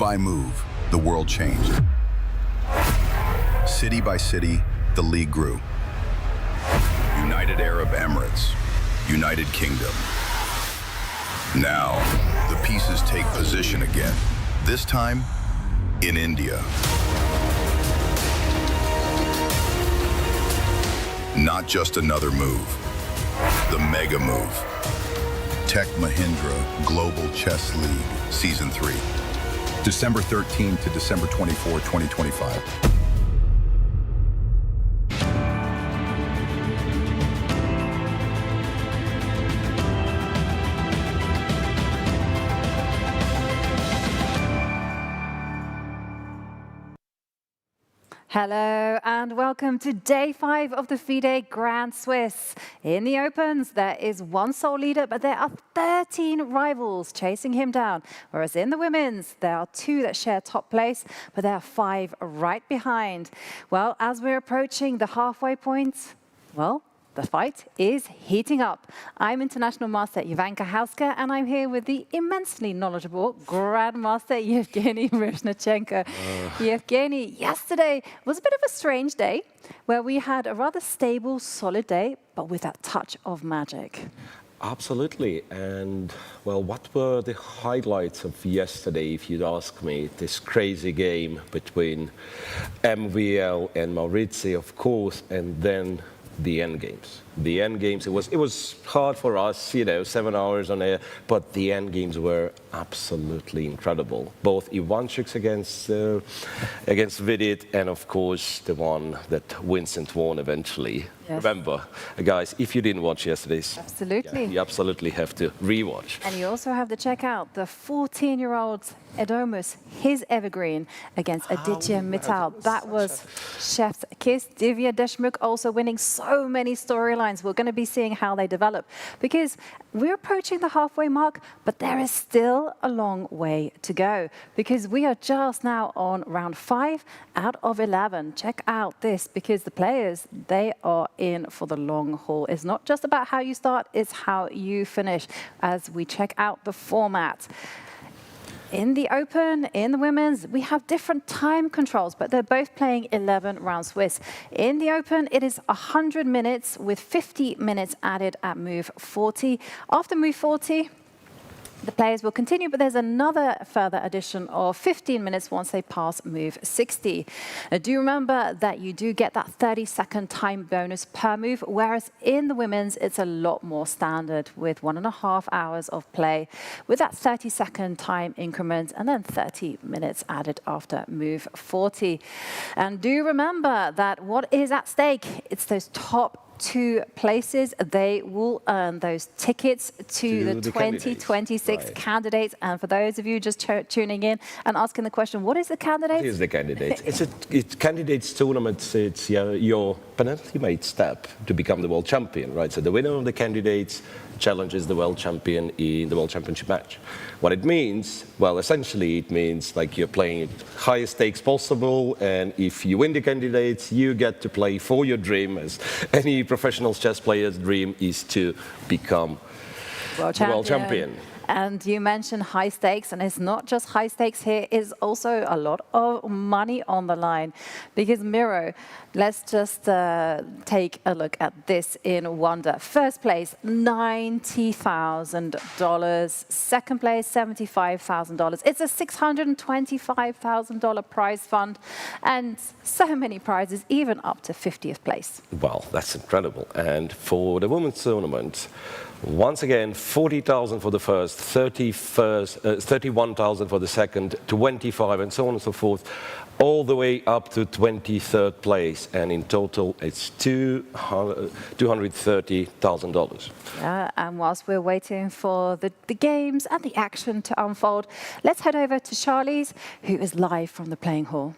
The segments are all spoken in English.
by move, the world changed. City by city, the league grew. United Arab Emirates, United Kingdom. Now, the pieces take position again, this time in India. Not just another move, the mega move. Tech Mahindra Global Chess League, Season 3. December 13 to December 24, 2025. Hello and welcome to day 5 of the FIDE Grand Swiss. In the Opens, there is one sole leader, but there are 13 rivals chasing him down. Whereas in the Women's, there are 2 that share top place, but there are 5 right behind. Well, as we're approaching the halfway point, well, the fight is heating up. I'm International Master Ivanka Hauska, and I'm here with the immensely knowledgeable Grandmaster Yevgeny Mishra. Yevgeny, yesterday was a bit of a strange day, where we had a rather stable, solid day, but with that touch of magic. Absolutely. And, well, what were the highlights of yesterday, if you'd ask me? This crazy game between MVL and Maurizi, of course, and then the Endgames. The Endgames, it was hard for us, you know, 7 hours on air, but the Endgames were absolutely incredible. Both Ivanchuk's against Vidit, and of course the one that Vincent won eventually. Yes. Remember, guys, if you didn't watch yesterday's, absolutely, you absolutely have to rewatch. And you also have to check out the 14-year-old Edomus, his evergreen against Aditya Mittal. That was chef's kiss. Divya Deshmukh also winning so many storylines. We're going to be seeing how they develop, because we're approaching the halfway mark, but there is still a long way to go, because we are just now on round 5 out of 11. Check out this, because the players, they are in for the long haul. It's not just about how you start, it's how you finish, as we check out the format. In the Open, in the Women's, we have different time controls, but they're both playing 11 round Swiss. In the Open, it is 100 minutes with 50 minutes added at move 40. After move 40, the players will continue, but there's another further addition of 15 minutes once they pass move 60. Now, do remember that you do get that 30-second time bonus per move, whereas in the Women's, it's a lot more standard with 1.5 hours of play with that 30-second time increment and then 30 minutes added after move 40. And do remember that what is at stake, it's those top 2 places. They will earn those tickets to the 2026 candidates. And for those of you just tuning in and asking the question, what is the candidate? What is the candidate? It's candidates tournament. It's your penultimate step to become the world champion, right? So the winner of the candidates challenges the world champion in the world championship match. What it means, well, essentially it means like you're playing highest stakes possible, and if you win the candidates, you get to play for your dream, as any professional chess player's dream is to become the world champion. And you mentioned high stakes, and it's not just high stakes here, it's also a lot of money on the line. Because Miro, let's just take a look at this in wonder. First place, $90,000. Second place, $75,000. It's a $625,000 prize fund, and so many prizes, even up to 50th place. Well, that's incredible. And for the women's tournament, once again, 40,000 for the first, 31,000 for the second, 25, and so on and so forth, all the way up to 23rd place. And in total, it's $230,000. Yeah, and whilst we're waiting for the games and the action to unfold, let's head over to Charlie's, who is live from the playing hall.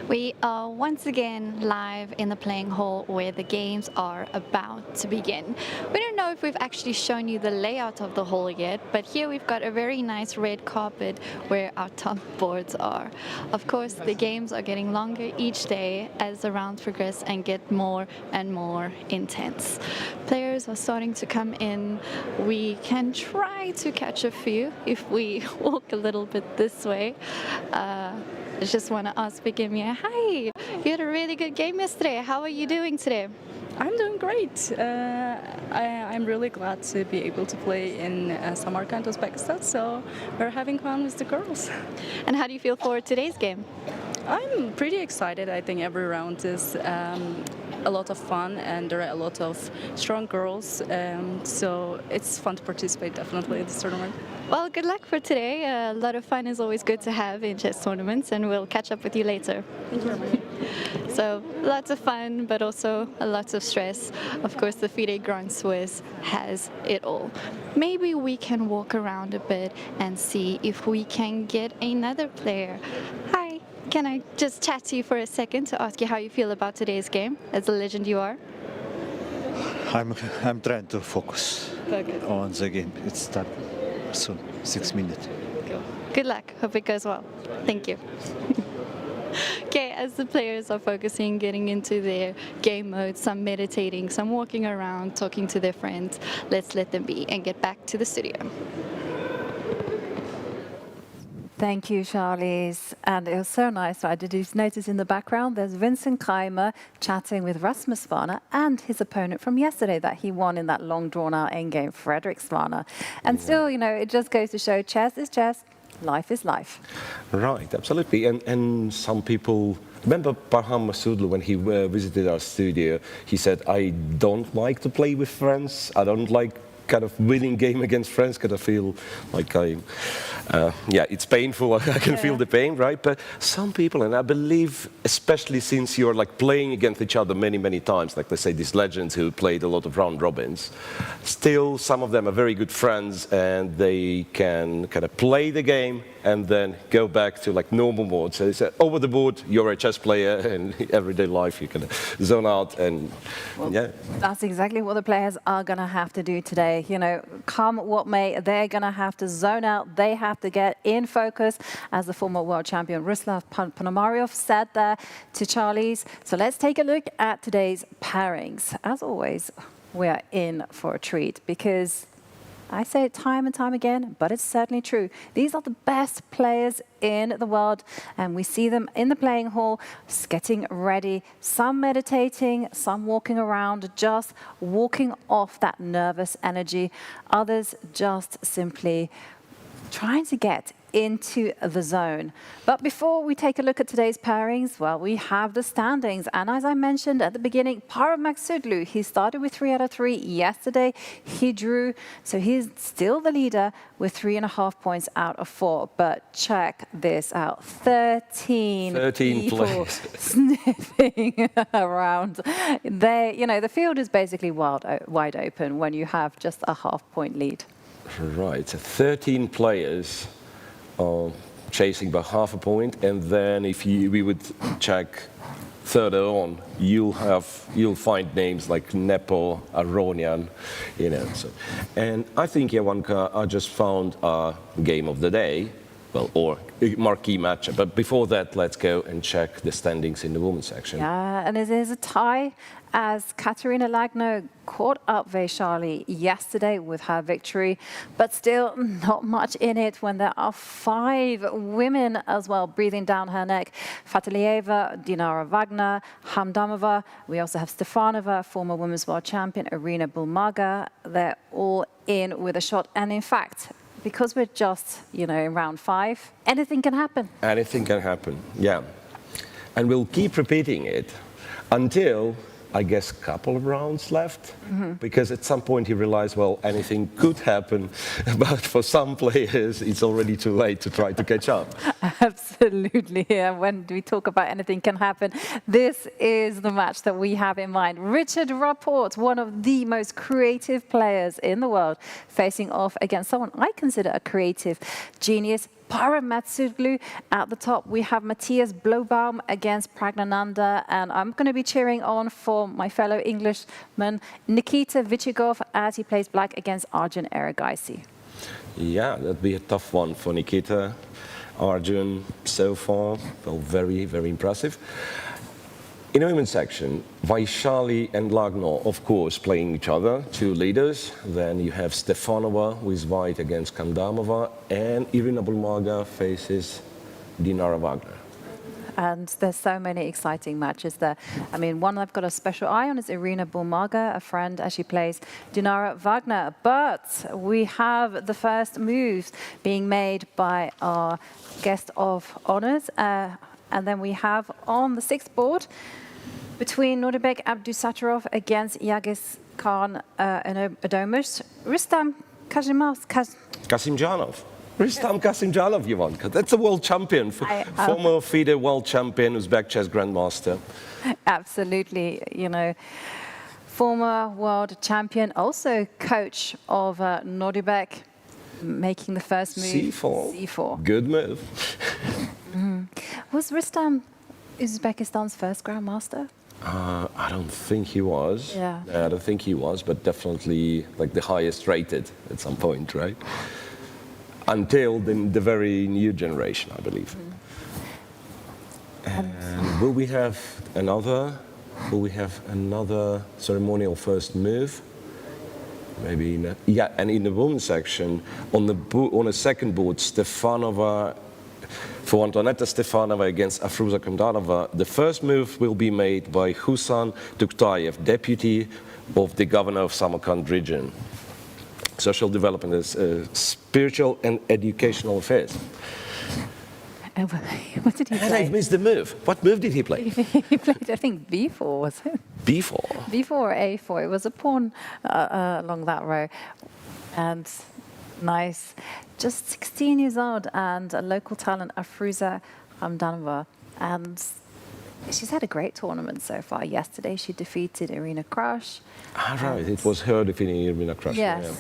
We are once again live in the playing hall where the games are about to begin. We don't know if we've actually shown you the layout of the hall yet, but here we've got a very nice red carpet where our top boards are. Of course, the games are getting longer each day as the rounds progress and get more and more intense. Players are starting to come in. We can try to catch a few if we walk a little bit this way. I just want to ask Keymer, hi, you had a really good game yesterday. How are you doing today? I'm doing great. I'm really glad to be able to play in Samarkand, Uzbekistan, so we're having fun with the girls. And how do you feel for today's game? I'm pretty excited. I think every round is a lot of fun and there are a lot of strong girls, so it's fun to participate definitely in this tournament. Well, good luck for today. A lot of fun is always good to have in chess tournaments, and we'll catch up with you later. Thank you very much. So, lots of fun, but also lots of stress. Of course, the FIDE Grand Swiss has it all. Maybe we can walk around a bit and see if we can get another player. Hi, can I just chat to you for a second to ask you how you feel about today's game, as the legend you are? I'm trying to focus on the game. It starts soon, 6 minutes. Cool. Good luck. Hope it goes well. Thank you. Okay, as the players are focusing, getting into their game mode, some meditating, some walking around, talking to their friends, let's let them be and get back to the studio. Thank you, Charlize. And it was so nice. I did notice in the background, there's Vincent Keymer chatting with Rasmus Svaner and his opponent from yesterday that he won in that long drawn-out endgame, Fredrik Svaner. And still, you know, it just goes to show chess is chess, life is life. Right, absolutely. And some people remember Parham Maghsoodloo when he visited our studio. He said, I don't like to play with friends. I don't like kind of winning game against friends because I feel like it's painful. I can feel the pain, right? But some people, and I believe, especially since you're like playing against each other many, many times, like let's say these legends who played a lot of round robins, still some of them are very good friends and they can kind of play the game and then go back to like normal mode. So they said, over the board, you're a chess player, and everyday life you can zone out and That's exactly what the players are going to have to do today. You know, come what may, they're going to have to zone out. They have to get in focus, as the former world champion Ruslav Ponomaryov said there to Charlize. So let's take a look at today's pairings. As always, we are in for a treat because I say it time and time again, but it's certainly true. These are the best players in the world, and we see them in the playing hall, getting ready, some meditating, some walking around, just walking off that nervous energy, others just simply trying to get into the zone. But before we take a look at today's pairings, well, we have the standings. And as I mentioned at the beginning, Parham Maghsoodloo, he started with 3 out of 3 yesterday. He drew, so he's still the leader with 3.5 points out of 4. But check this out, 13 people players sniffing around. They, you know, the field is basically wide open when you have just a half-point lead. Right, so 13 players chasing by half a point, and then if we would check further on, you'll find names like Nepo, Aronian, you know. So, and I think Jawanka, I just found a game of the day, well, or a marquee matchup. But before that, let's go and check the standings in the women's section. Yeah, and it is a tie as Katerina Lagno caught up Vaishali yesterday with her victory, but still not much in it when there are 5 women as well breathing down her neck. Fatalieva, Dinara Wagner, Hamdamova. We also have Stefanova, former women's world champion, Irina Bulmaga. They're all in with a shot. And in fact, because we're just, you know, in round 5, anything can happen. Anything can happen, yeah. And we'll keep repeating it until, I guess, a couple of rounds left, because at some point he realized, well, anything could happen, but for some players, it's already too late to try to catch up. Absolutely, yeah. When we talk about anything can happen, this is the match that we have in mind. Richard Rapport, one of the most creative players in the world, facing off against someone I consider a creative genius, Parham Maghsoodloo. At the top, we have Matthias Bluebaum against Praggnanandhaa, and I'm going to be cheering on for my fellow Englishman, Nikita Vitiugov, as he plays black against Arjun Erigaisi. Yeah, that'd be a tough one for Nikita. Arjun, so far, well, very, very impressive. In the women's section, Vaishali and Lagno, of course, playing each other, two leaders. Then you have Stefanova, who is white, against Kandamova, and Irina Bulmaga faces Dinara Wagner. And there's so many exciting matches there. I mean, one I've got a special eye on is Irina Bulmaga, a friend, as she plays Dinara Wagner. But we have the first moves being made by our guest of honors. And then we have on the sixth board, between Nordibek Abdusattorov against Yagis Khan and Adomus, Rustam Kasimjanov. Rustam Kasimjanov, you want? That's a world champion, former FIDE world champion, Uzbek chess grandmaster. Absolutely, you know, former world champion, also coach of Nordibek, making the first move. C4. C4. Good move. Was Rustam Uzbekistan's first grandmaster? I don't think he was. Yeah. I don't think he was, but definitely like the highest rated at some point, right? Until the very new generation, I believe. And will we have another ceremonial first move? Maybe yeah. And in the women's section, on the second board, Stefanova. For Antoaneta Stefanova against Firouzja Kandanova, the first move will be made by Husan Tuktayev, deputy of the governor of Samarkand region. Social development is spiritual and educational affairs. What did he play? And I missed the move. What move did he play? He played, I think, B4, was it? B4? B4 or A4. It was a pawn along that row. And nice. Just 16 years old and a local talent, Firouzja Kandanova. And she's had a great tournament so far. Yesterday she defeated Irina Krush. Right, it was her defeating Irina Krush. Yes. Yeah.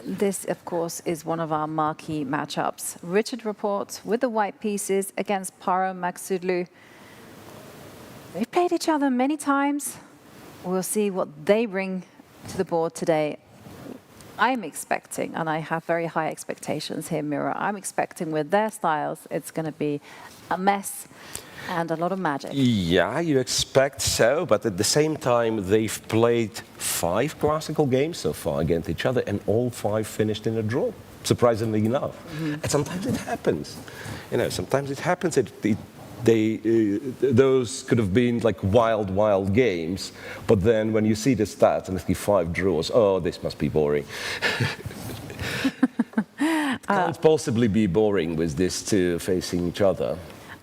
This, of course, is one of our marquee matchups. Richard Rapport with the white pieces against Parham Maghsoodloo. They've played each other many times. We'll see what they bring to the board today. I'm expecting, and I have very high expectations here, Mira, I'm expecting with their styles, it's going to be a mess and a lot of magic. Yeah, you expect so, but at the same time, they've played 5 classical games so far against each other, and all 5 finished in a draw, surprisingly enough. And sometimes it happens. You know, sometimes it happens. Those could have been like wild games, but then when you see the stats and see 5 draws, oh, this must be boring. Can't possibly be boring with these two facing each other.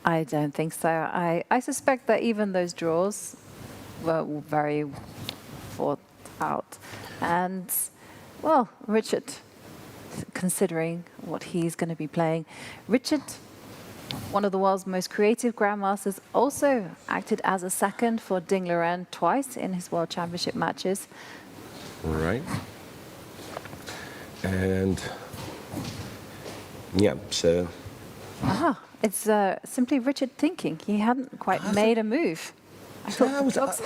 I don't think so. I suspect that even those draws were very thought out. And, well, Richard, considering what he's going to be playing, Richard, one of the world's most creative grandmasters, also acted as a second for Ding Liren twice in his World Championship matches. Right. And yeah, so. It's simply Richard thinking. He hadn't quite made a move. I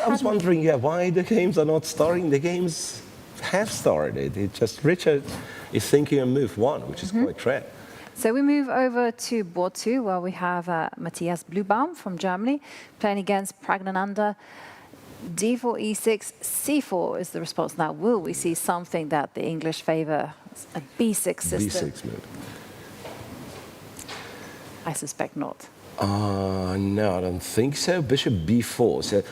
was wondering, why the games are not starting. The games have started. It's just Richard is thinking of move 1, which is quite rare. So we move over to board 2, where we have Matthias Bluebaum from Germany playing against Praggnanandhaa. D4, E6, C4 is the response. Now, will we see something that the English favor, a B6 system? B6 move. I suspect not. No, I don't think so. Bishop B4. So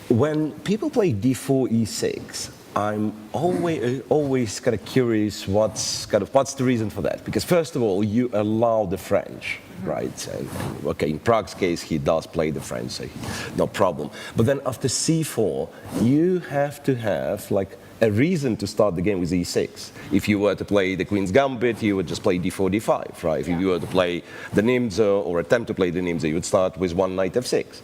when people play D4, E6, I'm always kind of curious what's the reason for that? Because first of all, you allow the French, right? And, okay, in Prague's case, he does play the French, so no problem. But then after C4, you have to have like a reason to start the game with E6. If you were to play the Queen's Gambit, you would just play D4, D5, right? If you were to play the Nimzo or attempt to play the Nimzo, you would start with one knight F6.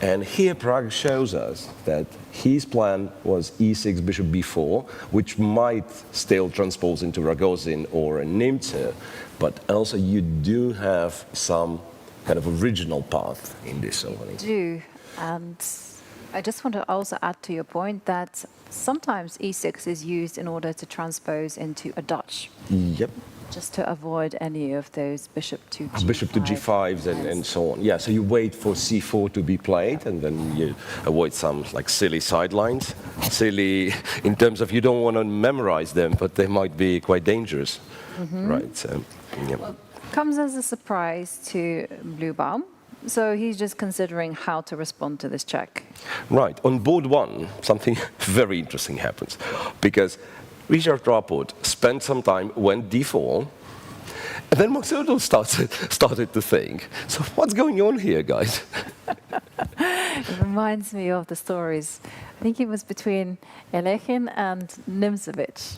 And here Prague shows us that his plan was e6, bishop b4, which might still transpose into Ragozin or a Nimtse, but also you do have some kind of original path in this opening. Do, and I just want to also add to your point that sometimes e6 is used in order to transpose into a Dutch. Yep. Just to avoid any of those bishop to g5. Bishop to g5s and so on. Yeah, so you wait for c4 to be played, and then you avoid some like silly sidelines. Silly in terms of you don't want to memorize them, but they might be quite dangerous. Right, so, yeah. Well, comes as a surprise to Bluebaum. So he's just considering how to respond to this check. Right, on board one, something very interesting happens, because Richard Rapport spent some time, went d4, and then Maghsoodloo started to think, so what's going on here, guys? It reminds me of the stories. I think it was between Alechin and Nimzovich.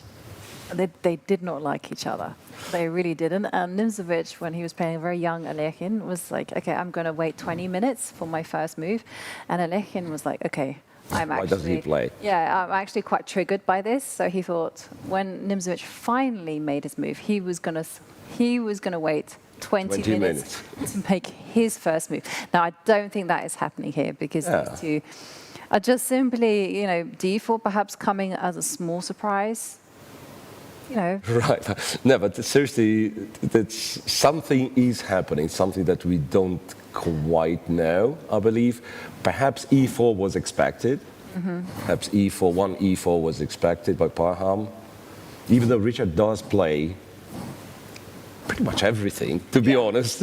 They did not like each other. They really didn't. And Nimzovich, when he was playing a very young Alechin, was like, okay, I'm going to wait 20 minutes for my first move. And Alechin was like, okay, why does he play? Yeah, I'm actually quite triggered by this. So he thought when Nimzovich finally made his move, he was going to wait 20 minutes to make his first move. Now, I don't think that is happening here because these two are just simply, d4 perhaps coming as a small surprise. Right. No, but seriously, something is happening, something that we don't quite know, I believe. Perhaps e4 was expected. Perhaps e4 was expected by Parham. Even though Richard does play pretty much everything, to be honest.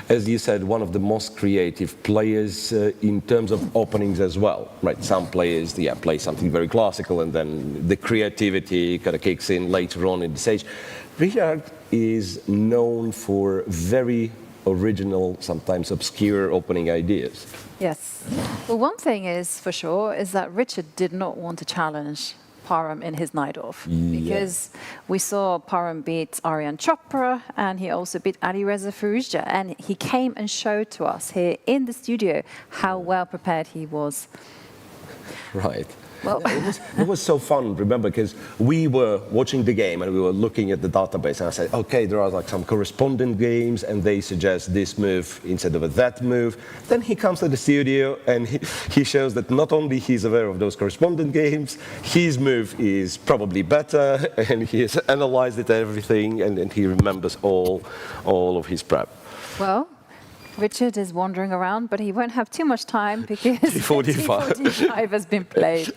As you said, one of the most creative players in terms of openings as well. Right, some players play something very classical and then the creativity kind of kicks in later on in the stage. Richard is known for very original, sometimes obscure opening ideas. Yes. Well, one thing is for sure is that Richard did not want to challenge Parham in his night off, because we saw Parham beat Aryan Chopra and he also beat Alireza Firouzja, and he came and showed to us here in the studio how well prepared he was. Right. Well, it was so fun, remember, because we were watching the game and we were looking at the database and I said, okay, there are like some correspondent games and they suggest this move instead of that move. Then he comes to the studio and he shows that not only he's aware of those correspondent games, his move is probably better and he has analyzed it, everything, and he remembers all of his prep. Well, Richard is wandering around, but he won't have too much time because d45 has been played.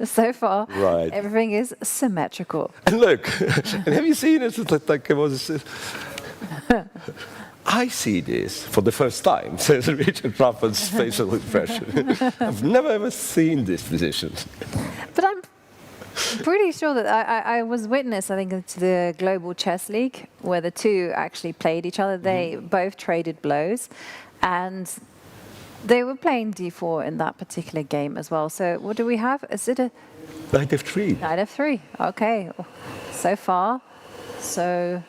So far, everything is symmetrical. And look, and have you seen it? It's like it was. I see this for the first time, says Richard Rapport's facial expression. I've never ever seen this position. But I'm pretty sure that I was witness, I think, to the Global Chess League, where the two actually played each other. They both traded blows, and they were playing d4 in that particular game as well. So what do we have? Is it a knight f3? Knight f3. Okay. So far, so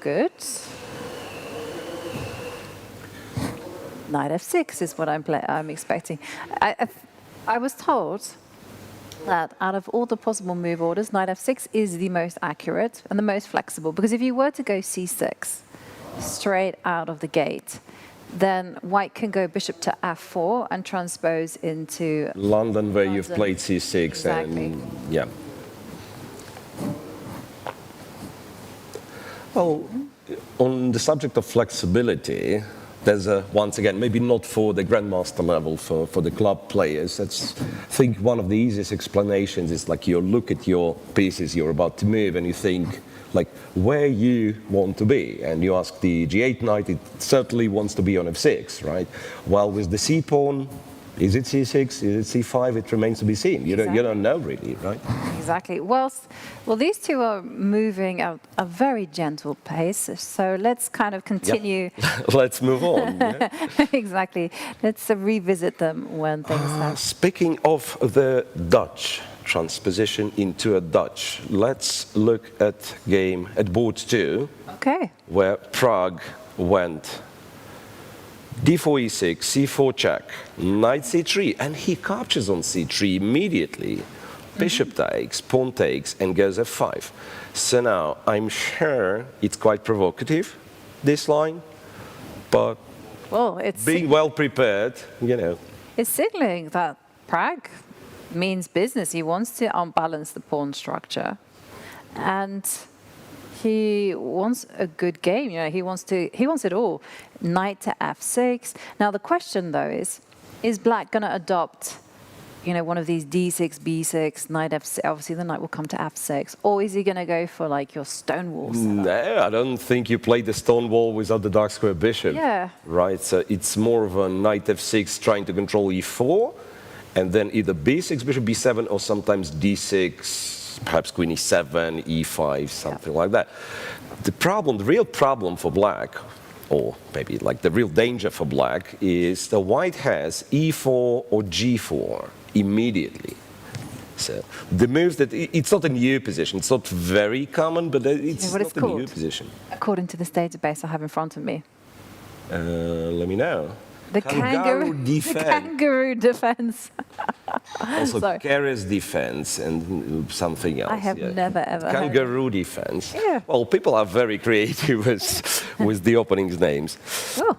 good. Knight f6 is what I'm expecting. I was told that out of all the possible move orders, knight f6 is the most accurate and the most flexible. Because if you were to go c6 straight out of the gate, then white can go bishop to f4 and transpose into London, where you've played c6. Exactly. And yeah. Well, on the subject of flexibility, there's once again, maybe not for the grandmaster level, for the club players. I think one of the easiest explanations is like you look at your pieces you're about to move and you think like where you want to be. And you ask the g8 knight, it certainly wants to be on f6, right? While with the c pawn, is it c6, is it c5? It remains to be seen. You don't know really, right? Exactly. Well, these two are moving at a very gentle pace. So let's kind of continue. Yep. Let's move on. Yeah? Exactly. Let's revisit them when things happen. Speaking of the Dutch transposition into a Dutch, let's look at board 2. Okay. Where Prague went d4, e6, c4 check, knight c3, and he captures on c3 immediately. Bishop takes, pawn takes, and goes f5. So now, I'm sure it's quite provocative, this line, but Well, it's being well prepared, you know. It's signaling that Pragg means business. He wants to unbalance the pawn structure, and he wants a good game. You know, he wants it all. Knight to f6. Now the question though is Black going to adopt, you know, one of these d6, b6, knight f6? Obviously the knight will come to f6, or is he going to go for like your stonewall setup? No, I don't think you play the stonewall without the dark square bishop. Yeah. Right, so it's more of a knight f6 trying to control e4, and then either b6, bishop b7, or sometimes d6, perhaps queen e7, e5, something like that. The real problem for Black, or maybe like the real danger for Black, is the white has e4 or g4 immediately. So the moves that, it's not a new position, it's not very common, but it's what not it's a new called? position. According to this database I have in front of me. Let me know. The kangaroo defense. The kangaroo defense. Also, Sorry. Keres defense and something else. I have never ever heard of Kangaroo defense. Yeah. Well, people are very creative with the openings names. Oh,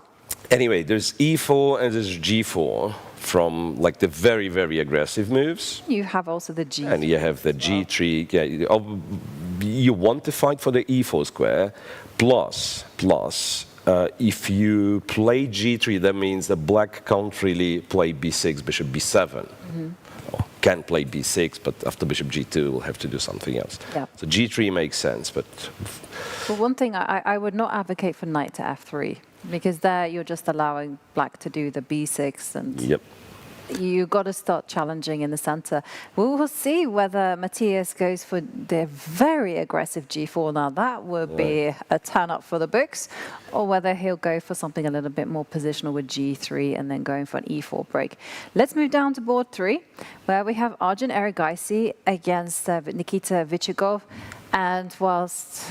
Anyway, there's e4 and there's g4 from like the very, very aggressive moves. you have also the G. And you have the g3. Yeah, you want to fight for the e4 square. Plus, if you play g3, that means that Black can't really play b6, bishop b7. Or can play b6, but after bishop g2, we'll have to do something else. Yeah. So g3 makes sense, but Well, one thing, I would not advocate for knight to f3, because there you're just allowing Black to do the b6, and yep. you got to start challenging in the center. We will see whether Matthias goes for the very aggressive g4. Now that would be a turn up for the books, or whether he'll go for something a little bit more positional with g3 and then going for an e4 break. Let's move down to board 3, where we have Arjun Erigaisi against Nikita Vitiugov. And whilst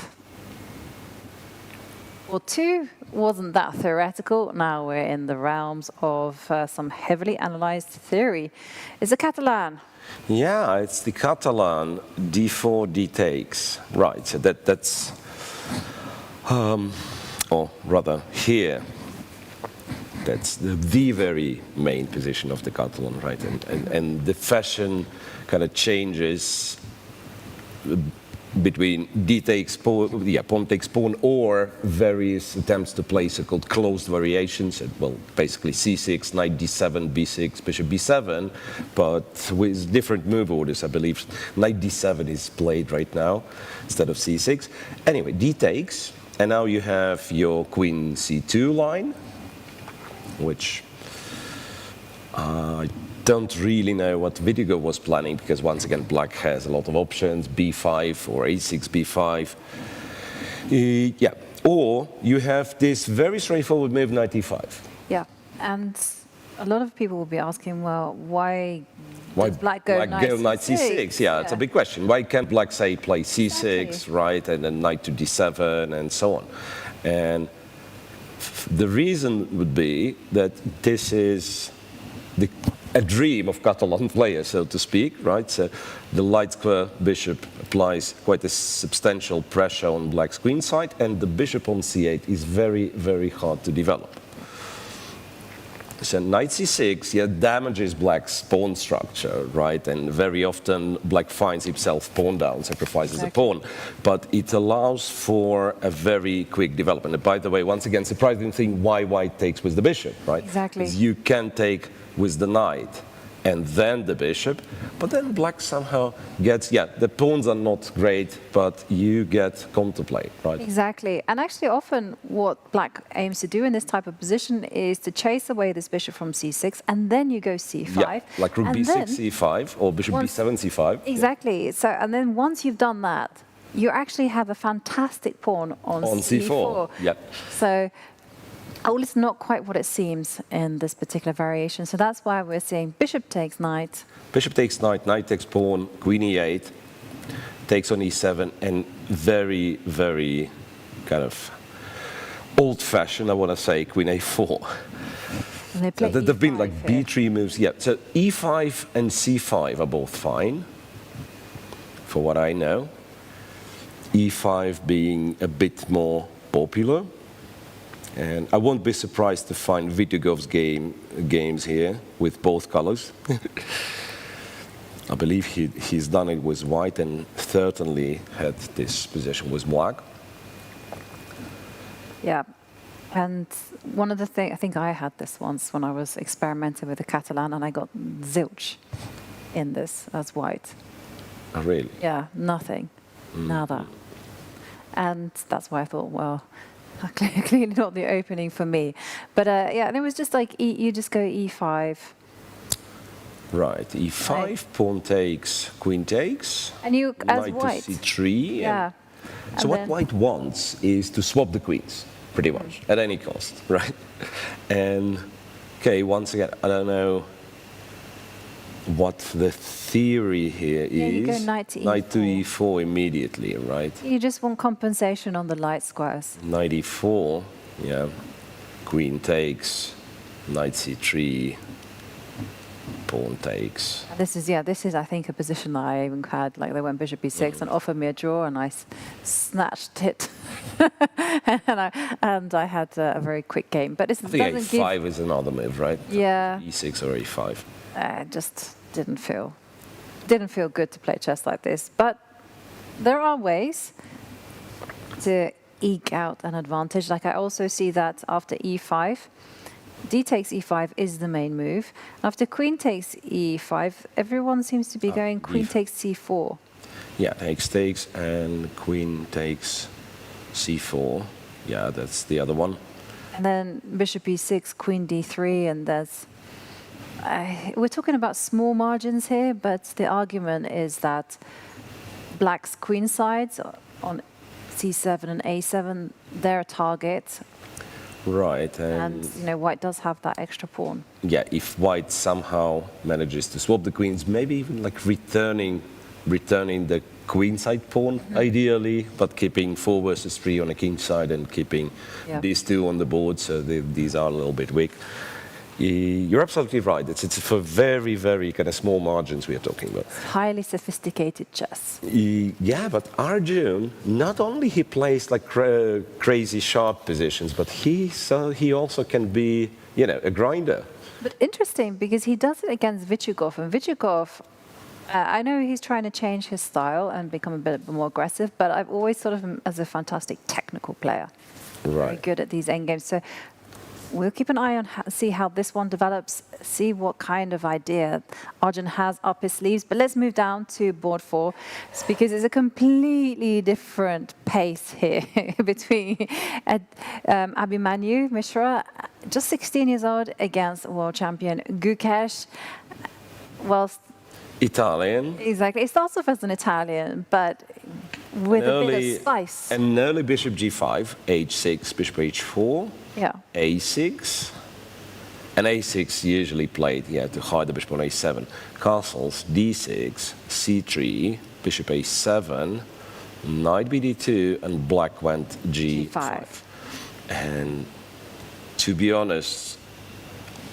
board 2 wasn't that theoretical, now we're in the realms of some heavily analyzed theory. Is it Catalan? Yeah, it's the Catalan d4, d takes. Right, so that's, or rather here, that's the very main position of the Catalan, right? And the fashion kind of changes between d takes pawn, pawn takes pawn, or various attempts to play so-called closed variations. Well, basically c6, knight d7, b6, bishop b7, but with different move orders. I believe knight d7 is played right now instead of c6. Anyway, d takes, and now you have your queen c2 line, which I don't really know what Vitiugov was planning, because once again Black has a lot of options, b5 or a6, b5. Yeah, or you have this very straightforward move, knight e5. Yeah, and a lot of people will be asking, well, why does Black go knight c6? Yeah, it's a big question. Why can't Black, say, play c6, Exactly. right, and then knight to d7 and so on? And the reason would be that this is a dream of Catalan players, so to speak, right? So the light square bishop applies quite a substantial pressure on Black's queen side, and the bishop on c8 is very, very hard to develop. So knight c6, yeah, damages Black's pawn structure, right? And very often Black finds himself pawn down, sacrifices a pawn. But it allows for a very quick development. And by the way, once again, surprising thing, why white takes with the bishop, right? Exactly. 'Cause you can take with the knight and then the bishop, but then Black somehow gets, the pawns are not great, but you get counterplay, right? Exactly. And actually often what Black aims to do in this type of position is to chase away this bishop from c6, and then you go c5. Yeah, like rook and b6, then, c5, or bishop b7, c5. Exactly. So, and then once you've done that, you actually have a fantastic pawn on c4. Yep. So, it's not quite what it seems in this particular variation. So that's why we're seeing bishop takes knight. Bishop takes knight, knight takes pawn, queen e8, takes on e7, and very, very kind of old-fashioned, I want to say, queen a4. And they play There've been E5 like here. B3 moves. Yeah, so E5 and C5 are both fine, for what I know. E5 being a bit more popular. And I won't be surprised to find Viteugov's games here with both colors. I believe he's done it with white and certainly had this position with black. Yeah. And one of the things, I think I had this once when I was experimenting with the Catalan, and I got zilch in this as white. Oh, really? Yeah, nothing. Nada. And that's why I thought, well, clearly not the opening for me. But yeah, and it was just like, you just go E5. Right, E5, Right. pawn takes, queen takes. And you, as Knight white. to C3. Yeah. So And what then- white wants is to swap the queens, pretty much, at any cost, right? And, okay, once again, I don't know what the theory here is. Yeah, you go knight to Knight to E4. E4 immediately, right? You just want compensation on the light squares. Knight E4, yeah. Queen takes, knight C3, pawn takes. This is, I think, a position that I even had. Like, they went bishop B6 and offered me a draw, and I snatched it. and I had a very quick game. But it I think doesn't give... A5 is another move, right? Yeah. E6 or A5. Just didn't feel good to play chess like this. But there are ways to eke out an advantage. Like, I also see that after E5, D takes E5 is the main move. After queen takes E5, everyone seems to be going queen takes C4. Yeah, takes, and queen takes C4. Yeah, that's the other one. And then bishop E6, queen D3, and there's... we're talking about small margins here, but the argument is that black's queen sides on C7 and A7, they're a target. Right, And white does have that extra pawn. yeah, if white somehow manages to swap the queens, maybe even like returning the queenside pawn, ideally, but keeping 4 versus 3 on the king side and keeping these two on the board, so these are a little bit weak. You're absolutely right. It's for very, very kind of small margins we are talking about. Highly sophisticated chess. Yeah, but Arjun, not only he plays like crazy sharp positions, but he also can be, a grinder. But interesting, because he does it against Vitiugov, and Vitiugov, I know he's trying to change his style and become a bit more aggressive, but I've always thought of him as a fantastic technical player. Very Right. good at these endgames. So we'll keep an eye on see how this one develops, see what kind of idea Arjun has up his sleeves. But let's move down to board 4, because it's a completely different pace here between Abhimanyu Mishra, just 16 years old, against world champion Gukesh. Well, Italian. exactly. It starts off as an Italian, but with a bit of spice. An early bishop G5, H6, bishop H4, Yeah. A6, and A6 usually played, to hide the bishop on A7. Castles, D6, C3, bishop A7, knight BD2, and black went G5. And to be honest,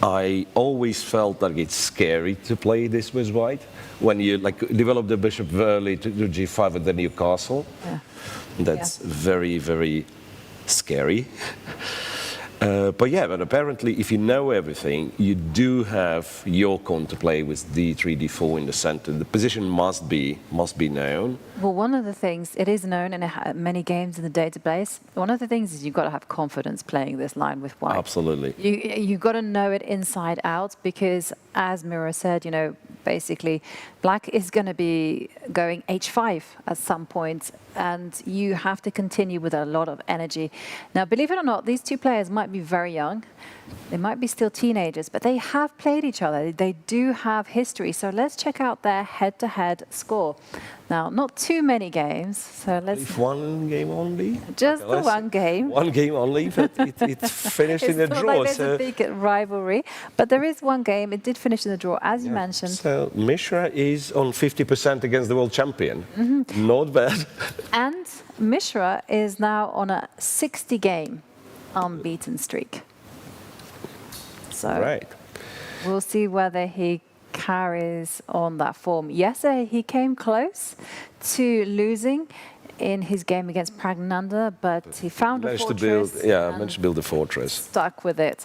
I always felt that it's scary to play this with white. When you develop the bishop early to G5 and then you castle, that's very, very scary. But apparently if you know everything, you do have your con to play with D3, D4 in the center. The position must be known. Well, one of the things, it is known in many games in the database, one of the things is you've got to have confidence playing this line with white. Absolutely. You've got to know it inside out, because as Mira said, basically black is going to be going H5 at some point, and you have to continue with a lot of energy. Now, believe it or not, these two players might be very young. They might be still teenagers, but they have played each other. They do have history. So let's check out their head-to-head score. Now, not too many games, so let's... If one game only? Just the one game. One game only, but it finished in a It's not draw. like there's a big rivalry, but there is one game. It did finish in a draw, as you mentioned. So Mishra is on 50% against the world champion. Not bad. And Mishra is now on a 60-game unbeaten streak. So Right. we'll see whether he carries on that form. Yesterday, he came close to losing in his game against Praggnanandhaa, but he found a Managed to fortress. build, yeah, and managed to build a fortress. stuck with it.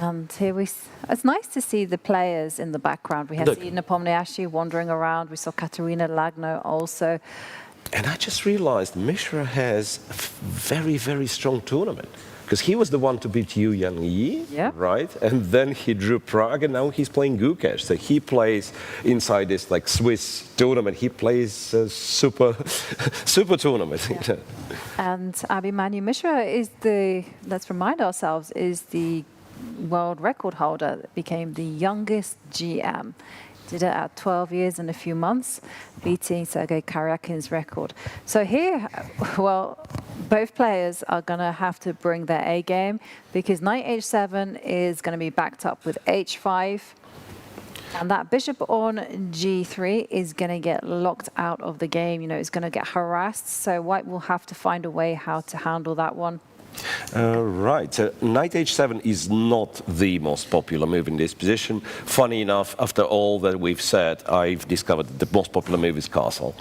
And here it's nice to see the players in the background. We have Look. seen Nepomniachtchi wandering around. We saw Katerina Lagno also. And I just realized Mishra has a very, very strong tournament. Because he was the one to beat Yu Yang-yi, Yeah. right? And then he drew Prague, and now he's playing Gukesh. So he plays inside this like Swiss tournament. He plays a super, super tournament. You know? And Abhimanyu Mishra is let's remind ourselves, is the world record holder that became the youngest GM. Did it at 12 years and a few months, beating Sergei Karyakin's record. So here, well, both players are going to have to bring their A game because knight h7 is going to be backed up with h5. And that bishop on g3 is going to get locked out of the game. You know, it's going to get harassed. So white will have to find a way how to handle that one. Right, so knight h7 is not the most popular move in this position. Funny enough, after all that we've said, I've discovered that the most popular move is castle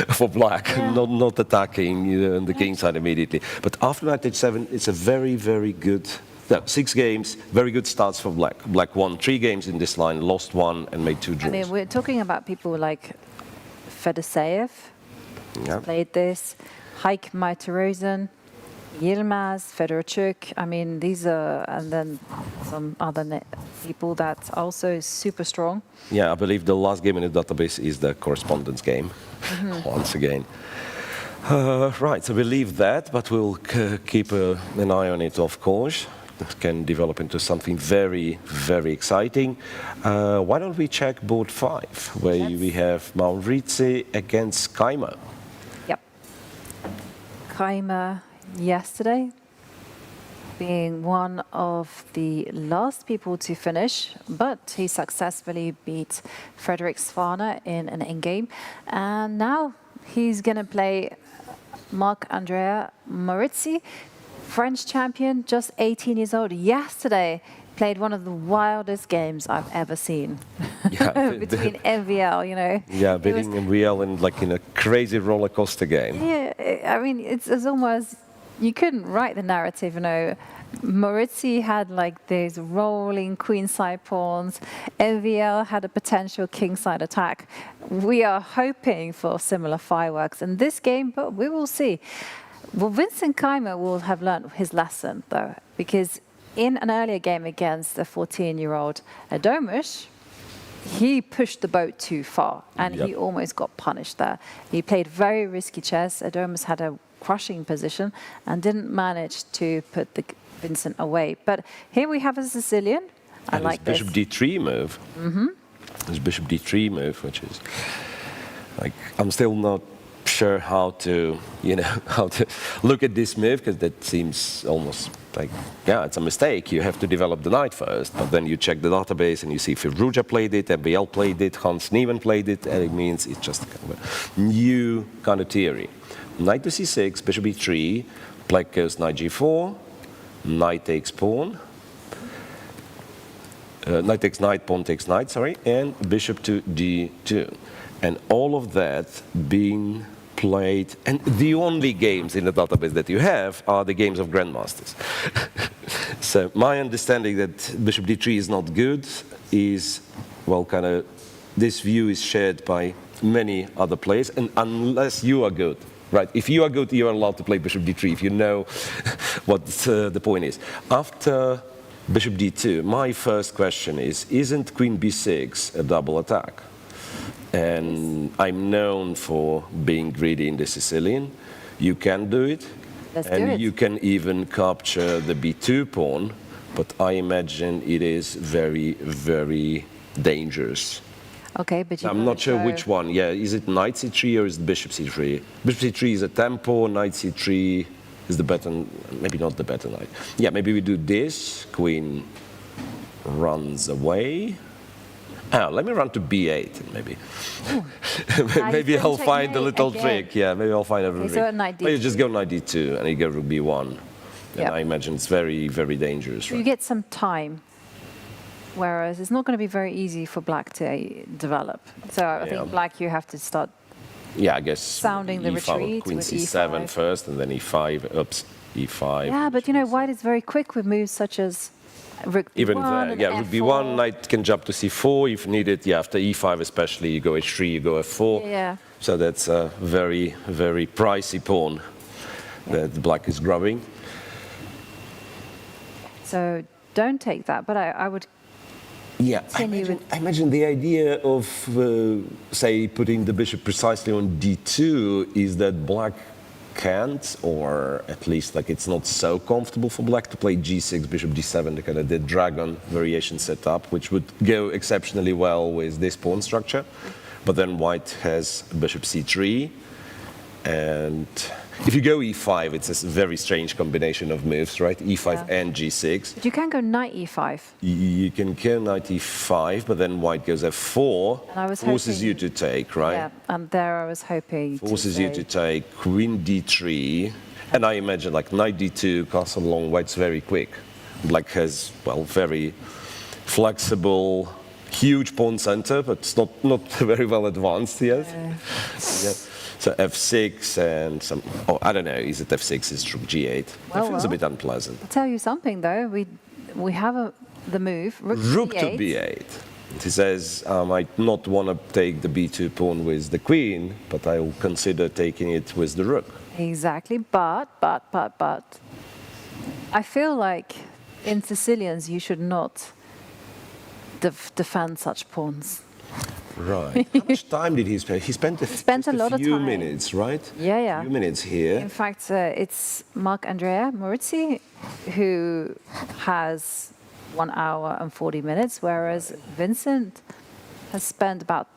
for black, Yeah. not attacking the king side immediately. But after knight h7, it's a very, very good, 6 games, very good starts for black. Black won 3 games in this line, lost 1 and made 2 I draws. mean, we're talking about people like Fedoseev, Yeah. played this, Heik Maitarosen, Yilmaz, Fedorchuk. I mean, these are, and then some other people that also is super strong. Yeah, I believe the last game in the database is the correspondence game, once again. Right, so we'll leave that, but we'll keep an eye on it, of course. It can develop into something very, very exciting. Why don't we check board 5, where we have Maurizi against Keymer. Yep. Keymer yesterday being one of the last people to finish, but he successfully beat Frederick Svaner in an endgame. And now he's going to play Marc-Andrea Maurizi, French champion, just 18 years old. Yesterday, played one of the wildest games I've ever seen. Yeah, between MVL, you know. Yeah, It beating MVL in a crazy roller coaster game. Yeah, I mean, it's almost, you couldn't write the narrative, you know. Maurizi had like these rolling queenside pawns. MVL had a potential kingside attack. We are hoping for similar fireworks in this game, but we will see. Well, Vincent Keymer will have learned his lesson, though, because in an earlier game against the 14-year-old Adomus, he pushed the boat too far, and he almost got punished there. He played very risky chess. Adomus had a crushing position and didn't manage to put the Vincent away. But here we have a Sicilian. I like this. Bishop d3 move. This bishop d3 move, which is like, I'm still not sure how to, how to look at this move, because that seems almost like, yeah, it's a mistake. You have to develop the knight first, but then you check the database and you see Firouzja played it, MBL played it, Hans Niemann played it, and it means it's just kind of a new kind of theory. Knight to c6, bishop e3, black goes knight g4, knight takes pawn, knight takes knight, pawn takes knight, sorry, and bishop to d2. And all of that being played, and the only games in the database that you have are the games of grandmasters. So my understanding that bishop d3 is not good is, well, kind of, this view is shared by many other players, and unless you are good, right? If you are good, you are allowed to play bishop d3, if you know what the point is. After bishop d2, my first question is, isn't queen b6 a double attack? And I'm known for being greedy in the Sicilian. You can do it. Let's do and it. you can even capture the b2 pawn, but I imagine it is very, very dangerous. Okay, but I'm not sure which one. Yeah, is it knight c3 or is it bishop c3? Bishop c3 is a tempo, knight c3 is the better, maybe not the better knight. Yeah, maybe we do this, queen runs away. Let me run to b8, maybe. Maybe I'll find a little trick. Yeah, maybe I'll find a trick. So at knight d2. Or you just go knight d2 and you go rook b1. And Yeah. I imagine it's very, very dangerous. You Right? get some time whereas it's not going to be very easy for black to develop. So I think black, you have to start Yeah, I guess sounding the E5, retreat Queen with C7 E5 first, and then E5, oops, E5. Yeah, but you know, white is very quick with moves such as rook b1 Even there, and yeah, rook f4. b1, knight can jump to c4 if needed. Yeah, after e5 especially, you go h3, you go f4. Yeah. So that's a very, very pricey pawn that black is grabbing. So don't take that, but I would Yeah, continue I imagine the idea of, say, putting the bishop precisely on d2 is that black can't, or at least like it's not so comfortable for black to play g6, bishop d7, the kind of the dragon variation setup, which would go exceptionally well with this pawn structure. But then white has bishop c3, and if you go e5, it's a very strange combination of moves, right? e5 and g6. But you can go knight e5. You can kill knight e5, but then white goes f4, And I was forces hoping- you to take, right? Yeah, and there I was hoping Forces to you say- to take queen d3, and I imagine like knight d2, castle along, white's very quick. Black has, well, very flexible, huge pawn center, but it's not very well advanced yet. Yeah. So f6 and some, oh, I don't know, is it f6, is rook g8? That Well, feels a well. bit unpleasant. I'll tell you something though, we have the move, Rook to b8. He says, I might not want to take the b2 pawn with the queen, but I will consider taking it with the rook. Exactly, but I feel like in Sicilians you should not defend such pawns. Right. How much time did he spend? He spent Spent a lot of few time. minutes, right? Yeah, yeah. A few minutes here. In fact, it's Marc-Andrea Maurizzi who has 1 hour and 40 minutes, whereas Vincent has spent about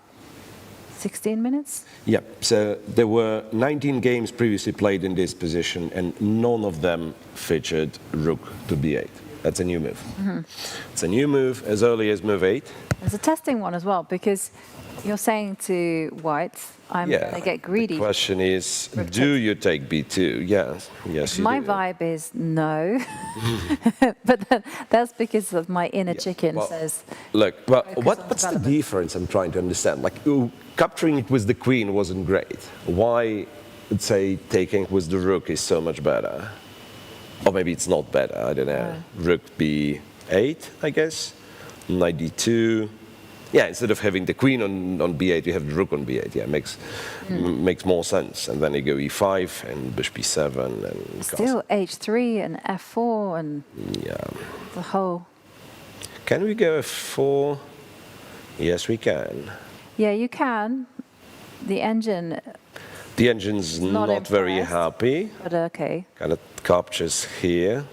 16 minutes. Yeah, so there were 19 games previously played in this position, and none of them featured rook to b8. That's a new move. Mm-hmm. It's a new move as early as move 8. It's a testing one as well, because you're saying to white, I'm going to get greedy. The question is, Rook do takes- you take b2? Yes, you My do. vibe is no, but that's because of my inner chicken Well, says, Look, well, focus on what's the development. difference I'm trying to understand? Like, capturing it with the queen wasn't great. Why, let's say, taking it with the rook is so much better? Or maybe it's not better, I don't know. Rook b8, I guess. Knight d2. Yeah, instead of having the queen on b8, you have the rook on b8. Yeah, makes more sense. And then you go e5 and bishop b7 and still h3 and f4 and yeah. the whole. Can we go f4? Yes, we can. Yeah, you can. The engine, The engine's not very impressed. happy. but okay. Kind of captures here.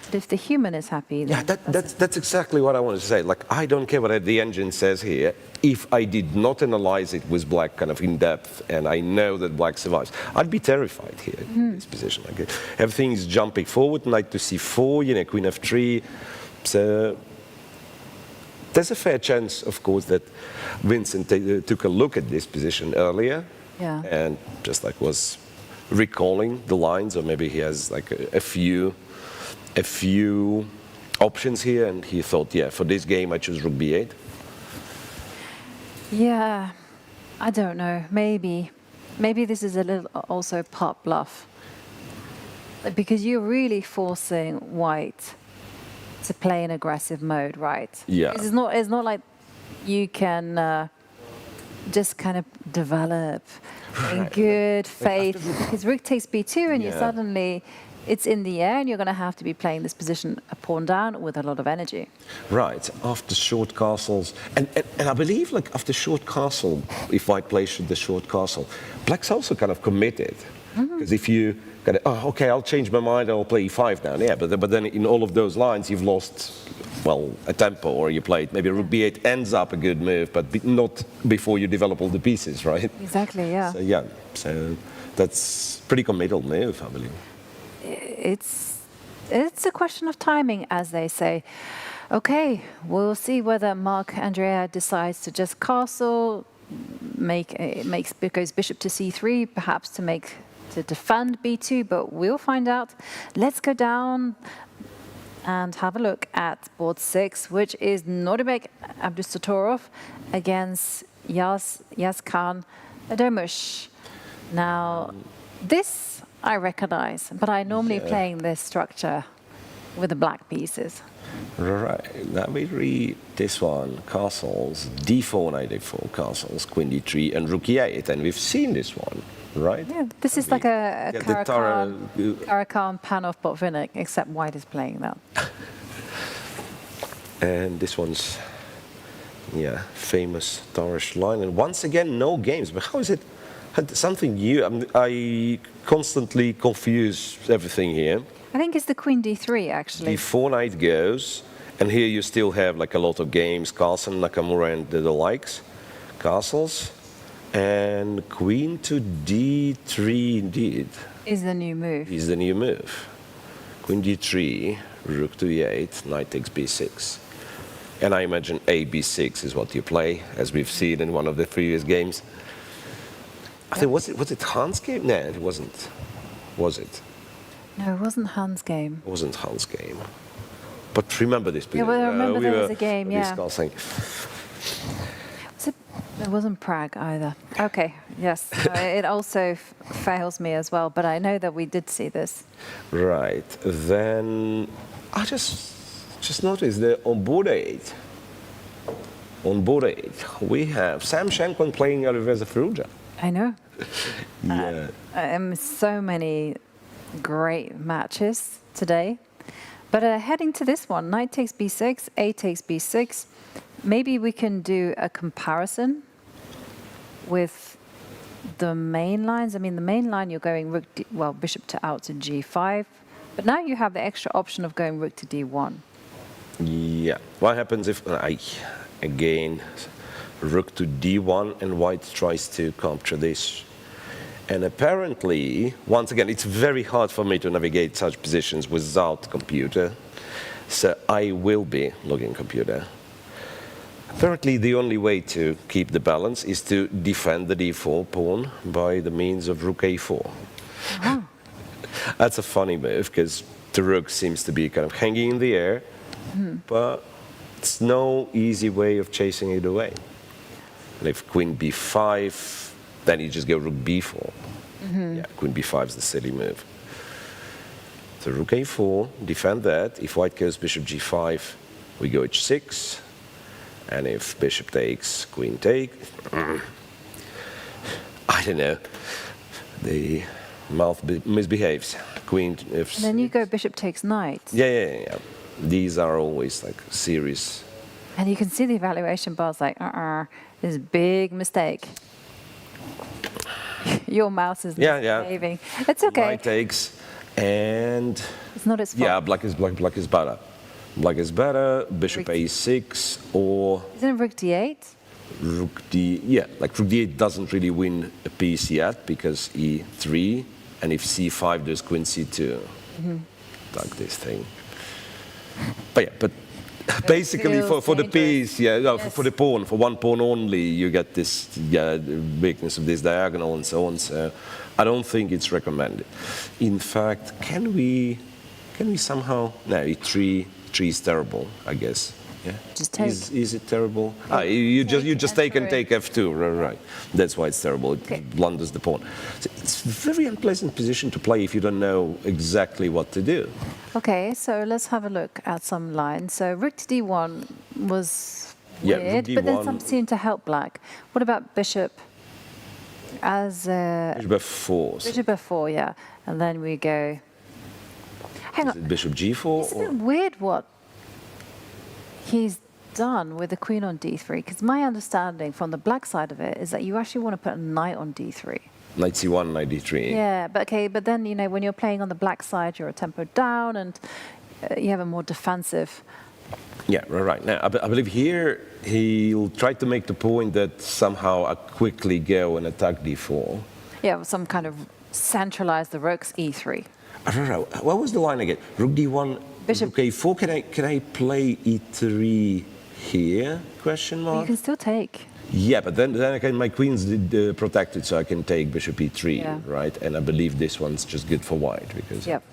But if the human is happy, then Yeah, that's exactly what I wanted to say. Like, I don't care what the engine says here. If I did not analyze it with black kind of in depth, and I know that black survives, I'd be terrified here in this position. Like, everything is jumping forward, knight to c4, queen f3. So there's a fair chance, of course, that Vincent took a look at this position earlier, Yeah. and just like was recalling the lines, or maybe he has like a few options here, and he thought, yeah, for this game I choose rook b8. Yeah, I don't know. Maybe this is a little also part bluff, because you're really forcing white to play in aggressive mode, right? Yeah. Because it's not like you can just kind of develop in good faith. Because rook takes b2, and you Yeah. suddenly. It's in the air, and you're going to have to be playing this position a pawn down with a lot of energy. Right, after short castles. And I believe, like, after short castle, if white plays the short castle, black's also kind of committed. Because if you kind of, oh, okay, I'll change my mind, I'll play e5 now. Yeah, but then in all of those lines, you've lost, well, a tempo, or you played maybe rook b8 ends up a good move, but not before you develop all the pieces, right? Exactly, yeah. So that's pretty committal move, I believe. It's a question of timing, as they say. Okay, we'll see whether Marc-Andrea decides to just castle, goes bishop to c3, perhaps to defend b2, but we'll find out. Let's go down And have a look at board 6, which is Nuribek Abdusatorov against Yazkan Adomush. Now, this I recognize, but I normally playing this structure with the black pieces. Right, let me read this one. Castles, d4, knight a4, castles, queen d3, and rook e8, and we've seen this one, right? Yeah, this is like a Caro-Kann, Tarrasch, Caro-Kann Panov Botvinnik, except white is playing that. and this one's, yeah, famous Tarrasch line. And once again, no games, but how is it? Something new. I constantly confuse everything here. I think it's the queen d3, actually. d4 knight goes, and here you still have like a lot of games, Carlsen, Nakamura, and the likes. Castles, and queen to d3 indeed. Is the new move. Is the new move. Queen d3, rook to e8, knight takes b6. And I imagine a b6 is what you play, as we've seen in one of the previous games. I think, was it Hans' game? No, it wasn't. Was it? No, it wasn't Hans' game. It wasn't Hans' game. But remember this. Yeah, well, I remember there was a game, yeah. Discussing. It wasn't Prague either. Okay, yes. It also fails me as well, but I know that we did see this. Right. Then I just noticed that on board 8, we have Sam Shankland playing Oliver Firouzja. I know. Yeah. So many great matches today. But heading to this one, knight takes b6, a takes b6. Maybe we can do a comparison with the main lines. I mean, the main line, you're going rook bishop to out to g5. But now you have the extra option of going rook to d1. Yeah. What happens if again, rook to d1 and white tries to capture this? And apparently, once again, it's very hard for me to navigate such positions without computer. So I will be logging computer. Apparently, the only way to keep the balance is to defend the d4 pawn by the means of rook a4. Oh. That's a funny move, because the rook seems to be kind of hanging in the air, but it's no easy way of chasing it away. And if queen b5, then you just go rook b4. Yeah, queen b5 is the silly move. So rook a4, defend that. If white goes bishop g5, we go h6. And if bishop takes, queen take, I don't know, the mouth misbehaves. Queen if... And then you go bishop takes knight. Yeah. These are always like serious. And you can see the evaluation bar's like, this is a big mistake. Your mouse is behaving. It's okay. Knight takes, and... It's not its fault. Yeah, black is better. Black is better, bishop a6, or... Isn't it rook d8? Rook d... Yeah, like rook d8 doesn't really win a piece yet, because e3, and if c5, there's queen c2. Like this thing. But basically for the piece, for the pawn, for one pawn only, you get this weakness of this diagonal and so on, so I don't think it's recommended. In fact, can we somehow... No, e3 is terrible, I guess. Yeah. Just take. Is it terrible? You just take and take f2, right? That's why it's terrible. It blunders the pawn. So it's a very unpleasant position to play if you don't know exactly what to do. Okay, so let's have a look at some lines. So rook to d1 was weird, but then some seemed to help black. What about bishop as bishop f4? Bishop f4, yeah, and then we go. Hang on. Bishop g4? Isn't it weird what he's done with the queen on d3? Because my understanding from the black side of it is that you actually want to put a knight on d3. Knight c1, knight d3. Yeah, but then, you know, when you're playing on the black side, you're a tempo down and you have a more defensive... Yeah, right. Now, I believe here he'll try to make the point that somehow I quickly go and attack d4. Yeah, some kind of centralize the rooks, e3. I don't know. What was the line again? Rook d1, bishop rook a4. Can I play e3 here? Question mark. Well, you can still take. Yeah, but then again, my queen's protected, so I can take bishop e3, right? And I believe this one's just good for white because. Yep.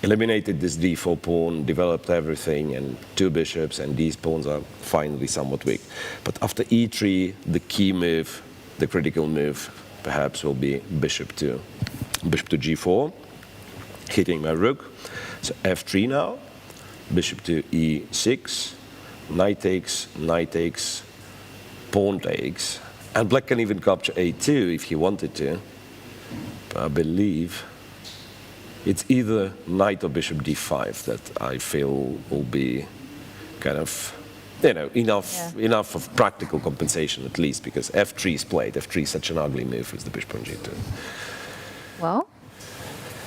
eliminated this d4 pawn, developed everything, and 2 bishops, and these pawns are finally somewhat weak. But after e3, the key move, the critical move, perhaps will be bishop to g4, hitting my rook. So f3 now, bishop to e6, knight takes, pawn takes, and black can even capture a2 if he wanted to. But I believe it's either knight or bishop d5 that I feel will be kind of, enough of practical compensation at least, because f3 is played. f3 is such an ugly move with the bishop on g2. Well,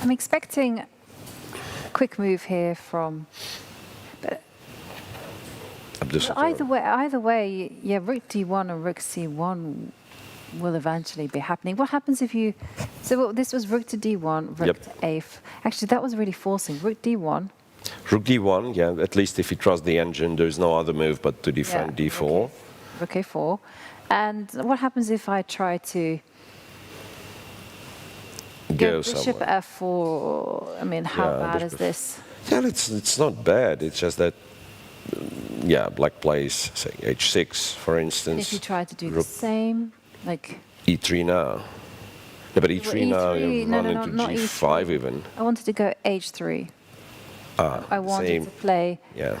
I'm expecting a quick move here from. Either way, yeah, rook d1 and rook c1 will eventually be happening. What happens if you? So this was rook to d1, rook to a5. Actually, that was really forcing. Rook d1. Rook d1, yeah. At least if you trust the engine, there's no other move but to defend d4. Rook a4. And what happens if I try to go bishop f4? I mean, how bad is this? Yeah, it's not bad. It's just that, black plays, say, h6, for instance. If you try to do the same, like e3 now. Yeah, but e3 now, you run into g5 even. I wanted to go h3. I wanted to play. Yeah.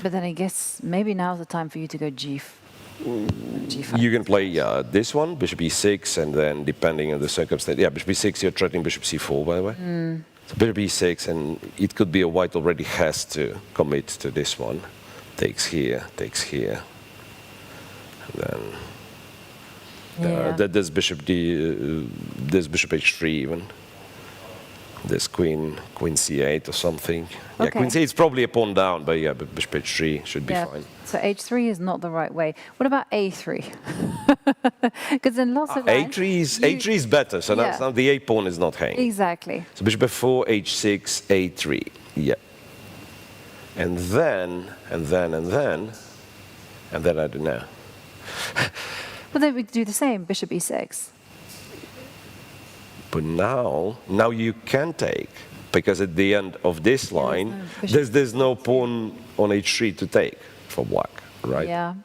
But then I guess maybe now's the time for you to go g5. You can play this one, bishop e6, and then depending on the circumstance, bishop e6, you're threatening bishop c4, by the way. So bishop e6, and it could be a white already has to commit to this one. Takes here, and then there's bishop h3 even. There's queen c8 or something. Yeah, queen c8 is probably a pawn down, but but bishop h3 should be fine. So h3 is not the right way. What about a3? Because in lots of lines, a3 is better. So now the a pawn is not hanging. Exactly. So bishop f4, h6, a3. Yeah. And then I don't know. But then we do the same, bishop e6. But now you can take, because at the end of this line, there's no pawn on h3 to take for black, right? Yeah.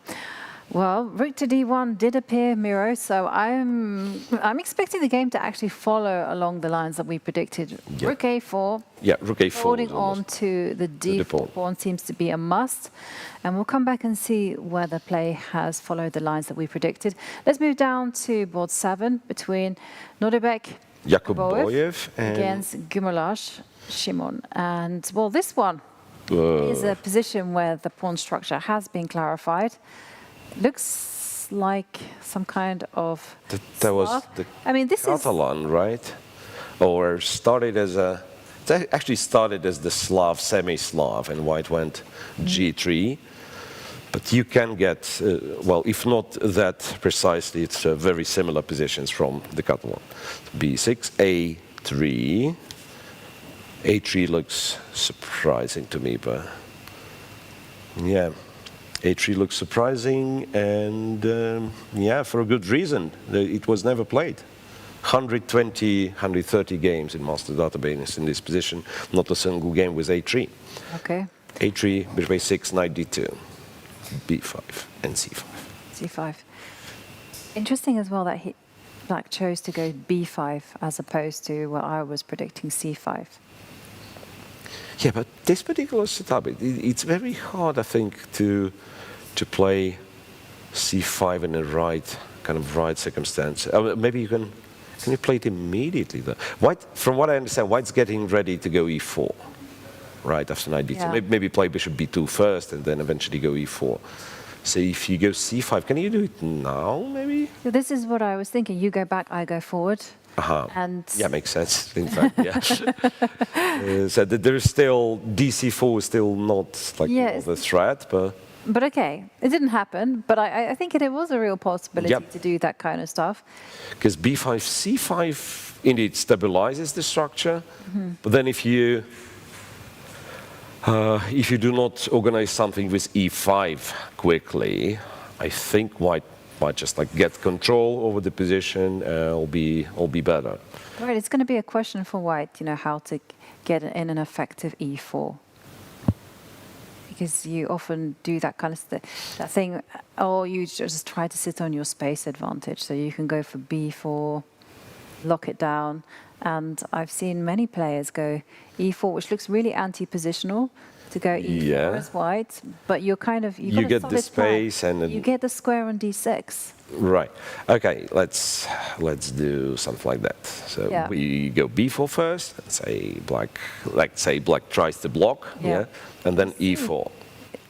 Well, rook to d1 did appear, Miro, so I'm expecting the game to actually follow along the lines that we predicted. Yeah. Rook a4. Yeah, rook a4. Holding on to the d4 pawn seems to be a must. And we'll come back and see whether play has followed the lines that we predicted. Let's move down to board 7 between Nordebek Yakuboyev against Gumulash Shimon. And, well, this one is a position where the pawn structure has been clarified. Looks like some kind of that was the Catalan, right? Or started as it actually started as the Slav, semi-Slav, and white went g3. But you can get, well, if not that precisely, it's very similar positions from the Catalan. b6, a3. a3 looks surprising to me, but yeah. a3 looks surprising, and for a good reason. It was never played. 120, 130 games in Master Database in this position. Not a single game with a3. Okay. a3, bishop a6, knight d2, b5, and c5. c5. Interesting as well that Black chose to go b5 as opposed to what I was predicting c5. Yeah, but this particular setup, it's very hard, I think, to play c5 in the right circumstance. Maybe you can you play it immediately? White, from what I understand, White's getting ready to go e4, right after knight d2. Yeah. Maybe play bishop b2 first, and then eventually go e4. So if you go c5, can you do it now, maybe? So this is what I was thinking. You go back, I go forward. And yeah, makes sense. In fact, yeah. So there's still dc4 is still not like the threat, but okay, it didn't happen. But I think it was a real possibility to do that kind of stuff. Because b5, c5 indeed stabilizes the structure, but then if you do not organize something with e5 quickly, I think White might just get control over the position. Will be better. Right, it's going to be a question for White, how to get in an effective e4. Because you often do that kind of that thing, or you just try to sit on your space advantage. So you can go for b4, lock it down. And I've seen many players go e4, which looks really anti-positional, to go e4 as white. But you're kind of you get the space and you get the square on d6. Right. Okay. Let's do something like that. So we go b4 first. Let's say black tries to block. Yeah. And then e4.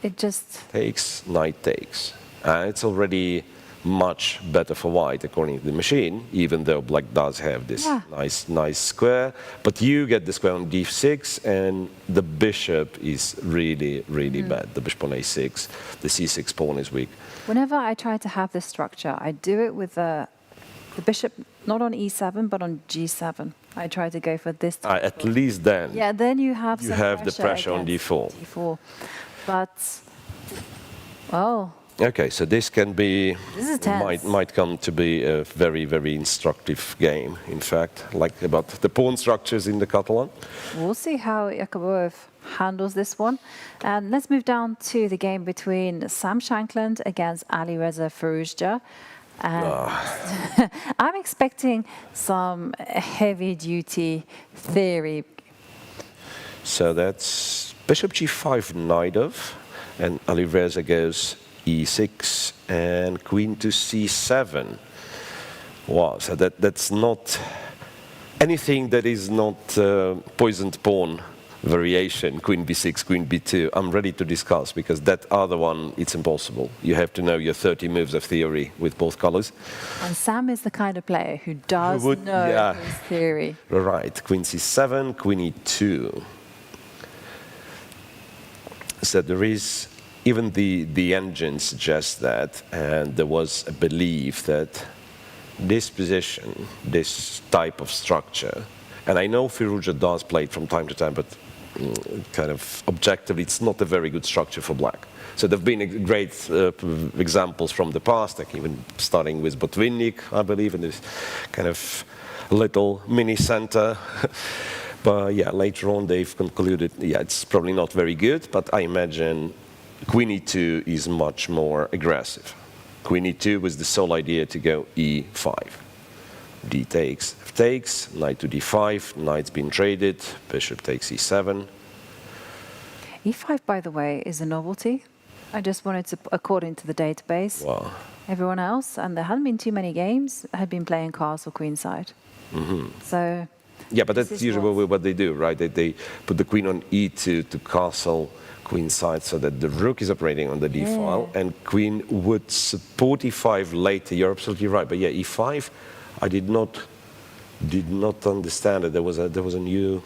It just takes. Knight takes. It's already much better for white according to the machine, even though black does have this nice square. But you get the square on d6, and the bishop is really bad. The bishop on a6. The c6 pawn is weak. Whenever I try to have this structure, I do it with the bishop not on e7 but on g7. I try to go for this. At least then. Yeah, then you have the pressure on d4. But well. Okay, so this can be. This is tense. Might come to be a very instructive game. In fact, like about the pawn structures in the Catalan. We'll see how Jakubov handles this one. And let's move down to the game between Sam Shankland against Alireza Firouzja. I'm expecting some heavy-duty theory. So that's bishop g5 knight off, and Alireza goes e6 and queen to c7. Wow, so that's not anything that is not poisoned pawn variation, queen b6, queen b2, I'm ready to discuss, because that other one, it's impossible. You have to know your 30 moves of theory with both colors. And Sam is the kind of player who does know his theory. Right, queen c7, queen e2. So there is, even the engine suggests that, and there was a belief that this position, this type of structure, and I know Firouzja does play it from time to time, but kind of objectively, it's not a very good structure for black. So there have been great examples from the past, like even starting with Botvinnik, I believe, in this kind of little mini center. But yeah, later on they've concluded, it's probably not very good, but I imagine queen e2 is much more aggressive. Queen e2 was the sole idea to go e5. D takes, f takes, knight to d5, knight's been traded, bishop takes e7. e5, by the way, is a novelty. I just wanted to, according to the database, everyone else, and there hadn't been too many games, had been playing castle queenside. So yeah, but that's usually what they do, right? They put the queen on e2 to castle queenside so that the rook is operating on the d file, and queen would support e5 later. You're absolutely right, but yeah, e5. I did not understand it. There was a new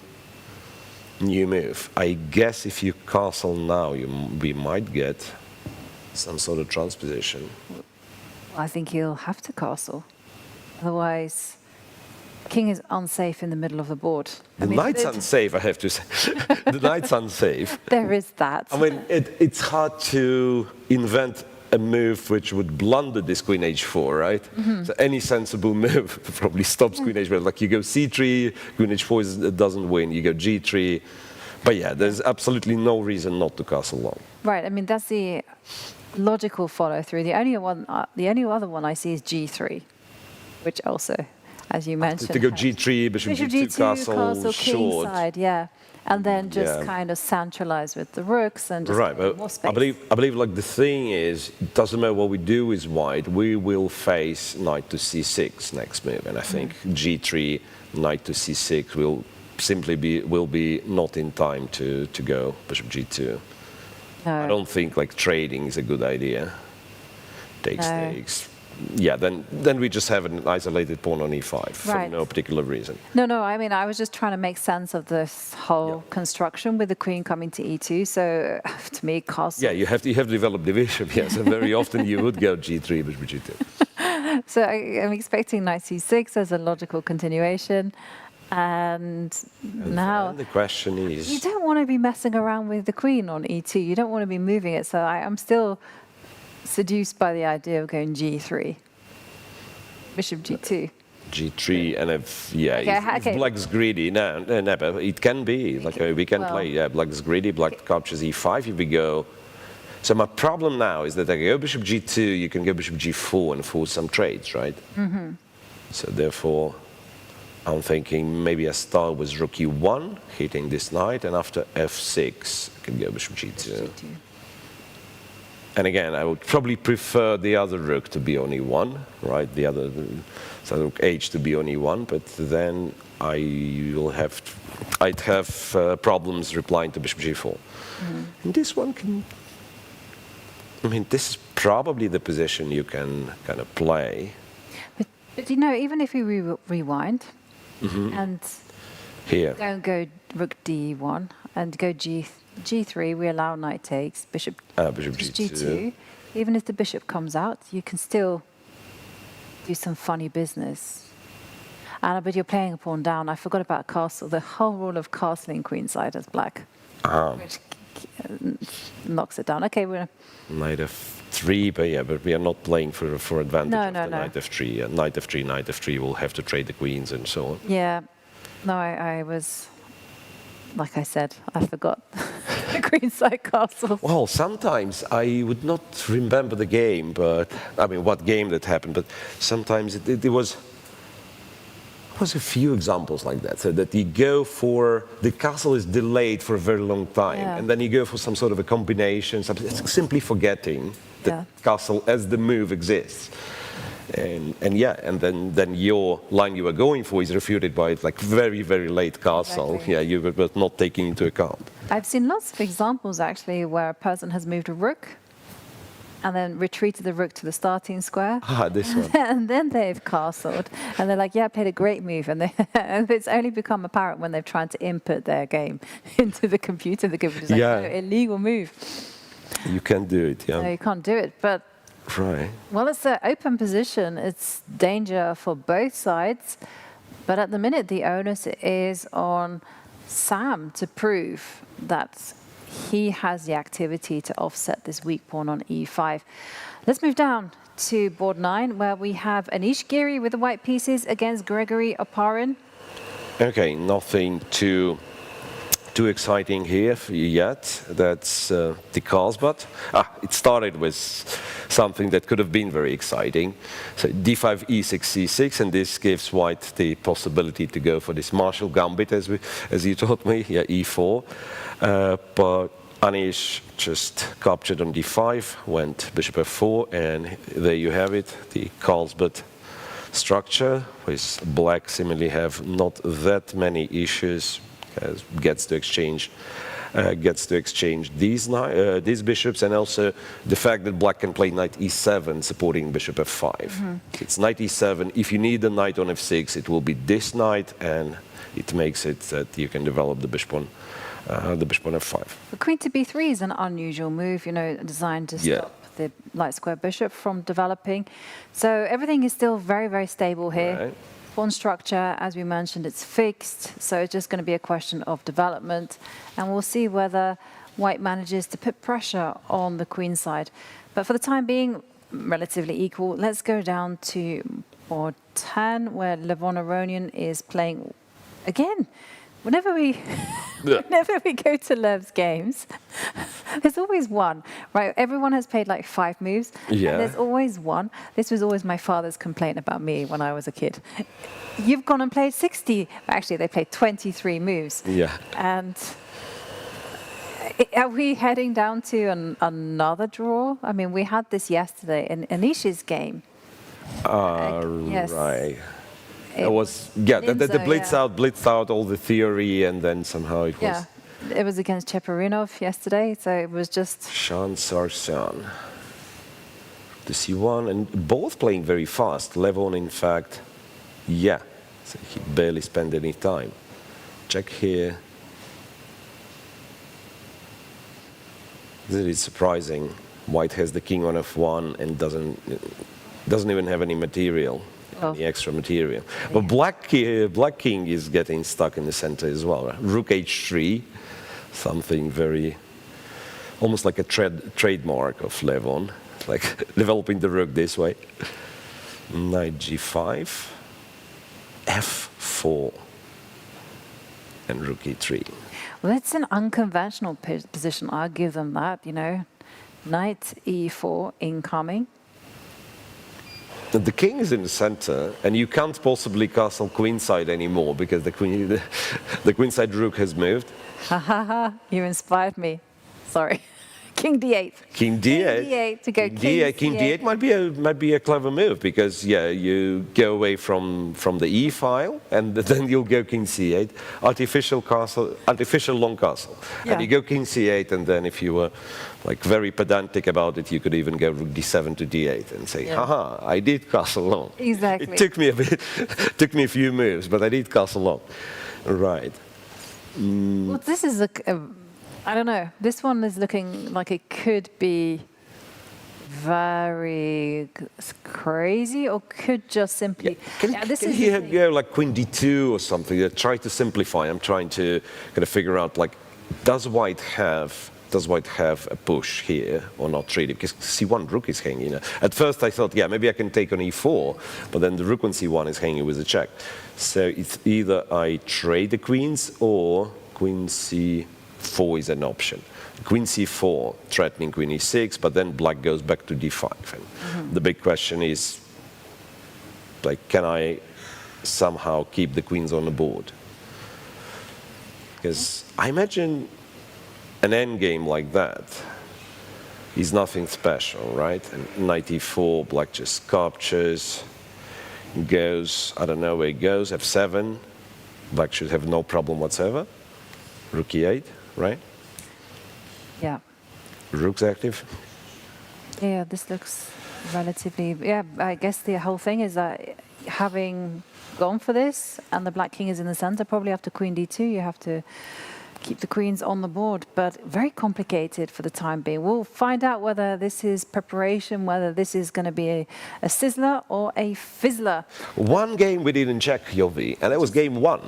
move. I guess if you castle now, we might get some sort of transposition. I think he'll have to castle, otherwise, king is unsafe in the middle of the board. The knight's unsafe, I have to say. The knight's unsafe. There is that. I mean, it's hard to invent a move which would blunder this queen h4, right? So any sensible move probably stops queen h4. Like you go c3, queen h4 doesn't win. You go g3. But yeah, there's absolutely no reason not to castle long. Right. I mean, that's the logical follow through. The only other one I see is g3, which also, as you mentioned, to go g3, bishop g2, castle short. Side, yeah. And then just kind of centralize with the rooks and just more space. I believe like the thing is, it doesn't matter what we do with white, we will face knight to c6 next move, and I think g3, knight to c6 will simply be not in time to go bishop g2. No. I don't think like trading is a good idea. Takes. Yeah, then we just have an isolated pawn on e5 for no particular reason. No, I mean, I was just trying to make sense of this whole construction with the queen coming to e2, so to me, castle... Yeah, you have to develop the bishop, yes, and very often you would go g3, bishop g2. So I'm expecting knight c6 as a logical continuation, and now... the question is... You don't want to be messing around with the queen on e2, you don't want to be moving it, so I'm still seduced by the idea of going g3, bishop g2. G3, and if if Okay. black's greedy, no, but it can be like we can Well- play. Yeah, black's greedy, black captures E5. If we go, so my problem now is that I go bishop G2, you can go bishop G4 and force some trades, right? Mm-hmm. So therefore, I'm thinking maybe I start with rook E1, hitting this knight, and after F6, I can go bishop G2. And again, I would probably prefer the other rook to be on E1, right? So rook H to be on E1, but then I'd have problems replying to bishop G4. And this one can, this is probably the position you can kind of play. But you know, even if we rewind and Here. don't go rook D1 and go G3, we allow knight takes, bishop Bishop just G2. G2. Even if the bishop comes out, you can still do some funny business. But you're playing a pawn down. I forgot about castle. The whole rule of castling queenside as black, which knocks it down. Okay, we're Knight F3, but we are not playing for advantage No, of no, the no. knight F3. Knight F3, knight F3 will have to trade the queens and so on. yeah. No, I was, like I said, I forgot the queenside castle. Well, sometimes I would not remember the game, but what game that happened, but sometimes it was a few examples like that. So that you go for, the castle is delayed for a very long time, Yeah. and then you go for some sort of a combination, simply forgetting that castle as the move exists. And then your line you were going for is refuted by like very, very late castle. Exactly. Yeah, you were not taking into account. I've seen lots of examples actually where a person has moved a rook and then retreated the rook to the starting square. This one. And then they've castled. And they're like, yeah, I played a great move. And it's only become apparent when they've tried to input their game into the computer. The computer's like, Yeah. no, illegal move. You can do it, yeah. No, you can't do it. But, Right. well, it's an open position. It's danger for both sides. But at the minute, the onus is on Sam to prove that he has the activity to offset this weak pawn on E5. Let's move down to board 9, where we have Anish Giri with the white pieces against Gregory Oparin. Okay, nothing too exciting here yet. That's the calls, but it started with something that could have been very exciting. So D5, E6, C6, and this gives white the possibility to go for this Marshall gambit, as you taught me, E4. But Anish just captured on D5, went bishop F4, and there you have it, the Carlsbad structure, with black similarly have not that many issues, gets to exchange these bishops, and also the fact that black can play knight E7 supporting bishop F5. It's knight E7. If you need a knight on F6, it will be this knight, and it makes it that you can develop the bishop on F5. The queen to B3 is an unusual move, designed to stop the light square bishop from developing. So everything is still very, very stable here. Right. Pawn structure, as we mentioned, it's fixed, so it's just going to be a question of development, and we'll see whether white manages to put pressure on the queen side. But for the time being, relatively equal. Let's go down to board 10, where Levon Aronian is playing again. Whenever we go to Lev's games, there's always one, right? Everyone has played like 5 moves, and there's always one. This was always my father's complaint about me when I was a kid. You've gone and played 60. Actually, they played 23 moves. Yeah. And are we heading down to another draw? I mean, we had this yesterday in Anish's game. Yes. Right. It was, the blitzed out all the theory, and then somehow it was... Yeah, it was against Cheparinov yesterday, so it was just... Shan Sarsan. The C1, and both playing very fast. Levon, in fact, so he barely spent any time. Check here. This is surprising. White has the king on F1 and doesn't even have any material. Any extra material. But black king is getting stuck in the center as well. Right? Rook H3, something very, almost like a trademark of Levon, like developing the rook this way. Knight G5. f4 and rook e3. Well, it's an unconventional position. I'll give them that, you know. Knight e4 incoming. The king is in the center, and you can't possibly castle queenside anymore because the queenside rook has moved. Ha ha ha, you inspired me. Sorry. King d8. King d8. King d8 to go king d8. King d8 might be a clever move because you go away from the e file and then you'll go king c8, artificial long castle, and you go king c8, and then if you were like very pedantic about it, you could even go rook d7 to d8 and say, haha, I did castle long. Exactly. It took me took me a few moves, but I did castle long. Right. Well, this is I don't know. This one is looking like it could be very crazy, or could just simply. Can he go like queen d2 or something? Try to simplify. I'm trying to kind of figure out like, does white have a push here or not really? Because c1 rook is hanging. At first I thought, yeah, maybe I can take on e4, but then the rook on c1 is hanging with a check. So it's either I trade the queens or queen c4 is an option. Queen c4 threatening queen e6, but then black goes back to d5. And the big question is, like, can I somehow keep the queens on the board? Because I imagine an endgame like that is nothing special, right? And knight e4, black just captures, goes, I don't know where it goes, f7, black should have no problem whatsoever. Rook e8, right? Yeah. Rook's active. Yeah, this looks relatively. Yeah, I guess the whole thing is that having gone for this, and the black king is in the center, probably after queen d2, you have to keep the queens on the board, but very complicated for the time being. We'll find out whether this is preparation, whether this is going to be a sizzler or a fizzler. One game we didn't check, Jovi, and that was game one.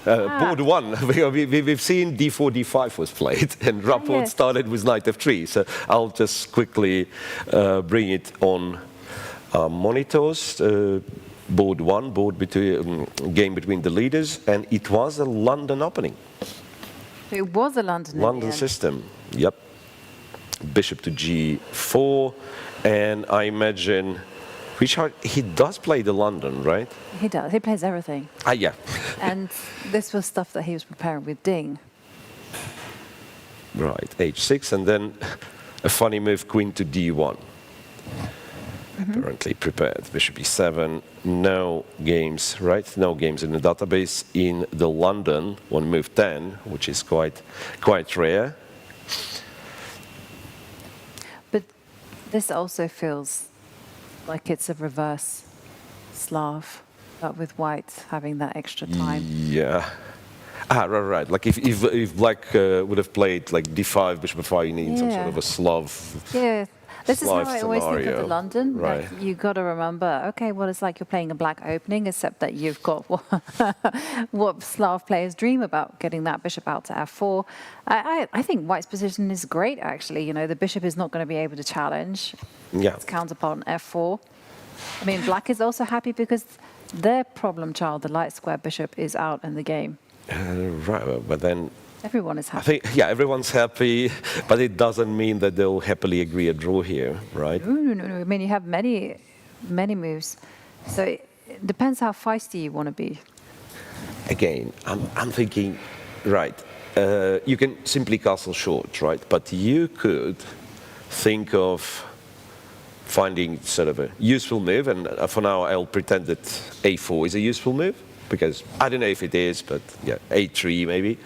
Board one. We've seen d4, d5 was played, and Rapport started with knight f3. So I'll just quickly bring it on monitors. Board one, game between the leaders, and it was a London opening. It was a London system, yep. Bishop to g4, and I imagine Richard, he does play the London, right? He does. He plays everything. Yeah. And this was stuff that he was preparing with Ding. Right, h6, and then a funny move, queen to d1. Apparently prepared. Bishop e7, no games, right? No games in the database in the London on move 10, which is quite rare. But this also feels like it's a reverse Slav, but with white having that extra time. Yeah. Right. Like if black would have played like d5, bishop f5, you need some sort of a Slav. Yeah. This is how I always think of the scenario. London. Right. Like, you got to remember, okay, well, it's like you're playing a black opening, except that you've got what Slav players dream about, getting that bishop out to f4. I think white's position is great, actually. You know, the bishop is not going to be able to challenge its counterpart on f4. I mean, black is also happy because their problem child, the light square bishop, is out in the game. Right, but then everyone is happy. I think, everyone's happy, but it doesn't mean that they'll happily agree a draw here, right? No. I mean, you have many moves. So it depends how feisty you want to be. Again, I'm thinking, right, you can simply castle short, right? But you could think of finding sort of a useful move, and for now I'll pretend that a4 is a useful move, because I don't know if it is, but yeah, a3 maybe.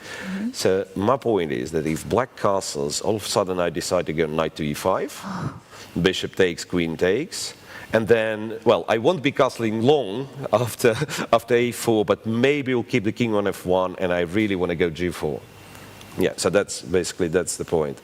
So my point is that if black castles, all of a sudden I decide to go knight to e5, bishop takes, queen takes, and then, well, I won't be castling long after a4, but maybe we'll keep the king on f1, and I really want to go g4. Yeah, so that's the point.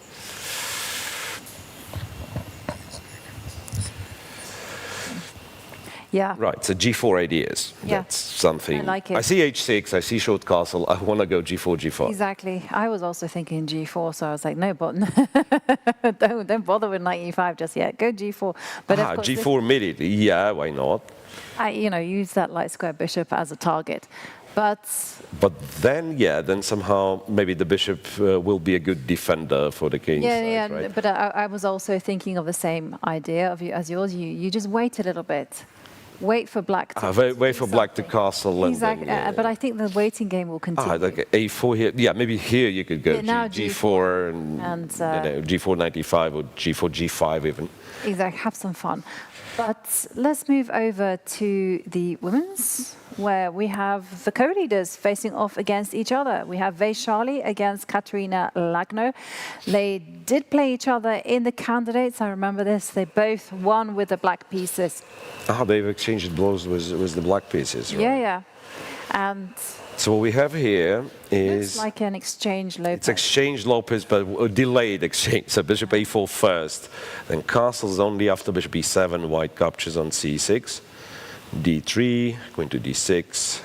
Yeah. Right, so G4 ideas. Yeah. That's something. I like it. I see H6, I see short castle, I want to go G4, G5. Exactly. I was also thinking G4, so I was like, no, but don't bother with knight e5 just yet. Go G4. But of course, G4 immediately, yeah, why not? use that light square bishop as a target. But then somehow maybe the bishop will be a good defender for the king side, right? But I was also thinking of the same idea as yours. You just wait a little bit. Wait for black to wait for black to castle. Exactly, and then, but I think the waiting game will continue. Like A4 here. Yeah, maybe here you could go now G4 and G4 95 or G4 G5 even. Exactly, have some fun. But let's move over to the women's, where we have the co-leaders facing off against each other. We have Vaishali against Katerina Lagno. They did play each other in the candidates. I remember this. They both won with the black pieces. They've exchanged blows with the black pieces, right? Yeah. And so what we have here is... looks like an exchange Lopez. It's exchange Lopez, but a delayed exchange. So bishop A4 first, then castles only after bishop E7, white captures on C6, D3, going to D6,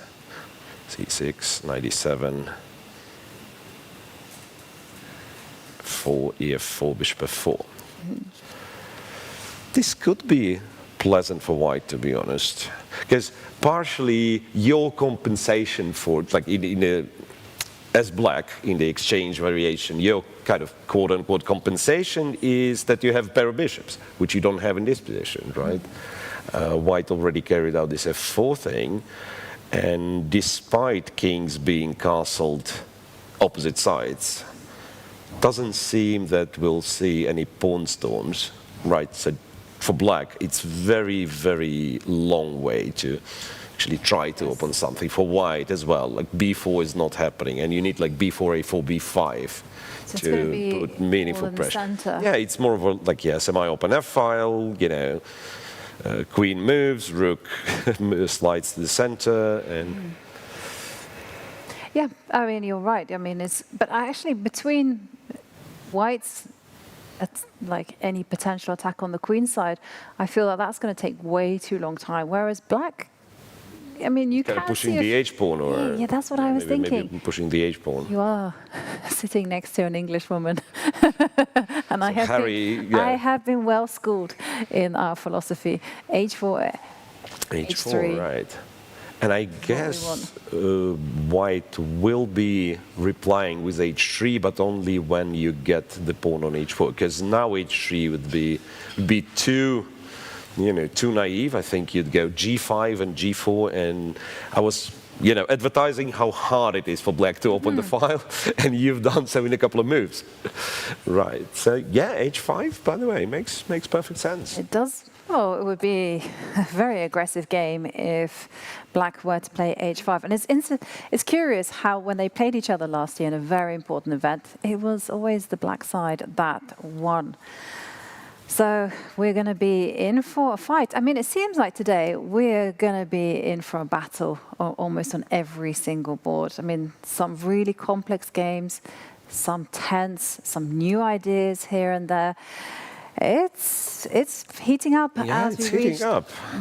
C6, knight E7, 4, EF4, bishop F4. This could be pleasant for white, to be honest, because partially your compensation for, like as black in the exchange variation, your kind of quote-unquote compensation is that you have a pair of bishops, which you don't have in this position, right? White already carried out this F4 thing, and despite kings being castled opposite sides, doesn't seem that we'll see any pawn storms, right? So for black, it's very, very long way to actually try to open something. For white as well, like B4 is not happening, and you need like B4, A4, B5 to put meaningful pressure. Yeah, it's more of a semi-open F file. Queen moves, rook slides to the center, and. Yeah, I mean you're right. I mean but actually between white's. At like any potential attack on the queen side, I feel that that's going to take way too long time. Whereas black, I mean, you can pushing the H pawn, or yeah, that's what I was thinking. Maybe pushing the H pawn. You are sitting next to an English woman, and I have been well schooled in our philosophy. H4, H4, right? And I guess white will be replying with H3, but only when you get the pawn on H4, because now H3 would be too naive. I think you'd go G5 and G4, and I was advertising how hard it is for black to open the file, and you've done so in a couple of moves, right? So yeah, H5, by the way, makes perfect sense. It does. Well, it would be a very aggressive game if black were to play H5. And it's curious how when they played each other last year in a very important event, it was always the black side that won. So we're going to be in for a fight. I mean, it seems like today we're going to be in for a battle almost on every single board. I mean, some really complex games, some tense, some new ideas here and there. It's heating up as we reach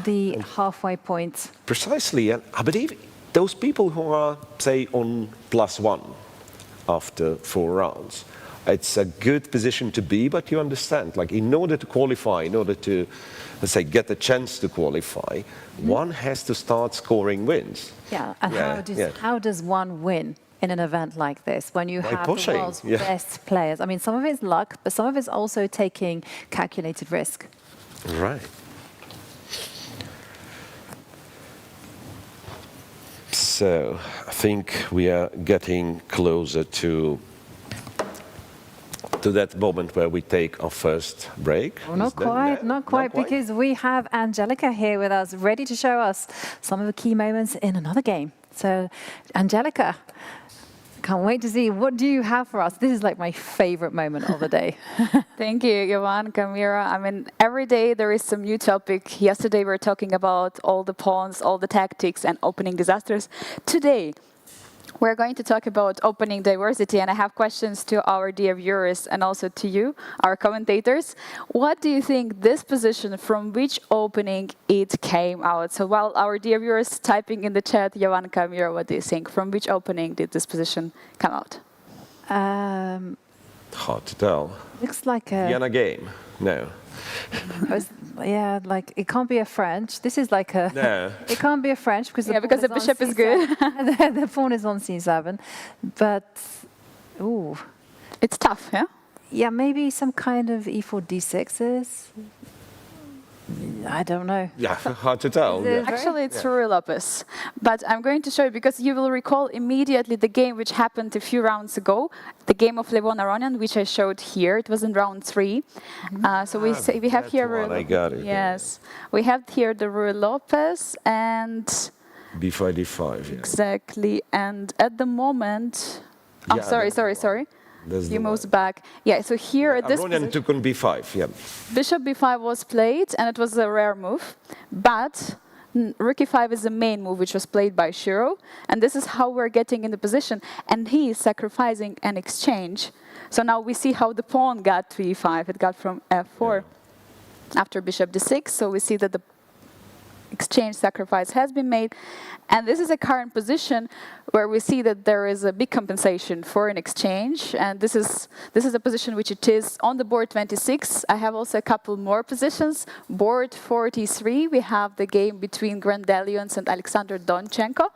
the halfway point. Precisely, and I believe those people who are, say, on +1 after 4 rounds, it's a good position to be, but you understand, like in order to qualify, in order to, let's say, get a chance to qualify, one has to start scoring wins. Yeah, and how does one win in an event like this when you have the world's best players? I mean, some of it's luck, but some of it's also taking calculated risk. Right. So I think we are getting closer to that moment where we take our first break. Well, not quite, because we have Angelica here with us, ready to show us some of the key moments in another game. So, Angelica, can't wait to see, what do you have for us? This is like my favorite moment of the day. Thank you, Jovan, Camira. I mean, every day there is some new topic. Yesterday we were talking about all the pawns, all the tactics and opening disasters. Today, We're going to talk about opening diversity, and I have questions to our dear viewers and also to you, our commentators. What do you think this position, from which opening it came out? So while our dear viewers typing in the chat, Jovanka, Mira, what do you think? From which opening did this position come out? Hard to tell. Looks like a... Vienna game. No. Yeah, like it can't be a French. This is like a... No. It can't be a French because because the bishop is good. The pawn is on c7. But, ooh. It's tough, yeah? Yeah, maybe some kind of e4 d6s. I don't know. Yeah, hard to tell. Is it- Yeah. Actually, it's Rui Lopez. But I'm going to show you, because you will recall immediately the game which happened a few rounds ago, the game of Levon Aronian, which I showed here. It was in round 3. So we have that here... one, I got it. Yes. We have here the Rui Lopez and... b5, d5, yeah. Exactly. And at the moment... Oh, Yeah, sorry. That's You the moved one. back. Yeah, so here at this Aronian position, took on b5, yeah. bishop b5 was played, and it was a rare move. But rook e5 is the main move, which was played by Shiro. And this is how we're getting in the position. And he is sacrificing an exchange. So now we see how the pawn got to e5. It got from f4 after bishop d6. So we see that the exchange sacrifice has been made. And this is a current position where we see that there is a big compensation for an exchange. And this is a position which it is on the board 26. I have also a couple more positions. Board 43, we have the game between Grandelions and Alexander Donchenko.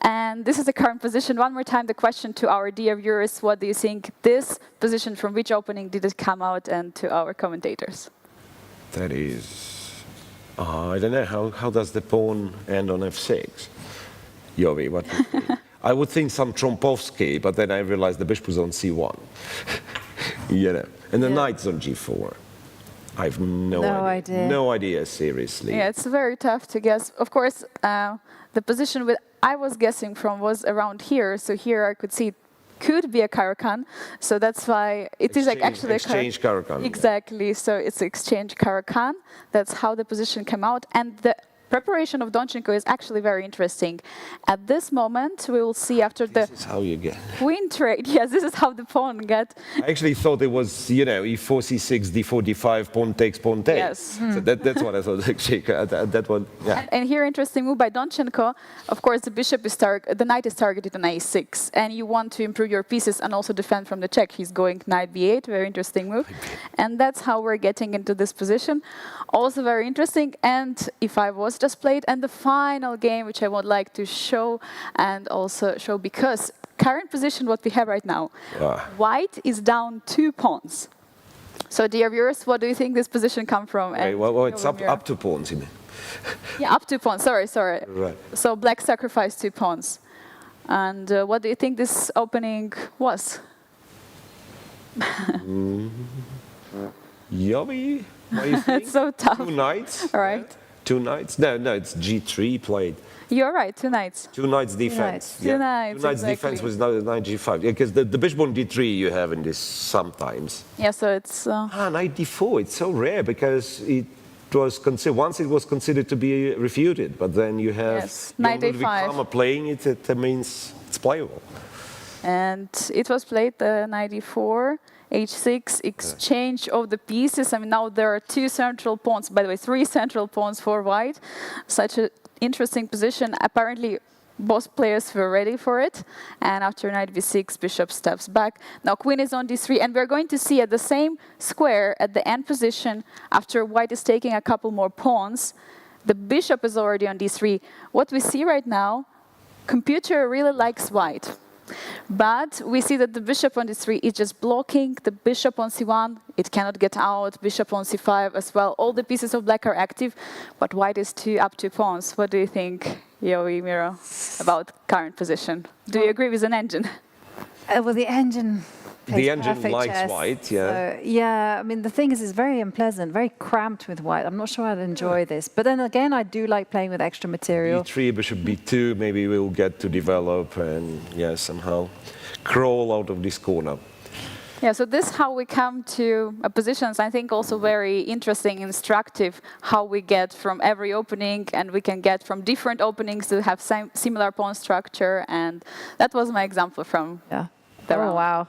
And this is the current position. One more time, the question to our dear viewers, what do you think this position, from which opening did it come out, and to our commentators? That is... I don't know, how does the pawn end on f6? Yovi, what do you think? I would think some Trompovsky, but then I realized the bishop was on c1. You know, and the knight's on g4. I have no idea. No idea, seriously. Yeah, it's very tough to guess. Of course, the position I was guessing from was around here. So here I could see it could be a Caro-Kann. So that's why it is like actually exchange Caro-Kann. Exactly. So it's exchange Caro-Kann. That's how the position came out. And the preparation of Donchenko is actually very interesting. At this moment, we will see after This is how you get. queen trade. Yes, this is how the pawn got. I actually thought it was, you know, e4, c6, d4, d5, pawn takes, pawn takes. Yes. So that's what I thought. Actually, that one, yeah. And here, interesting move by Donchenko. Of course, the knight is targeted on a6, and you want to improve your pieces and also defend from the check. He's going knight b8, very interesting move. And that's how we're getting into this position. Also very interesting. And e5 was just played. And the final game, which I would like to show and also show, because current position, what we have right now, white is down 2 pawns. So, dear viewers, what do you think this position come from? Wait, well, it's up to pawns, you mean? Yeah, up 2 pawns. Sorry. Right. So black sacrificed 2 pawns. And what do you think this opening was? Yovi, what do you think? It's so tough. 2 knights? All right. Yeah? 2 knights? No, it's g3 played. You're right, 2 knights. 2 knights defense. Two knights, 2 knights exactly. defense was knight g5. Because the bishop on d3 you have in this sometimes. Yeah, so it's... Knight d4, it's so rare because it was considered, once it was considered to be refuted, but then you have knight Ludwig a5. Kramer playing it, it means it's playable. And it was played knight e4, h6, exchange of the pieces. I mean, now there are 2 central pawns, by the way, 3 central pawns for white. Such an interesting position. Apparently, both players were ready for it. And after knight b6, bishop steps back. Now queen is on d3, and we're going to see at the same square, at the end position, after white is taking a couple more pawns, the bishop is already on d3. What we see right now, computer really likes white. But we see that the bishop on d3 is just blocking the bishop on c1. It cannot get out. Bishop on c5 as well. All the pieces of black are active, but white is up 2 pawns. What do you think, Yovi, Miro, about current position? Do you agree with an engine? Well, the engine The engine perfect likes chess. white, yeah. So, yeah, I mean, the thing is, it's very unpleasant, very cramped with white. I'm not sure I'd enjoy this. But then again, I do like playing with extra material. b3, bishop b2, maybe we'll get to develop and, yeah, somehow crawl out of this corner. Yeah, so this is how we come to positions, I think also very interesting, instructive, how we get from every opening, and we can get from different openings to have similar pawn structure, and that was my example from the round. Wow.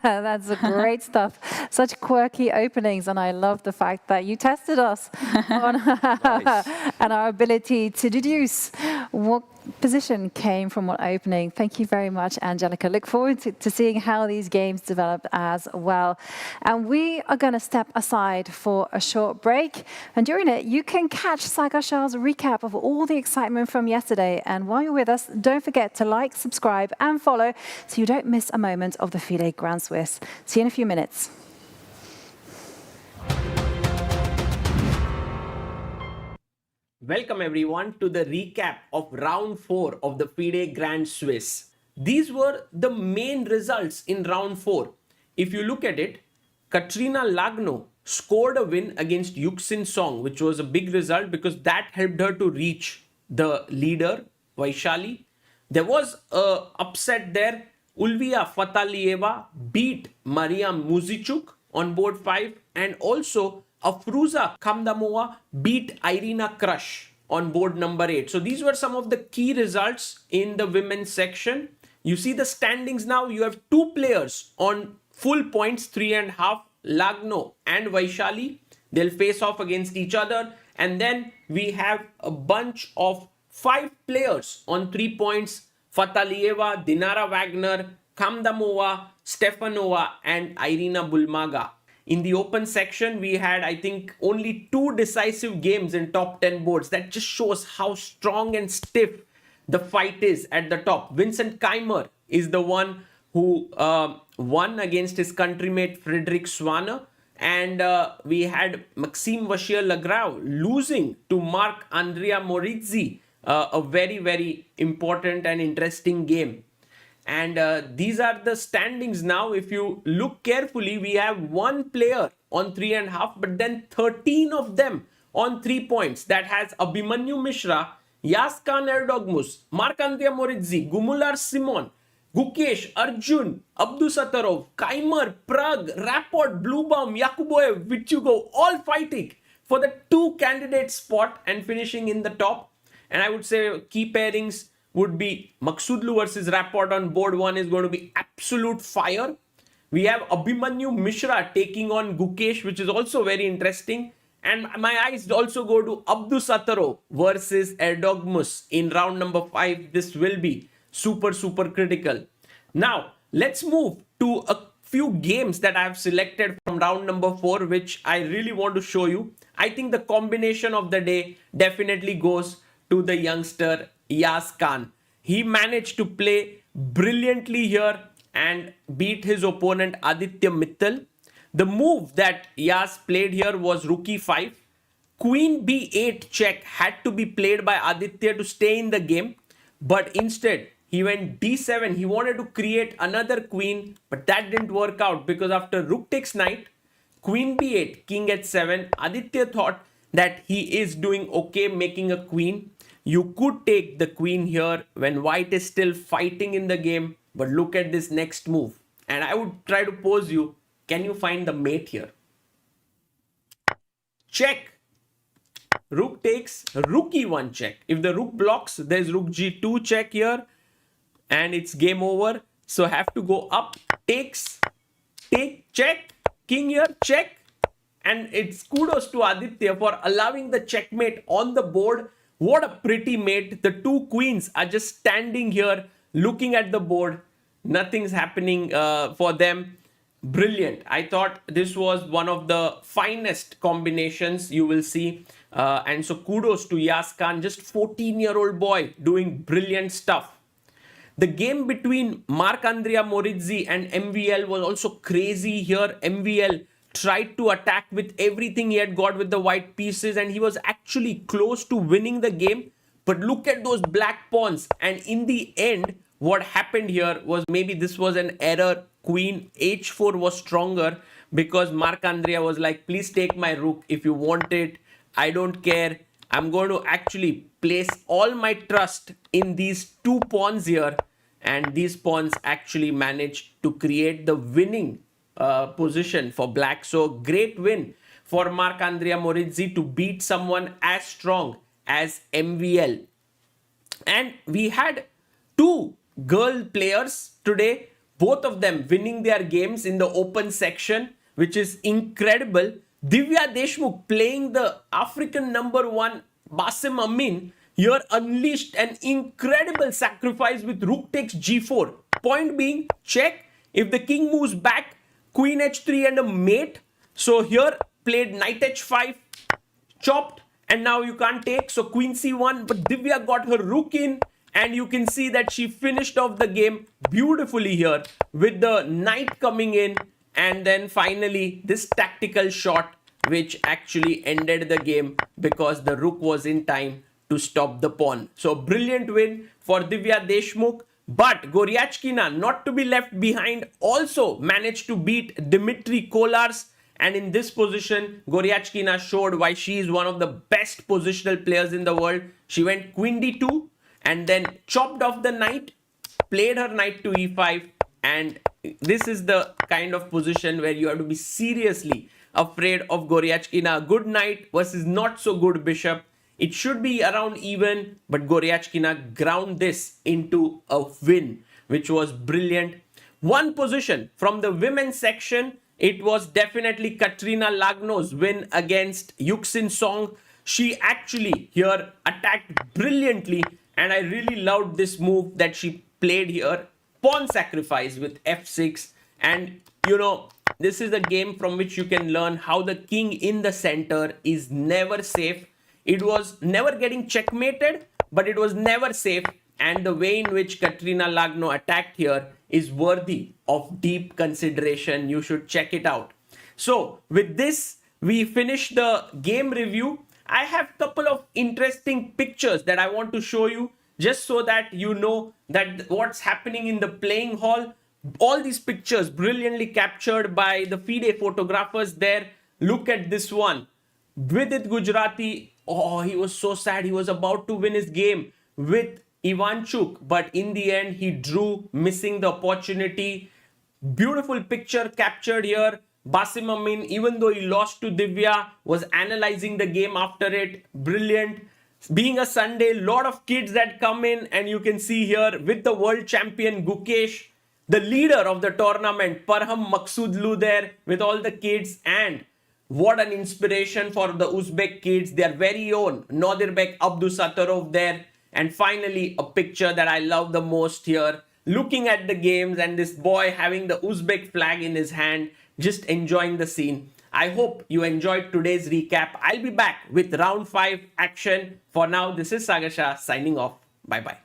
That's great stuff. Such quirky openings, and I love the fact that you tested us on and our ability to deduce what position came from what opening. Thank you very much, Angelica. Look forward to seeing how these games develop as well. And we are going to step aside for a short break. And during it, you can catch Sagashar's recap of all the excitement from yesterday. And while you're with us, don't forget to like, subscribe, and follow so you don't miss a moment of the FIDE Grand Swiss. See you in a few minutes. Welcome everyone to the recap of round 4 of the FIDE Grand Swiss. These were the main results in round 4. If you look at it, Katrina Lagno scored a win against Yuxin Song, which was a big result because that helped her to reach the leader, Vaishali. There was an upset there. Ulvia Fatalieva beat Maria Muzichuk on board 5, and also Firouzja Khamdamova beat Irina Krush on board number 8. So these were some of the key results in the women's section. You see the standings now. You have 2 players on full points, 3.5, Lagno and Vaishali. They'll face off against each other. And then we have a bunch of 5 players on 3 points, Fatalieva, Dinara Wagner, Khamdamova, Stefanova, and Irina Bulmaga. In the open section, we had, I think, only 2 decisive games in top 10 boards. That just shows how strong and stiff the fight is at the top. Vincent Keymer is the one who won against his countrymate Frederick Swanner. And we had Maxime Vachier-Lagrave losing to Marc-Andrea Morizzi. A very, very important and interesting game. And these are the standings now. If you look carefully, we have 1 player on 3.5, but then 13 of them on 3 points. That has Abhimanyu Mishra, Yazkan Erdogmus, Marc-Andrea Morizzi, Gumular Simon, Gukesh, Arjun, Abdusattorov, Keymer, Prag, Rapport, Bluebaum, Yakuboev, Vitiugov, all fighting for the 2 candidate spot and finishing in the top. And I would say key pairings would be Maghsoodloo versus Rapport on board 1 is going to be absolute fire. We have Abhimanyu Mishra taking on Gukesh, which is also very interesting. And my eyes also go to Abdusattorov versus Erdogmus in round number 5. This will be super, super critical. Now, let's move to a few games that I have selected from round number 4, which I really want to show you. I think the combination of the day definitely goes to the youngster Yazkan. He managed to play brilliantly here and beat his opponent Aditya Mittal. The move that Yaz played here was rook e5. Queen b8 check had to be played by Aditya to stay in the game, but instead he went d7. He wanted to create another queen, but that didn't work out because after rook takes knight, queen b8, king h7, Aditya thought that he is doing okay making a queen. You could take the queen here when white is still fighting in the game, but look at this next move. And I would try to pose you, can you find the mate here? Check. Rook takes, rook e1 check. If the rook blocks, there's rook g2 check here, and it's game over. So have to go up, takes, take, check, king here, check. And it's kudos to Aditya for allowing the checkmate on the board. What a pretty mate. The 2 queens are just standing here looking at the board. Nothing's happening for them. Brilliant. I thought this was one of the finest combinations you will see. And so kudos to Yazkan, just 14-year-old boy doing brilliant stuff. The game between Marc-Andrea Morizzi and MVL was also crazy here. MVL tried to attack with everything he had got with the white pieces, and he was actually close to winning the game. But look at those black pawns, and in the end what happened here was maybe this was an error. Queen h4 was stronger because Marc-Andrea was like, please take my rook if you want it. I don't care. I'm going to actually place all my trust in these 2 pawns here, and these pawns actually managed to create the winning position for black. So great win for Marc-Andrea Morizzi to beat someone as strong as MVL. And we had two girl players today, both of them winning their games in the open section, which is incredible. Divya Deshmukh playing the African #1 Basim Amin here unleashed an incredible sacrifice with rook takes g4. Point being, check, if the king moves back, queen h3 and a mate. So here played knight h5, chopped, and now you can't take, so queen c1, but Divya got her rook in, and you can see that she finished off the game beautifully here with the knight coming in, and then finally this tactical shot which actually ended the game because the rook was in time to stop the pawn. So brilliant win for Divya Deshmukh, but Goryachkina, not to be left behind, also managed to beat Dmitry Kolars. And in this position, Goryachkina showed why she is one of the best positional players in the world. She went queen d2 and then chopped off the knight, played her knight to e5. And this is the kind of position where you have to be seriously afraid of Goryachkina. Good knight versus not so good bishop. It should be around even, but Goryachkina ground this into a win, which was brilliant. One position from the women's section, it was definitely Katrina Lagno's win against Yuxin Song. She actually here attacked brilliantly, and I really loved this move that she played here. Pawn sacrifice with f6, and you know, this is a game from which you can learn how the king in the center is never safe. It was never getting checkmated, but it was never safe. And the way in which Katrina Lagno attacked here is worthy of deep consideration. You should check it out. So with this, we finish the game review. I have a couple of interesting pictures that I want to show you, just so that you know that what's happening in the playing hall. All these pictures brilliantly captured by the FIDE photographers there. Look at this one. Vidit Gujarati, oh, he was so sad. He was about to win his game with Ivanchuk, but in the end he drew, missing the opportunity. Beautiful picture captured here. Basim Amin, even though he lost to Divya, was analyzing the game after it. Brilliant. Being a Sunday, lot of kids that come in, and you can see here with the world champion Gukesh, the leader of the tournament, Parham Maghsoodloo there with all the kids. And what an inspiration for the Uzbek kids, their very own Nodirbek Abdusattorov there. And finally, a picture that I love the most here, looking at the games and this boy having the Uzbek flag in his hand, just enjoying the scene. I hope you enjoyed today's recap. I'll be back with round 5 action. For now, this is Sagar Shah signing off. Bye-bye.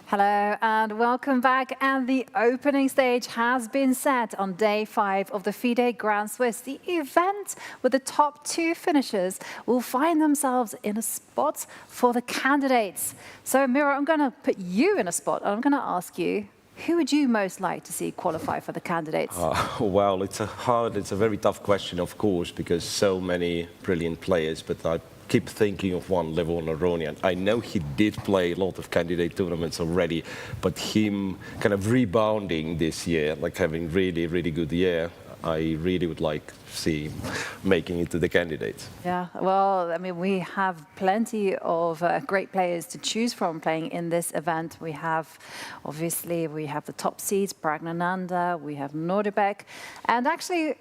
Hello and welcome back. And the opening stage has been set on day 5 of the FIDE Grand Swiss. The event with the top 2 finishers will find themselves in a spot for the candidates. So Mira, I'm going to put you in a spot. I'm going to ask you, who would you most like to see qualify for the candidates? Well, it's a very tough question, of course, because so many brilliant players, but I keep thinking of one, Levon Aronian. I know he did play a lot of candidate tournaments already, but him kind of rebounding this year, like having really, really good year, I really would like to see him making it to the candidates. Yeah, well, I mean, we have plenty of great players to choose from playing in this event. We have, obviously, the top seeds, Praggnanandhaa, we have Nordebek, and actually,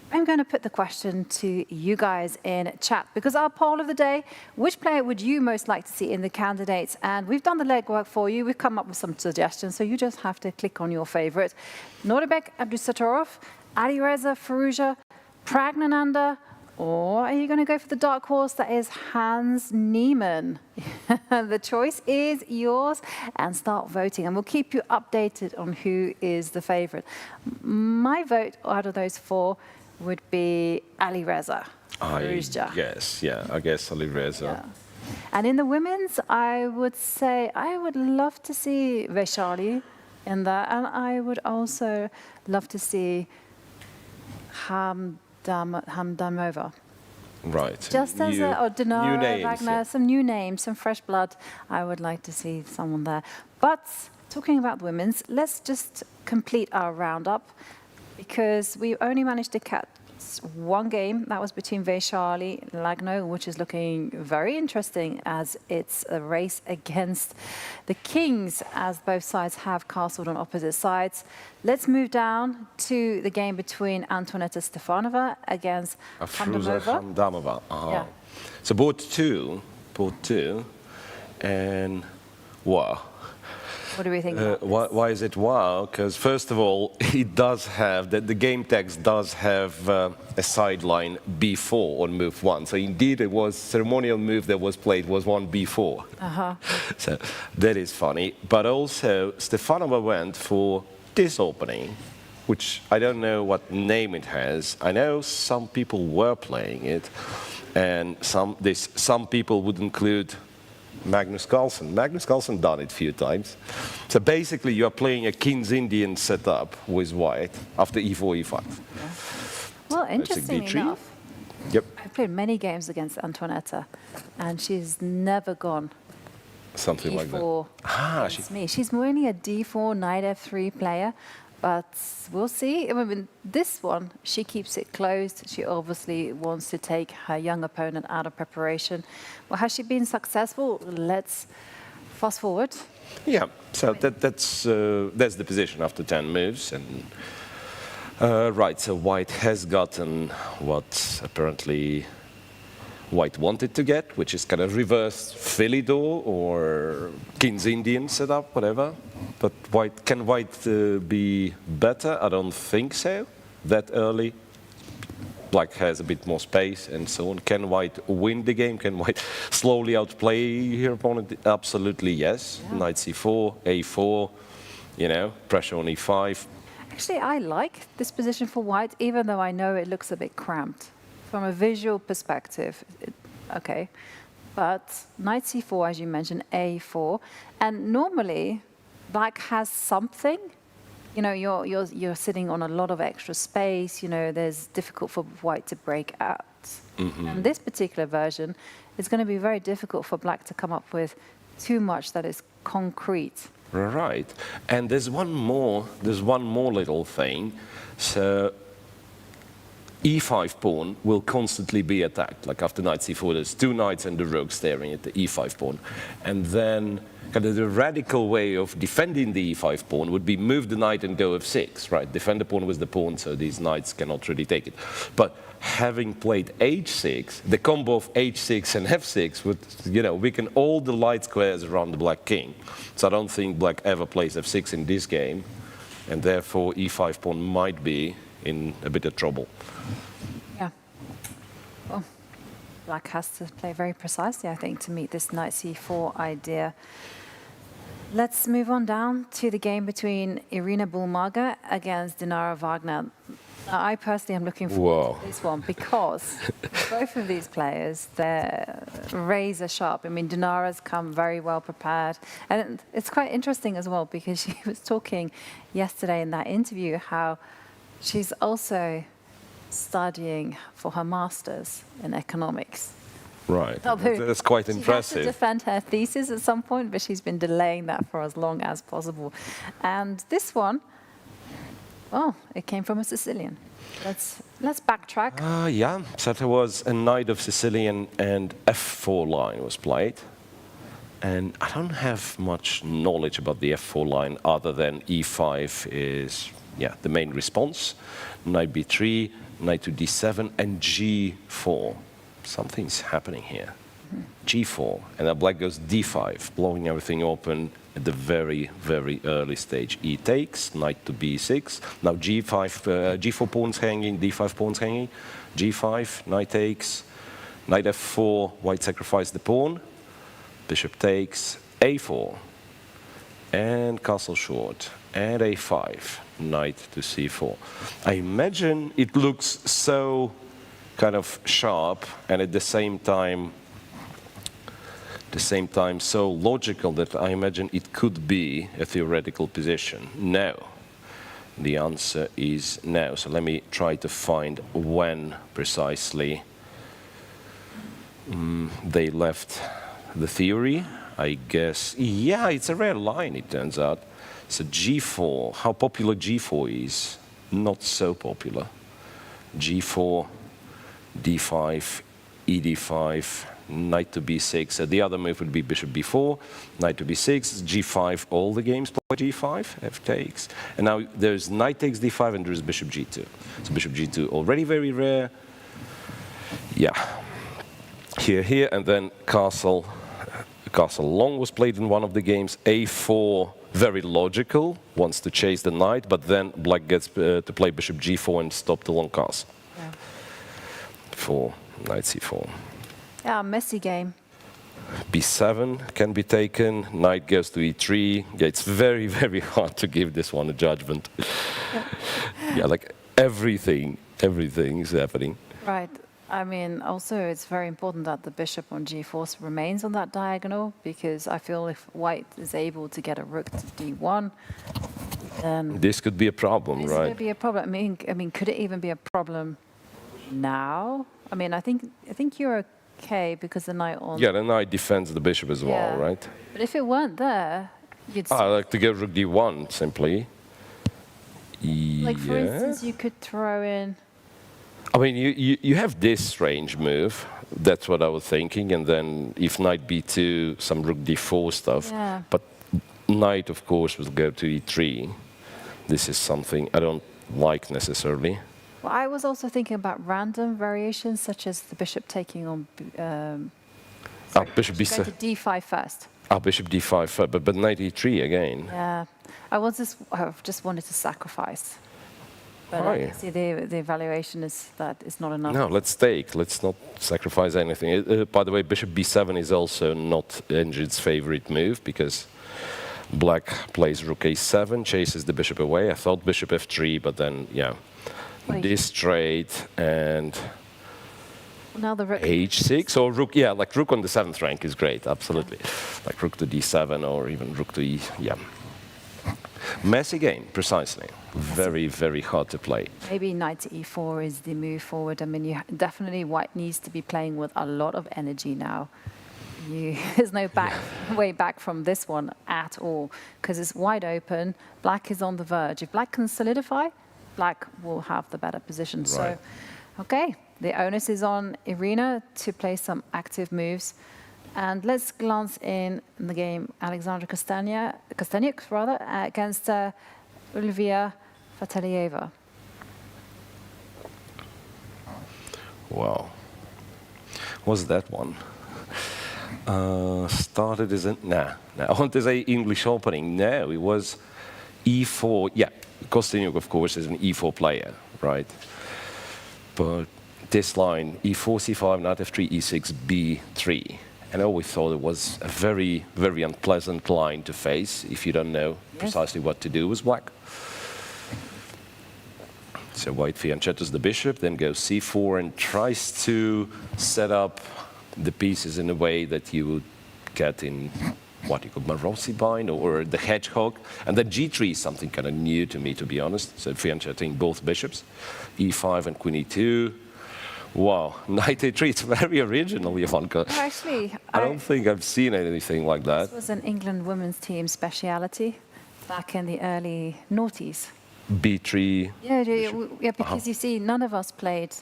I'm going to put the question to you guys in chat, because our poll of the day, which player would you most like to see in the candidates? And we've done the legwork for you. We've come up with some suggestions, so you just have to click on your favorite. Nordebek Abdusattorov, Alireza Firouzja, Praggnanandhaa, or are you going to go for the dark horse that is Hans Niemann? The choice is yours, and start voting, and we'll keep you updated on who is the favorite. My vote out of those 4 would be Alireza Firouzja. I guess Alireza. Yeah. And in the women's, I would say I would love to see Vaishali in that, and I would also love to see Hamdamova. Right. Just as new names, Wagner, yeah. some new names, some fresh blood. I would like to see someone there. But talking about women's, let's just complete our roundup, because we only managed to catch one game. That was between Vaishali and Lagno, which is looking very interesting as it's a race against the Kings, as both sides have castled on opposite sides. Let's move down to the game between Antonetta Stefanova against Hamdamova. Yeah. So both two, and wow. What do we think about this? Why is it wow? Because first of all, it does have, the game text does have a sideline B4 on move 1. So indeed it was ceremonial move that was played was one B4. So that is funny. But also Stefanova went for this opening, which I don't know what name it has. I know some people were playing it, and some people would include Magnus Carlsen. Magnus Carlsen done it a few times. So basically you are playing a King's Indian setup with white after E4, E5. Yeah. Well, interestingly enough, Yep. I've played many games against Antonetta, and she's never gone Something like that. She's mainly a D4, knight F3 player, but we'll see. I mean, this one, she keeps it closed. She obviously wants to take her young opponent out of preparation. Well, has she been successful? Let's fast forward. Yeah, so that's the position after 10 moves. And right, so white has gotten what apparently white wanted to get, which is kind of reverse Philidor or King's Indian setup, whatever. But can white be better? I don't think so. That early, black has a bit more space and so on. Can white win the game? Can white slowly outplay her opponent? Absolutely yes. Yeah. Knight C4, A4, pressure on E5. Actually, I like this position for white, even though I know it looks a bit cramped. From a visual perspective, okay. But knight c4, as you mentioned, a4, and normally black has something. You're sitting on a lot of extra space. There's difficult for white to break out. Mm-hmm. And this particular version is going to be very difficult for black to come up with too much that is concrete. Right, and there's one more little thing. So E5 pawn will constantly be attacked. Like after knight c4, there's 2 knights and the rook staring at the E5 pawn. And then kind of the radical way of defending the E5 pawn would be move the knight and go F6, right? Defend the pawn with the pawn, so these knights cannot really take it. But having played H6, the combo of H6 and F6 would, weaken all the light squares around the black king. So I don't think black ever plays F6 in this game, and therefore E5 pawn might be in a bit of trouble. Yeah. Well, black has to play very precisely, I think, to meet this knight c4 idea. Let's move on down to the game between Irina Bulmaga against Dinara Wagner. Now, I personally am looking forward to this one because both of these players, they're razor sharp. I mean, Dinara's come very well prepared. And it's quite interesting as well because she was talking yesterday in that interview how she's also studying for her master's in economics. Right, that's quite impressive. She has to defend her thesis at some point, but she's been delaying that for as long as possible. And this one, well, it came from a Sicilian. Let's backtrack. Yeah, so there was a knight of Sicilian and f4 line was played. And I don't have much knowledge about the f4 line other than e5 is, yeah, the main response. Knight b3, knight to d7, and g4. Something's happening here. G4, and then black goes d5, blowing everything open at the very, very early stage. E takes, knight to b6. Now g5, g4 pawns hanging, d5 pawns hanging. G5, knight takes, knight f4, white sacrifice the pawn. Bishop takes, a4, and castle short, and a5, knight to c4. I imagine it looks so kind of sharp and at the same time so logical that I imagine it could be a theoretical position. No. The answer is no. So let me try to find when precisely they left the theory. I guess, yeah, it's a rare line, it turns out. So g4, how popular g4 is? Not so popular. g4, d5, ed5, knight to b6. So the other move would be bishop b4, knight to b6, g5, all the games play g5, f takes. And now there's knight takes d5 and there's bishop g2. So bishop g2 already very rare. Yeah. Here, and then castle long was played in one of the games. a4, very logical, wants to chase the knight, but then black gets to play bishop g4 and stop the long castle. Yeah. 4, knight c4. Yeah, messy game. b7 can be taken, knight goes to e3. Yeah, it's very, very hard to give this one a judgment. Yeah, like everything is happening. Right. I mean, also it's very important that the bishop on g4 remains on that diagonal because I feel if white is able to get a rook to d1, then this could be a problem, this right? could be a problem. I mean, could it even be a problem now? I mean, I think you're okay because the knight on. Yeah, the knight defends the bishop as well, right? But if it weren't there, you'd. I like to go rook d1 simply. Like for instance, you could throw in. I mean, you have this strange move. That's what I was thinking. And then if knight b2, some rook d4 stuff. Yeah. But knight, of course, will go to e3. This is something I don't like necessarily. Well, I was also thinking about random variations, such as the bishop taking on. Bishop b7. Go to d5 first. Bishop d5 first, but knight e3 again. Yeah, I just wanted to sacrifice. But I can see the evaluation is that it's not enough. No, let's take. Let's not sacrifice anything. By the way, bishop b7 is also not Engid's favorite move because black plays rook a7, chases the bishop away. I thought bishop f3, but then, yeah, this trade and now the rook h6 or rook, yeah, like rook on the 7th rank is great, absolutely. Like rook to d7 or even rook to e, yeah. Messy game, precisely. Very, very hard to play. Maybe knight to e4 is the move forward. I mean, definitely white needs to be playing with a lot of energy now. There's no way back from this one at all, because it's wide open. Black is on the verge. If black can solidify, black will have the better position. Right. So, okay, the onus is on Irina to play some active moves. And let's glance in the game Alexandra Kosteniuk against Ulvia Fatalieva. Wow. What's that one? Started as a... I want to say English opening. No, it was e4. Yeah, Kosteniuk, of course, is an e4 player, right? But this line, e4, c5, knight f3, e6, b3. I always thought it was a very, very unpleasant line to face if you don't know precisely what to do with black. So white fianchettas the bishop, then goes c4 and tries to set up the pieces in a way that you would get in what you call Marosi bind or the hedgehog. And then g3 is something kind of new to me, to be honest. So fianchetting both bishops, e5 and queen e2. Wow, knight a3, it's very original, Ivanka. Well, actually, I don't think I've seen anything like that. This was an England women's team speciality back in the early noughties. b3. Yeah, because you see, none of us played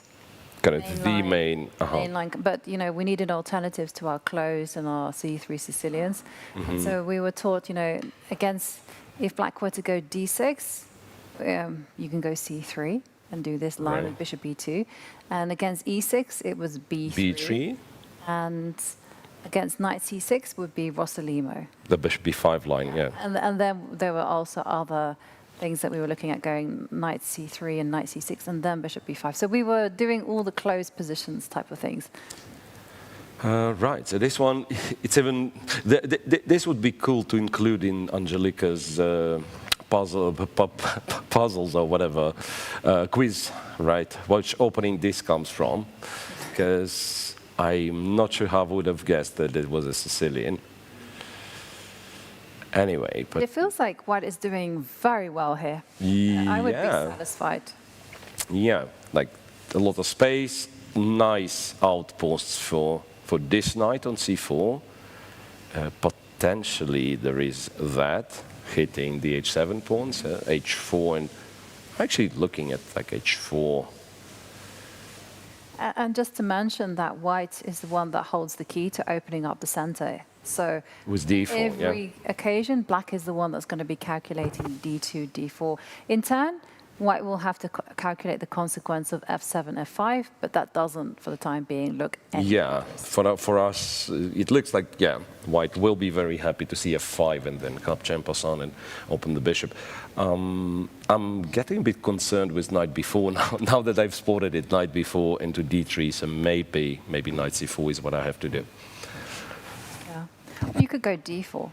Kind of the main. line, but you know, we needed alternatives to our close and our c3 Sicilians. And so we were taught, you know, against, if black were to go d6, you can go c3 and do this line with bishop b2. And against e6, it was b3. b3. And against knight c6 would be Rossolimo. The bishop b5 line, yeah. And then there were also other things that we were looking at, going knight c3 and knight c6 and then bishop b5. So we were doing all the closed positions type of things. Right, so this one, it's even, this would be cool to include in Angelica's puzzles or whatever, quiz, right? Which opening this comes from, because I'm not sure how I would have guessed that it was a Sicilian. Anyway, but it feels like white is doing very well here. I would be satisfied. Yeah, like a lot of space, nice outposts for this knight on c4. Potentially there is that hitting the h7 pawns, h4, and actually looking at like h4. And just to mention that white is the one that holds the key to opening up the center. So with d4, every occasion, black is the one that's going to be calculating d2, d4. In turn, white will have to calculate the consequence of f7, f5, but that doesn't, for the time being, look Yeah, for us, it looks like, white will be very happy to see f5 and then capture en passant and open the bishop. I'm getting a bit concerned with knight b4 now that I've spotted it, knight b4 into d3, so maybe knight c4 is what I have to do. You could go d4.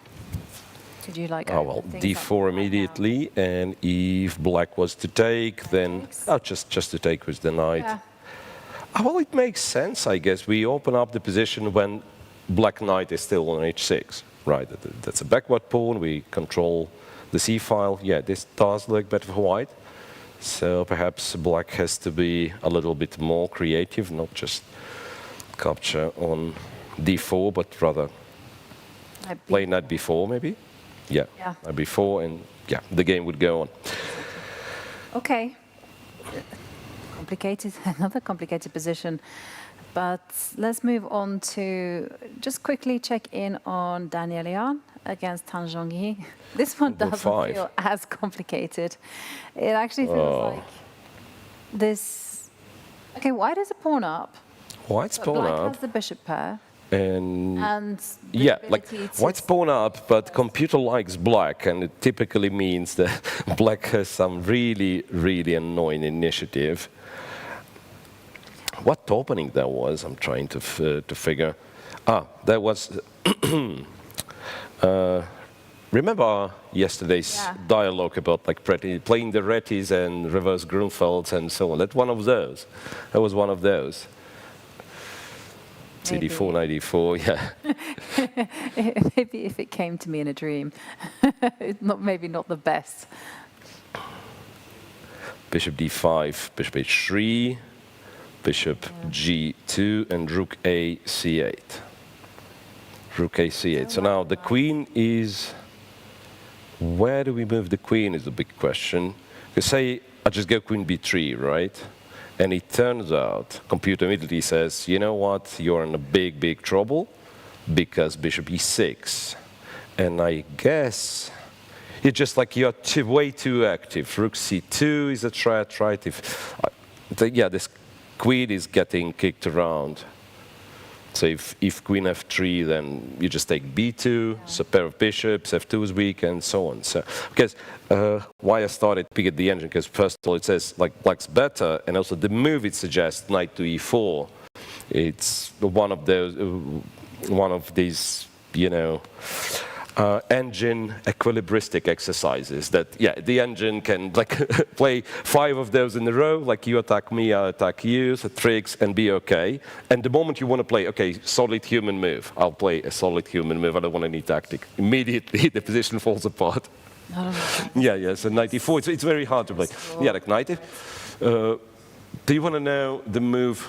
Could you like? Oh well, d4 immediately, and if black was to take, then just to take with the knight. Yeah. Well, it makes sense, I guess. We open up the position when black knight is still on h6, right? That's a backward pawn. We control the c file. Yeah, this does look better for white. So perhaps black has to be a little bit more creative, not just capture on d4, but rather play knight b4 maybe. Yeah, knight b4, and the game would go on. Okay. Complicated, another complicated position. But let's move on to just quickly check in on Daniel Yan against Tan Zhongyi. This one doesn't feel as complicated. It actually feels like this. Okay, white is a pawn up. White's pawn black up. has the bishop pair. And like white's pawn up, but computer likes black, and it typically means that black has some really, really annoying initiative. What opening that was, I'm trying to figure. That was, remember yesterday's dialogue about like playing the Retties and reverse Grunfelds and so on? That's one of those. That was one of those. CD4, 94, Maybe if it came to me in a dream. Maybe not the best. Bishop d5, bishop h3, bishop g2, and rook a c8. Rook a c8. So now the queen is... Where do we move the queen is the big question. Because say I just go queen b3, right? And it turns out, computer immediately says, you know what, you're in a big, big trouble because bishop e6. And I guess it's just like you're way too active. Rook c2 is a threat, right? This queen is getting kicked around. So if queen f3, then you just take b2, so pair of bishops, f2 is weak, and so on. So, because why I started to pick at the engine, because first of all it says like black's better, and also the move it suggests, knight to e4, it's one of those one of these, you know, engine equilibristic exercises that, yeah, the engine can like play 5 of those in a row, like you attack me, I attack you, so tricks, and be okay. And the moment you want to play, okay, solid human move, I'll play a solid human move, I don't want any tactic. Immediately the position falls apart. Yeah, so 94, it's very hard to play. Yeah, like 90. Do you want to know the move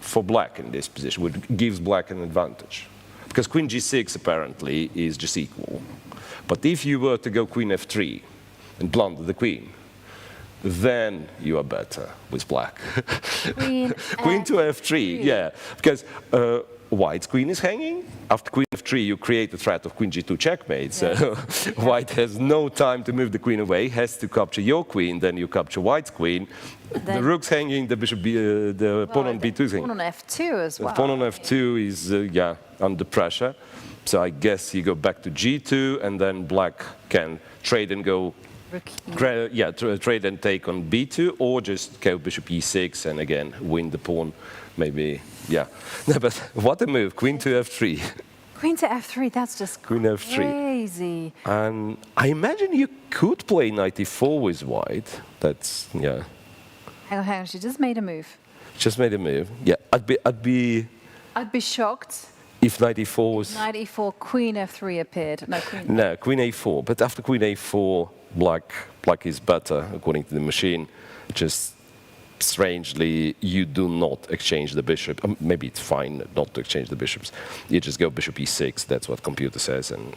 for black in this position, which gives black an advantage? Because queen g6 apparently is just equal. But if you were to go queen f3 and blunder the queen, then you are better with black. Queen to f3, yeah. Because white's queen is hanging. After queen f3, you create the threat of queen g2 checkmate. So white has no time to move the queen away, has to capture your queen, then you capture white's queen. The rook's hanging, the bishop, the pawn on b2 is hanging. Pawn on f2 as well. The pawn on f2 is, yeah, under pressure. So I guess you go back to g2, and then black can trade and go, trade and take on b2, or just go bishop e6 and again win the pawn, maybe, yeah. No, but what a move, queen to f3. Queen to f3, that's just queen f3. Crazy. And I imagine you could play knight e4 with white. That's, yeah. Hang on, she just made a move. Just made a move. Yeah, I'd be shocked if knight e4 was... Knight e4, queen f3 appeared. No, queen a4. But after queen a4, black is better, according to the machine. Just strangely, you do not exchange the bishop. Maybe it's fine not to exchange the bishops. You just go bishop e6. That's what computer says. And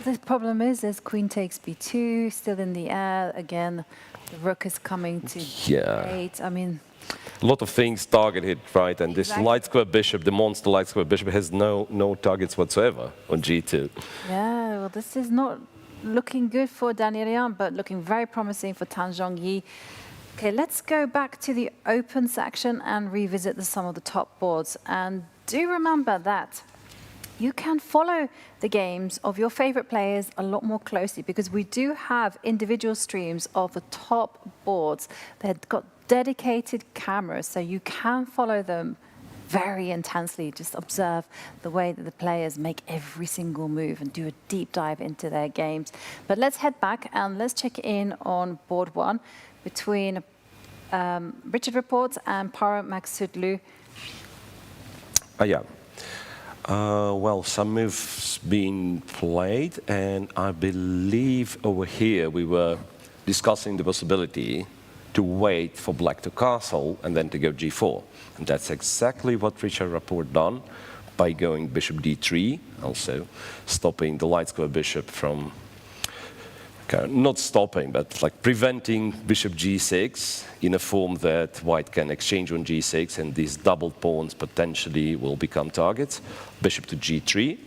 the problem is, queen takes b2, still in the air. Again, the rook is coming to d8. I mean, a lot of things target hit, right? And this light square bishop, the monster light square bishop, has no targets whatsoever on g2. Yeah, well, this is not looking good for Danielian, but looking very promising for Tan Zhongyi. Okay, let's go back to the open section and revisit some of the top boards. And do remember that you can follow the games of your favorite players a lot more closely, because we do have individual streams of the top boards. They've got dedicated cameras, so you can follow them very intensely. Just observe the way that the players make every single move and do a deep dive into their games. But let's head back and let's check in on board 1 between Richard Rapport and Parham Maghsoodloo. Yeah. Well, some moves being played, and I believe over here we were discussing the possibility to wait for black to castle and then to go g4. And that's exactly what Richard Rapport done by going bishop d3, also stopping the light square bishop from, not stopping, but like preventing bishop g6 in a form that white can exchange on g6, and these double pawns potentially will become targets. Bishop to g3,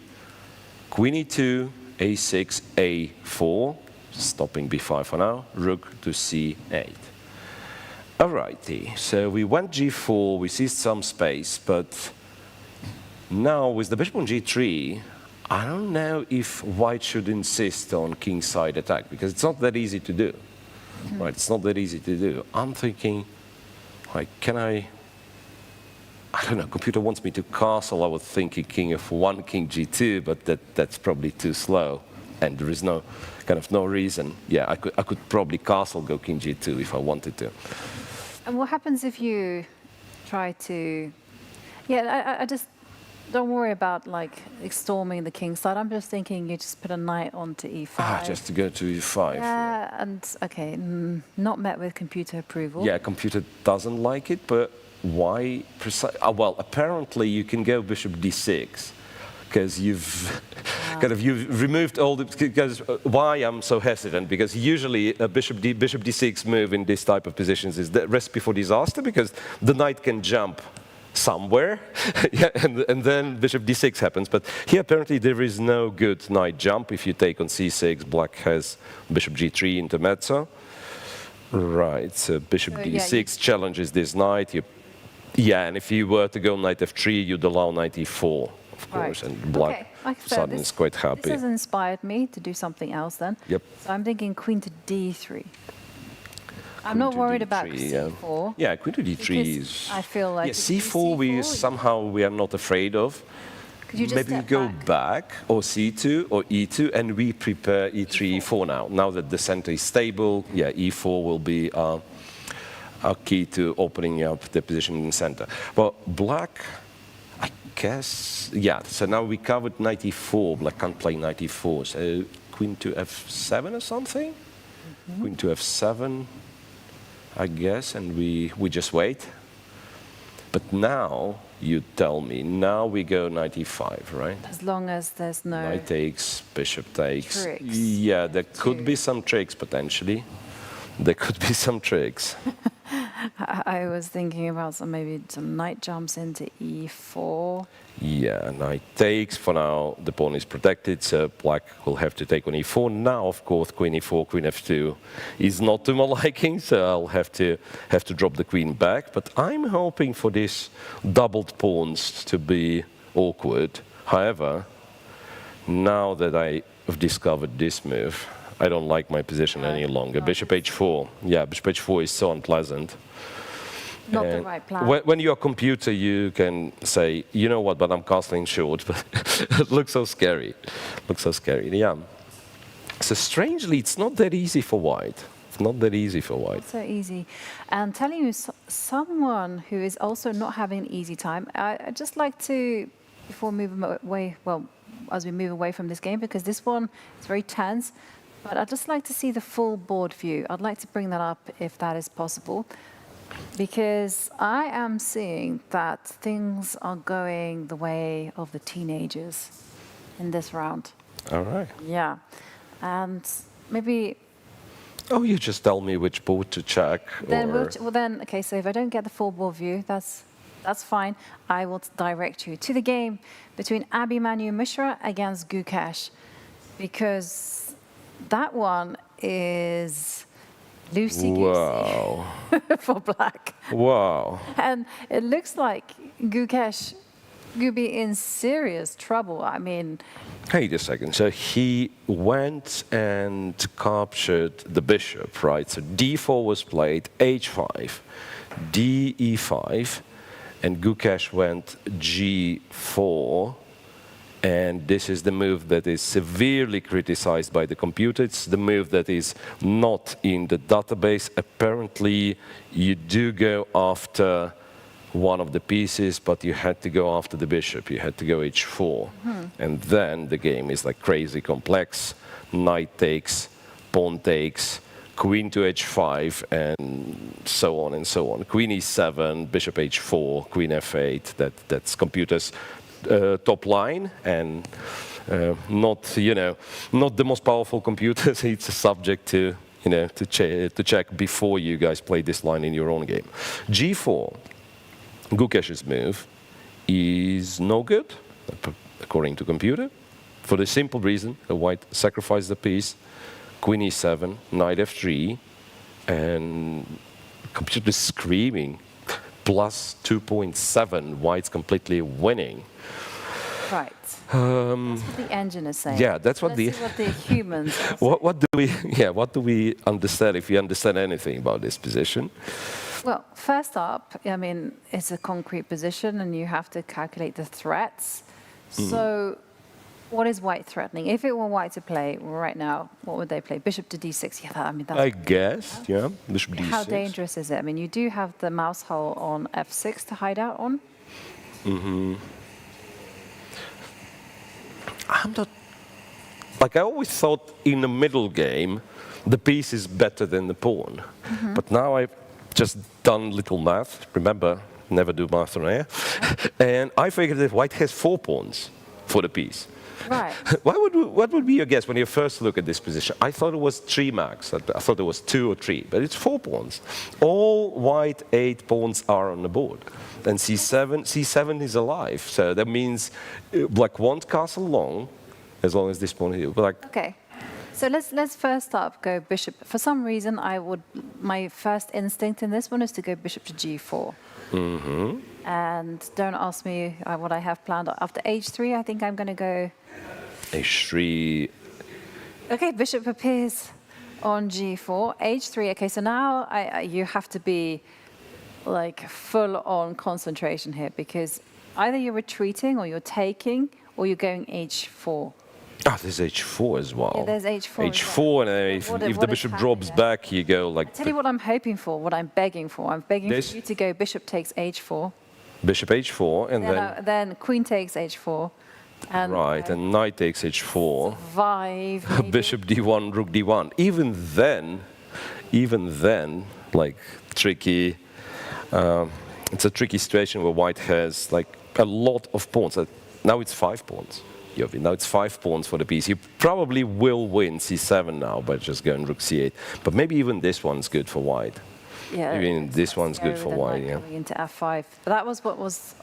queen e2, a6, a4, stopping b5 for now, rook to c8. Alrighty, so we went g4, we seized some space, but now with the bishop on g3, I don't know if white should insist on kingside attack, because it's not that easy to do. Right, it's not that easy to do. I'm thinking, like, can I don't know, computer wants me to castle. I was thinking king f1, king g2, but that's probably too slow. And there is no reason. Yeah, I could probably castle, go king g2 if I wanted to. And what happens if you try to... Yeah, I just don't worry about like storming the king side. I'm just thinking you just put a knight onto e5. Just to go to e5. Yeah, and okay, not met with computer approval. Yeah, computer doesn't like it, but why well, apparently you can go bishop d6. Because you've you've removed all the... Because why I'm so hesitant? Because usually a bishop d6 move in this type of positions is the recipe for disaster, because the knight can jump somewhere, yeah, and then bishop d6 happens. But here apparently there is no good knight jump. If you take on c6, black has bishop g3 intermezzo. Right, so bishop d6 challenges this knight. And if you were to go knight f3, you'd allow knight e4. Of course, and black suddenly is quite happy. This has inspired me to do something else then. Yep. So I'm thinking queen to d3. I'm not worried about c4. Yeah, queen to d3 is... I feel like... Yeah, c4 we are not afraid of, Could you just maybe step go back? back, or C2 or E2, and we prepare E3, E4 now. Now that the center is stable, yeah, E4 will be our key to opening up the position in the center. Well, black, I guess, yeah, so now we covered 94. Black can't play 94, so queen to F7 or something? Queen to F7, I guess, and we just wait. But now, you tell me, now we go 95, right? As long as there's no Knight takes, bishop takes. tricks. Yeah, there could be some tricks potentially. There could be some tricks. I was thinking about maybe some knight jumps into E4. Yeah, knight takes. For now, the pawn is protected, so black will have to take on E4. Now, of course, queen E4, queen F2 is not to my liking, so I'll have to drop the queen back. But I'm hoping for these doubled pawns to be awkward. However, now that I have discovered this move, I don't like my position any longer. Bishop H4. Yeah, bishop H4 is so unpleasant. Not the right plan. When you're a computer, you can say, you know what, but I'm castling short. But it looks so scary. Looks so scary, yeah. So strangely, it's not that easy for white. It's not that easy for white. Not so easy. And telling you, someone who is also not having an easy time, I'd just like to, before moving away, well, as we move away from this game, because this one is very tense, but I'd just like to see the full board view. I'd like to bring that up if that is possible. Because I am seeing that things are going the way of the teenagers in this round. All right. Yeah. And maybe... Oh, you just tell me which board to check. Then or... well, then, okay, so if I don't get the full board view, that's fine. I will direct you to the game between Abhimanyu Mishra against Gukesh. Because that one is... loosey-goosey for black. Wow. And it looks like Gukesh could be in serious trouble. I mean... Wait a second. So he went and captured the bishop, right? So D4 was played, H5, D, E5, and Gukesh went G4. And this is the move that is severely criticized by the computer. It's the move that is not in the database. Apparently, you do go after one of the pieces, but you had to go after the bishop. You had to go H4. And then the game is like crazy complex. Knight takes, pawn takes, queen to H5, and so on and so on. Queen E7, bishop H4, queen F8. That's computers' top line, and not the most powerful computers. It's a subject to to check before you guys play this line in your own game. G4, Gukesh's move, is no good according to computer, for the simple reason that white sacrificed the piece. Queen E7, knight F3, and computer is screaming. Plus 2.7, white's completely winning. Right. That's what the engine is saying. Yeah, that's what Let's see what the humans are saying. what do we understand, if we understand anything about this position? Well, first up, I mean, it's a concrete position and you have to calculate the threats. So what is white threatening? If it were white to play right now, what would they play? Bishop to d6. Yeah, I mean, that's... I guess, yeah. Bishop d6. How dangerous is it? I mean, you do have the mouse hole on f6 to hide out on. I'm not... Like, I always thought in the middle game, the piece is better than the pawn. But now I've just done little math. Remember, never do math on air. And I figured that white has 4 pawns for the piece. Right. What would be your guess when you first look at this position? I thought it was 3 max. I thought it was 2 or 3, but it's 4 pawns. All white 8 pawns are on the board. And C7 is alive. So that means black won't castle long as long as this pawn is here. Okay. So let's first up go bishop. For some reason, my first instinct in this one is to go bishop to g4. And don't ask me what I have planned. After h3, I think I'm going to go... h3. Okay, bishop appears on g4. h3. Okay, so now you have to be like full on concentration here, because either you're retreating or you're taking or you're going h4. Ah, there's h4 as well. Yeah, there's h4 as h4, and if the what is bishop happening drops there? back, you go like I tell you what I'm hoping for, what I'm begging for. I'm begging This? for you to go bishop takes h4. bishop h4, and Then queen takes h4. And right, and knight takes h4. survive. maybe. Bishop d1, rook d1. Even then, like tricky. It's a tricky situation where white has like a lot of pawns. Now it's 5 pawns. Now it's 5 pawns for the piece. You probably will win c7 now by just going rook c8. But maybe even this one's good for white. Yeah, I mean, this one's good for white. Yeah. Coming into f5. But that was what was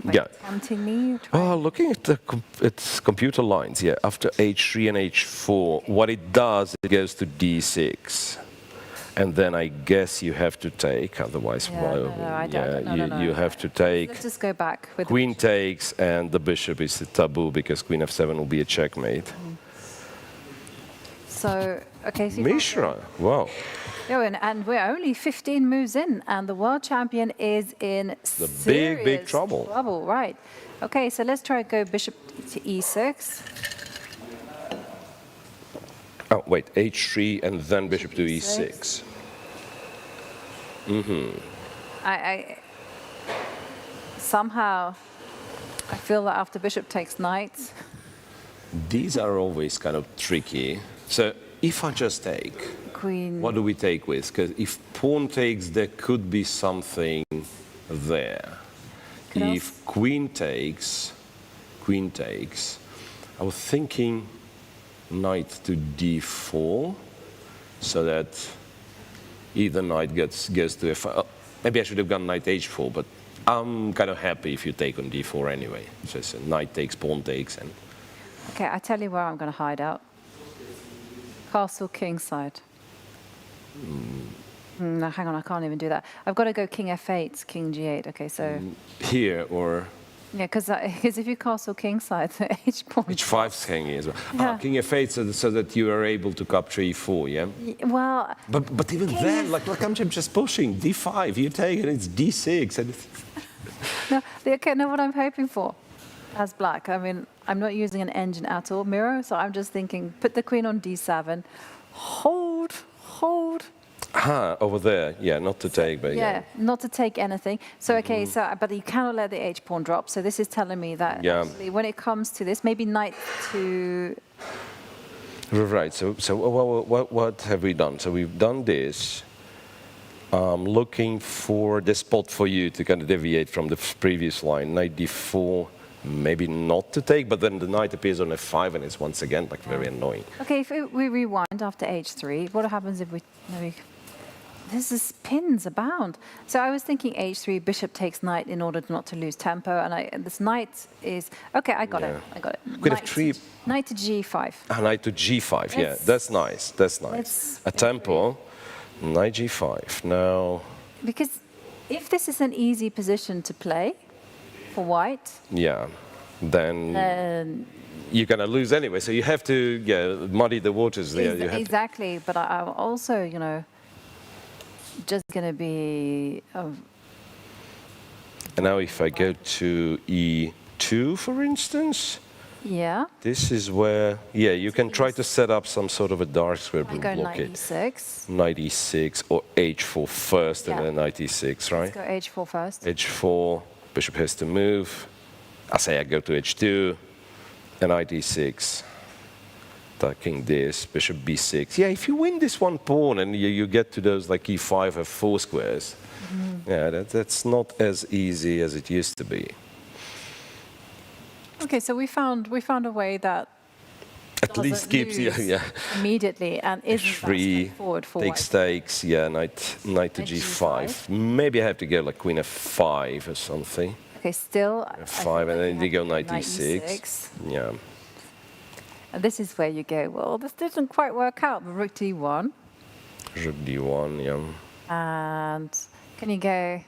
Yeah. tempting me. Oh, looking at its computer lines, yeah. After h3 and h4, what it does, it goes to d6. And then I guess you have to take, otherwise, you have to take. Let's just go back with Queen takes, and the bishop is a taboo because queen f7 will be a checkmate. So, okay. So Mishra, wow. Oh, and we're only 15 moves in, and the world champion is in big trouble. Right. Okay, so let's try go bishop to e6. Oh, wait, h3 and then bishop to e6. I somehow I feel that after bishop takes knight. These are always kind of tricky. So if I just take, Queen. what do we take with? Because if pawn takes, there could be something there. If queen takes, I was thinking knight to d4, so that either knight goes to f5. Maybe I should have gone knight h4, but I'm kind of happy if you take on d4 anyway. So it's a knight takes, pawn takes, and. Okay, I tell you where I'm going to hide out. Castle kingside. No, hang on, I can't even do that. I've got to go king f8, king g8. Okay, so. Here or. Yeah, because if you castle kingside, the h pawn. h5's hanging as well. Yeah. King f8, so that you are able to capture e4, yeah? Well. But even then, like I'm just pushing d5, you take, and it's d6. And No, what I'm hoping for as black, I mean, I'm not using an engine at all, mirror, so I'm just thinking, put the queen on d7, hold. Over there, yeah, not to take, but Yeah, not to take anything. So, okay, but you cannot let the h pawn drop, so this is telling me that actually when it comes to this, maybe knight to... Right, so what have we done? So we've done this. Looking for the spot for you to kind of deviate from the previous line, knight d4, maybe not to take, but then the knight appears on f5 and it's once again like very annoying. Okay, if we rewind after h3, what happens if we... This is pins abound. So I was thinking h3, bishop takes knight in order not to lose tempo, and this knight is... Okay, I got it. Queen f3. Knight to g5. Knight to g5, yeah, that's nice, A tempo, knight g5, now... Because if this is an easy position to play for white... Yeah, then you're going to lose anyway, so you have to muddy the waters there. Exactly, but I'm also, just going to be... And now if I go to e2, for instance, this is where, you can try to set up some sort of a dark square to block knight it. e6. Knight e6 or h4 first and then knight e6, right? Let's go h4 first. h4, bishop has to move. I go to h2, and knight e6. Attacking this, bishop b6. Yeah, if you win this one pawn and you get to those like e5, f4 squares, that's not as easy as it used to be. Okay, so we found a way that at least keeps immediately and isn't that straightforward for takes stakes. Yeah, knight to g5. Maybe I have to go like queen f5 or something. Okay, still f5, and then you go knight e6. Yeah. And this is where you go, well, this didn't quite work out, but rook d1. Rook d1, yeah. And can you go,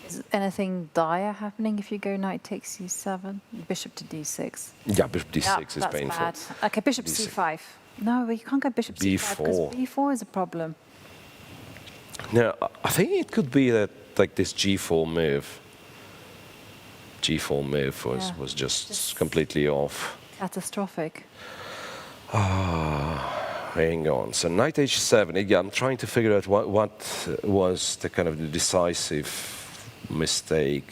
is anything dire happening if you go knight takes c7? Bishop to d6. Yeah, bishop d6 is painful. Bad. Okay, bishop c5. No, you can't go bishop c5 because b4 is a problem. No, I think it could be that like this g4 move. G4 move was just completely off. Catastrophic. Hang on. So knight h7. Again, I'm trying to figure out what was the kind of the decisive mistake.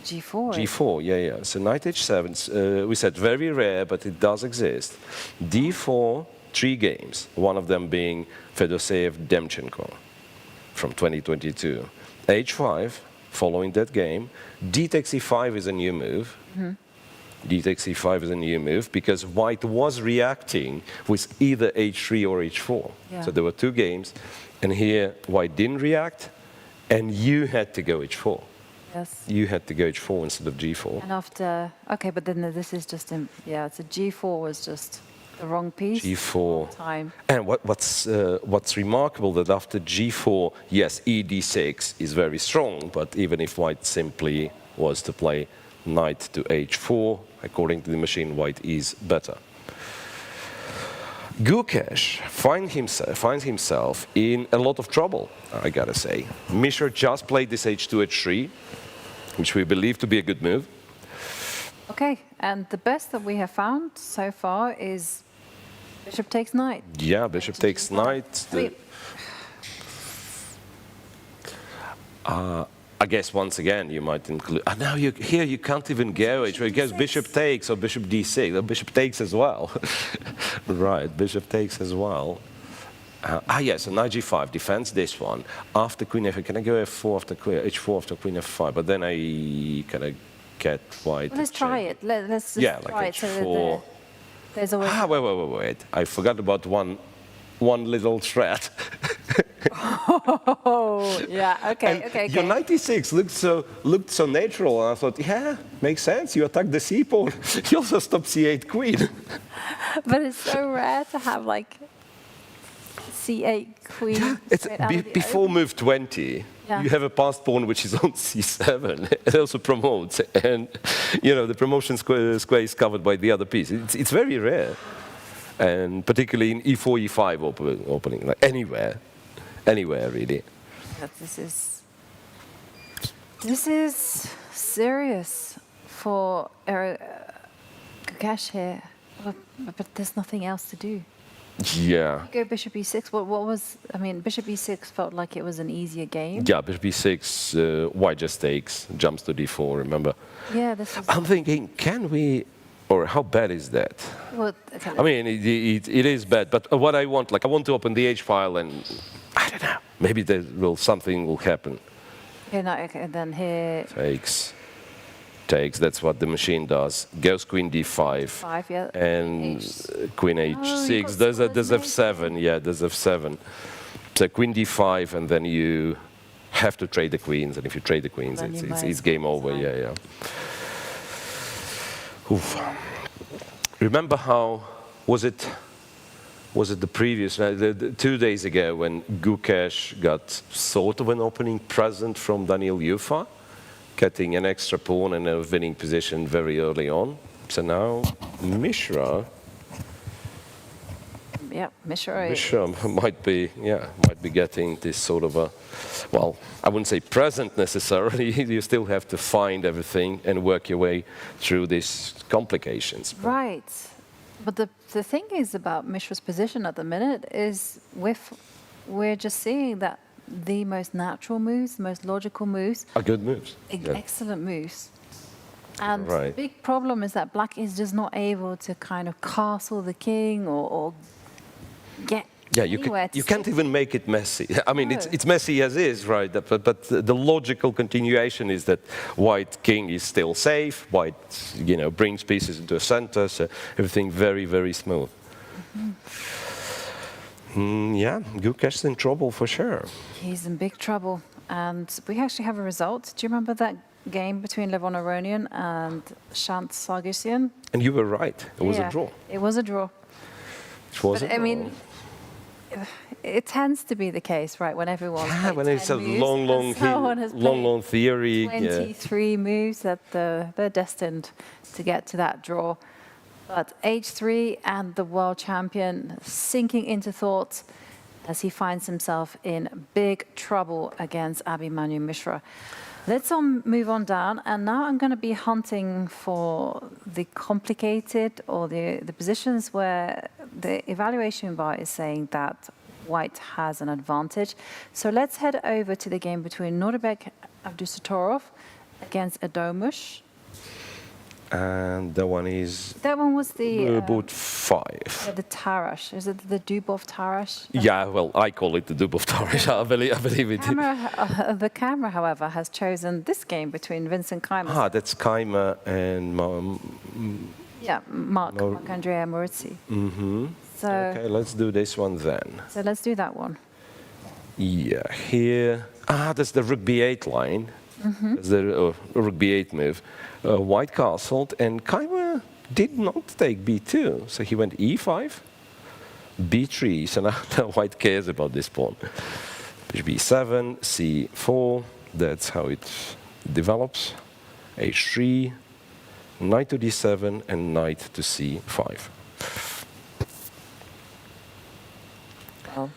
G4. G4, yeah. So knight h7, we said very rare, but it does exist. D4, 3 games, one of them being Fedoseev-Demchenko from 2022. h5, following that game. D takes e5 is a new move. D takes e5 is a new move because white was reacting with either h3 or h4. Yeah. So there were 2 games, and here white didn't react, and you had to go h4. Yes. You had to go h4 instead of g4. And after, okay, but then this is just, yeah, so G4 was just the wrong piece. G4. Time. And what's remarkable that after g4, yes, ed6 is very strong, but even if white simply was to play knight to h4, according to the machine, white is better. Gukesh finds himself in a lot of trouble, I gotta say. Mishra just played this h2, h3, which we believe to be a good move. Okay, and the best that we have found so far is bishop takes knight. Yeah, bishop takes knight. I guess once again you might include. Now here you can't even go. It goes bishop takes or bishop d6. Or bishop takes as well. Right, bishop takes as well. Yes, so knight g5 defends this one. After queen f, can I go f4 after queen h4 after queen f5? But then I kind of get white. Well, let's try it. Let's just yeah, try like it. h4. So there's always. Wait. I forgot about one little thread. Oh, yeah. Okay. Your 96 looked so natural, and I thought, yeah, makes sense. You attack the c pawn. You also stop c8 queen. But it's so rare to have like c8 queen. It's before move 20. Yeah. You have a passed pawn which is on c7. It also promotes, and the promotion square is covered by the other piece. It's very rare, and particularly in e4, e5 opening, like anywhere really. But this is serious for Gukesh here, but there's nothing else to do. Yeah. Go bishop e6. What was? I mean, bishop e6 felt like it was an easier game. Yeah, bishop e6. White just takes, jumps to d4. Remember? Yeah, this is. I'm thinking, can we? Or how bad is that? Well, okay. I mean, it is bad. But what I want to open the H file, and I don't know. Maybe something will happen. Okay, no, okay. Then here. Takes. That's what the machine does. Goes queen d5. 5, yeah. And queen h6. There's f7. Yeah, there's f7. So queen d5, and then you have to trade the queens. And if you trade the queens, it's game over. Yeah. Oof. Remember how was it the previous 2 days ago when Gukesh got sort of an opening present from Daniil Yufa, getting an extra pawn and a winning position very early on. So now Mishra might be getting this sort of a, well, I wouldn't say present necessarily. You still have to find everything and work your way through these complications. Right. But the thing is about Mishra's position at the minute is we're just seeing that the most natural moves, the most logical moves are good moves. Excellent moves. And the big problem is that black is just not able to kind of castle the king or get anywhere. You can't even make it messy. I mean, it's messy as is, right? But the logical continuation is that white king is still safe. White, brings pieces into the center, so everything very, very smooth. Yeah, Gukesh is in trouble for sure. He's in big trouble, and we actually have a result. Do you remember that game between Levon Aronian and Shant Sargsyan? And you were right. It was a draw. It was a draw. I mean, it tends to be the case, right? When everyone when it's a long theory. 23 moves that they're destined to get to that draw. But H3 and the world champion sinking into thought. as he finds himself in big trouble against Abhimanyu Mishra. Let's move on down, and now I'm going to be hunting for the complicated or the positions where the evaluation bar is saying that white has an advantage. So let's head over to the game between Nurbek Abdusatorov against Adomus. And that one is That one was the boot 5. the Tarrasch. Is it the Dubov Tarrasch? Yeah, well, I call it the Dubov Tarrasch. I believe it. The camera, however, has chosen this game between Vincent Keymer. Ah, that's Keymer and Marc-Andrea Maurizzi. Mm-hmm. So, okay, let's do this one then. So let's do that one. Yeah, here. That's the rook b8 line. That's the rook b8 move. White castled, and Keymer did not take b2, so he went e5, b3. So now white cares about this pawn. Bishop b7, c4. That's how it develops. h3, knight to d7, and knight to c5. Well,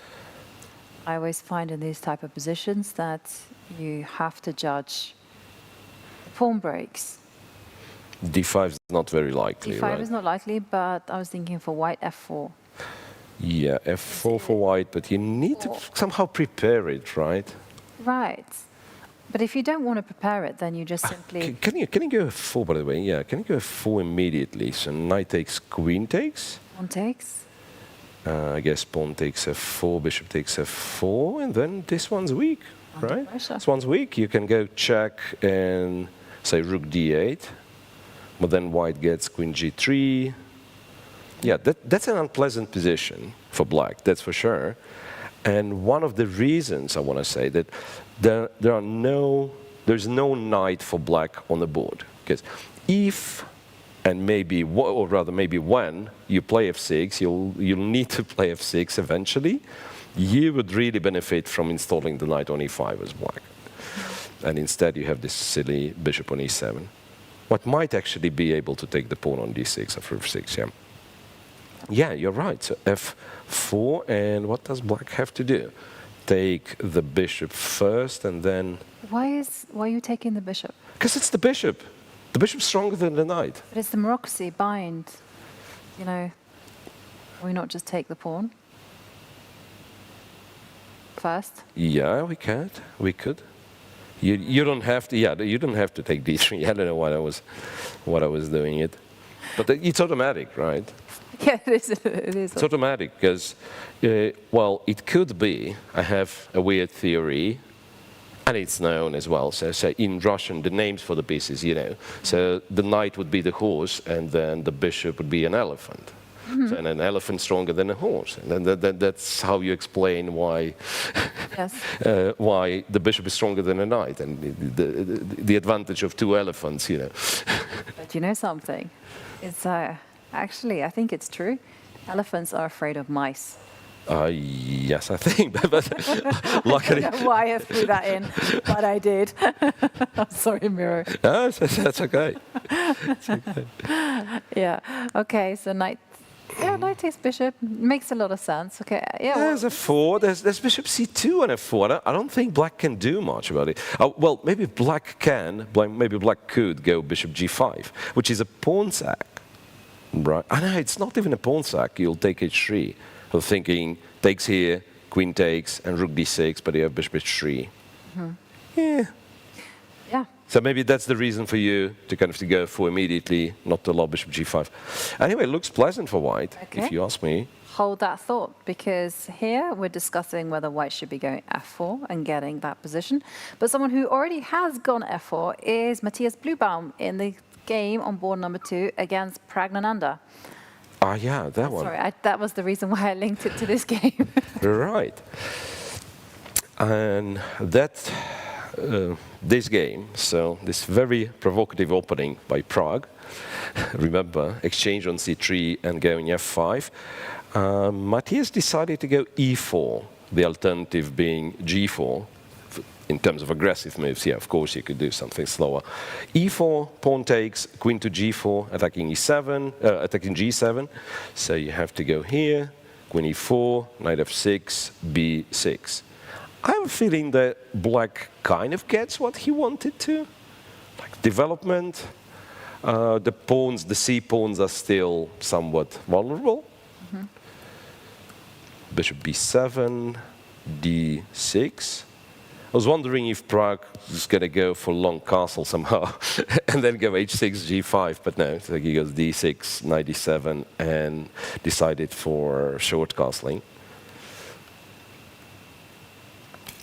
I always find in these type of positions that you have to judge the pawn breaks. d5 is not very likely, d5 right? is not likely, but I was thinking for white f4. Yeah, f4 for white, but you need to somehow prepare it, right? Right. But if you don't want to prepare it, then you just simply... Can you go f4, by the way? Yeah, can you go f4 immediately? So knight takes, queen takes. Pawn takes. I guess pawn takes f4, bishop takes f4, and then this one's weak, right? This one's weak. You can go check and say rook d8, but then white gets queen g3. Yeah, that's an unpleasant position for black, that's for sure. And one of the reasons I want to say that there's no knight for black on the board, because if and maybe, or rather maybe when you play f6, you'll need to play f6 eventually. You would really benefit from installing the knight on e5 as black. And instead you have this silly bishop on e7. What might actually be able to take the pawn on d6 after f6, yeah. Yeah, you're right. So f4, and what does black have to do? Take the bishop first, and then... Why are you taking the bishop? Because it's the bishop. The bishop's stronger than the knight. But it's the Morocco bind, you know. Why not just take the pawn first? Yeah, we could. We could. You don't have to. Yeah, you don't have to take d3. I don't know what I was doing it, but it's automatic, right? Yeah, it is. It is. It's automatic because, well, it could be. I have a weird theory. And it's known as well. So in Russian, the names for the pieces, you know. So the knight would be the horse, and then the bishop would be an elephant. So, and an elephant stronger than a horse. And then that's how you explain why, Yes. why the bishop is stronger than a knight, and the advantage of two elephants, you know. But you know something? It's actually, I think it's true. Elephants are afraid of mice. Yes, I think, but luckily... I don't know why I threw that in, but I did. I'm sorry, Miro. No, that's okay. That's okay. Yeah, okay, so knight takes bishop. Makes a lot of sense. Okay, yeah. There's f4, there's bishop c2 and f4. I don't think black can do much about it. Well, maybe black can, maybe black could go bishop g5, which is a pawn sack. Right? I know, it's not even a pawn sack. You'll take h3. So thinking, takes here, queen takes, and rook d6, but you have bishop h3. Yeah. Yeah. So maybe that's the reason for you to kind of go for immediately, not to allow bishop g5. Anyway, it looks pleasant for white, if you ask me. Hold that thought, because here we're discussing whether white should be going f4 and getting that position. But someone who already has gone f4 is Matthias Bluebaum in the game on board number 2 against Praggnanandhaa. Yeah, that one. Sorry, that was the reason why I linked it to this game. Right. And that, this game, so this very provocative opening by Prague, remember, exchange on c3 and going f5, Matthias decided to go e4, the alternative being g4. In terms of aggressive moves, yeah, of course you could do something slower. e4, pawn takes, queen to g4, attacking e7, attacking g7. So you have to go here, queen e4, knight f6, b6. I have a feeling that black kind of gets what he wanted to. Like development, the pawns, the c pawns are still somewhat vulnerable. Bishop b7, d6. I was wondering if Prague was going to go for long castle somehow and then go h6, g5, but no, so he goes d6, knight d7, and decided for short castling.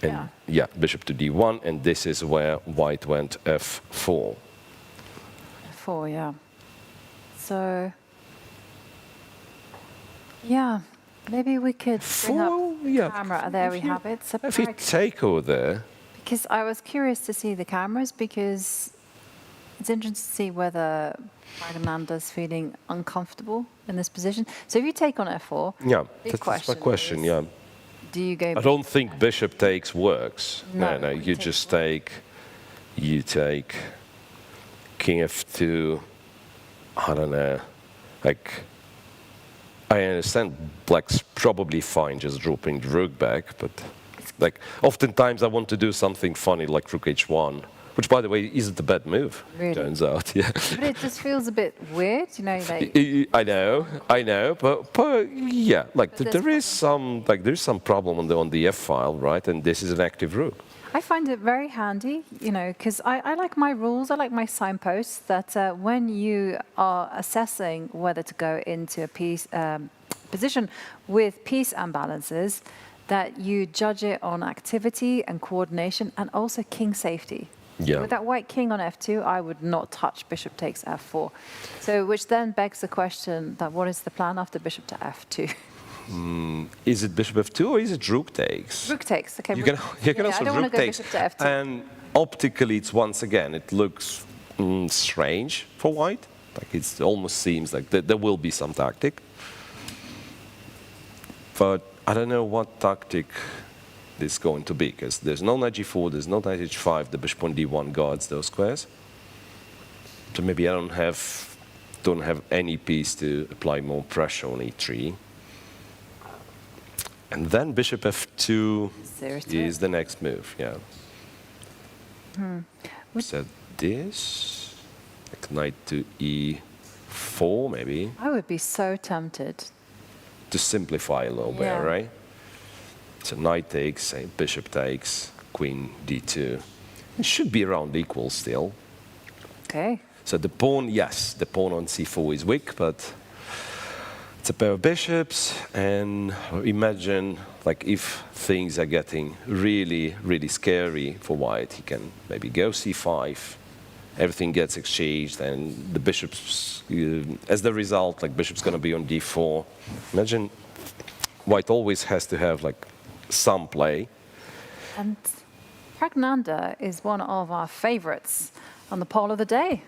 And yeah, bishop to d1, and this is where white went f4. F4, yeah. So, yeah, maybe we could bring up the camera. There we have it. So if you take over there. Because I was curious to see the cameras, because it's interesting to see whether Praggnanandhaa is feeling uncomfortable in this position. So if you take on f4, yeah, that's my question, yeah. Do you go? I don't think bishop takes works. No, you just take, you take king f2, I don't know, like, I understand black's probably fine just dropping the rook back, but like, oftentimes I want to do something funny like rook h1, which, by the way, isn't a bad move, turns out, yeah. But it just feels a bit weird, you know, like... I know, but yeah, like, there's some problem on the f file, right, and this is an active rook. I find it very handy, you know, because I like my rules, I like my signposts, that when you are assessing whether to go into a piece, position with piece imbalances, that you judge it on activity and coordination and also king safety. Yeah. With that white king on f2, I would not touch bishop takes f4. So, which then begs the question that what is the plan after bishop to f2? Is it bishop f2 or is it rook takes? Rook takes, okay. You can also rook takes. Bishop to f2. And optically, it's once again, it looks strange for white. Like it almost seems like there will be some tactic. But I don't know what tactic this is going to be, because there's no knight g4, there's no knight h5, the bishop on d1 guards those squares. So maybe I don't have any piece to apply more pressure on e3. And then bishop f2 is the next move, yeah. So this, like knight to e4 maybe. I would be so tempted. To simplify a little bit, right? So knight takes, say, bishop takes, queen d2. It should be around equal still. Okay. So the pawn, yes, the pawn on c4 is weak, but it's a pair of bishops, and imagine, like, if things are getting really, really scary for white, he can maybe go c5, everything gets exchanged, and the bishops, as the result, like, bishop's going to be on d4. Imagine white always has to have, like, some play. And Praggnanandhaa is one of our favorites on the poll of the day.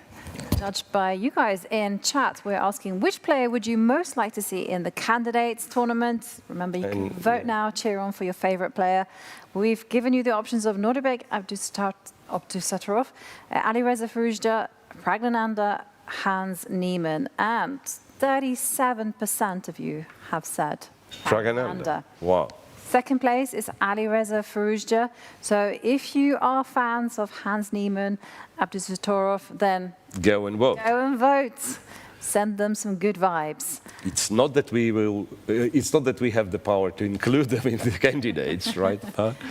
Judged by you guys in chat, we're asking which player would you most like to see in the candidates tournament? Remember, you can vote now, cheer on for your favorite player. We've given you the options of Nurdirbek Abdusattorov, Alireza Firouzja, Praggnanandhaa, Hans Niemann, and 37% of you have said Praggnanandhaa. Wow. Second place is Alireza Firouzja. So if you are fans of Hans Niemann, Abdusattorov, then go and vote. Go and vote. Send them some good vibes. It's not that we will. It's not that we have the power to include them in the candidates, right?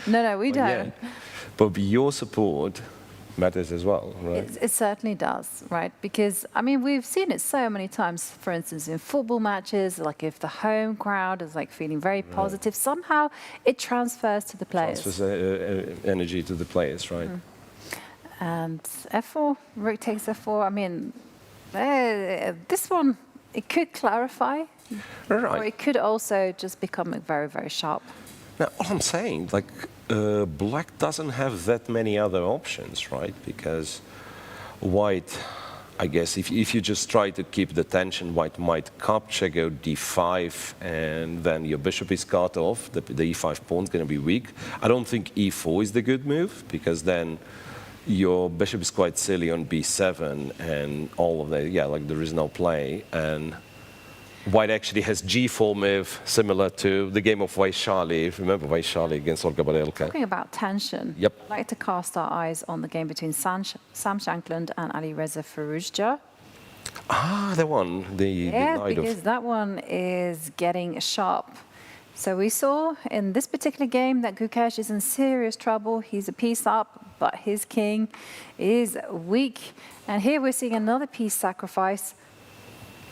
No, we don't. Yeah. But your support matters as well, right? It certainly does, right? Because, I mean, we've seen it so many times, for instance, in football matches, like if the home crowd is like feeling very positive, somehow it transfers to the players. Transfers energy to the players, right? And f4, rook takes f4, I mean, this one, it could clarify, or it could also just become very, very sharp. Now, all I'm saying, like, black doesn't have that many other options, right? Because white, I guess, if you just try to keep the tension, white might capture, go d5, and then your bishop is cut off. The e5 pawn is going to be weak. I don't think e4 is the good move, because then your bishop is quite silly on b7, and all of that. Yeah, like there is no play. And White actually has G4 move, similar to the game of Vaishali. Remember Vaishali against Olga Badelka? Talking about tension, Yep. I'd like to cast our eyes on the game between Sam Shankland and Alireza Firouzja. Ah, the one, the Yeah, knight because of... that one is getting sharp. So we saw in this particular game that Gukesh is in serious trouble. He's a piece up, but his king is weak. And here we're seeing another piece sacrifice.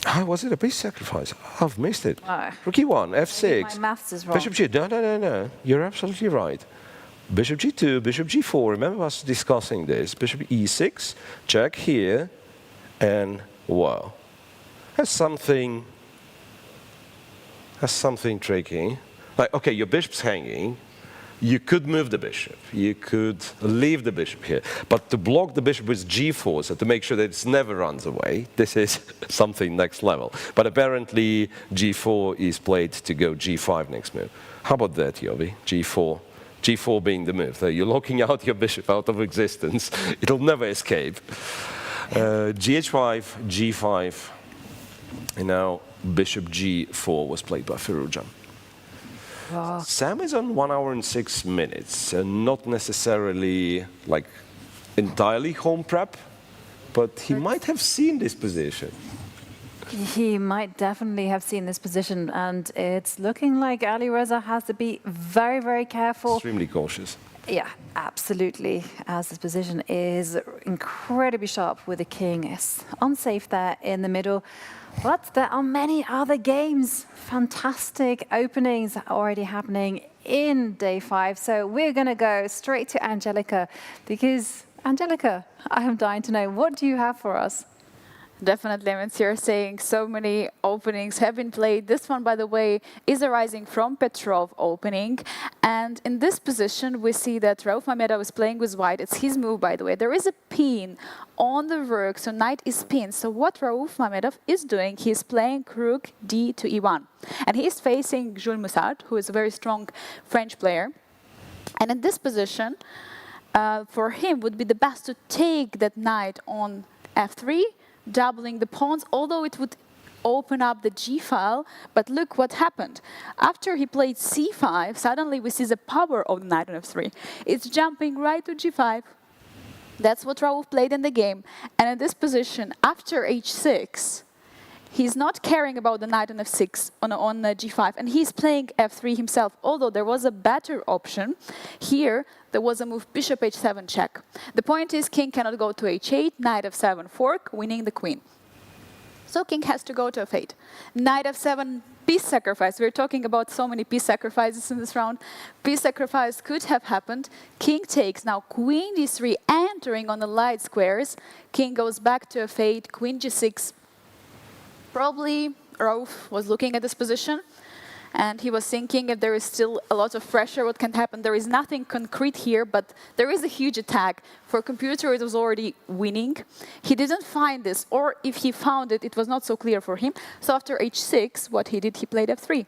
Ah, was it a piece sacrifice? I've missed it. Oh. Rook E1, F6. My maths is wrong. Bishop G, no. You're absolutely right. Bishop G2, Bishop G4. Remember us discussing this. Bishop E6, check here, and wow. That's something tricky. Like, okay, your bishop's hanging. You could move the bishop. You could leave the bishop here. But to block the bishop with G4, so to make sure that it never runs away, this is something next level. But apparently, G4 is played to go G5 next move. How about that, Yovi? G4. G4 being the move. So you're locking out your bishop out of existence. It'll never escape. GH5, G5. And now Bishop G4 was played by Firouzja. Wow. Sam is on 1 hour and 6 minutes, and not necessarily like entirely home prep, but he might have seen this position. He might definitely have seen this position, and it's looking like Alireza has to be very, very careful. Extremely cautious. Yeah, absolutely, as this position is incredibly sharp with the king. It's unsafe there in the middle. But there are many other games, fantastic openings already happening in day 5. So we're going to go straight to Angelica, because Angelica, I am dying to know, what do you have for us? Definitely, I mean, you're saying so many openings have been played. This one, by the way, is arising from Petrov opening. And in this position, we see that Rauf Mamedov is playing with white. It's his move, by the way. There is a pin on the rook, so knight is pinned. So what Rauf Mamedov is doing, he's playing rook d to e1. And he's facing Jules Moussard, who is a very strong French player. And in this position, for him, would be the best to take that knight on f3, doubling the pawns, although it would open up the g file. But look what happened. After he played c5, suddenly we see the power of the knight on f3. It's jumping right to g5. That's what Rauf played in the game. And in this position, after h6, he's not caring about the knight on f6, on g5, and he's playing f3 himself, although there was a better option. Here, there was a move bishop h7 check. The point is king cannot go to h8, knight f7 fork, winning the queen. So king has to go to f8. Knight f7, piece sacrifice. We're talking about so many piece sacrifices in this round. Piece sacrifice could have happened. King takes, now queen d3, entering on the light squares. King goes back to f8, queen g6. Probably Rauf was looking at this position, and he was thinking if there is still a lot of pressure, what can happen. There is nothing concrete here, but there is a huge attack. For computer, it was already winning. He didn't find this, or if he found it, it was not so clear for him. So after h6, what he did, he played f3.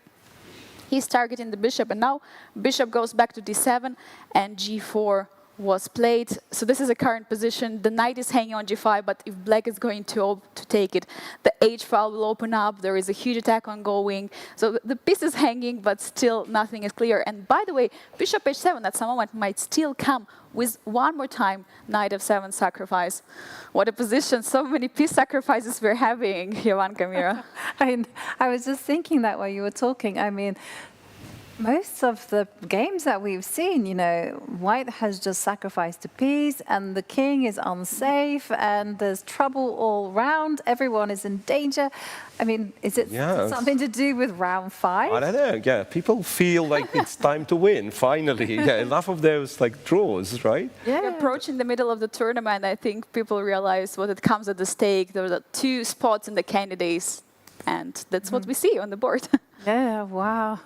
He's targeting the bishop, and now bishop goes back to d7, and g4 was played. So this is a current position. The knight is hanging on g5, but if black is going to take it, the h file will open up. There is a huge attack ongoing. So the piece is hanging, but still nothing is clear. And by the way, bishop h7 at some moment might still come with one more time knight f7 sacrifice. What a position. So many piece sacrifices we're having, Jovanka Mira. I was just thinking that while you were talking. I mean, most of the games that we've seen, you know, white has just sacrificed a piece and the king is unsafe and there's trouble all round. Everyone is in danger. I mean, is it something to do with round 5? I don't know. Yeah, people feel like it's time to win, finally. Yeah, enough of those like draws, right? Yeah. Approaching the middle of the tournament, I think people realize what it comes at the stake. There are 2 spots in the candidates, and that's what we see on the board. Yeah, wow.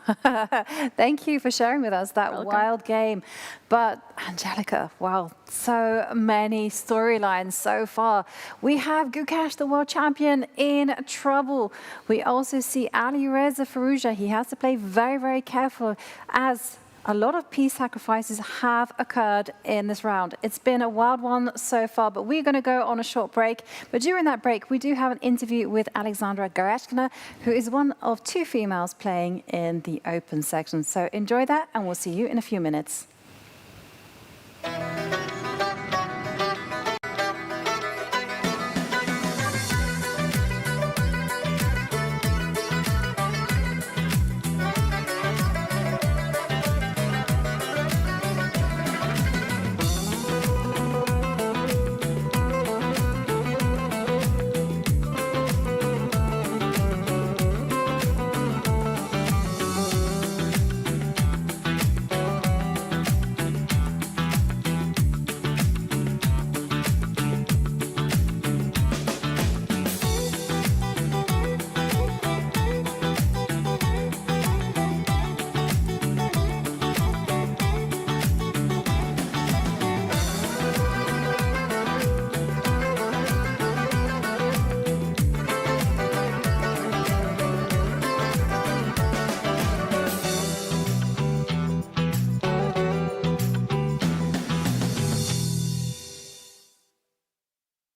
Thank you for sharing with us that wild game. But Angelica, wow, so many storylines so far. We have Gukesh, the world champion, in trouble. We also see Alireza Firouzja. He has to play very, very careful as A lot of piece sacrifices have occurred in this round. It's been a wild one so far, but we're going to go on a short break. But during that break, we do have an interview with Alexandra Goryachkina, who is one of 2 females playing in the open section. So enjoy that, and we'll see you in a few minutes.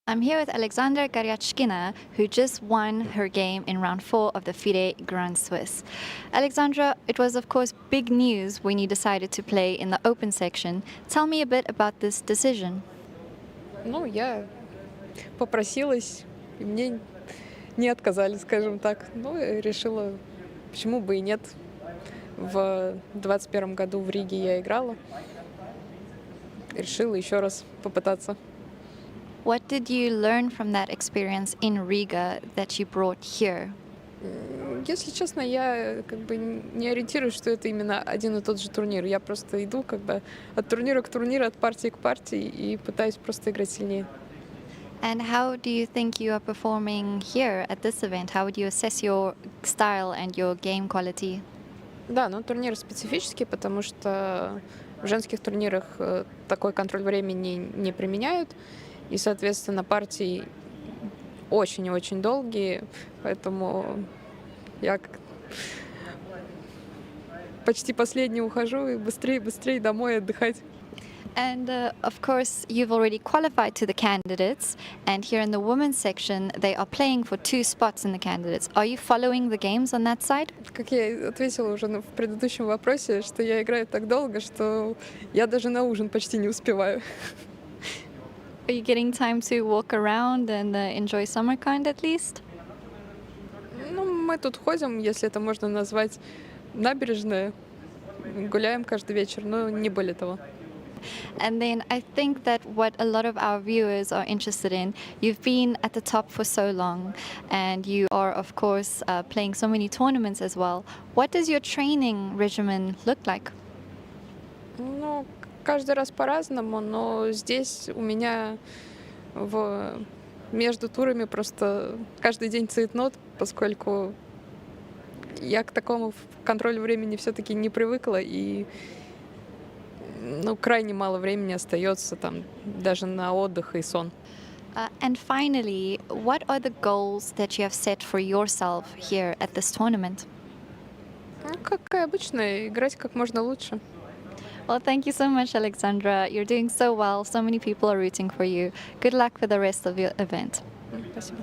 I'm here with Alexandra Goryachkina, who just won her game in round 4 of the FIDE Grand Swiss. Alexandra, it was of course big news when you decided to play in the open section. Tell me a bit about this decision. Ну, я попросилась, и мне не отказали, скажем так. Ну, и решила, почему бы и нет. В 21 году в Риге я играла. Решила еще раз попытаться. What did you learn from that experience in Riga that you brought here? Если честно, я как бы не ориентируюсь, что это именно один и тот же турнир. Я просто иду как бы от турнира к турниру, от партии к партии и пытаюсь просто играть сильнее. And how do you think you are performing here at this event? How would you assess your style and your game quality? Да, но турнир специфический, потому что в женских турнирах такой контроль времени не применяют. И, соответственно, партии очень и очень долгие, поэтому я почти последний ухожу и быстрее домой отдыхать. And of course, you've already qualified to the candidates, and here in the women's section, they are playing for 2 spots in the candidates. Are you following the games on that side? Как я ответила уже в предыдущем вопросе, что я играю так долго, что я даже на ужин почти не успеваю. Are you getting time to walk around and enjoy Samarkand at least? Ну, мы тут ходим, если это можно назвать, набережная, гуляем каждый вечер, но не более того. And then I think that what a lot of our viewers are interested in, you've been at the top for so long, and you are, of course, playing so many tournaments as well. What does your training regimen look like? Ну, каждый раз по-разному, но здесь у меня между турами просто каждый день цейтнот, поскольку я к такому контролю времени все-таки не привыкла, и крайне мало времени остается там даже на отдых и сон. And finally, what are the goals that you have set for yourself here at this tournament? Ну, как и обычно, играть как можно лучше. Well, thank you so much, Alexandra. You're doing so well. So many people are rooting for you. Good luck for the rest of your event. Спасибо.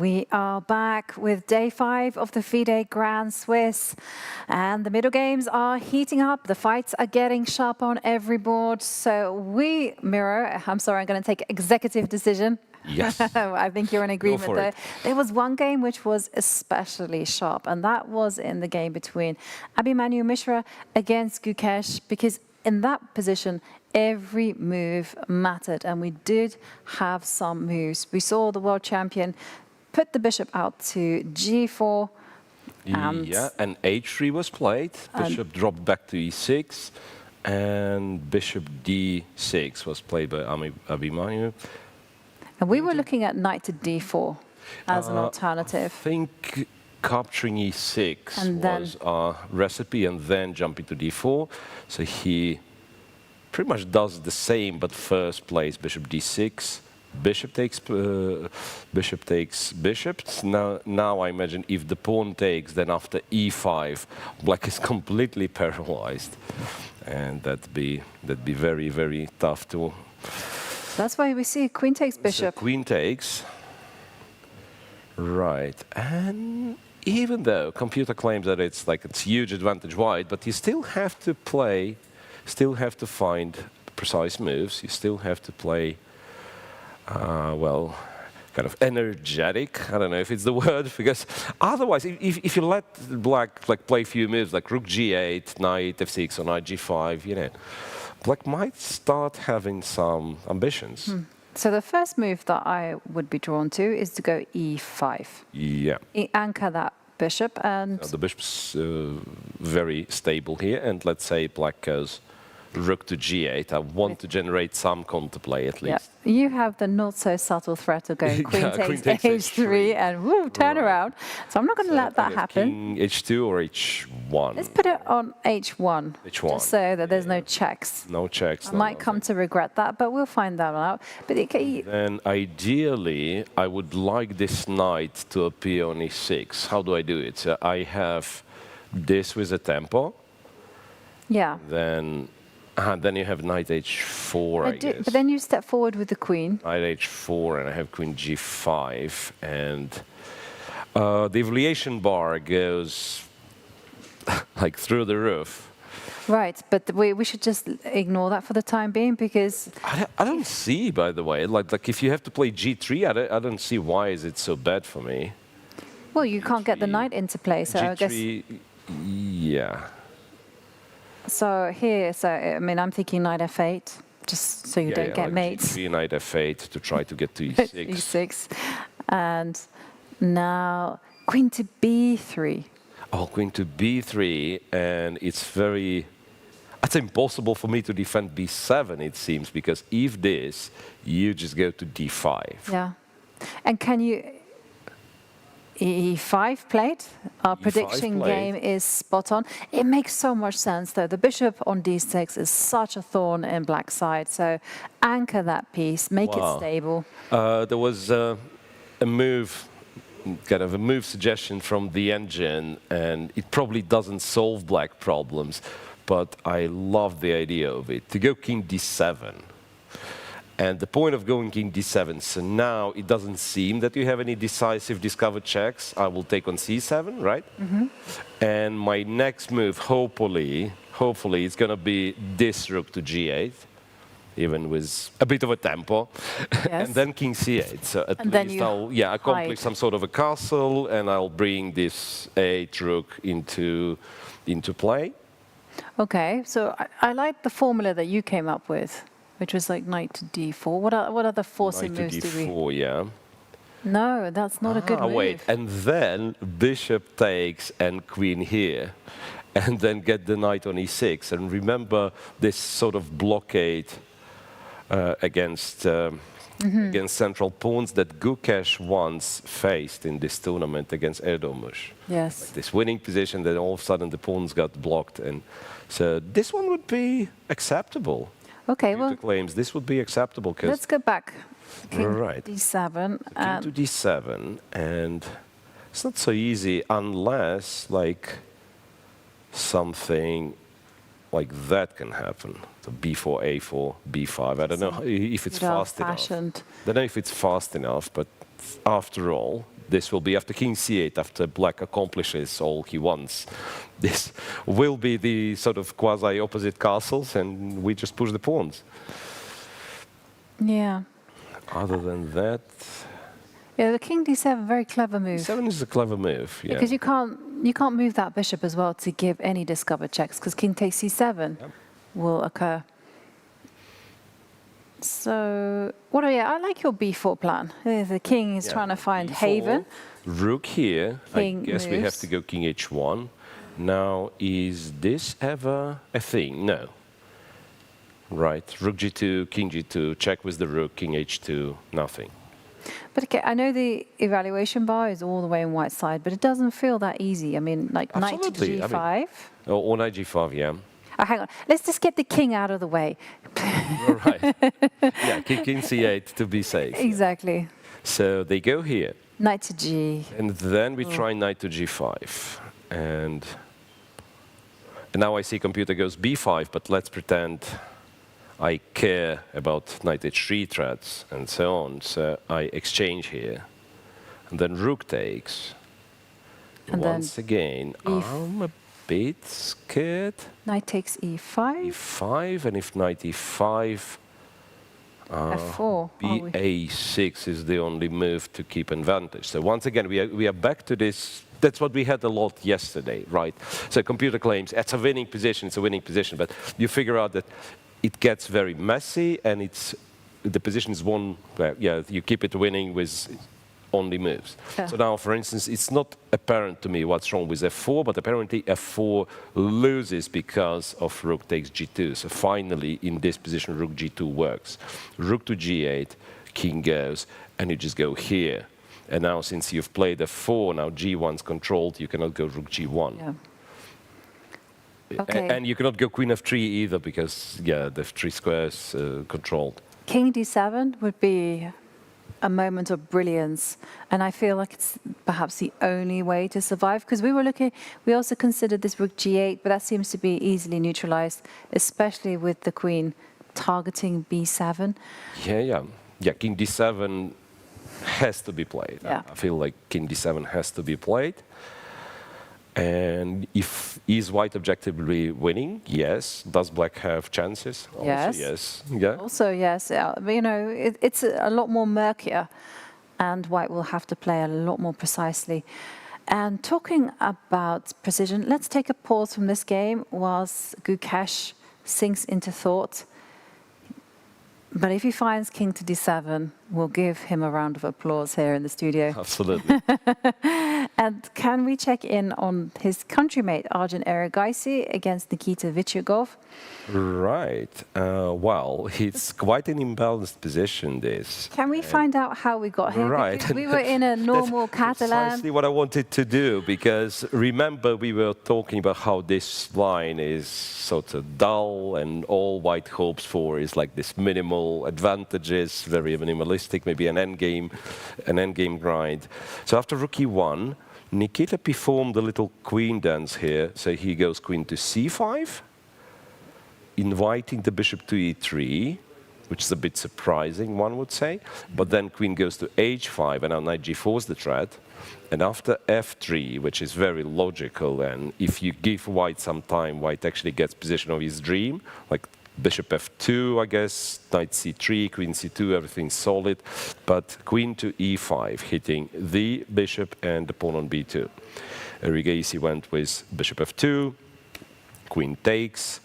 We are back with day 5 of the FIDE Grand Swiss, and the middle games are heating up. The fights are getting sharp on every board. So we mirror, I'm sorry, I'm going to take executive decision. Yes. I think you're in agreement there. it. There was one game which was especially sharp, and that was in the game between Abhimanyu Mishra against Gukesh, because in that position, every move mattered, and we did have some moves. We saw the world champion put the bishop out to g4. And h3 was played. Bishop dropped back to e6, and bishop d6 was played by Abhimanyu. And we were looking at knight to d4 as an alternative. I think capturing e6 was our recipe, and then jumping to d4. So he pretty much does the same, but first plays bishop d6. Bishop takes bishop. Now I imagine if the pawn takes, then after e5, black is completely paralyzed, and that'd be very, very tough to. That's why we see queen takes bishop. So queen takes. Right, and even though computer claims that it's huge advantage white, but you still have to play, find precise moves. You still have to play. Well, kind of energetic. I don't know if it's the word, because otherwise, if you let black play a few moves like rook g8, knight f6, or knight g5, black might start having some ambitions. So the first move that I would be drawn to is to go e5. Yeah. Anchor that bishop, and The bishop's very stable here, and let's say black goes rook to g8. I want to generate some counterplay at least. Yeah. You have the not so subtle threat of going queen takes h3 and woo, turn around. So I'm not going to let that happen. King h2 or h1? Let's put it on h1. H1. Just so that there's no checks. No checks. I might come to regret that, but we'll find that out. But then ideally, I would like this knight to appear on e6. How do I do it? So I have this with a tempo. Yeah. Then you have knight h4, I guess. But then you step forward with the queen. Knight h4, and I have queen g5, and the evaluation bar goes through the roof. Right, but we should just ignore that for the time being, because I don't see, by the way, like if you have to play g3, I don't see why is it so bad for me. Well, you can't get the knight into play, so g3, I guess. Yeah. So here, I mean, I'm thinking knight f8, just so you don't get mates. G3, knight f8 to try to get to e6. e6. And now queen to b3. Oh, queen to b3, and it's impossible for me to defend b7, it seems, because if this, you just go to d5. Yeah. And can you e5 played? Our prediction game is spot on. It makes so much sense, though. The bishop on d6 is such a thorn in black side. So anchor that piece, make it stable. There was a move, kind of a move suggestion from the engine, and it probably doesn't solve black problems, but I love the idea of it. To go king d7. And the point of going king d7, so now it doesn't seem that you have any decisive discovered checks. I will take on c7, right? Mm-hmm. And my next move, hopefully, it's going to be this rook to g8, even with a bit of a tempo. Yes. And then king c8. So at least I'll accomplish some sort of a castle, and I'll bring this 8 rook into play. Okay, so I like the formula that you came up with, which was like knight to d4. What other forcing moves do we? Knight to d4, yeah. No, that's not a good move. Wait, and then bishop takes and queen here, and then get the knight on e6. And remember this sort of blockade against central pawns that Gukesh once faced in this tournament against Erdoğan. Yes. Like this winning position, then all of a sudden the pawns got blocked, and so this one would be acceptable. Okay, well, claims this would be acceptable. Let's go back. King right. d7. King to d7, and it's not so easy unless something like that can happen. So b4, a4, b5. I don't know if it's fast enough. I don't know if it's fast enough, but after all, this will be after king c8, after black accomplishes all he wants. This will be the sort of quasi-opposite castles, and we just push the pawns. Yeah. Other than that... Yeah, the king d7, very clever move. d7 is a clever move, yeah. Because you can't move that bishop as well to give any discovered checks, because king takes c7 will occur. So, I like your b4 plan. The king is trying to find b4, haven. Rook here. King I guess we have to go king h1. Now, is this ever a thing? No. Right, rook g2, king g2, check with the rook, king h2, nothing. But okay, I know the evaluation bar is all the way on white side, but it doesn't feel that easy. I mean, like Absolutely. knight to g5. Or knight g5, yeah. Oh, hang on, let's just get the king out of the way. All right. Yeah, king c8 to be safe. Exactly. So they go here. Knight to g. And then we try knight to g5. And now I see computer goes b5, but let's pretend I care about knight h3 threats and so on. So I exchange here. And then rook takes. And once again, I'm a bit scared. Knight takes e5. e5, and if knight e5, f4. ba6 is the only move to keep advantage. So once again, we are back to this. That's what we had a lot yesterday, right? So computer claims it's a winning position, but you figure out that it gets very messy, and the position is one where, you keep it winning with only moves. Yeah. So now, for instance, it's not apparent to me what's wrong with f4, but apparently f4 loses because of rook takes g2. So finally, in this position, rook g2 works. Rook to g8, king goes, and you just go here. And now, since you've played f4, now g1's controlled, you cannot go rook g1. Yeah. Okay. And you cannot go queen f3 either, because, the f3 square is controlled. King d7 would be a moment of brilliance, and I feel like it's perhaps the only way to survive, because we also considered this rook g8, but that seems to be easily neutralized, especially with the queen targeting b7. Yeah, king d7 has to be played. Yeah. I feel like king d7 has to be played. And is white objectively winning? Yes. Does black have chances? Also, yes. Yeah. Also, yes. But, it's a lot more murkier, and white will have to play a lot more precisely. And talking about precision, let's take a pause from this game whilst Gukesh sinks into thought. But if he finds king to d7, we'll give him a round of applause here in the studio. Absolutely. And can we check in on his countrymate, Arjun Erigaisi, against Nikita Vitiugov? Right. Well, it's quite an imbalanced position, this. Can we find out how we got here? Right. Because we were in a normal Catalan. That's precisely what I wanted to do, because remember we were talking about how this line is sort of dull, and all white hopes for is like this minimal advantages, very minimalistic, maybe an endgame grind. So after rook e1, Nikita performed a little queen dance here. So he goes queen to c5, inviting the bishop to e3, which is a bit surprising, one would say. But then queen goes to h5, and now knight g4 is the threat. And after f3, which is very logical, and if you give white some time, white actually gets position of his dream, like bishop f2, I guess, knight c3, queen c2, everything's solid. But queen to e5, hitting the bishop and the pawn on b2. Erigaisi went with bishop f2, queen takes,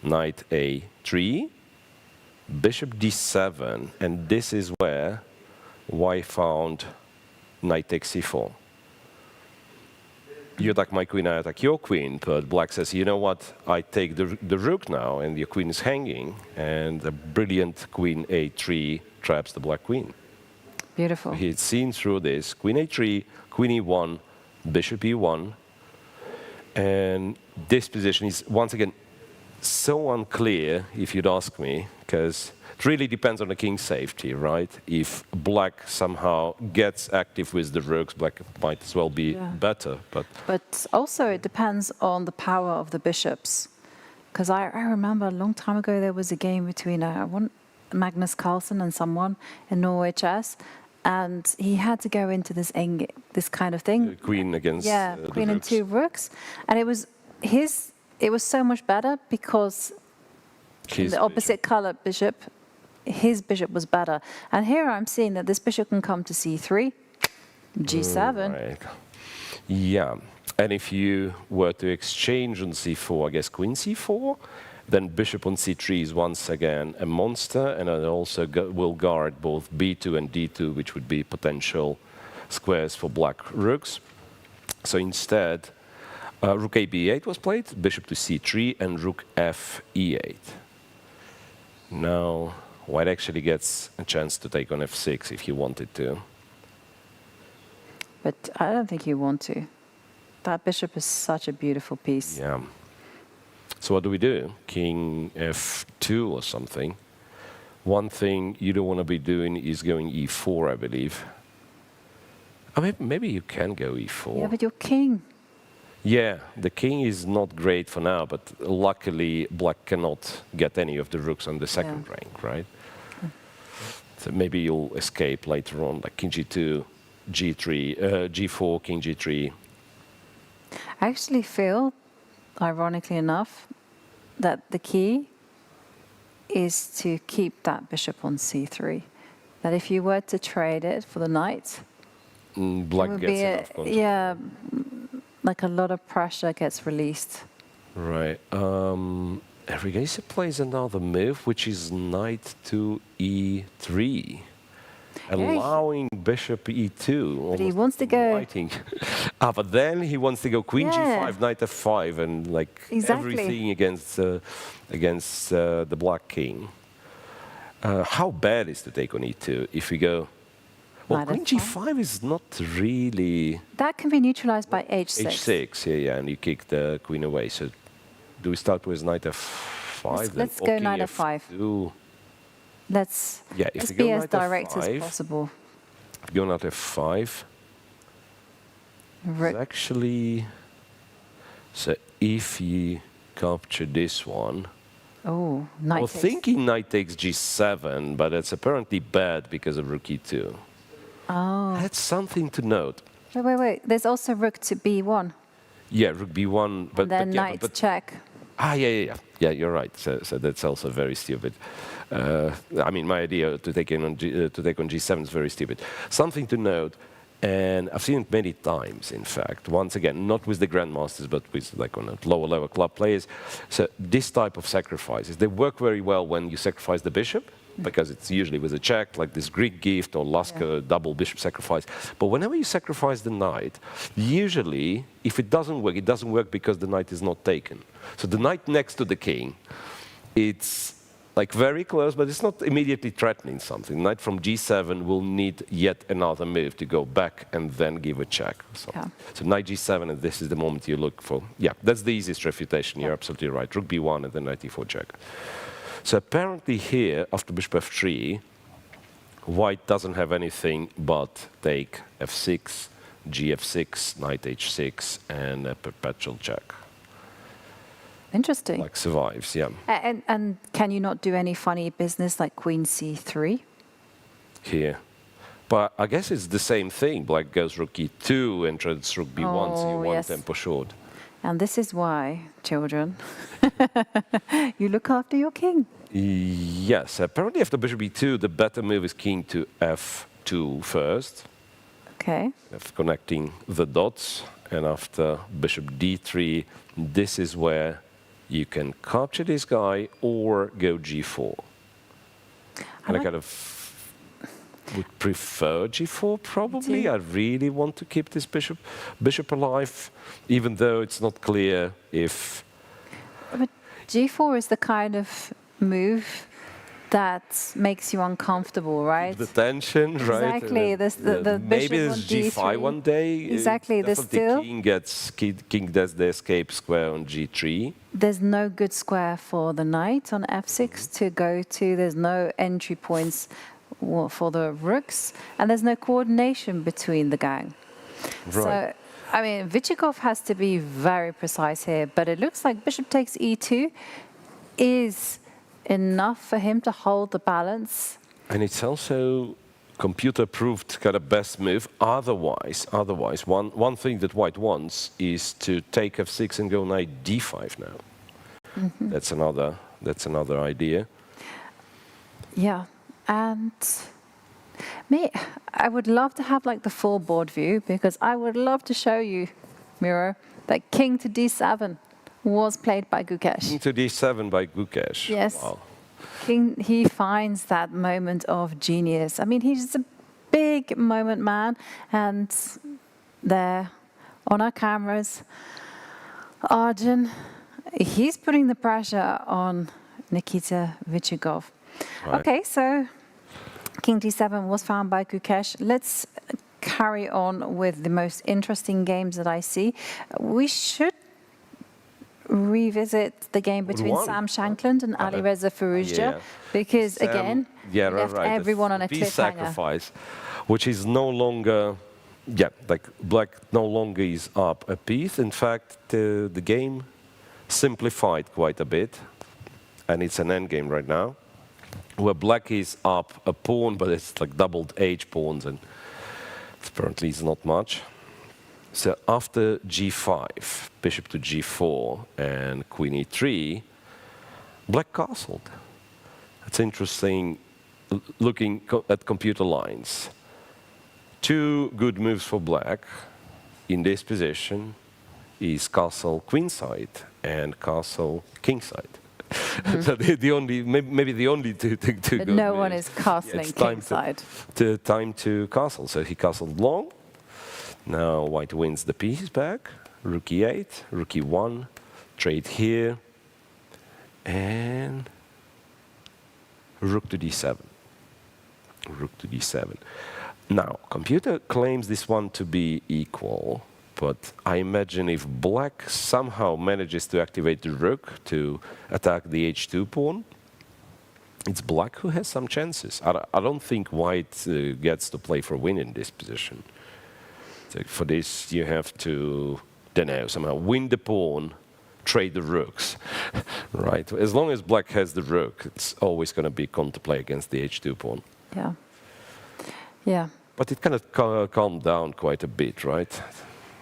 knight a3, bishop d7, and this is where white found knight takes c4. You attack my queen, I attack your queen, but black says, you know what, I take the rook now, and your queen is hanging, and a brilliant queen a3 traps the black queen. Beautiful. He'd seen through this, queen a3, queen e1, bishop e1, and this position is, once again, so unclear, if you'd ask me, because it really depends on the king's safety, right? If black somehow gets active with the rooks, black might as well be better. But also it depends on the power of the bishops. Because I remember a long time ago there was a game between Magnus Carlsen and someone in Norway chess, and he had to go into this kind of thing. Queen against the queen and rooks. 2 rooks, and it was so much better because His the opposite color bishop, his bishop was better. And here I'm seeing that this bishop can come to c3, g7. Right. Yeah, and if you were to exchange on c4, I guess queen c4, then bishop on c3 is once again a monster, and it also will guard both b2 and d2, which would be potential squares for black rooks. So instead, rook a b8 was played, bishop to c3, and rook f e8. Now, white actually gets a chance to take on f6 if he wanted to. But I don't think you want to. That bishop is such a beautiful piece. Yeah. So what do we do? King f2 or something. One thing you don't want to be doing is going e4, I believe. I mean, maybe you can go e4. Yeah, but your king. Yeah, the king is not great for now, but luckily black cannot get any of the rooks on the second rank, right? So maybe you'll escape later on, like king g2, g3, g4, king g3. I actually feel, ironically enough, that the key is to keep that bishop on c3. That if you were to trade it for the knight, Black it would gets be enough control. yeah, like a lot of pressure gets released. Right. Erigaisi plays another move, which is knight to e3, allowing bishop e2. But he wants to go. Writing. But then he wants to go queen g5, knight f5, and like everything against the black king. How bad is to take on e2 if we go? Well, queen g5 is not really. That can be neutralized by h6. h6, yeah, and you kick the queen away. So, do we start with knight f5? Let's go knight f5. Let's be as direct as possible. Go knight f5. Rook. Actually, so if you capture this one. Oh, knight. I was thinking knight takes g7, but it's apparently bad because of rook e2. Oh. That's something to note. Wait. There's also rook to b1. Yeah, rook b1, but and then knight check. Yeah, you're right. So that's also very stupid. I mean, my idea to take on g7 is very stupid. Something to note, and I've seen it many times, in fact. Once again, not with the grandmasters, but with like on lower level club players. So this type of sacrifices, they work very well when you sacrifice the bishop, because it's usually with a check, like this Greek gift or Lasker double bishop sacrifice. But whenever you sacrifice the knight, usually, if it doesn't work because the knight is not taken. So the knight next to the king, it's like very close, but it's not immediately threatening something. Knight from g7 will need yet another move to go back and then give a check. So knight g7, and this is the moment you look for. Yeah, that's the easiest refutation. You're absolutely right. Rook b1 and then knight e4 check. So apparently here, after bishop f3, white doesn't have anything but take f6, gf6, knight h6, and a perpetual check. Interesting. Like survives, yeah. And can you not do any funny business like queen c3? Here. But I guess it's the same thing. Black goes rook e2 and tries rook b1, so you want tempo short. And this is why, children, you look after your king. Yes, apparently after bishop e2, the better move is king to f2 first. Okay. Connecting the dots. And after bishop d3, this is where you can capture this guy or go g4. And I kind of would prefer g4 probably. I really want to keep this bishop alive, even though it's not clear if. But g4 is the kind of move that makes you uncomfortable, right? The tension, right? Exactly. The maybe bishop there's on g5 d3. one day. Exactly. There's still king does the escape square on g3. There's no good square for the knight on f6 to go to. There's no entry points for the rooks, and there's no coordination between the gang. Right. So, I mean, Vitiugov has to be very precise here, but it looks like bishop takes e2 is enough for him to hold the balance. And it's also computer proved kind of best move. Otherwise, one thing that white wants is to take f6 and go knight d5 now. That's another idea. Yeah, and I would love to have like the full board view, because I would love to show you, Miro, that king to d7 was played by Gukesh. King to d7 by Gukesh. Yes. Wow. He finds that moment of genius. I mean, he's a big moment man, and there on our cameras, Arjun, he's putting the pressure on Nikita Vitiugov. Right. Okay, so king d7 was found by Gukesh. Let's carry on with the most interesting games that I see. We should revisit the game between Sam Shankland and Alireza Firouzja, because again, left everyone on a piece cliffhanger. Sacrifice, which is no longer, like black no longer is up a piece. In fact, the game simplified quite a bit, and it's an endgame right now, where black is up a pawn, but it's like doubled H pawns, and apparently it's not much. So after g5, bishop to g4, and queen e3, black castled. It's interesting looking at computer lines. Two good moves for black in this position is castle queenside and castle kingside. So maybe the only two good No moves. one is castling kingside. Time to castle. So he castled long. Now white wins the piece back. Rook e8, rook e1, trade here, and rook to d7. Rook to d7. Now, computer claims this one to be equal, but I imagine if black somehow manages to activate the rook to attack the h2 pawn, it's black who has some chances. I don't think white gets to play for win in this position. So for this, you have to, somehow win the pawn, trade the rooks, right? As long as black has the rook, it's always going to be counterplay against the h2 pawn. Yeah. Yeah. But it kind of calmed down quite a bit, right?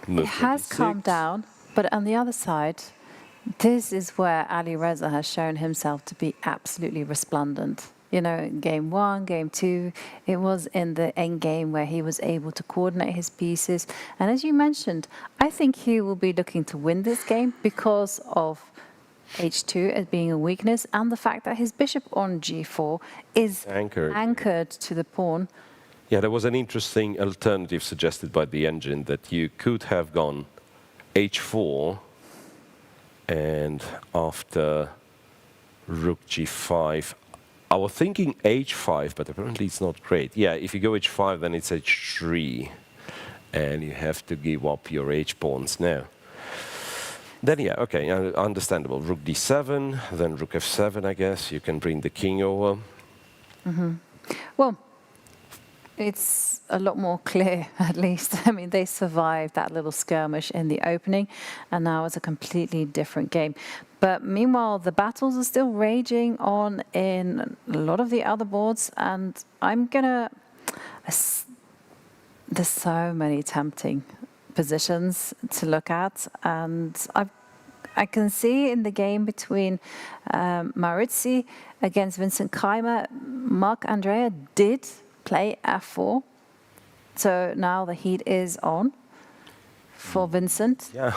It has calmed down, but on the other side, this is where Alireza has shown himself to be absolutely resplendent. You know, game 1, game 2, it was in the endgame where he was able to coordinate his pieces. And as you mentioned, I think he will be looking to win this game because of h2 as being a weakness, and the fact that his bishop on g4 is anchored to the pawn. Yeah, there was an interesting alternative suggested by the engine that you could have gone h4 and after rook g5. I was thinking h5, but apparently it's not great. Yeah, if you go h5, then it's h3, and you have to give up your h-pawns now. Then, yeah, okay, understandable. Rook d7, then rook f7, I guess. You can bring the king over. Well, it's a lot more clear, at least. I mean, they survived that little skirmish in the opening, and now it's a completely different game. But meanwhile, the battles are still raging on in a lot of the other boards, and I'm gonna... There's so many tempting positions to look at, and I can see in the game between Maurizi against Vincent Keymer, Marc-Andrea did play f4, so now the heat is on for Vincent. Yeah.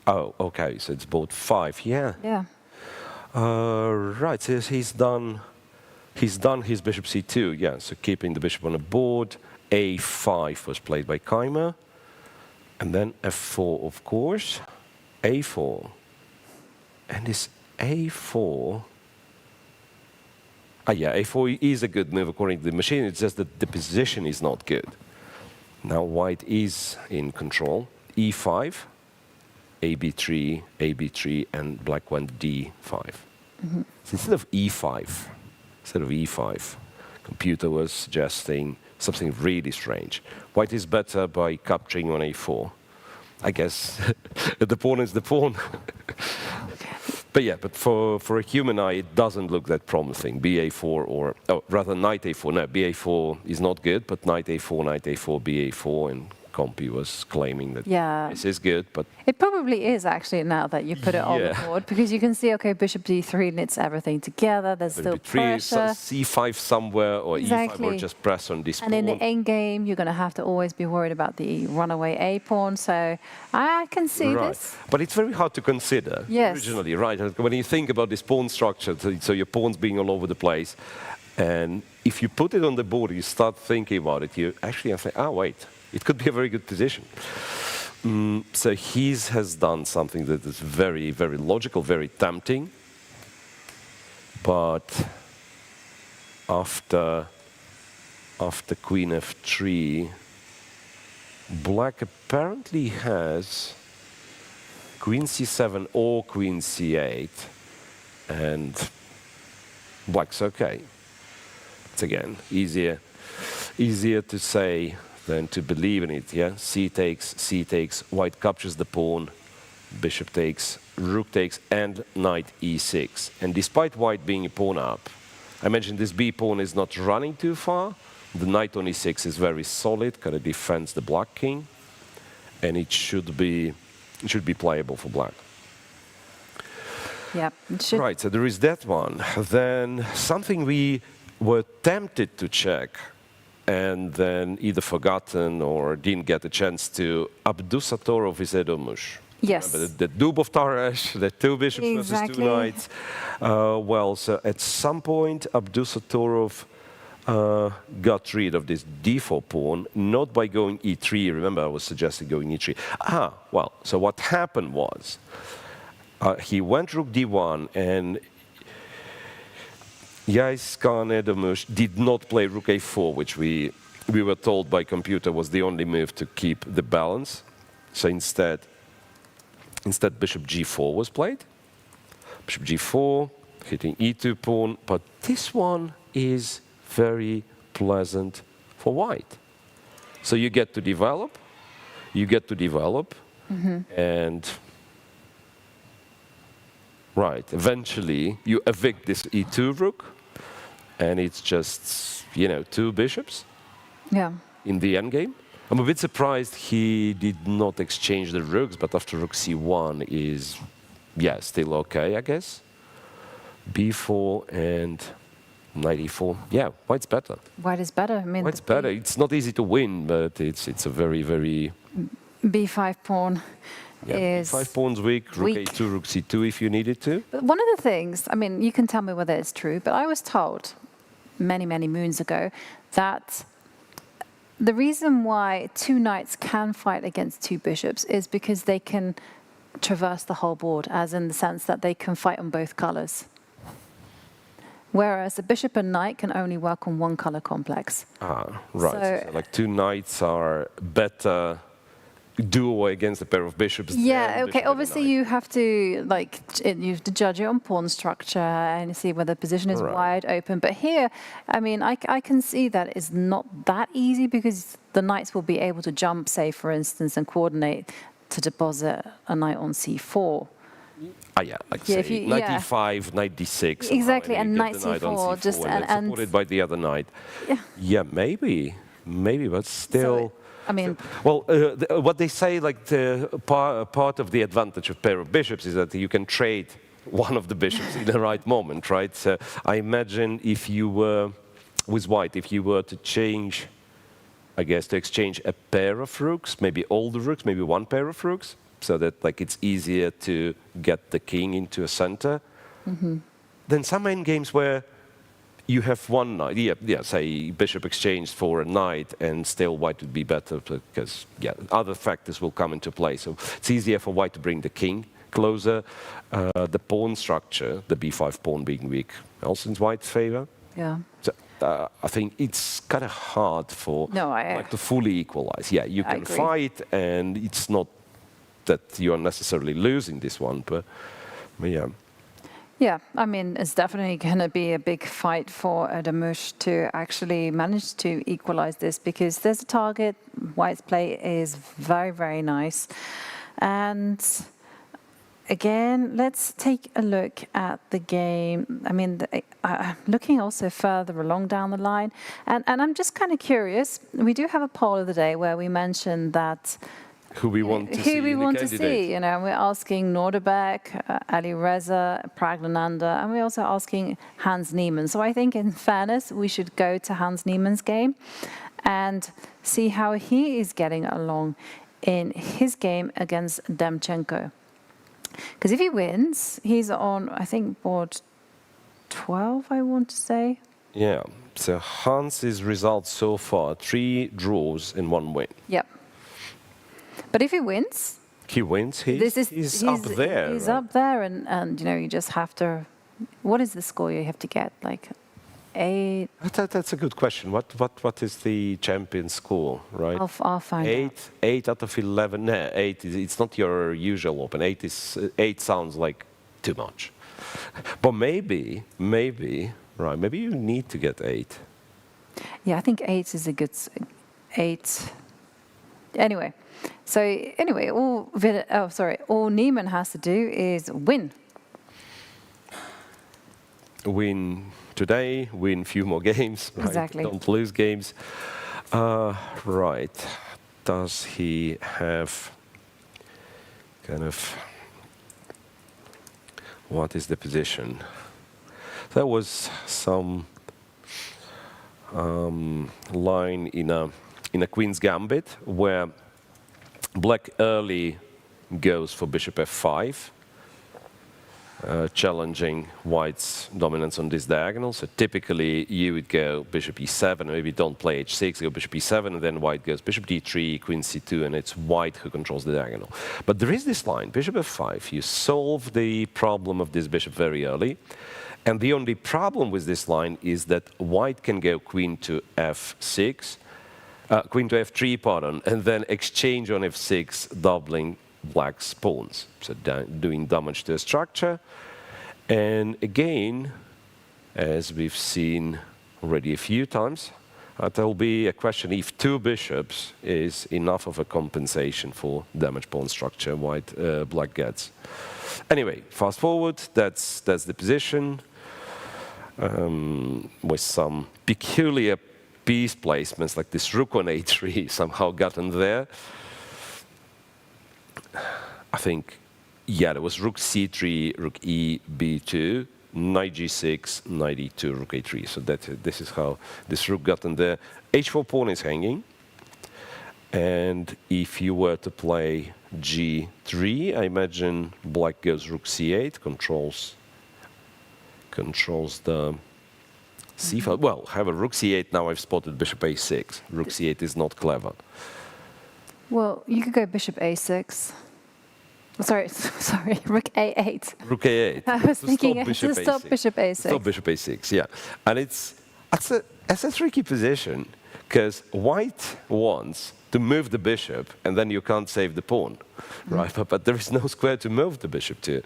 Oh, okay. So it's both 5. Yeah. Yeah. Right. So he's done his bishop c2. Yeah. So keeping the bishop on the board. a5 was played by Keymer, and then f4, of course. a4, and this a4. Yeah, a4 is a good move according to the machine. It's just that the position is not good. Now white is in control. e5, ab3, ab3, and black went d5. So instead of e5, computer was suggesting something really strange. White is better by capturing on a4. I guess the pawn is the pawn. But yeah, but for a human eye, it doesn't look that promising. BA4 or, oh, rather knight A4. No, BA4 is not good, but knight A4, BA4, and Compi was claiming that this is good, but... It probably is, actually, now that you put it on the board, because you can see, okay, bishop d3 knits everything together, there's still pressure. C5 somewhere, or E5, or just press on this pawn. And in the endgame, you're going to have to always be worried about the runaway A pawn, so I can see this. But it's very hard to consider, originally, right? When you think about this pawn structure, so your pawns being all over the place, and if you put it on the board, you start thinking about it, you actually say, oh, wait. It could be a very good position. So he has done something that is very, very logical, very tempting. But after queen f3, black apparently has queen c7 or queen c8, and black's okay. It's again easier to say than to believe in it, yeah? C takes, white captures the pawn, bishop takes, rook takes, and knight e6. And despite white being a pawn up, I mentioned this b pawn is not running too far. The knight on e6 is very solid, kind of defends the black king, and it should be playable for black. Yeah, it should. Right, so there is that one. Then something we were tempted to check, and then either forgotten or didn't get a chance to, Abdusatorov is Edomush. Yes. The Dub of Tarrasch, the two bishops versus two knights. Well, so at some point, Abdusatorov got rid of this d4 pawn, not by going e3. Remember, I was suggesting going e3. Well, so what happened was, he went rook d1, and Khan Edomush did not play rook a4, which we were told by computer was the only move to keep the balance. So instead bishop g4 was played. Bishop g4, hitting e2 pawn, but this one is very pleasant for white. So you get to develop, and eventually you evict this e2 rook, and it's just, two bishops in the endgame. I'm a bit surprised he did not exchange the rooks, but after rook c1 is, still okay, I guess. b4 and knight e4. Yeah, white's better. White is better. I mean, white's better. It's not easy to win, but it's a very, very... b5 pawn is... b5 pawn's weak, rook a2, rook c2 if you needed to. But one of the things, I mean, you can tell me whether it's true, but I was told many, many moons ago that the reason why two knights can fight against two bishops is because they can traverse the whole board, as in the sense that they can fight on both colors. Whereas a bishop and knight can only work on one color complex. So like two knights are better duo against a pair of bishops. Yeah, okay, obviously you have to you have to judge it on pawn structure and see whether the position is wide open. But here, I mean, I can see that it's not that easy, because the knights will be able to jump, say, for instance, and coordinate to deposit a knight on c4. Say knight e5, knight d6. Exactly, and knight c4, just and supported by the other knight. Yeah, maybe, but still. I mean, well, what they say, like the part of the advantage of pair of bishops is that you can trade one of the bishops in the right moment, right? So I imagine if you were with white, if you were to change, I guess, to exchange a pair of rooks, maybe all the rooks, maybe one pair of rooks, so that it's easier to get the king into a center. Then some endgames where you have one knight, say bishop exchanged for a knight, and still white would be better because, other factors will come into play. So it's easier for white to bring the king closer. The pawn structure, the b5 pawn being weak, also in white's favor. Yeah. So, I think it's kind of hard for to fully equalize. Yeah, you can fight, and it's not that you're necessarily losing this one, but yeah. Yeah, I mean, it's definitely going to be a big fight for Edomush to actually manage to equalize this, because there's a target. White's play is very, very nice. And again, let's take a look at the game. I mean, looking also further along down the line, and I'm just kind of curious. We do have a poll of the day where we mentioned that who we want to see. Who we in the want to candidate. see. You know, we're asking Nordebek, Ali Reza, Praggnanandhaa, and we're also asking Hans Niemann. So I think, in fairness, we should go to Hans Niemann's game and see how he is getting along in his game against Demchenko. Because if he wins, he's on, I think, board 12, I want to say. Yeah. So Hans's results so far: 3 draws and 1 win. Yep. But if he wins, He's up there. He's right? up there, and you know, you just have to. What is the score you have to get? Like 8. That's a good question. What is the champion score, right? I'll find out. 8 out of 11. No, 8. It's not your usual open. 8 sounds like too much. But maybe, right? Maybe you need to get 8. Yeah, I think 8 is a good 8. Anyway, so anyway, all Niemann has to do is win. Win today, win few more games. Right? Exactly. Don't lose games. Right. Does he have kind of, what is the position? There was some line in a Queen's Gambit where black early goes for bishop f5, challenging white's dominance on this diagonal. So typically you would go bishop e7, maybe don't play h6, go bishop e7, and then white goes bishop d3, queen c2, and it's white who controls the diagonal. But there is this line, bishop f5. You solve the problem of this bishop very early. And the only problem with this line is that white can go queen to f6, queen to f3, pardon, and then exchange on f6, doubling black's pawns, so doing damage to the structure. And again, as we've seen already a few times, there will be a question if 2 bishops is enough of a compensation for damage pawn structure black gets. Anyway, fast forward, that's the position, with some peculiar piece placements like this rook on a3 somehow gotten there. I think, yeah, there was rook c3, rook e, b2, knight g6, knight e2, rook a3. So this is how this rook got in there. h4 pawn is hanging. And if you were to play g3, I imagine black goes rook c8, controls the c file. Well, however, rook c8, now I've spotted bishop a6. Rook c8 is not clever. Well, you could go bishop a6. Sorry, rook a8. Rook a8. I was thinking to stop bishop a6. Stop bishop a6, yeah. And it's a tricky position, because white wants to move the bishop, and then you can't save the pawn, right? But there is no square to move the bishop to.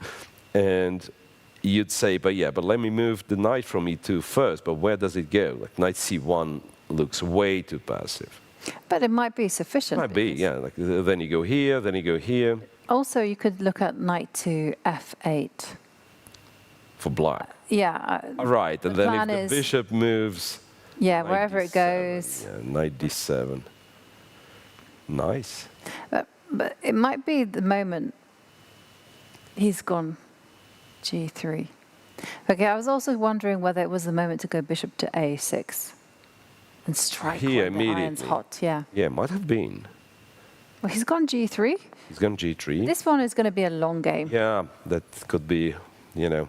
And you'd say, but let me move the knight from e2 first, but where does it go? Like knight c1 looks way too passive. But it might be sufficient. Might be, yeah. Like, then you go here, then you go here. Also, you could look at knight to f8. For black. Yeah. Right, and then if the bishop moves... Yeah, wherever it goes. Yeah, knight d7. Nice. But it might be the moment he's gone g3. Okay, I was also wondering whether it was the moment to go bishop to a6 and strike here while the iron's hot. Yeah. Yeah, might have been. Well, he's gone g3. He's gone g3. This one is going to be a long game. Yeah, that could be, you know,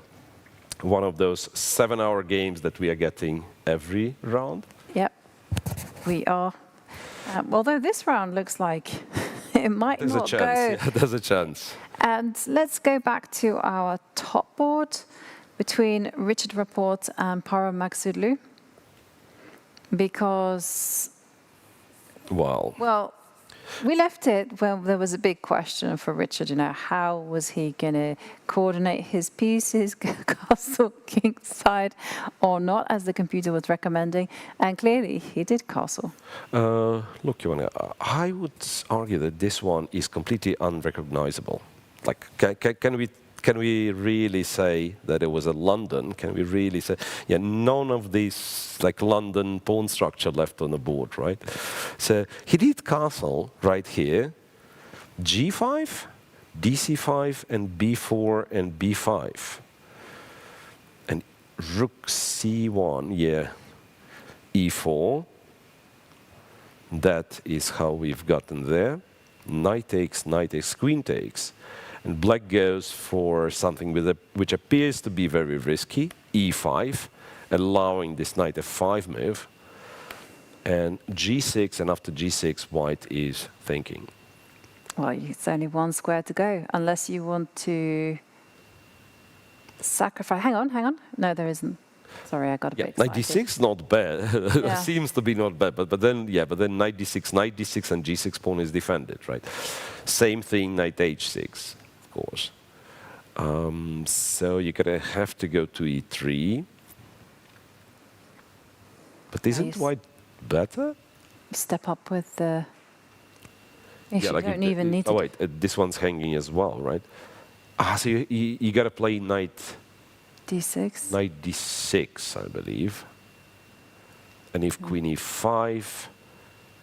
one of those 7-hour games that we are getting every round. Yep, we are. Although this round looks like it might There's not a chance. go. Yeah, there's a chance. And let's go back to our top board between Richard Rapport and Parham Maghsoodloo, because well, we left it where there was a big question for Richard, you know, how was he going to coordinate his pieces, castle, king side or not, as the computer was recommending, and clearly he did castle. Look, Joanna, I would argue that this one is completely unrecognizable. Like, can we can we really say that it was a London? Can we really say, yeah, none of these like London pawn structure left on the board, right? So he did castle right here, g5, dc5, and b4 and b5. And rook c1, yeah, e4. That is how we've gotten there. Knight takes, queen takes. And black goes for something which appears to be very risky, e5, allowing this knight f5 move. And g6, and after g6, white is thinking. Well, it's only one square to go, unless you want to sacrifice. Hang on. No, there isn't. Sorry, I got a bit excited. Knight d6 not bad. Seems to be not bad, but then knight d6, and g6 pawn is defended, right? Same thing, knight h6, of course. So you're gonna have to go to e3. But isn't white better? Step up with the. You like don't even need to. Oh wait, this one's hanging as well, right? So you gotta play knight. d6. Knight d6, I believe. And if queen e5,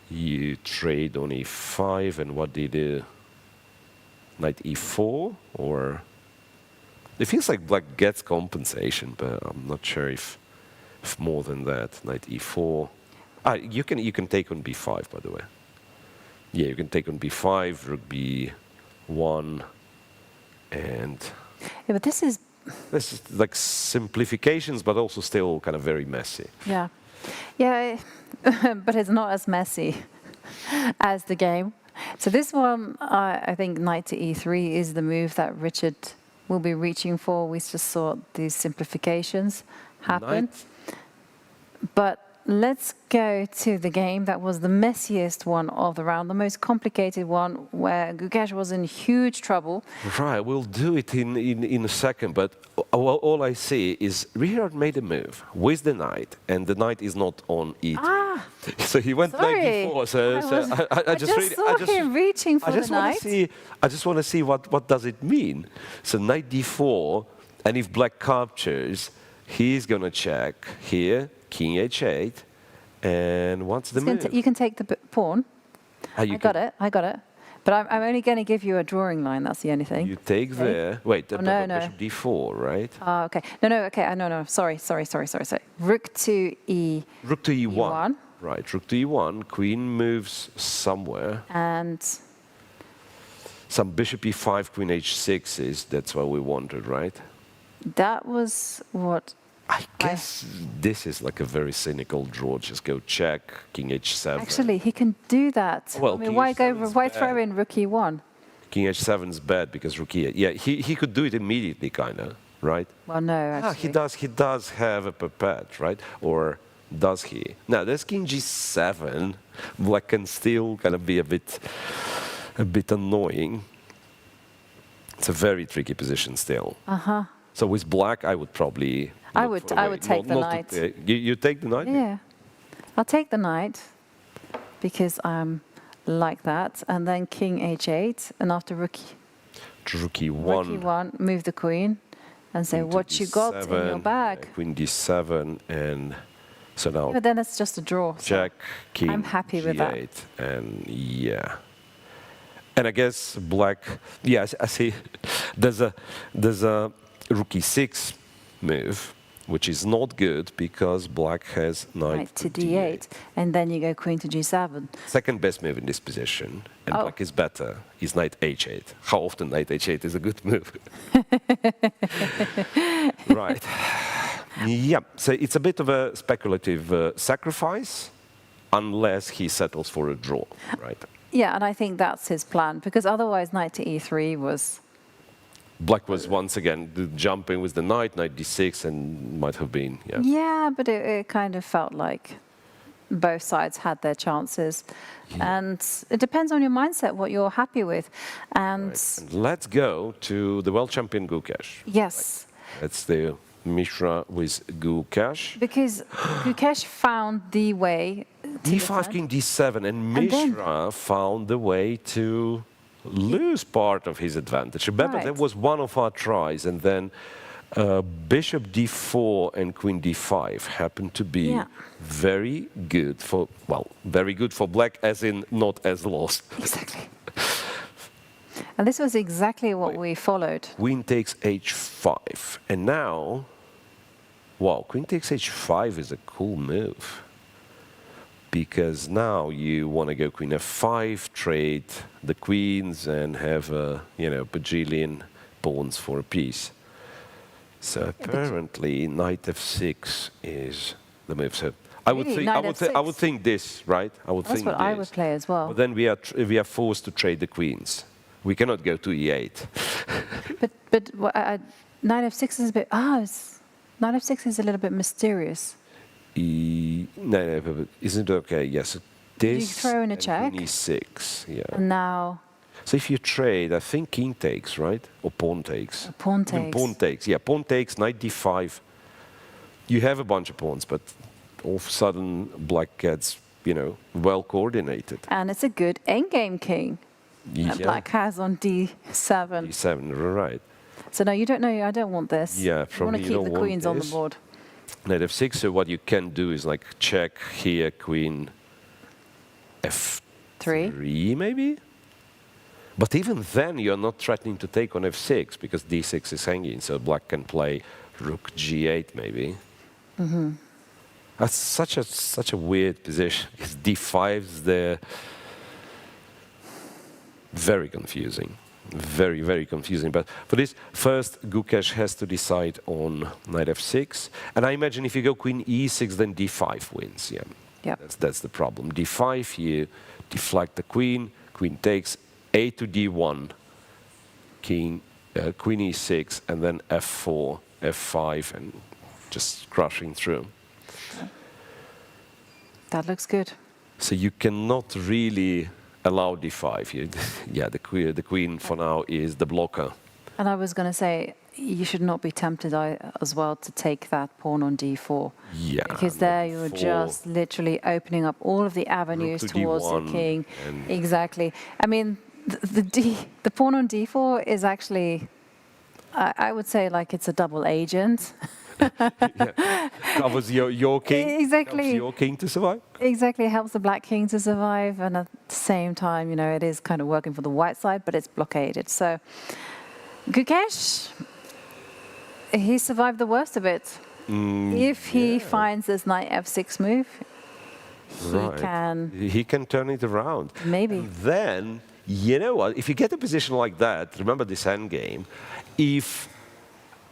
you trade on e5, and what do you do? Knight e4, or... It feels like black gets compensation, but I'm not sure if more than that. Knight e4. You can take on b5, by the way. Yeah, you can take on b5, rook b1, and... Yeah, but this is like simplifications, but also still kind of very messy. Yeah, but it's not as messy as the game. So this one, I think knight to e3 is the move that Richard will be reaching for. We just saw these simplifications happen. But let's go to the game that was the messiest one of the round, the most complicated one, where Gukesh was in huge trouble. Right, we'll do it in a second, but all I see is Richard made a move with the knight, and the knight is not on e3. So he went knight d4. So I just saw him reaching for the knight. I just want to see what does it mean. So knight d4, and if black captures, he's going to check here. King h8, and what's the move? You can take the pawn. I got it. But I'm only going to give you a drawing line, that's the only thing. You take there. Wait, no. bishop d4, right? Okay. No. Sorry. Rook to e. Rook to e1. Right, rook to e1. Queen moves somewhere. And some bishop e5, queen h6 that's what we wanted, right? That was what... I guess this is like a very cynical draw. Just go check, king h7. Actually, he can do that. Well, why throw in rook e1? King h7 is bad because rook e8. Yeah, he could do it immediately, kind of, right? Well, no, actually. He does have a perpet, right? Or does he? Now, there's king g7. Black can still kind of be a bit annoying. It's a very tricky position still. So with black, I would probably... I would take the knight. You take the knight? Yeah. I'll take the knight because I'm like that. And then king h8, and after rook e1, move the queen and say what you got in your bag. Queen d7, and so now... But then it's just a draw. Check, king I'm happy with g8, and yeah. And I guess black... Yeah, I see there's a rook e6 move, which is not good because black has knight to d8, and then you go queen to g7. Second best move in this position, and black is better, is knight h8. How often knight h8 is a good move? Right. Yeah, so it's a bit of a speculative sacrifice, unless he settles for a draw, right? Yeah, and I think that's his plan, because otherwise knight to e3 was... Black was once again jumping with the knight d6, and might have been, yeah. Yeah, but it kind of felt like both sides had their chances. Yeah. And it depends on your mindset, what you're happy with. And let's go to the world champion Gukesh. Yes. That's the Mishra with Gukesh. Because Gukesh found the way to d5, king d7, and Mishra found the way to lose part of his advantage. Remember, Right. that was one of our tries, and then bishop d4 and queen d5 happened to be Yeah. very good for, well, very good for black, as in not as lost. Exactly. And this was exactly what we followed. Queen takes h5, and now, wow, queen takes h5 is a cool move. Because now you want to go queen f5, trade the queens, and have bajillion pawns for a piece. So apparently, knight f6 is the move. So I would Really? think, Knight I would think this, right? I would That's think what this. I would play as well. But then we are forced to trade the queens. We cannot go to e8. But knight f6 is a bit. Knight f6 is a little bit mysterious. No, but isn't it okay? Yes. This You throw in a and check? queen e6, yeah. And now So if you trade, I think king takes, right? Or pawn takes. pawn Even takes. pawn takes, yeah. Pawn takes, knight d5. You have a bunch of pawns, but all of a sudden black gets, well coordinated. And it's a good endgame king that black has on d7. d7, right. So no, you don't know. I don't want this. Yeah, you want probably to you keep don't the want queens on the this. board. Knight f6, so what you can do is like check here, queen f3 maybe? But even then you're not threatening to take on f6 because d6 is hanging, so black can play rook g8 maybe. Mm-hmm. That's such a weird position because d5's there. Very confusing. Very, very confusing. But for this, first Gukesh has to decide on knight f6. And I imagine if you go queen e6, then d5 wins. Yeah, Yep. that's the problem. d5, you deflect the queen, queen takes, a to d1, queen e6, and then f4, f5, and just crushing through. That looks good. So you cannot really allow d5. Yeah, the queen for now is the blocker. And I was going to say, you should not be tempted as well to take that pawn on d4. Yeah. Because there you're just literally opening up all of the avenues to towards the d1 king. and- Exactly. I mean, the pawn on d4 is actually, I would say, like it's a double agent. Covers your king. Exactly. Helps your king to survive. Exactly, it helps the black king to survive, and at the same time, it is kind of working for the white side, but it's blockaded. So, Gukesh, he survived the worst of it. If he finds this knight f6 move, he can turn it around. Maybe. And then, you know what? If you get a position like that, remember this endgame. If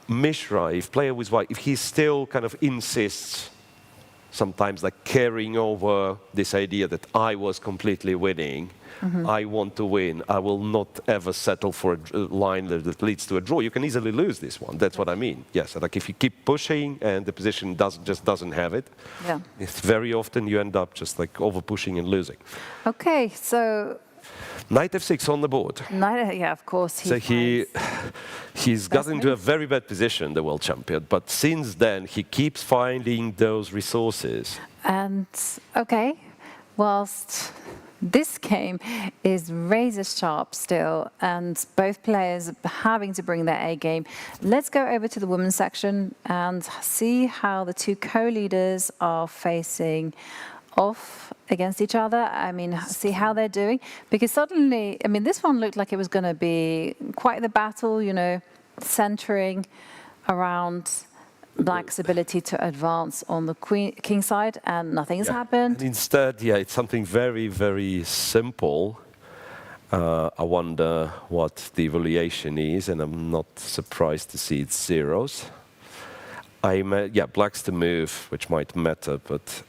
Mishra, if player with white, if he still kind of insists, sometimes like carrying over this idea that I was completely winning, I want to win, I will not ever settle for a line that leads to a draw. You can easily lose this one. That's what I mean. Yes, like if you keep pushing and the position just doesn't have it, it's very often you end up just like over pushing and losing. Okay, so Knight f6 on the board. yeah, of course. So he's got into a very bad position, the world champion. But since then, he keeps finding those resources. And okay, whilst this game is razor sharp still, and both players having to bring their A game, let's go over to the women's section and see how the two co-leaders are facing off against each other. I mean, see how they're doing. Because suddenly, I mean, this one looked like it was going to be quite the battle, centering around Black's ability to advance on the king side, and nothing's happened. And instead, it's something very, very simple. I wonder what the evaluation is, and I'm not surprised to see it's zeros. Black's the move, which might matter, but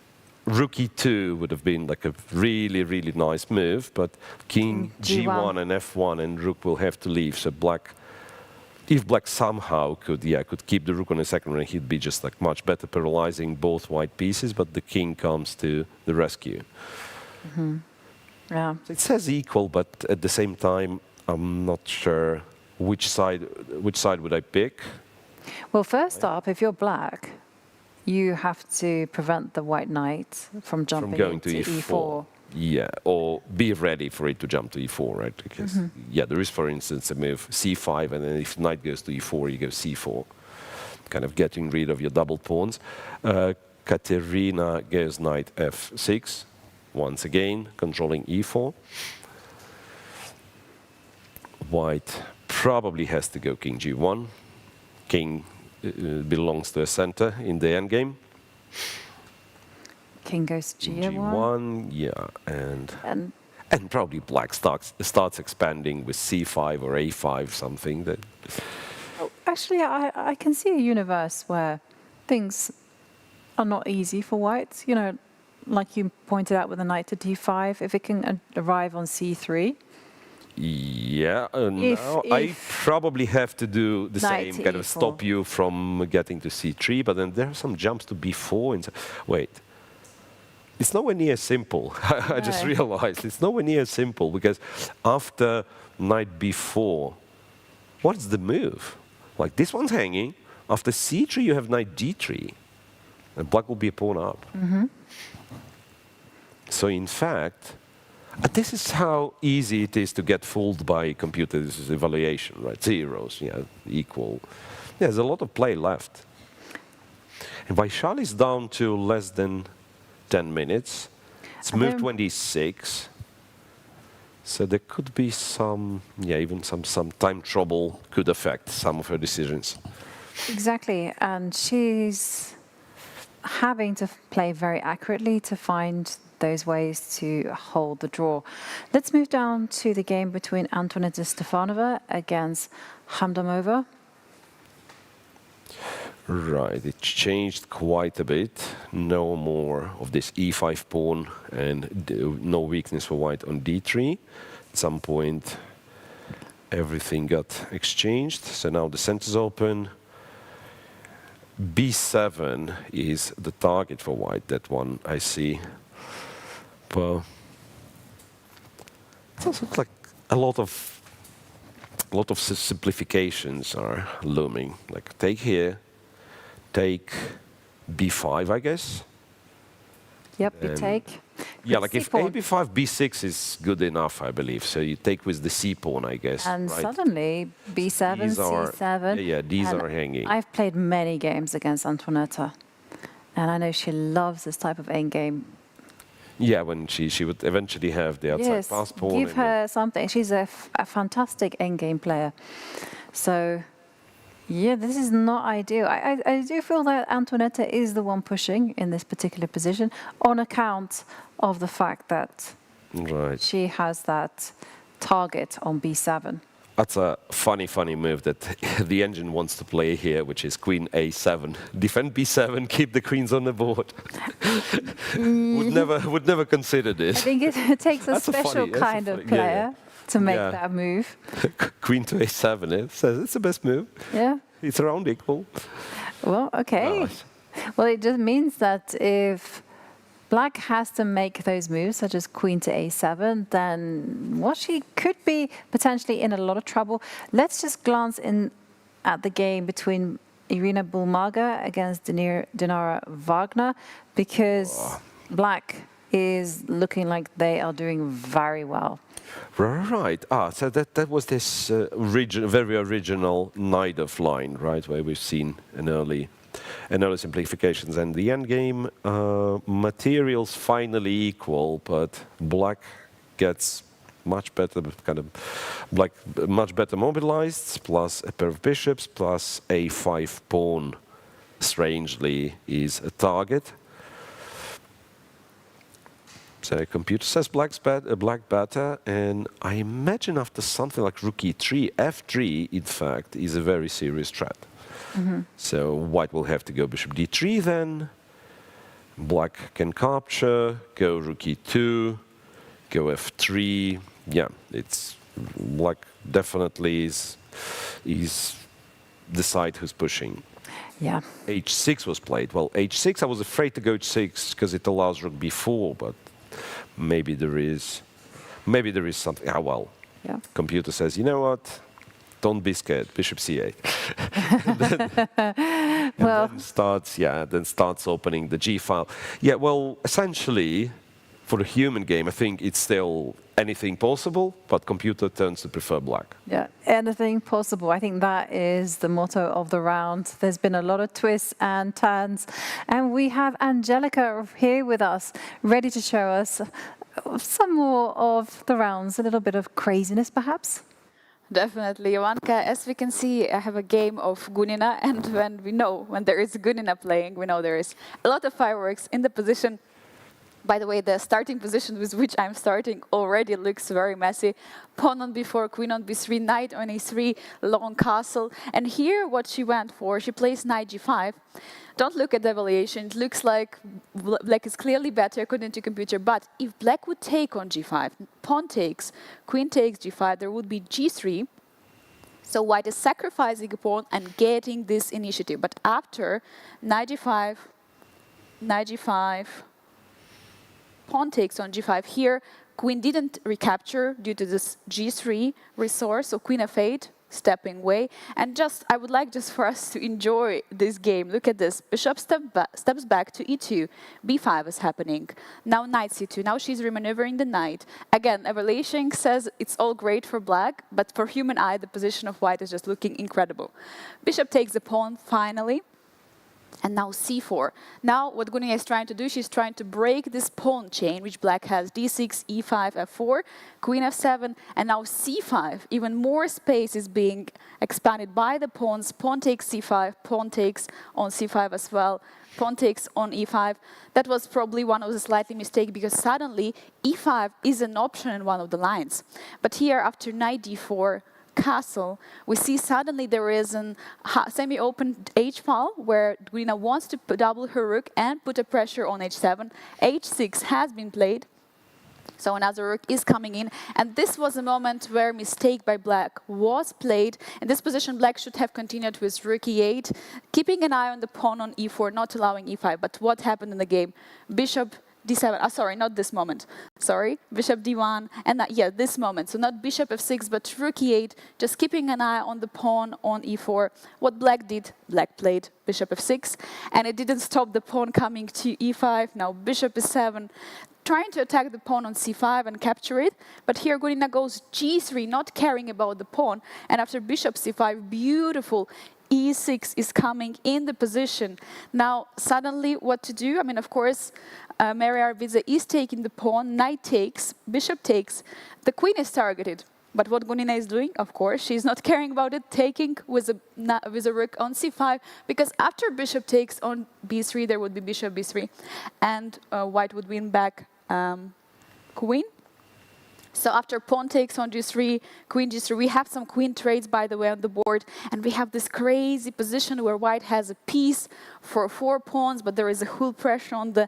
rook e2 would have been like a really, really nice move, but king g1 and f1 and rook will have to leave. So if black somehow could keep the rook on the second rank, he'd be just like much better paralyzing both white pieces, but the king comes to the rescue. Yeah. So it says equal, but at the same time, I'm not sure which side would I pick. Well, first up, if you're black, you have to prevent the white knight from jumping going into to e4. Yeah, or be ready for it to jump to e4, right? Because, yeah, there is, for instance, a move c5, and then if knight goes to e4, you go c4, kind of getting rid of your double pawns. Katerina goes knight f6, once again, controlling e4. White probably has to go king g1. King belongs to a center in the endgame. King goes g1. G1, yeah, and probably black starts expanding with c5 or a5, something that. Actually, I can see a universe where things are not easy for white. You know, like you pointed out with the knight to d5, if it can arrive on c3. Yeah, now I probably have to do the same, kind of stop you from getting to c3, but then there are some jumps to b4. And wait, it's nowhere near simple. I just realized it's nowhere near simple, because after knight b4, what's the move? Like, this one's hanging. After c3, you have knight d3, and black will be a pawn up. So in fact, this is how easy it is to get fooled by computer. This is evaluation, right? Zeros, yeah, equal. Yeah, there's a lot of play left. And Vaishali is down to less than 10 minutes. It's move 26. So there could be some, yeah, even some time trouble could affect some of her decisions. Exactly, and she's having to play very accurately to find those ways to hold the draw. Let's move down to the game between Antoaneta Stefanova against Hamdamova. Right, it changed quite a bit. No more of this e5 pawn and no weakness for white on d3. At some point, everything got exchanged. So now the center's open. b7 is the target for white, that one I see. Well, it also looks like a lot of simplifications are looming. Like, take here, take b5, I guess. Yep, you take. Yeah, like if ab5, b6 is good enough, I believe. So you take with the c pawn, I guess. And right? suddenly, b7, c7. Yeah, these are hanging. I've played many games against Antoaneta, and I know she loves this type of endgame. Yeah, when she would eventually have the outside pass pawn. Give her something. She's a fantastic endgame player. So, yeah, this is not ideal. I do feel that Antoaneta is the one pushing in this particular position on account of the fact that she has that target on b7. That's a funny move that the engine wants to play here, which is queen a7. Defend b7, keep the queens on the board. would never consider this. I think it takes a special kind of player to make that move. Queen to a7, it says it's the best move. Yeah. It's around equal. Well, okay. Nice. Well, it just means that if black has to make those moves, such as queen to a7, then she could be potentially in a lot of trouble. Let's just glance in at the game between Irina Bulmaga against Dinara Wagner, because black is looking like they are doing very well. Right. So that was this very original Najdorf line, right, where we've seen an early simplifications. And the endgame materials finally equal, but black gets much better, much better mobilized, plus a pair of bishops, plus a5 pawn, strangely, is a target. So computer says black better, and I imagine after something like rook e3, f3, in fact, is a very serious threat. So white will have to go bishop d3 then. Black can capture, go rook e2, go f3. Yeah, it's black definitely is the side who's pushing. Yeah. h6 was played. Well, h6, I was afraid to go h6 because it allows rook b4, but maybe there is something. Computer says, you know what? Don't be scared. Bishop c8. then starts opening the g file. Yeah. Well, essentially, for the human game, I think it's still anything possible, but computer tends to prefer black. Yeah, anything possible. I think that is the motto of the round. There's been a lot of twists and turns. And we have Angelica here with us, ready to show us some more of the rounds, a little bit of craziness perhaps. Definitely, Ivanka. As we can see, I have a game of Gunina, and when there is Gunina playing, we know there is a lot of fireworks in the position. By the way, the starting position with which I'm starting already looks very messy. Pawn on b4, queen on b3, knight on a3, long castle. And here what she went for, she plays knight g5. Don't look at the evaluation, it looks like black is clearly better according to computer, but if black would take on g5, pawn takes, queen takes g5, there would be g3. So white is sacrificing a pawn and getting this initiative. But after knight g5, pawn takes on g5 here, queen didn't recapture due to this g3 resource, so queen f8, stepping away. And I would like just for us to enjoy this game. Look at this, bishop steps back to e2, b5 is happening. Now knight c2, now she's remaneuvering the knight. Again, evaluation says it's all great for black, but for human eye, the position of white is just looking incredible. Bishop takes the pawn finally. And now c4. Now what Gunina is trying to do, she's trying to break this pawn chain, which black has d6, e5, f4, queen f7, and now c5. Even more space is being expanded by the pawns. Pawn takes c5, pawn takes on c5 as well, pawn takes on e5. That was probably one of the slightly mistake because suddenly e5 is an option in one of the lines. But here after knight d4, castle, we see suddenly there is a semi-open h-file where Gunina wants to double her rook and put a pressure on h7. h6 has been played, so another rook is coming in, and this was a moment where mistake by black was played. In this position, black should have continued with rook e8, keeping an eye on the pawn on e4, not allowing e5. But what happened in the game? Bishop d7, sorry, not this moment. Sorry, bishop d1, and this moment. So not bishop f6, but rook e8, just keeping an eye on the pawn on e4. What black did, black played bishop f6, and it didn't stop the pawn coming to e5. Now bishop e7, trying to attack the pawn on c5 and capture it. But here Gunina goes g3, not caring about the pawn. And after bishop c5, beautiful, e6 is coming in the position. Now, suddenly, what to do? I mean, of course, Mary Arviza is taking the pawn, knight takes, bishop takes. The queen is targeted. But what Gunina is doing, of course, she's not caring about it, taking with a rook on c5, because after bishop takes on b3, there would be bishop b3, and white would win back queen. So after pawn takes on g3, queen g3, we have some queen trades, by the way, on the board. And we have this crazy position where white has a piece for 4 pawns, but there is a full pressure on the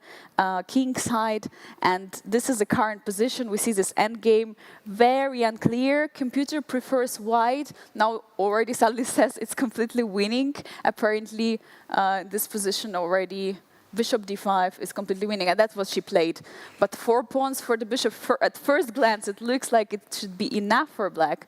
king side. And this is the current position. We see this endgame, very unclear. Computer prefers white. Now already suddenly says it's completely winning. Apparently, this position already... Bishop d5 is completely winning, and that's what she played. But 4 pawns for the bishop, at first glance, it looks like it should be enough for black.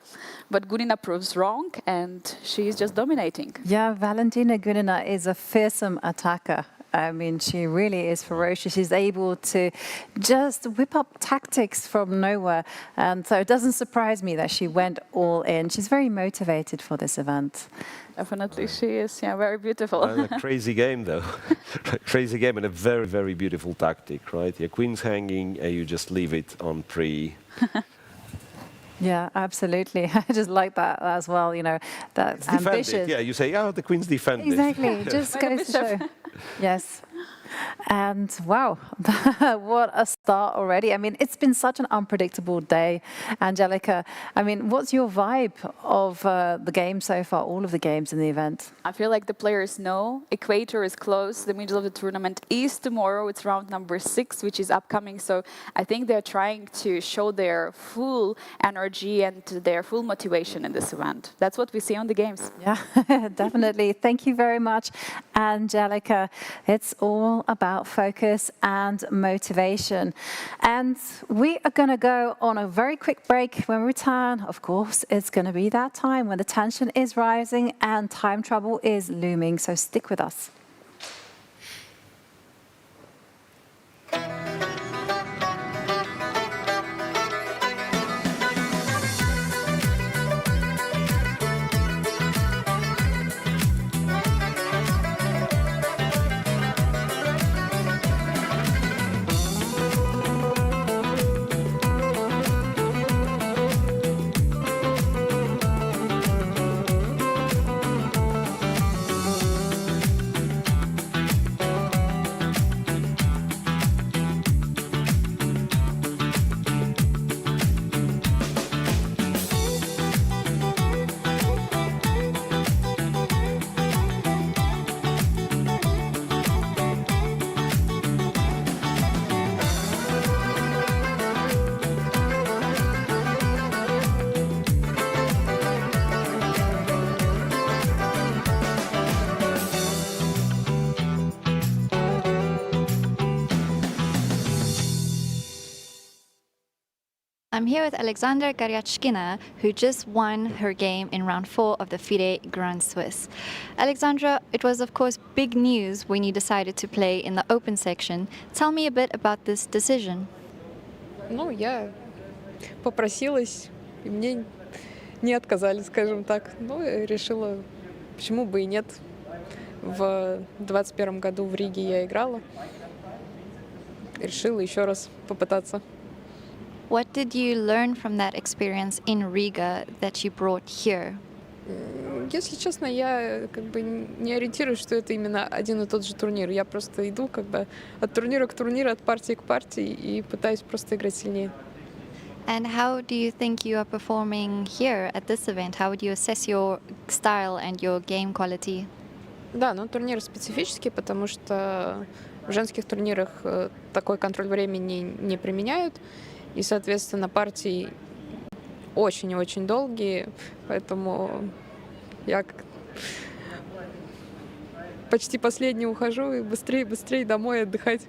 But Gunina proves wrong, and she is just dominating. Yeah, Valentina Gunina is a fearsome attacker. I mean, she really is ferocious. She's able to just whip up tactics from nowhere. And so it doesn't surprise me that she went all in. She's very motivated for this event. Definitely, she is. Yeah, very beautiful. A crazy game, though. Crazy game and a very, very beautiful tactic, right? Yeah, queen's hanging, and you just leave it on pre. Yeah, absolutely. I just like that as well, you know, that's ambitious. Yeah, you say, oh, the queen's defended. Exactly, just goes to show. Yes. And wow, what a start already. I mean, it's been such an unpredictable day. Angelica, I mean, what's your vibe of the game so far, all of the games in the event? I feel like the players know equator is close. The middle of the tournament is tomorrow. It's round number 6, which is upcoming. So I think they're trying to show their full energy and their full motivation in this event. That's what we see on the games. Yeah, definitely. Thank you very much, Angelica. It's all about focus and motivation. And we are going to go on a very quick break. When we return, of course, it's going to be that time when the tension is rising and time trouble is looming. So stick with us. I'm here with Alexandra Goryachkina, who just won her game in round 4 of the FIDE Grand Swiss. Alexandra, it was of course big news when you decided to play in the open section. Tell me a bit about this decision. Ну, я попросилась, и мне не отказали, скажем так. Ну, и решила, почему бы и нет. В 21 году в Риге я играла. Решила еще раз попытаться. What did you learn from that experience in Riga that you brought here? Если честно, я как бы не ориентируюсь, что это именно один и тот же турнир. Я просто иду как бы от турнира к турниру, от партии к партии и пытаюсь просто играть сильнее. And how do you think you are performing here at this event? How would you assess your style and your game quality? Да, но турнир специфический, потому что в женских турнирах такой контроль времени не применяют. И, соответственно, партии очень и очень долгие, поэтому я почти последний ухожу и быстрее домой отдыхать.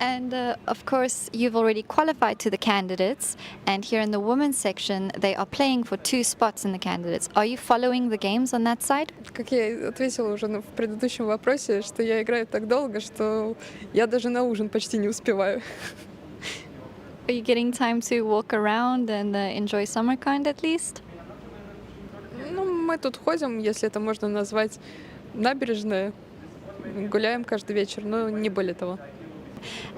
And of course, you've already qualified to the candidates, and here in the women's section, they are playing for 2 spots in the candidates. Are you following the games on that side? Как я ответила уже в предыдущем вопросе, что я играю так долго, что я даже на ужин почти не успеваю. Are you getting time to walk around and enjoy Samarkand at least? Ну, мы тут ходим, если это можно назвать, набережная, гуляем каждый вечер, но не более того.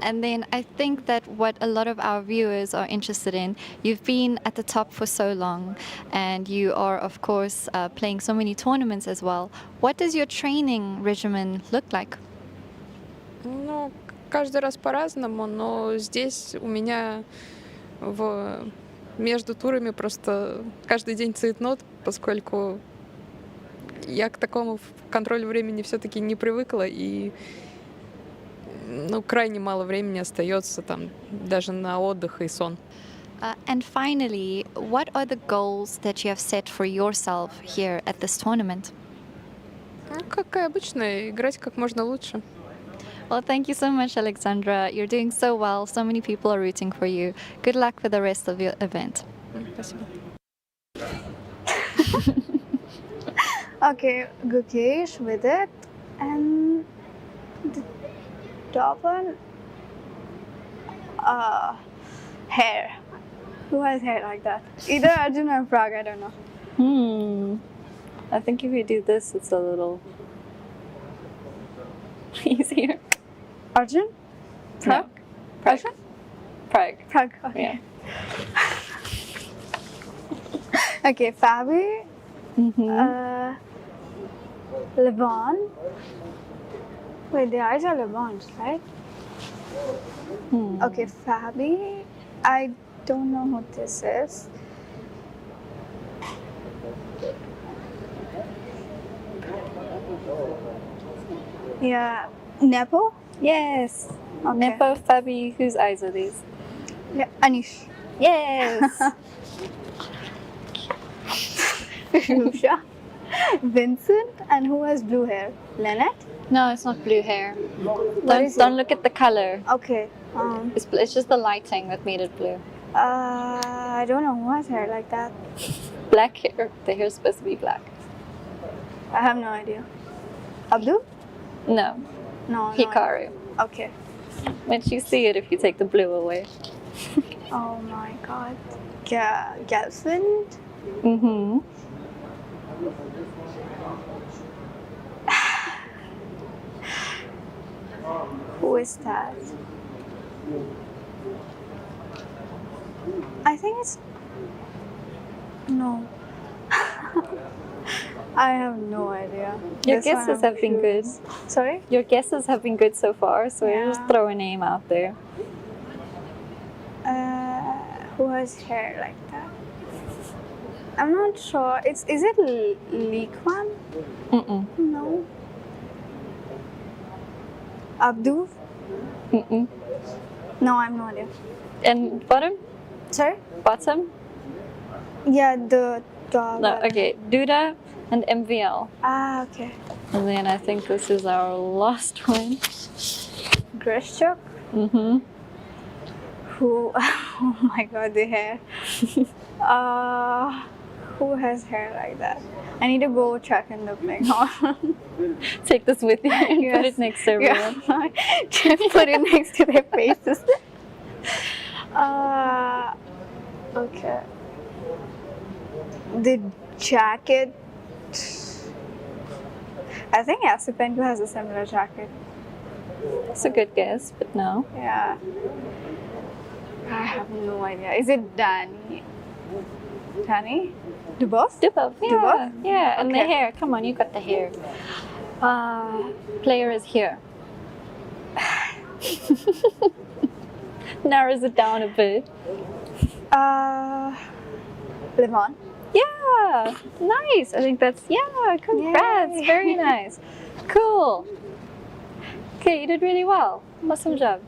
And then I think that what a lot of our viewers are interested in, you've been at the top for so long, and you are, of course, playing so many tournaments as well. What does your training regimen look like? Ну, каждый раз по-разному, но здесь у меня между турами просто каждый день цейтнот, поскольку я к такому контролю времени все-таки не привыкла, и крайне мало времени остается там даже на отдых и сон. And finally, what are the goals that you have set for yourself here at this tournament? Ну, как и обычно, играть как можно лучше. Well, thank you so much, Alexandra. You're doing so well. So many people are rooting for you. Good luck for the rest of your event. Спасибо. Okay, Gukesh with it, and the top one, hair. Who has hair like that? Either Arjun or Pragg, I don't know. I think if you do this, it's a little easier. Arjun? Pragg? No. Arjun? Pragg. Pragg, okay. Okay, Fabi. Levon. Wait, the eyes are Levon's, right? Okay, Fabi. I don't know who this is. Yeah, Nepo? Yes. Okay. Nepo, Fabi, whose eyes are these? Yeah, Anish. Yes. Firouzja. Vincent, and who has blue hair? Lynette? No, it's not blue hair. What Don't look at the color. Okay. It's just the lighting that made it blue. I don't know who has hair like that. Black hair. The hair's supposed to be black. I have no idea. Abdul? No. No. Hikaru. Okay. But you see it if you take the blue away. Oh my god. Galswind? Mm-hmm. Who is that? I think it's... No. I have no idea. Your This one guesses I'm have been good. curious. Sorry? Your guesses have been good so far, so we'll Yeah. just throw a name out there. Who has hair like that? I'm not sure. Is it Lee Kwan? Mm-mm. No. Abdul? Mm-mm. No, I'm no idea. And bottom? Sorry? Bottom? Yeah, the dog. No, okay. Duda and MVL. Ah, okay. And then I think this is our last one. Greshchuk? Mm-hmm. Who? Oh my god, the hair. uh, who has hair like that? I need to go check in the playing hall. Take this with you and put Yes. it next to everyone. Yeah. Just put it next to their faces. Okay. The jacket. I think Asipenko has a similar jacket. That's a good guess, but no. Yeah. I have no idea. Is it Danny? Danny? Dubov? Dubov, yeah. Dubov? Yeah, and the Okay. hair. Come on, you got the hair. Player is here. Narrows it down a bit. Lemon? Yeah, nice. I think that's, yeah, congrats. Yay. Very nice. Cool. Okay, you did really well. Awesome job.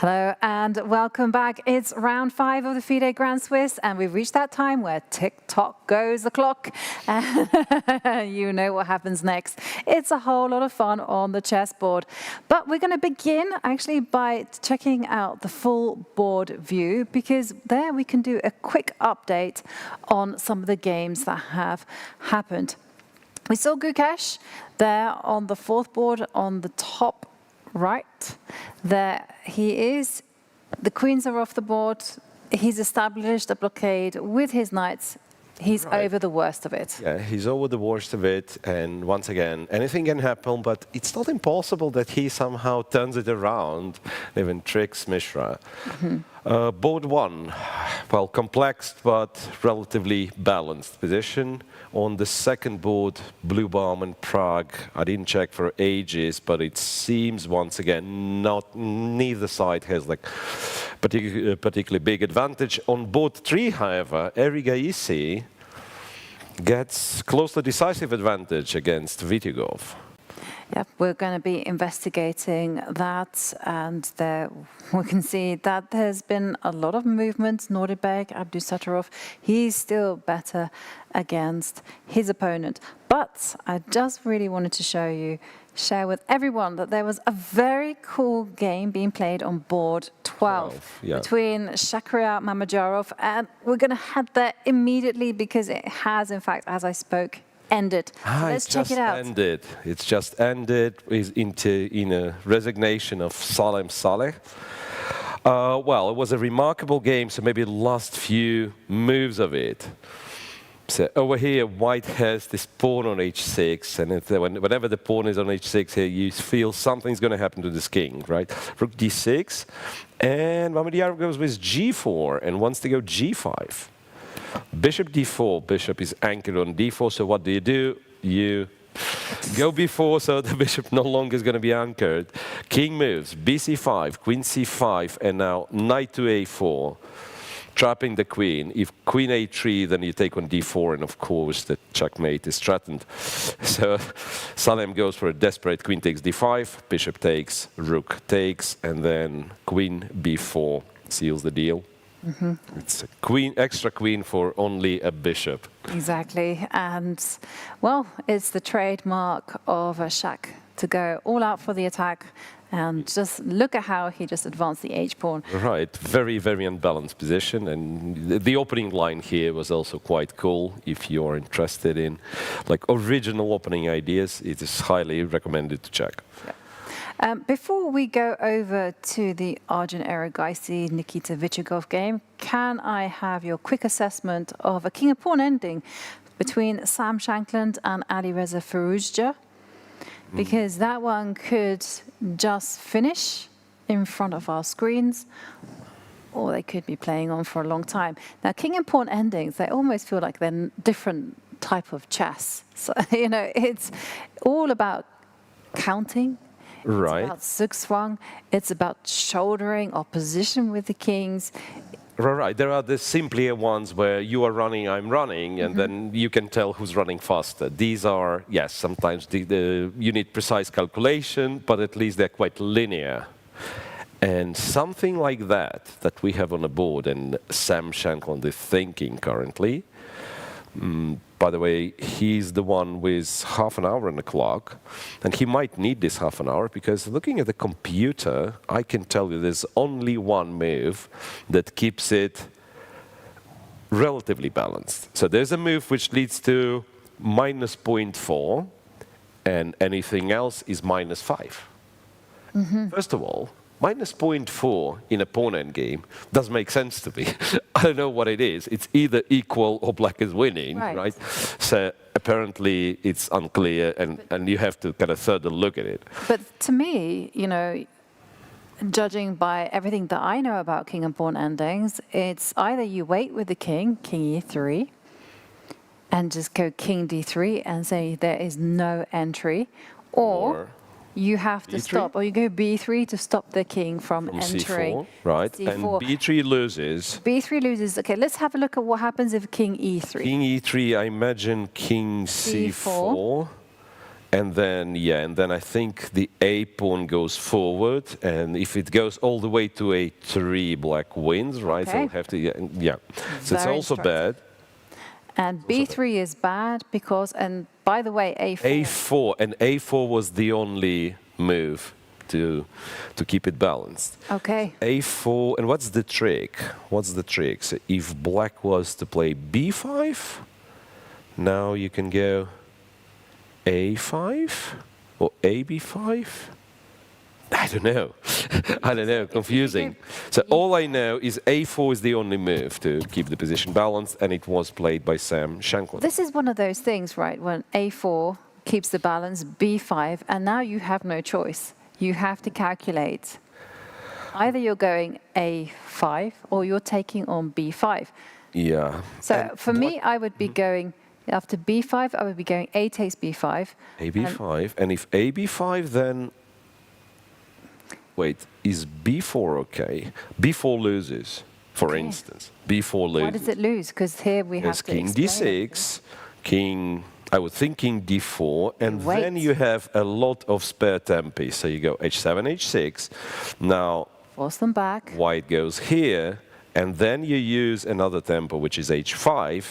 Hello and welcome back. It's round 5 of the FIDE Grand Swiss, and we've reached that time where tick-tock goes the clock. You know what happens next. It's a whole lot of fun on the chessboard. But we're going to begin actually by checking out the full board view, because there we can do a quick update on some of the games that have happened. We saw Gukesh there on the 4th board on the top right. There he is. The queens are off the board. He's established a blockade with his knights. He's over the worst of it. Yeah, he's over the worst of it. And once again, anything can happen, but it's not impossible that he somehow turns it around, even tricks Mishra. Board 1, well, complex but relatively balanced position. On the 2nd board, Bluebaum and Prague, I didn't check for ages, but it seems once again neither side has like particularly big advantage. On board 3, however, Erigaisi gets close to decisive advantage against Vitiugov. Yep, we're going to be investigating that, and there we can see that there's been a lot of movement. Nordberg, Abdusattorov, he's still better against his opponent. But I just really wanted to share with everyone that there was a very cool game being played on board 12 between Shakria Mamajarov, and we're going to head there immediately because it has, in fact, as I spoke, ended. So let's check it out. It's just ended. Is in a resignation of Salem Saleh. Well, it was a remarkable game, so maybe the last few moves of it. So over here, White has this pawn on h6, and whenever the pawn is on h6 here, you feel something's going to happen to this king, right? Rook d6, and Mamajarov goes with g4 and wants to go g5. Bishop d4, bishop is anchored on d4, so what do? You go b4, so the bishop no longer is going to be anchored. King moves, bc5, queen c5, and now knight to a4, trapping the queen. If queen a3, then you take on d4, and of course the checkmate is threatened. So Salem goes for a desperate queen takes d5, bishop takes, rook takes, and then queen b4 seals the deal. It's a extra queen for only a bishop. Exactly. And, well, it's the trademark of a Shak to go all out for the attack. And just look at how he just advanced the h-pawn. Right. Very, very unbalanced position. And the opening line here was also quite cool. If you're interested in like original opening ideas, it is highly recommended to check. Yeah. Before we go over to the Arjun Erigaisi Nikita Vitiugov game, can I have your quick assessment of a king and pawn ending between Sam Shankland and Alireza Firouzja? Because that one could just finish in front of our screens, or they could be playing on for a long time. Now, king and pawn endings, they almost feel like they're different type of chess. So, you know, it's all about counting. Right. It's about zugzwang, it's about shouldering opposition with the kings. Right. There are the simpler ones where you are running, I'm running, and then you can tell who's running faster. These are, yes, sometimes you need precise calculation, but at least they're quite linear. And something like that we have on the board, and Sam Shankland is thinking currently. By the way, he's the one with half an hour on the clock, and he might need this half an hour, because looking at the computer, I can tell you there's only one move that keeps it relatively balanced. So there's a move which leads to minus 0.4, and anything else is minus 5. First of all, minus 0.4 in a pawn endgame does make sense to me. I don't know what it is. It's either equal or black is winning, right? So apparently it's unclear, and you have to kind of further look at it. But to me, you know, judging by everything that I know about king and pawn endings, it's either you wait with the king, king e3, and just go king d3 and say there is no entry, or you have to stop, or you go b3 to stop the king from entering. C4, right? C4. And b3 loses. b3 loses. Okay, let's have a look at what happens if king e3. King e3, I imagine king c4. And then I think the A pawn goes forward, and if it goes all the way to A3, black wins, right? So Okay. we'll have to, yeah. So it's Very also bad. And B3 is bad because, and by the way, A4. A4, and A4 was the only move to keep it balanced. Okay. A4, and what's the trick? What's the trick? So if black was to play B5, now you can go A5 or AB5? I don't know. I don't know, confusing. So all I know is A4 is the only move to keep the position balanced, and it was played by Sam Shankland. This is one of those things, right, when A4 keeps the balance, B5, and now you have no choice. You have to calculate. Either you're going A5 or you're taking on B5. Yeah. So And for me, I would be going, after B5, I would be going A takes B5. AB5, and if AB5, then wait, is B4 okay? B4 loses, for instance. B4 loses. Why does it lose? Because here we have There's to King explain D6, King, I would think King D4, and Wait. then you have a lot of spare tempi. So you go H7, H6. Now, Force them back. white goes here, and then you use another tempo, which is H5,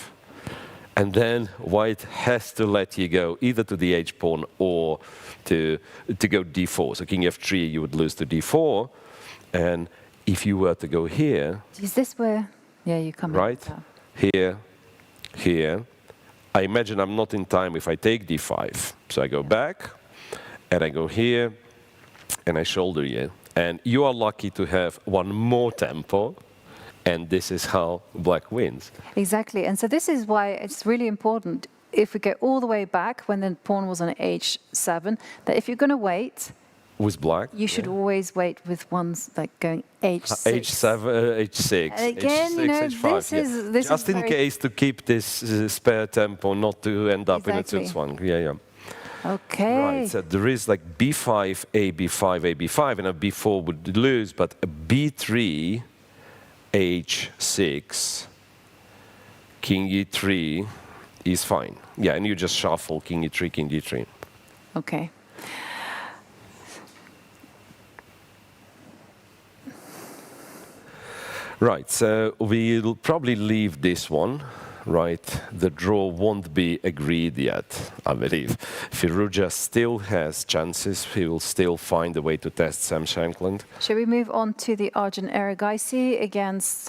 and then white has to let you go either to the H pawn or to go D4. So King F3, you would lose to D4, and if you were to go here, Is this where, yeah, you come in. right, here, here, I imagine I'm not in time if I take D5. So I go back, and I go here, and I shoulder you. And you are lucky to have one more tempo, and this is how black wins. Exactly. And so this is why it's really important, if we go all the way back when the pawn was on H7, that if you're going to wait, With black, you should always wait with ones like going H6. H7, H6, And again, H6, you know, H5. this Just is in very- case to keep this spare tempo, not to end up in a Exactly. Zugzwang. Yeah. Okay. Right, so there is like B5, AB5, AB5, and a B4 would lose, but a B3, H6, King E3 is fine. Yeah, and you just shuffle King E3, King D3. Okay. Right, so we'll probably leave this one, right? The draw won't be agreed yet, I believe. Firouzja still has chances. He will still find a way to test Sam Shankland. Shall we move on to the Arjun Erigaisi against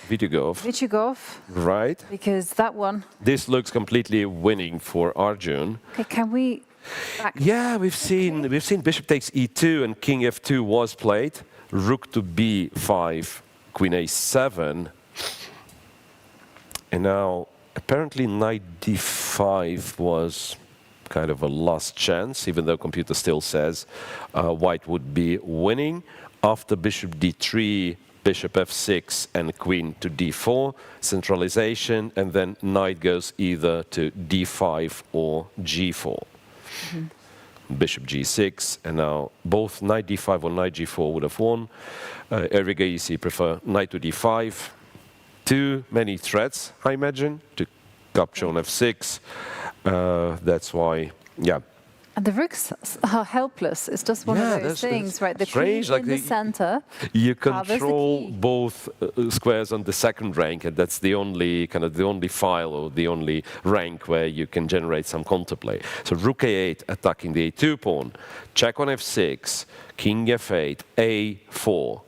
Vitiugov, Vitiugov? right? Because that one, This looks completely winning for Arjun. okay, can we back? Yeah, we've seen bishop takes e2 and king f2 was played. Rook to b5, queen a7. And now apparently knight d5 was kind of a last chance, even though computer still says white would be winning. After bishop d3, bishop f6 and queen to d4, centralization, and then knight goes either to d5 or g4. Bishop g6, and now both knight d5 or knight g4 would have won. Erigaisi prefer knight to d5. Too many threats, I imagine, to capture on f6. That's why, yeah. And the rooks are helpless. It's just one of those that's things, right? The strange, queen like in the center. You covers the control key. both squares on the second rank, and that's the only kind of the only file or the only rank where you can generate some counterplay. So rook a8 attacking the a2 pawn, check on f6, king f8, a4.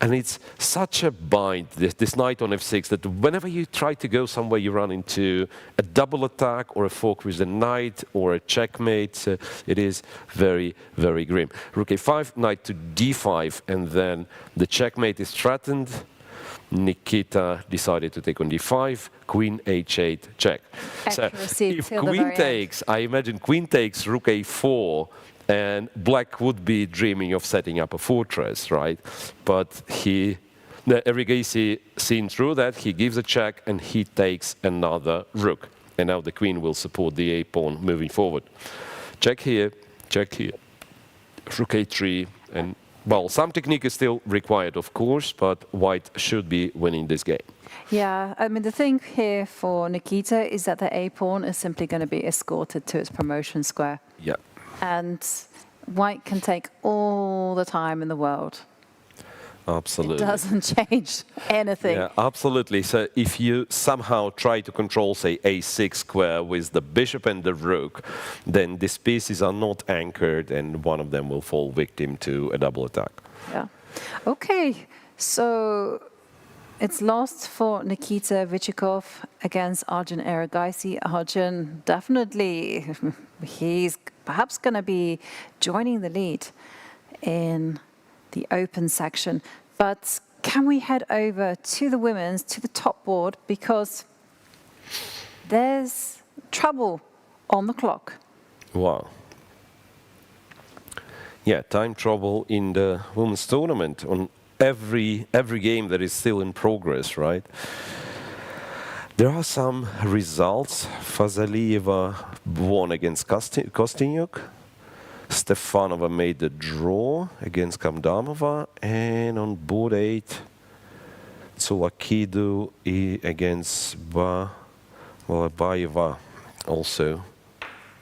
And it's such a bind, this knight on f6, that whenever you try to go somewhere, you run into a double attack or a fork with the knight or a checkmate. It is very, very grim. Rook a5, knight to d5, and then the checkmate is threatened. Nikita decided to take on d5, queen h8, check. Accuracy if till the queen very end. takes, I imagine queen takes, rook a4, and black would be dreaming of setting up a fortress, right? But Erigaisi seen through that, he gives a check and he takes another rook. And now the queen will support the a-pawn moving forward. Check here, rook a3, and well, some technique is still required, of course, but white should be winning this game. Yeah, I mean, the thing here for Nikita is that the a-pawn is simply going to be escorted to its promotion square. Yeah. and white can take all the time in the world. Absolutely. It doesn't change anything. Yeah, absolutely. So if you somehow try to control, say, a6 square with the bishop and the rook, then these pieces are not anchored and one of them will fall victim to a double attack. Yeah. Okay, so it's lost for Nikita Vitiugov against Arjun Erigaisi. Arjun, definitely, he's perhaps going to be joining the lead in the open section. But can we head over to the women's, to the top board, because there's trouble on the clock. Wow. Yeah, time trouble in the women's tournament on every game that is still in progress, right? There are some results. Fazalieva won against Kostyuk. Stefanova made the draw against Kamdamova, and on board 8, Tsulakidu against Baeva also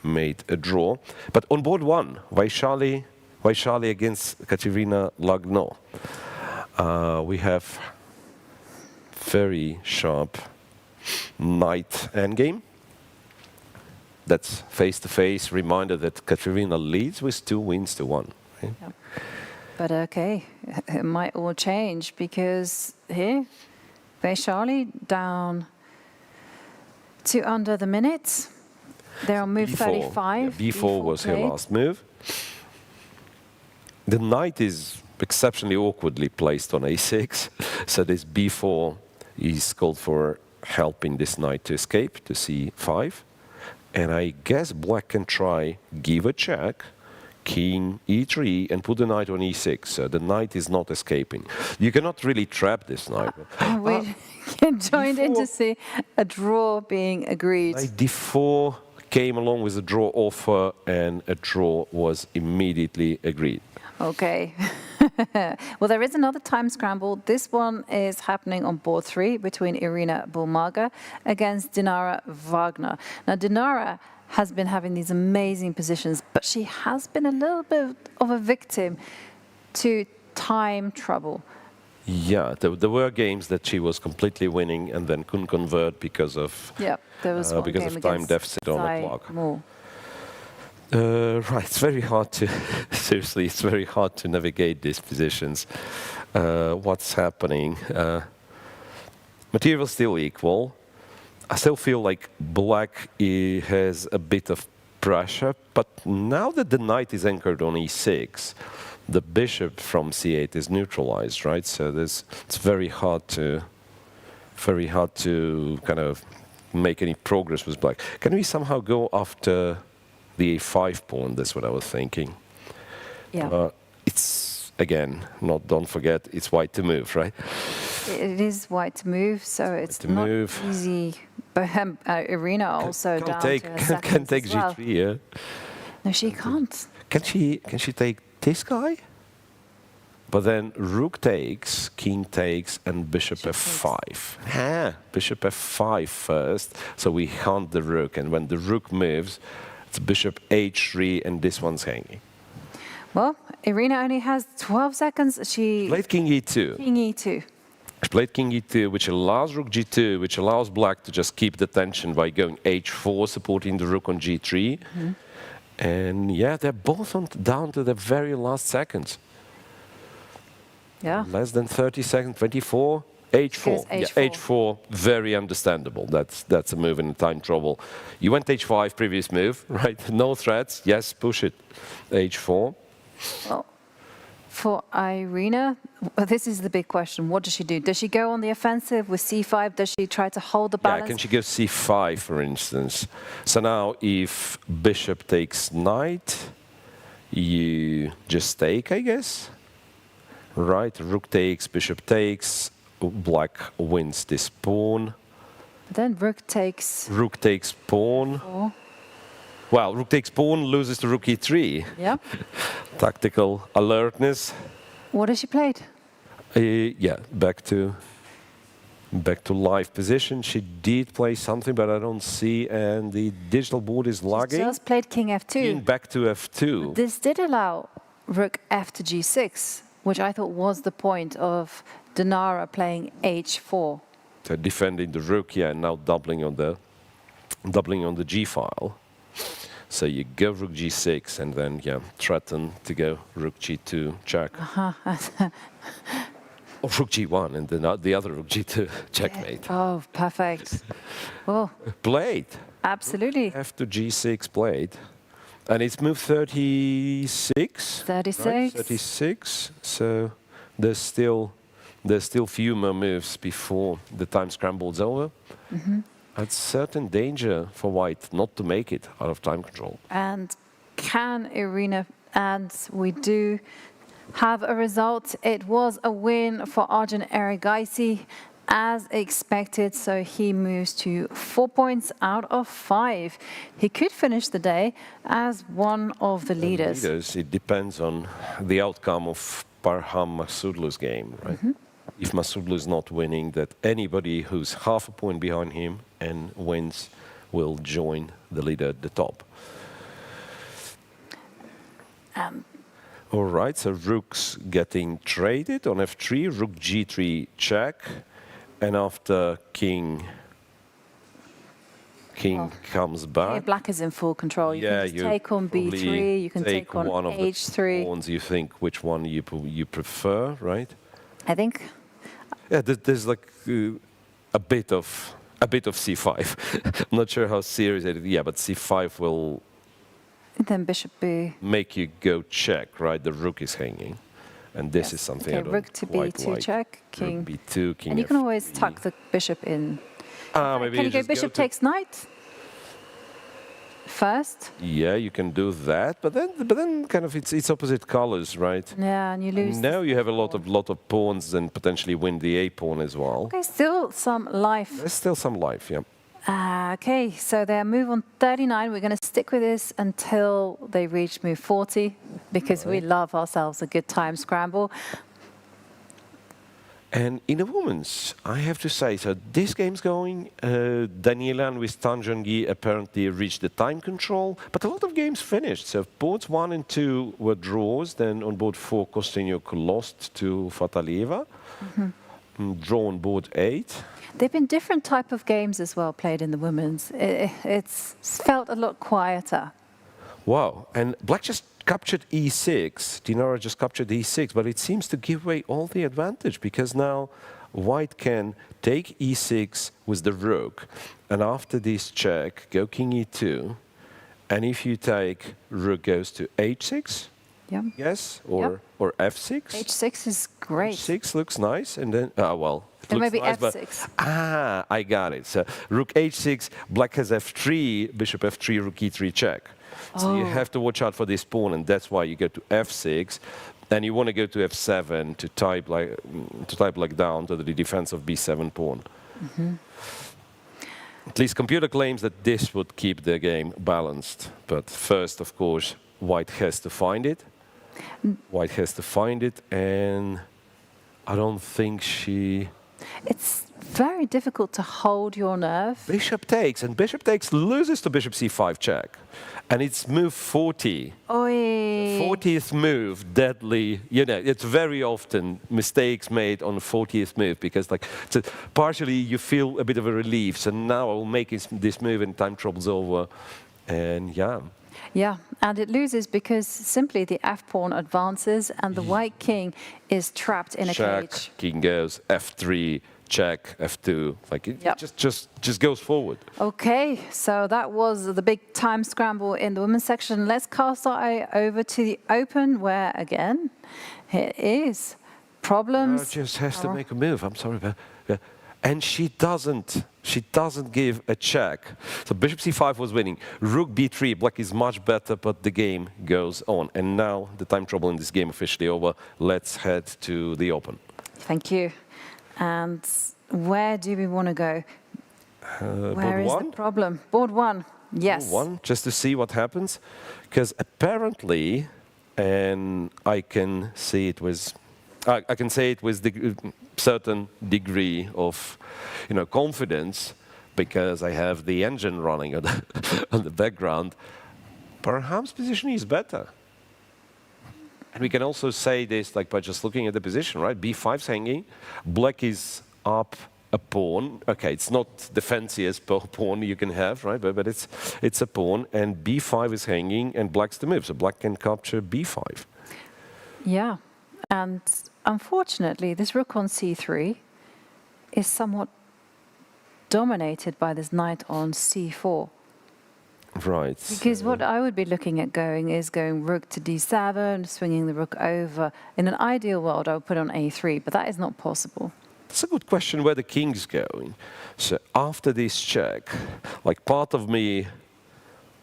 made a draw. But on board 1, Vaishali against Katerina Lagno. We have very sharp knight endgame. That's face-to-face reminder that Katerina leads with 2 wins to 1. Right? Yeah. But okay, it might all change because here, Vaishali down to under the minutes. They're on move 35. Yeah, B4 was her last move. The knight is exceptionally awkwardly placed on A6, so this B4 is called for helping this knight to escape to C5. And I guess black can try give a check, king E3, and put the knight on E6. So the knight is not escaping. You cannot really trap this knight. We can join in to see a draw being agreed. Knight D4 came along with a draw offer, and a draw was immediately agreed. Okay. Well, there is another time scramble. This one is happening on board 3 between Irina Bulmaga against Dinara Wagner. Now, Dinara has been having these amazing positions, but she has been a little bit of a victim to time trouble. Yeah, there were games that she was completely winning and then couldn't convert because of because of time deficit on the clock. Right, it's very hard to, seriously, it's very hard to navigate these positions. What's happening? Material still equal. I still feel like black has a bit of pressure, but now that the knight is anchored on E6, the bishop from C8 is neutralized, right? So it's very hard to kind of make any progress with black. Can we somehow go after the A5 pawn? That's what I was thinking. Yeah. It's, again, don't forget, it's white to move, right? It is white to move, so it's not easy. But Irina also down to a can take well. G3, yeah? No, she can't. Can she take this guy? But then rook takes, king takes, and bishop F5. Bishop F5 first, so we hunt the rook, and when the rook moves, it's bishop H3, and this one's hanging. Well, Irina only has 12 seconds. She played king E2. King E2. She played king E2, which allows rook G2, which allows black to just keep the tension by going H4, supporting the rook on G3. Mm-hmm. And yeah, they're both down to the very last seconds. Yeah. Less than 30 seconds, 24. H4. H4. Yeah, H4, very understandable. That's a move in the time trouble. You went H5, previous move, right? No threats. Yes, push it. H4. Well, for Irina, this is the big question. What does she do? Does she go on the offensive with C5? Does she try to hold the balance? Yeah, can she go C5, for instance? So now, if bishop takes knight, you just take, I guess. Right, rook takes, bishop takes. Black wins this pawn. Then rook takes... Rook takes pawn. Oh. Well, rook takes pawn, loses to rook E3. Yeah. Tactical alertness. What has she played? Yeah, back to Back to live position. She did play something, but I don't see. And the digital board is lagging. She just played king f2. King back to f2. This did allow rook f to g6, which I thought was the point of Dinara playing h4. So defending the rook, yeah, and now doubling on the g file. So you go rook g6 and then, yeah, threaten to go rook g2 check. Or rook g1 and then the other rook g2 checkmate. Oh, perfect. Oh, Played. absolutely. F to g6 played. And it's move 36. 36. Right? 36. So there's still few more moves before the time scramble's over. That's certain danger for white not to make it out of time control. And can Irina, and we do have a result. It was a win for Arjun Erigaisi as expected, so he moves to 4 points out of 5. He could finish the day as one of the leaders. It depends on the outcome of Parham Maghsoodloo's game, right? If Maghsoodloo is not winning, that anybody who's half a point behind him and wins will join the leader at the top. All right, so rook's getting traded on f3, rook g3 check, and after king comes back. Here black is in full control. You can just take on b3, you can take on one of h3. the pawns. You think which one you prefer, right? I think. Yeah, there's like a bit of c5. I'm not sure how serious it is. Yeah, but c5 will. Then bishop b. Make you go check, right? The rook is hanging, and this is something I don't rook to quite b2 like. check, king. Rook b2, king And you can f3. always tuck the bishop in. Maybe Can you go just bishop to- takes knight first? Yeah, you can do that, but then kind of it's opposite colors, right? Yeah, and you lose. Now you have a lot of pawns and potentially win the a pawn as well. Okay, still some life. There's still some life, yeah. Okay, so their move on 39. We're going to stick with this until they reach move 40 because we love ourselves a good time scramble. And in the women's, I have to say, so this game's going, Daniela with Tanjangi apparently reached the time control, but a lot of games finished. So boards 1 and 2 were draws, then on board 4, Kostyniuk lost to Fatalieva. Draw on board 8. They've been different type of games as well played in the women's. It's felt a lot quieter. Wow, and black just captured e6, Dinara just captured e6, but it seems to give away all the advantage because now white can take e6 with the rook, and after this check, go king e2, and if you take rook goes to h6, yes, or f6. h6 is great. h6 looks nice, and then, well, Then looks maybe nice, f6. But, I got it. So rook h6, black has f3, bishop f3, rook e3 check. So you have to watch out for this pawn, and that's why you go to f6, and you want to go to f7 to type like down to the defense of b7 pawn. At least computer claims that this would keep the game balanced, but first, of course, white has to find it. White has to find it, and I don't think she. It's very difficult to hold your nerve. Bishop takes, and bishop takes loses to bishop c5 check. And it's move 40. Oi. 40th move, deadly. You know, it's very often mistakes made on the 40th move because, like, so partially you feel a bit of a relief. So now I will make this move and time trouble's over. And yeah. Yeah, and it loses because simply the f-pawn advances and the white king is trapped in a Check, cage. king goes, f3, check, f2. Like, it just goes forward. Okay, so that was the big time scramble in the women's section. Let's cast our eye over to the open, where, again, it is problems. Just has to make a move. I'm sorry, but and she doesn't give a check. So bishop c5 was winning. Rook b3, black is much better, but the game goes on. And now the time trouble in this game officially over. Let's head to the open. Thank you. And where do we want to go? Where is the problem? Board 1. Yes. Board 1, just to see what happens. Because apparently, and I can see it was, I can say it was the certain degree of, confidence because I have the engine running on the background. Parham's position is better. And we can also say this like by just looking at the position, right? B5's hanging, black is up a pawn. Okay, it's not the fanciest pawn you can have, right? But it's a pawn, and B5 is hanging, and black's the move, so black can capture B5. Yeah, and unfortunately, this rook on C3 is somewhat dominated by this knight on C4. Right. Because what I would be looking at going rook to D7, swinging the rook over. In an ideal world, I would put on A3, but that is not possible. That's a good question where the king's going. So after this check, like part of me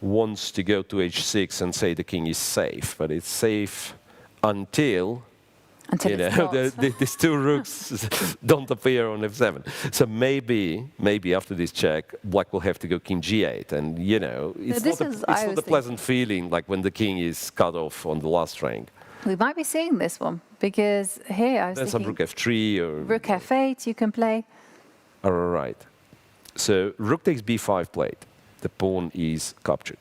wants to go to H6 and say the king is safe, but it's safe until these two rooks don't appear on F7. So maybe after this check, black will have to go king G8, and it's not a pleasant feeling like when the king is cut off on the last rank. We might be seeing this one because here I was There's thinking some rook F3 or rook F8 you can play. All right. So rook takes B5 played. The pawn is captured.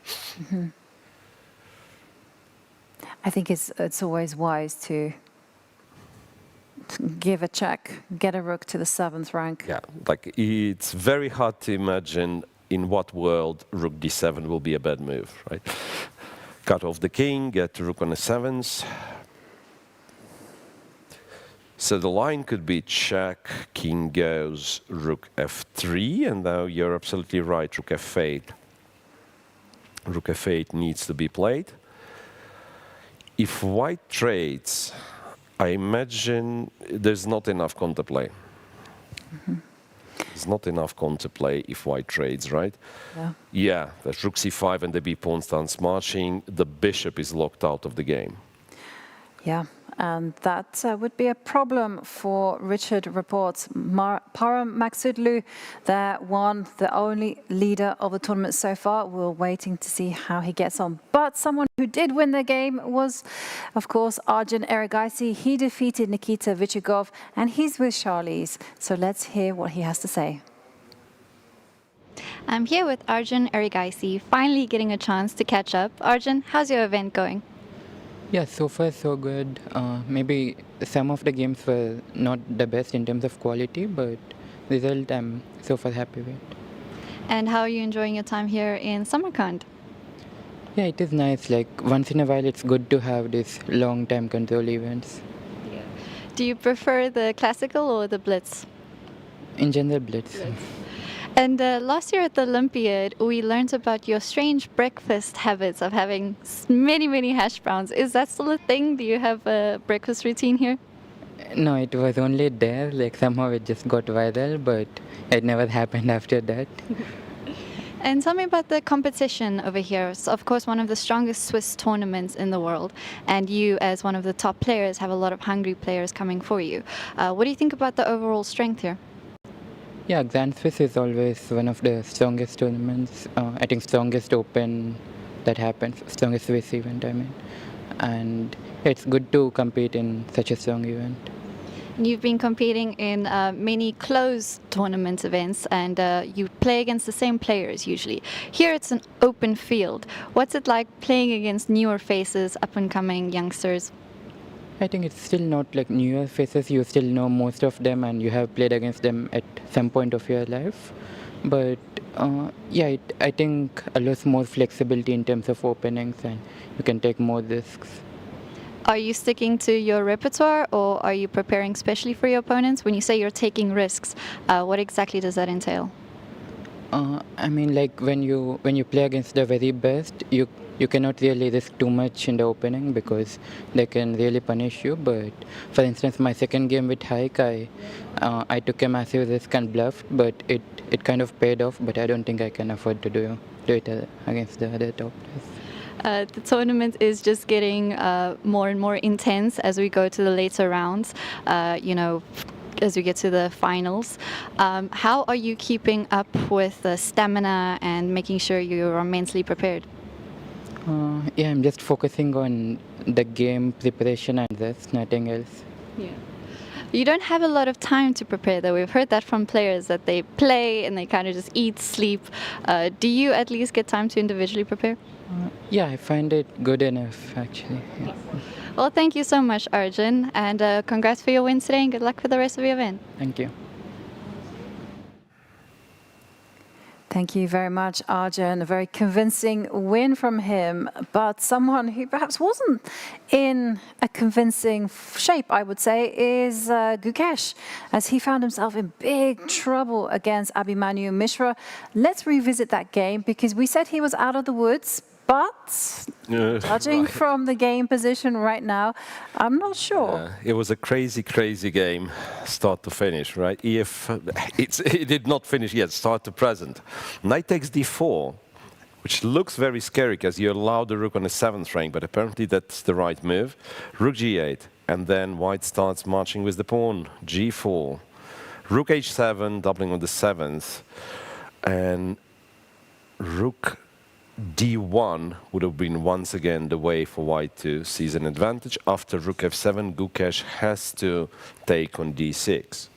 Mm-hmm. I think it's always wise to give a check, get a rook to the 7th rank. Yeah, like it's very hard to imagine in what world rook D7 will be a bad move, right? Cut off the king, get rook on the 7th. So the line could be check, king goes rook F3, and now you're absolutely right, rook F8. Rook F8 needs to be played. If white trades, I imagine there's not enough pawn to play. Mm-hmm. There's not enough pawn to play if white trades, right? Yeah. Yeah, there's rook C5 and the B pawn starts marching. The bishop is locked out of the game. Yeah, and that would be a problem for Richard Rapport's Parham Maghsoodloo, the only leader of the tournament so far. We're waiting to see how he gets on. But someone who did win the game was, of course, Arjun Erigaisi. He defeated Nikita Vitiugov, and he's with Charlize. So let's hear what he has to say. I'm here with Arjun Erigaisi, finally getting a chance to catch up. Arjun, how's your event going? Yeah, so far so good. Maybe some of the games were not the best in terms of quality, but result I'm so far happy with. And how are you enjoying your time here in Samarkand? Yeah, it is nice. Like once in a while, it's good to have these long time control events. Yeah. Do you prefer the classical or the blitz? In general, blitz. And last year at the Olympiad, we learned about your strange breakfast habits of having many hash browns. Is that still a thing? Do you have a breakfast routine here? No, it was only there. Like somehow it just got viral, but it never happened after that. And tell me about the competition over here. It's, of course, one of the strongest Swiss tournaments in the world. And you, as one of the top players, have a lot of hungry players coming for you. What do you think about the overall strength here? Yeah, Grand Swiss is always one of the strongest tournaments. I think strongest open that happens, strongest Swiss event, I mean. And it's good to compete in such a strong event. You've been competing in many closed tournament events, and you play against the same players usually. Here it's an open field. What's it like playing against newer faces, up-and-coming youngsters? I think it's still not like newer faces. You still know most of them, and you have played against them at some point of your life. But yeah, I think allows more flexibility in terms of openings, and you can take more risks. Are you sticking to your repertoire, or are you preparing specially for your opponents? When you say you're taking risks, what exactly does that entail? I mean, like when you play against the very best, you cannot really risk too much in the opening because they can really punish you. But for instance, my second game with Hike, I took a massive risk and bluffed, but it kind of paid off. But I don't think I can afford to do it against the other top players. The tournament is just getting more and more intense as we go to the later rounds. As we get to the finals. How are you keeping up with the stamina and making sure you are mentally prepared? Yeah, I'm just focusing on the game preparation and this, nothing else. Yeah. You don't have a lot of time to prepare, though. We've heard that from players that they play and they kind of just eat, sleep. Do you at least get time to individually prepare? Yeah, I find it good enough, actually. Yeah. Well, thank you so much, Arjun, and congrats for your win today, and good luck for the rest of your event. Thank you. Thank you very much, Arjun. A very convincing win from him, but someone who perhaps wasn't in a convincing shape, I would say, is Gukesh, as he found himself in big trouble against Abhimanyu Mishra. Let's revisit that game, because we said he was out of the woods, but judging from the game position right now, I'm not sure. It was a crazy, crazy game, start to finish, right? It did not finish yet, start to present. Knight takes d4, which looks very scary because you allow the rook on the 7th rank, but apparently that's the right move. Rook g8, and then white starts marching with the pawn, g4. Rook h7, doubling on the 7th, and rook d1 would have been once again the way for white to seize an advantage. After rook f7, Gukesh has to take on d6.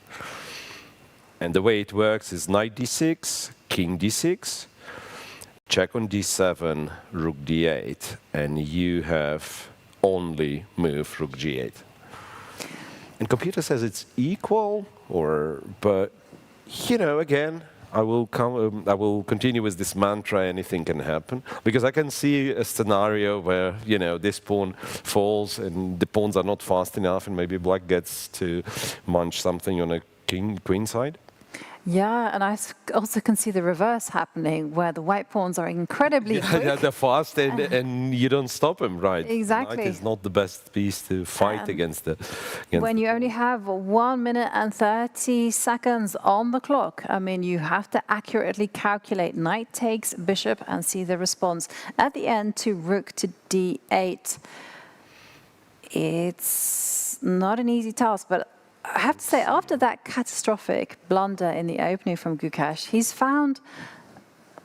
And the way it works is knight d6, king d6, check on d7, rook d8, and you have only moved rook g8. And computer says it's equal, but you know, again, I will continue with this mantra, anything can happen, because I can see a scenario where, you know, this pawn falls and the pawns are not fast enough and maybe black gets to munch something on a queen side. Yeah, and I also can see the reverse happening, where the white pawns are incredibly quick. Yeah, they're fast and you don't stop them, right? Exactly. Knight is not the best piece to fight against the... When you only have 1 minute and 30 seconds on the clock, I mean, you have to accurately calculate knight takes bishop and see the response at the end to rook to d8. It's not an easy task, but I have to say, after that catastrophic blunder in the opening from Gukesh, he's found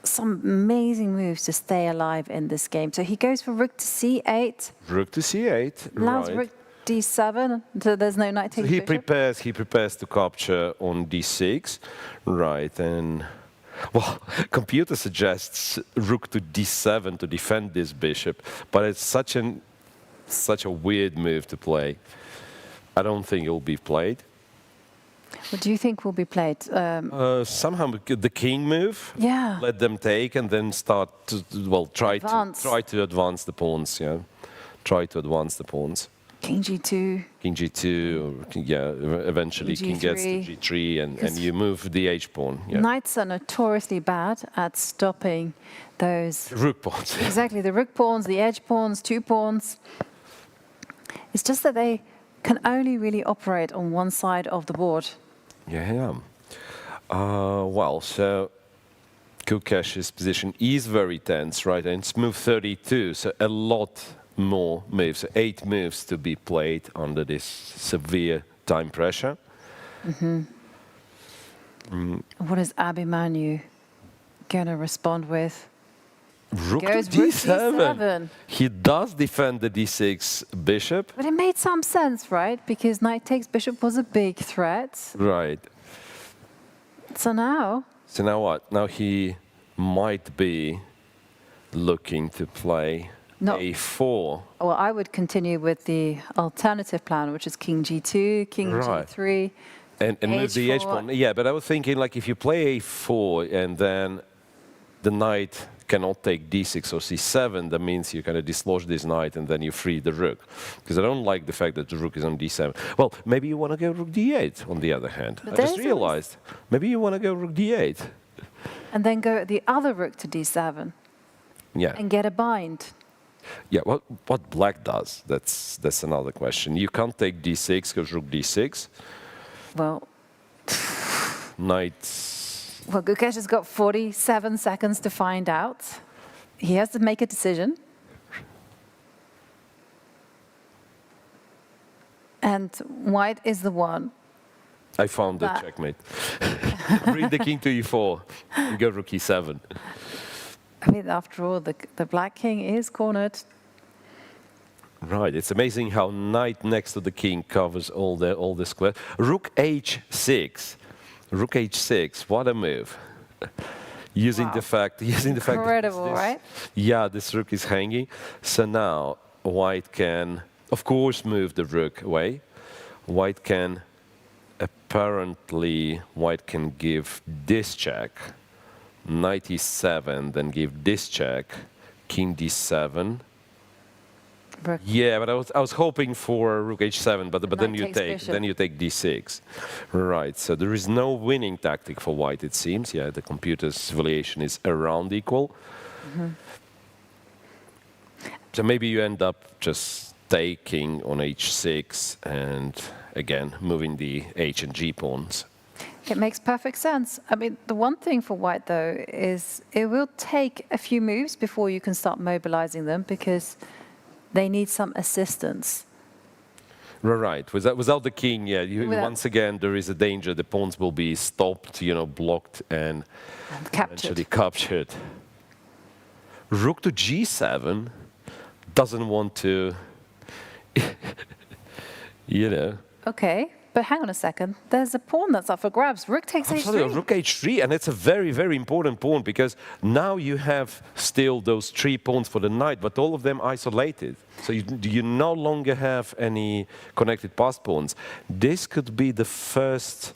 some amazing moves to stay alive in this game. So he goes for rook to c8. Rook to c8, allows right. rook d7, so there's no knight takes bishop. He prepares to capture on d6, right, and... Well, computer suggests rook to d7 to defend this bishop, but it's such a weird move to play. I don't think it will be played. What do you think will be played? Somehow the king move. Yeah. Let them take and then start to try to advance the pawns. Yeah, try to advance the pawns. King g2. King g2. Yeah. Eventually, king gets to g3, and you move the h pawn. Yeah. Knights are notoriously bad at stopping those rook pawns. Exactly, the rook pawns, the edge pawns, 2 pawns. It's just that they can only really operate on one side of the board. Yeah. Well, so Gukesh's position is very tense, right? And it's move 32, so a lot more moves, 8 moves to be played under this severe time pressure. What is Abhimanyu going to respond with? Rook to d7. He does defend the d6 bishop. But it made some sense, right? Because knight takes bishop was a big threat. Right. So now? So now what? Now he might be looking to play a4. Well, I would continue with the alternative plan, which is king g2, king g3. And move the h pawn. Yeah, but I was thinking, like, if you play a4 and then the knight cannot take d6 or c7, that means you kind of dislodge this knight and then you free the rook. Because I don't like the fact that the rook is on d7. Well, maybe you want to go rook d8 on the other hand. I just realized. Maybe you want to go rook d8. And then go the other rook to d7. Yeah. And get a bind. Yeah, what black does, that's another question. You can't take d6 because rook d6. Well, knight... Well, Gukesh has got 47 seconds to find out. He has to make a decision. And white is the one. I found the checkmate. Bring the king to e4 and go rook e7. I mean, after all, the black king is cornered. Right, it's amazing how knight next to the king covers all the square. Rook h6. Rook h6, what a move. Using the fact that Incredible, right? Yeah, this rook is hanging. So now white can, of course, move the rook away. White can give this check. Knight e7, then give this check. King d7. Rook. Yeah, but I was hoping for rook h7, but then you take d6. Right, so there is no winning tactic for white, it seems. Yeah, the computer's valuation is around equal. So maybe you end up just taking on h6 and again moving the h and g pawns. It makes perfect sense. I mean, the one thing for white, though, is it will take a few moves before you can start mobilizing them because they need some assistance. Right. Without the king, yeah, once again, there is a danger the pawns will be stopped, blocked and eventually captured. Rook to g7 doesn't want to, Okay, but hang on a second. There's a pawn that's up for grabs. Rook takes h3. Rook h3, and it's a very, very important pawn because now you have still those 3 pawns for the knight, but all of them isolated. So you no longer have any connected passed pawns. This could be the first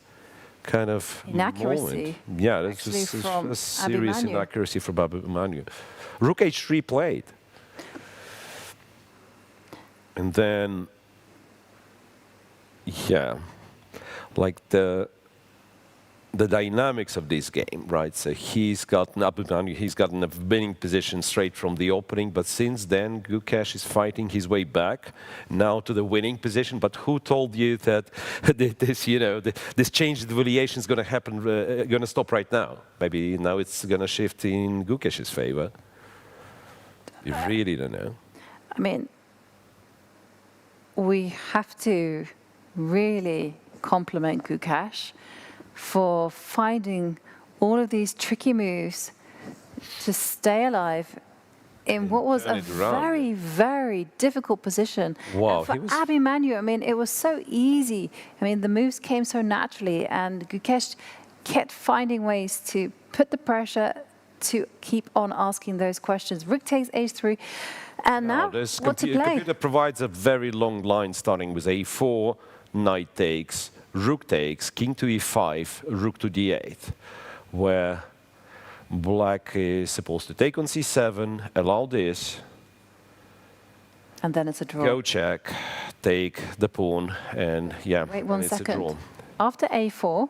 kind of inaccuracy. Moment. Yeah, that's a serious inaccuracy from Abhimanyu. Rook h3 played. And then, yeah, like the dynamics of this game, right? So he's gotten a winning position straight from the opening, but since then Gukesh is fighting his way back now to the winning position. But who told you that this change in the valuation is going to happen, going to stop right now? Maybe now it's going to shift in Gukesh's favor. You really don't know. I mean, we have to really compliment Gukesh for finding all of these tricky moves to stay alive in what was a very, very difficult position. Wow, and for Abhimanyu, I mean, it was so easy. I mean, the moves came so naturally, and Gukesh kept finding ways to put the pressure to keep on asking those questions. Rook takes h3, and now what to play? The computer provides a very long line starting with a4, knight takes, rook takes, king to e5, rook to d8, where black is supposed to take on c7, allow this, and then it's a draw. Go check, take the pawn, and yeah, wait one it's second. a draw. After a4,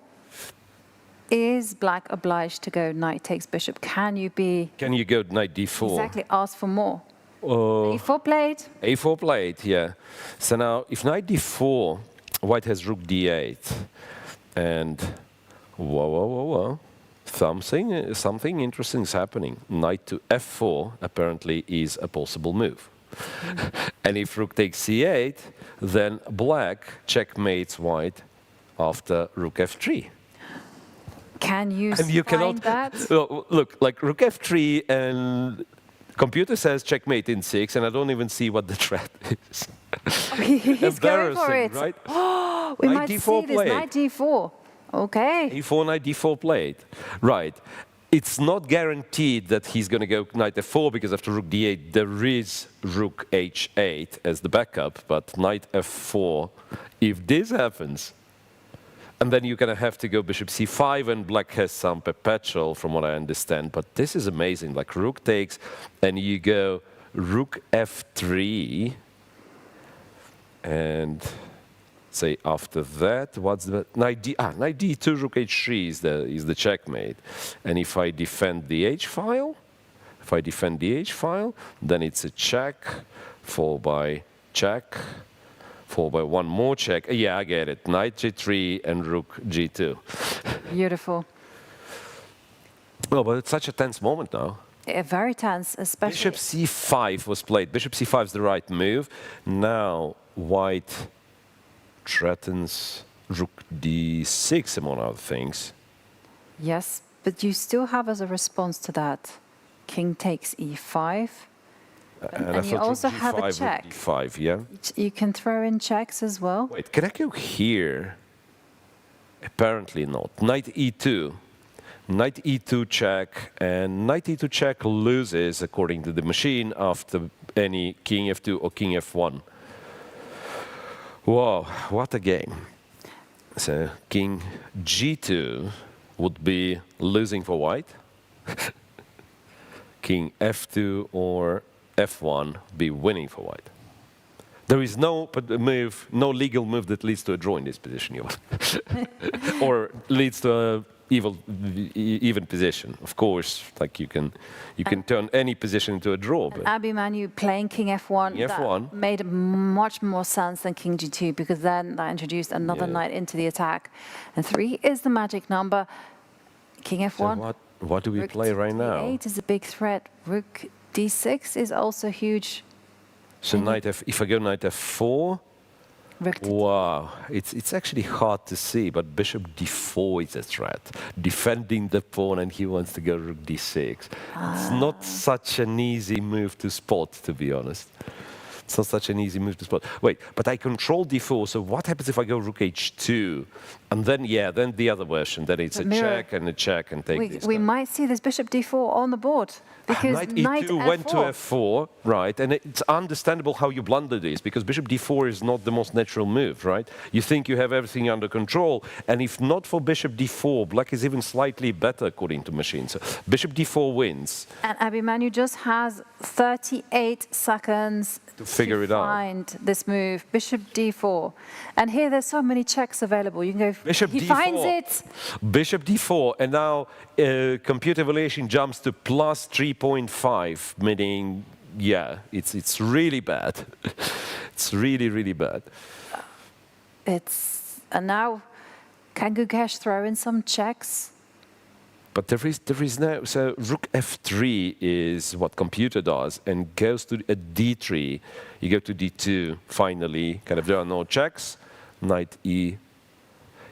is black obliged to go knight takes bishop? Can you go knight d4? Exactly, ask for more. a4 played. a4 played, yeah. So now, if knight d4, white has rook d8, and whoa. Something interesting is happening. Knight to f4 apparently is a possible move. And if rook takes c8, then black checkmates white after rook f3. Can you find that? Look, like rook f3 and computer says checkmate in 6, and I don't even see what the threat is. He's going for it. Right? Oh, we might see this knight d4. Okay. e4, knight d4 played. Right. It's not guaranteed that he's going to go knight f4 because after rook d8 there is rook h8 as the backup, but knight f4, if this happens, and then you're going to have to go bishop c5, and black has some perpetual from what I understand. But this is amazing, like rook takes, and you go rook f3, and say after that, what's the knight d2, rook h3 is the checkmate. And if I defend the h-file, then it's a check, followed by check, followed by one more check. Yeah, I get it. Knight g3 and rook g2. Beautiful. Well, but it's such a tense moment now. Very tense, especially. Bishop c5 was played. Bishop c5 is the right move. Now white threatens rook d6 among other things. Yes, but you still have as a response to that, king takes e5. And you also have a check. D5, yeah. You can throw in checks as well. Wait, can I go here? Apparently not. Knight E2. Knight E2 check, and Knight E2 check loses, according to the machine, after any King F2 or King F1. Wow, what a game. So King G2 would be losing for white. King F2 or F1 be winning for white. There is no move, no legal move that leads to a draw in this position, or leads to a even position. Of course, like you can turn any position into a draw. But Abhimanyu playing King F1, F1 that made much more sense than King G2, because then that introduced another knight into the attack. And 3 is the magic number. King F1. So what do we play right now? D8 is a big threat. Rook D6 is also huge. So if I go Knight F4, wow, it's actually hard to see, but Bishop D4 is a threat, defending the pawn, and he wants to go Rook D6. It's not such an easy move to spot, to be honest. It's not such an easy move to spot. Wait, but I control D4, so what happens if I go Rook H2? And then, then the other version, then it's a check and take this. We might see this Bishop D4 on the board. Because Knight E2 went to F4, right? And it's understandable how you blunder this, because Bishop D4 is not the most natural move, right? You think you have everything under control, and if not for Bishop D4, Black is even slightly better according to machines. So Bishop D4 wins. And Abhimanyu just has 38 seconds to figure it out. Find this move, Bishop D4. And here there's so many checks available. You can go, Bishop he D4. finds it. Bishop D4, and now computer evaluation jumps to plus 3.5, meaning, it's really bad. It's really, really bad. And now, can Gukesh throw in some checks? But there is no, so Rook F3 is what computer does, and goes to a D3. You go to D2, finally, there are no checks. Knight E.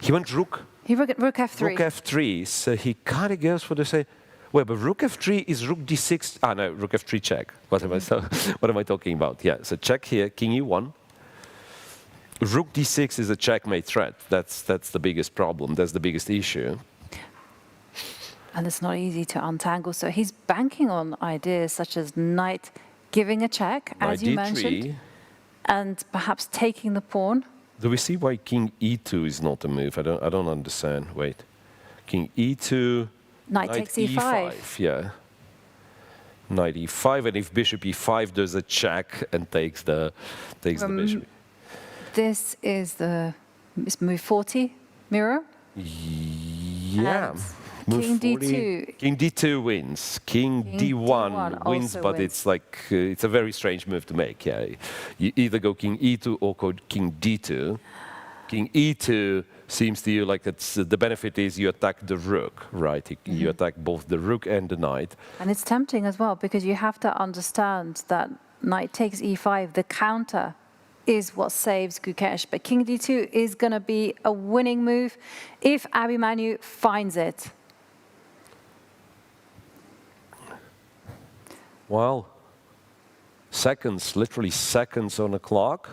He went Rook. He Rook F3. Rook F3, so he kind of goes for the say, well, but Rook F3 is Rook D6. Ah, no, Rook F3 check. What am I talking about? Yeah, so check here, King E1. Rook D6 is a checkmate threat. That's the biggest problem. That's the biggest issue. And it's not easy to untangle. So he's banking on ideas such as knight giving a check, as you mentioned, and perhaps taking the pawn. Do we see why King E2 is not a move? I don't understand. Wait, King E2, knight takes E5. Yeah, Knight E5, and if Bishop E5 does a check and takes the bishop. This is move 40, Miro. Yeah. And Move King 40. D2. King D2 wins. King D1 wins, but it's like it's a very strange move to make. Yeah, you either go King E2 or go King D2. King E2 seems to you like the benefit is you attack the rook, right? You attack both the rook and the knight. And it's tempting as well, because you have to understand that knight takes E5, the counter is what saves Gukesh. But King D2 is going to be a winning move if Abhimanyu finds it. Well, seconds, literally seconds on the clock.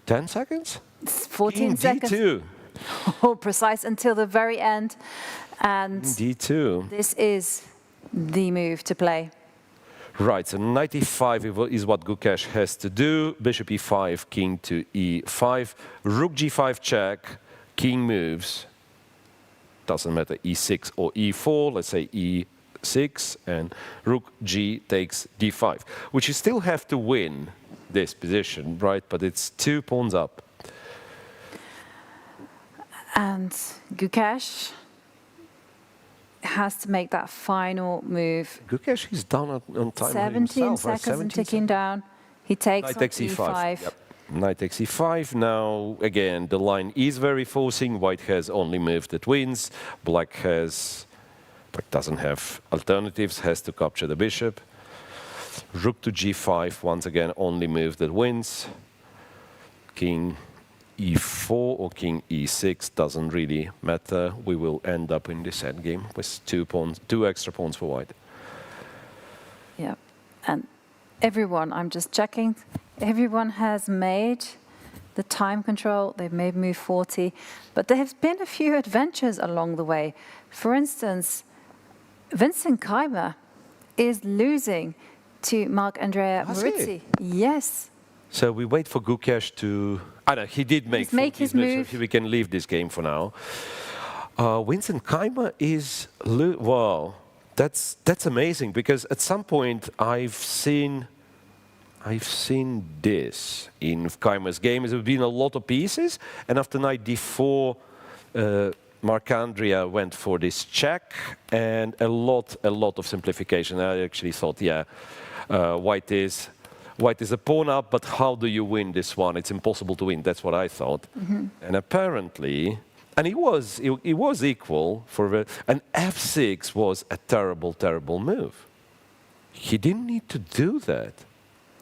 10 seconds? 14 King seconds. D2. Oh, precise until the very end. And D2. this is the move to play. Right, so knight E5 is what Gukesh has to do. Bishop E5, king to E5. Rook G5 check, king moves. Doesn't matter, E6 or E4, let's say E6, and Rook G takes D5, which you still have to win this position, right? But it's 2 pawns up. And Gukesh has to make that final move. Gukesh is down on time 17 himself, right? seconds and ticking down. He takes Knight on takes E5. Yep. Knight takes E5. Now, again, the line is very forcing. White has only move that wins. Black doesn't have alternatives, has to capture the bishop. Rook to G5, once again, only move that wins. King E4 or King E6 doesn't really matter. We will end up in this endgame with 2 extra pawns for white. Yeah, and everyone, I'm just checking, everyone has made the time control, they've made move 40, but there have been a few adventures along the way. For instance, Vincent Keymer is losing to Marc-Andrea Maurizi. Yes. So we wait for Gukesh to... I know, he did make his move. So we can leave this game for now. Vincent Keymer is... Wow, that's amazing, because at some point I've seen this in Keymer's game. There's been a lot of pieces, and after knight d4, Marc-Andrea went for this check, and a lot of simplification. I actually thought, yeah, white is a pawn up, but how do you win this one? It's impossible to win. That's what I thought. And apparently, and it was equal for and f6 was a terrible move. He didn't need to do that.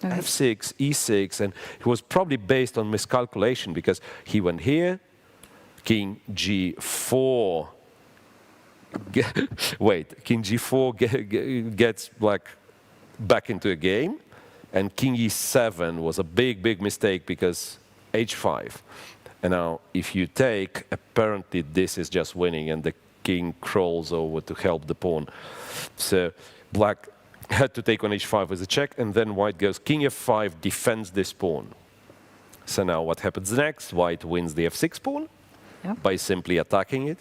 F6, E6, and it was probably based on miscalculation, because he went here, King G4. Wait, King G4 gets like back into a game, and King E7 was a big mistake, because H5. And now, if you take, apparently this is just winning, and the king crawls over to help the pawn. So black had to take on H5 as a check, and then white goes King F5, defends this pawn. So now what happens next? White wins the F6 pawn by simply attacking it.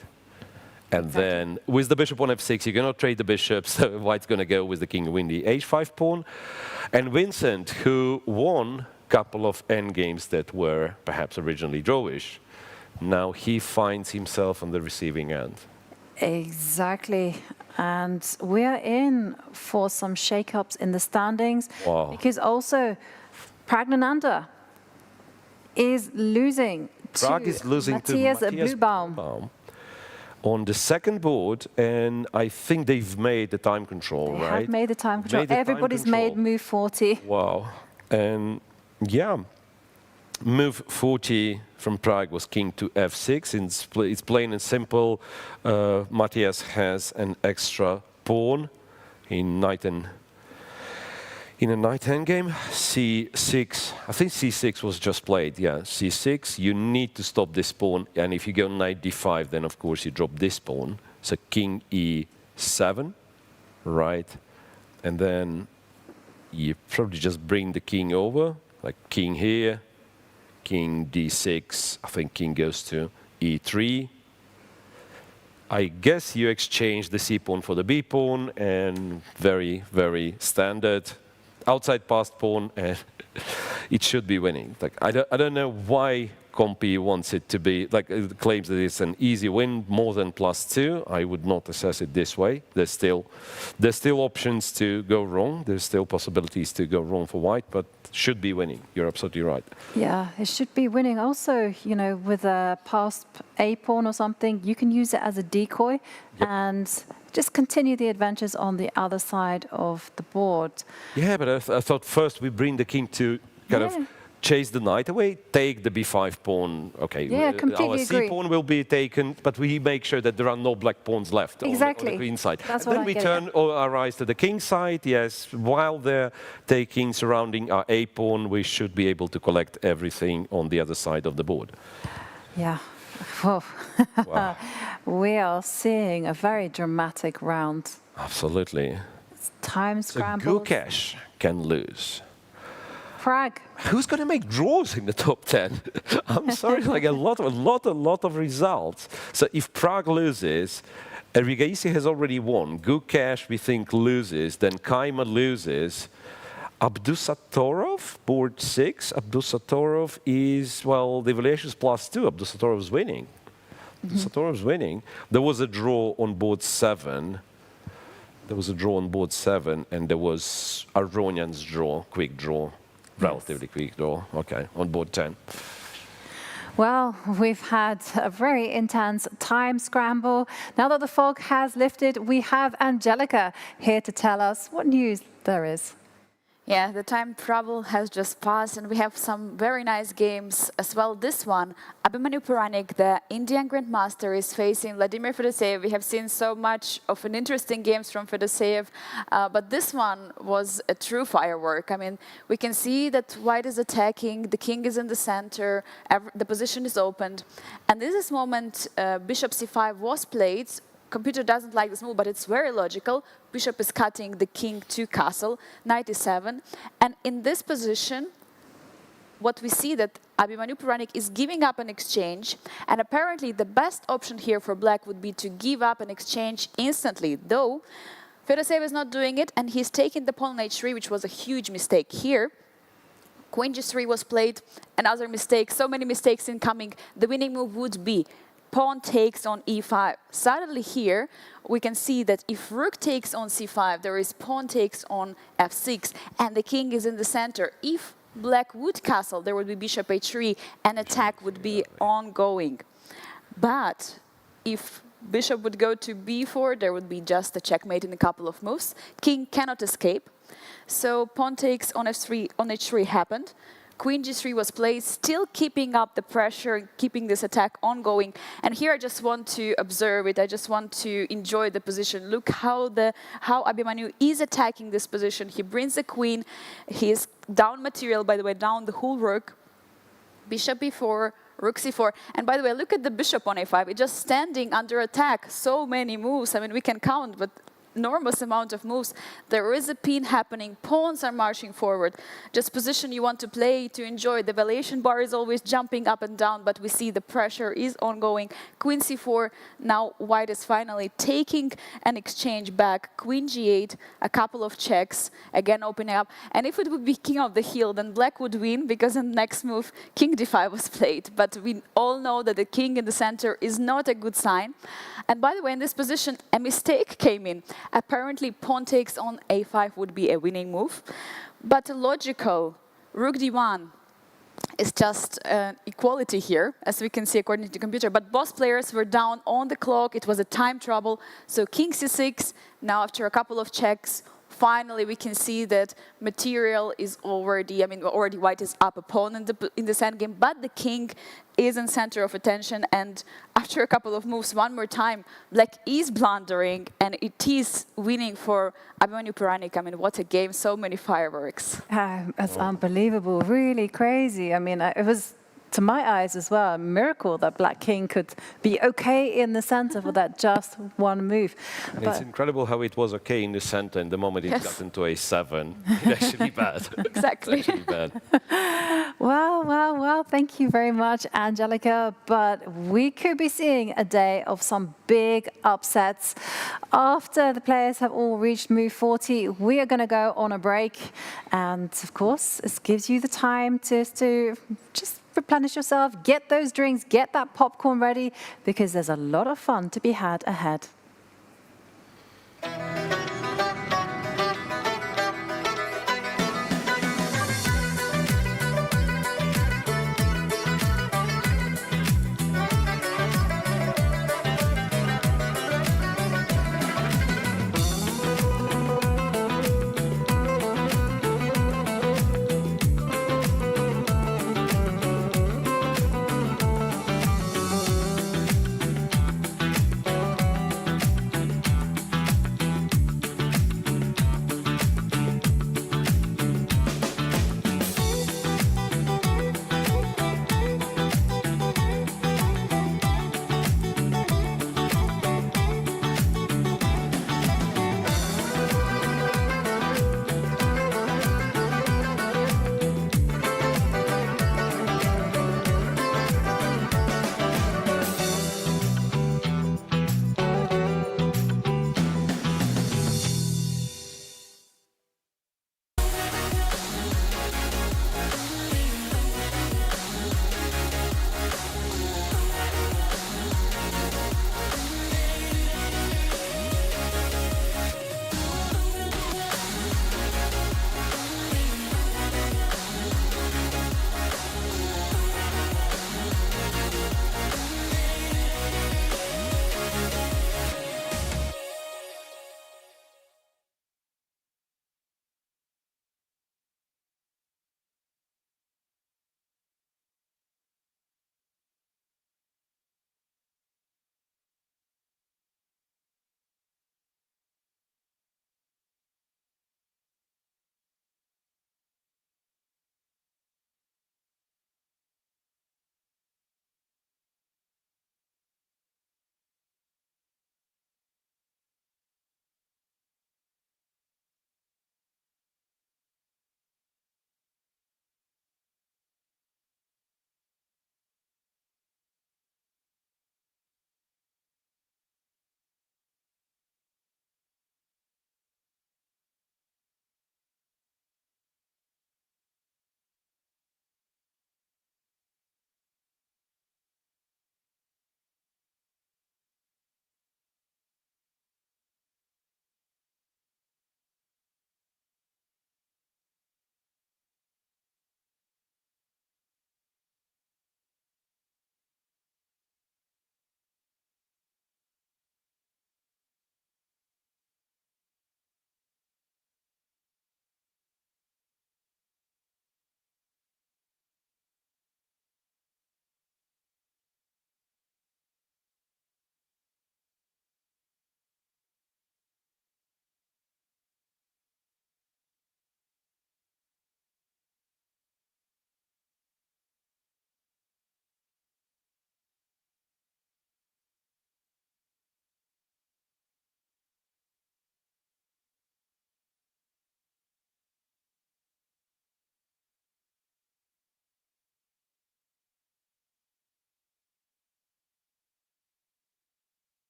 And then with the bishop on F6, you cannot trade the bishop, so white's going to go with the king, win the H5 pawn. And Vincent, who won a couple of endgames that were perhaps originally drawish, now he finds himself on the receiving end. Exactly. And we are in for some shake-ups in the standings, because also Praggnanandhaa is losing to Matthias Bluebaum on the second board, and I think they've made the time control, right? They have made the time control. Everybody's made move 40. Wow. And yeah, move 40 from Prague was king to f6. It's plain and simple. Matthias has an extra pawn in a knight endgame. C6, I think C6 was just played. Yeah, C6. You need to stop this pawn, and if you go knight d5, then of course you drop this pawn. So king e7, right? And then you probably just bring the king over, like king here. King d6, I think king goes to e3. I guess you exchange the c pawn for the b pawn, and very standard outside passed pawn, and it should be winning. Like I don't know why Compy wants it to be like, it claims that it's an easy win, more than +2. I would not assess it this way. There's still options to go wrong. There's still possibilities to go wrong for white, but should be winning. You're absolutely right. Yeah, it should be winning. Also, you know, with a passed a pawn or something, you can use it as a decoy and just continue the adventures on the other side of the board. Yeah, but I thought first we bring the king to kind of chase the knight away, take the b5 pawn. Okay, yeah, completely our c pawn will be taken, but we make sure that there are no black pawns left on the queen side. That's and then we turn our eyes to the king side. Yes, while they're taking, surrounding our a pawn, we should be able to collect everything on the other side of the board. Yeah. Whoa. Wow. We are seeing a very dramatic round. Absolutely. It's time scramble. So Gukesh can lose. Prague. Who's going to make draws in the top 10? I'm sorry, like a lot of results. So if Prague loses, Erigaisi has already won. Gukesh, we think, loses. Then Keymer loses. Abdusatorov, board 6. Abdusatorov is, well, the evaluation is +2. Abdusatorov is winning. Abdusatorov is winning. There was a draw on board 7. And there was Aronian's draw, quick draw. Relatively quick draw, okay, on board 10. Well, we've had a very intense time scramble. Now that the fog has lifted, we have Angelica here to tell us what news there is. Yeah, the time travel has just passed, and we have some very nice games as well. This one, Abhimanyu Puranik, the Indian Grandmaster, is facing Vladimir Fedoseev. We have seen so much of an interesting games from Fedoseev, but this one was a true firework. I mean, we can see that white is attacking, the king is in the center, the position is opened, and this is moment bishop c5 was played. Computer doesn't like this move, but it's very logical. Bishop is cutting the king to castle, knight e7. And in this position, what we see that Abhimanyu Puranik is giving up an exchange. And apparently the best option here for black would be to give up an exchange instantly. Though, Fedoseev is not doing it, and he's taking the pawn on h3, which was a huge mistake here. Queen g3 was played, another mistake, so many mistakes incoming. The winning move would be pawn takes on e5. Suddenly here, we can see that if rook takes on c5, there is pawn takes on f6, and the king is in the center. If black would castle, there would be bishop h3, and attack would be ongoing. But if bishop would go to b4, there would be just a checkmate in a couple of moves. King cannot escape. So pawn takes on f3, on h3 happened. Queen g3 was played, still keeping up the pressure, keeping this attack ongoing. And here I just want to observe it. I just want to enjoy the position. Look how Abhimanyu is attacking this position. He brings the queen. He is down material, by the way, down the whole rook. Bishop b4, rook c4. And by the way, look at the bishop on a5. It's just standing under attack. So many moves. I mean, we can count, but enormous amount of moves. There is a pin happening. Pawns are marching forward. Just position you want to play to enjoy. The valuation bar is always jumping up and down, but we see the pressure is ongoing. Queen c4. Now white is finally taking an exchange back. Queen g8. A couple of checks. Again opening up. And if it would be king of the heel, then black would win, because in the next move, king d5 was played. But we all know that the king in the center is not a good sign. And by the way, in this position, a mistake came in. Apparently, pawn takes on a5 would be a winning move. But a logical rook d1 is just equality here, as we can see according to the computer. But both players were down on the clock. It was a time trouble. So king c6, now after a couple of checks, finally we can see that material is already, already white is up a pawn in this endgame, but the king is in center of attention, and after a couple of moves, one more time, black is blundering, and it is winning for Abhimanyu Puranik. I mean, what a game, so many fireworks. It's unbelievable, really crazy. I mean, it was, to my eyes as well, a miracle that black king could be okay in the center for that just one move. And it's incredible how it was okay in the center, and the moment it got into a7, it's actually bad. Exactly. It's actually bad. Well, thank you very much, Angelica. But we could be seeing a day of some big upsets. After the players have all reached move 40, we are going to go on a break. And of course, it gives you the time to just replenish yourself, get those drinks, get that popcorn ready, because there's a lot of fun to be had ahead.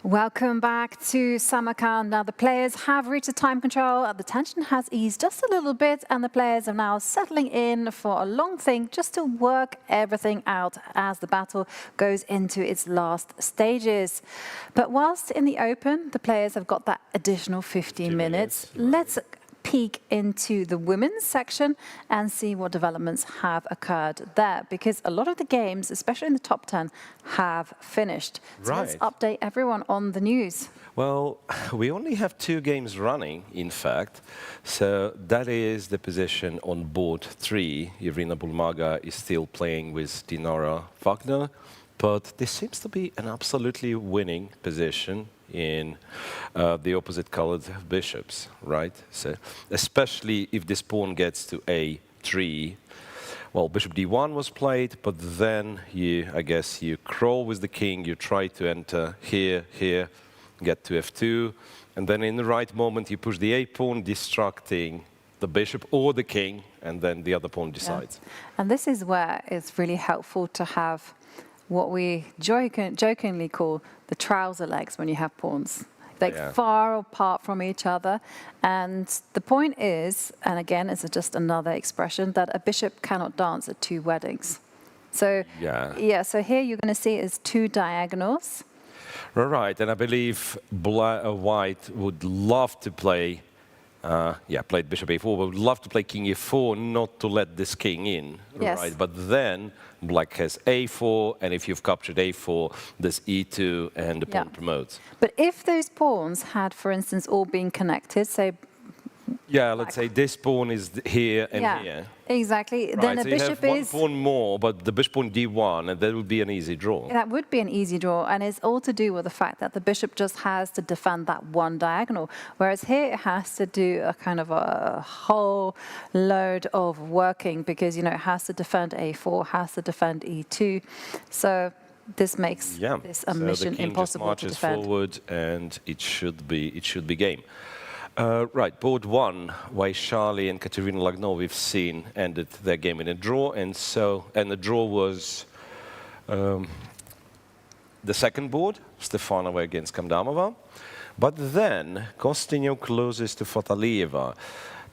Welcome back to Samarkand. Now the players have reached the time control. The tension has eased just a little bit and the players are now settling in for a long thing just to work everything out as the battle goes into its last stages. But whilst in the open, the players have got that additional 15 minutes. Let's peek into the women's section and see what developments have occurred there, because a lot of the games, especially in the top 10, have finished. So let's update everyone on the news. Well, we only have 2 games running, in fact. So that is the position on board 3. Irina Bulmaga is still playing with Dinara Wagner, but this seems to be an absolutely winning position in the opposite colored bishops, right? So especially if this pawn gets to a3. Well, bishop d1 was played, but then I guess you crawl with the king, you try to enter here, get to f2, and then in the right moment you push the a pawn, distracting the bishop or the king, and then the other pawn decides. Yeah. And this is where it's really helpful to have what we jokingly call the trouser legs when you have pawns, like far apart from each other. And the point is, and again, it's just another expression, that a bishop cannot dance at 2 weddings. So so here you're going to see is 2 diagonals. Right, and I believe white would love to play, played bishop a4, but would love to play king e4, not to let this king in, right? But then black has a4, and if you've captured a4, there's e2, and the pawn promotes. But if those pawns had, for instance, all been connected, say... let's say this pawn is here and here. Exactly. Right, then a so bishop you have one pawn more, but the bishop on d1, and that would be an easy draw. That would be an easy draw, and it's all to do with the fact that the bishop just has to defend that one diagonal, whereas here it has to do a kind of a whole load of working, because, it has to defend a4, has to defend e2. So this makes this a mission impossible to defend. The king just marches forward, and it should be game. Right, board 1, Vaishali and Katerina Lagno, we've seen, ended their game in a draw, and the draw was the second board, Stefanova against Kamdamova. But then Kostyniuk loses to Fatalieva,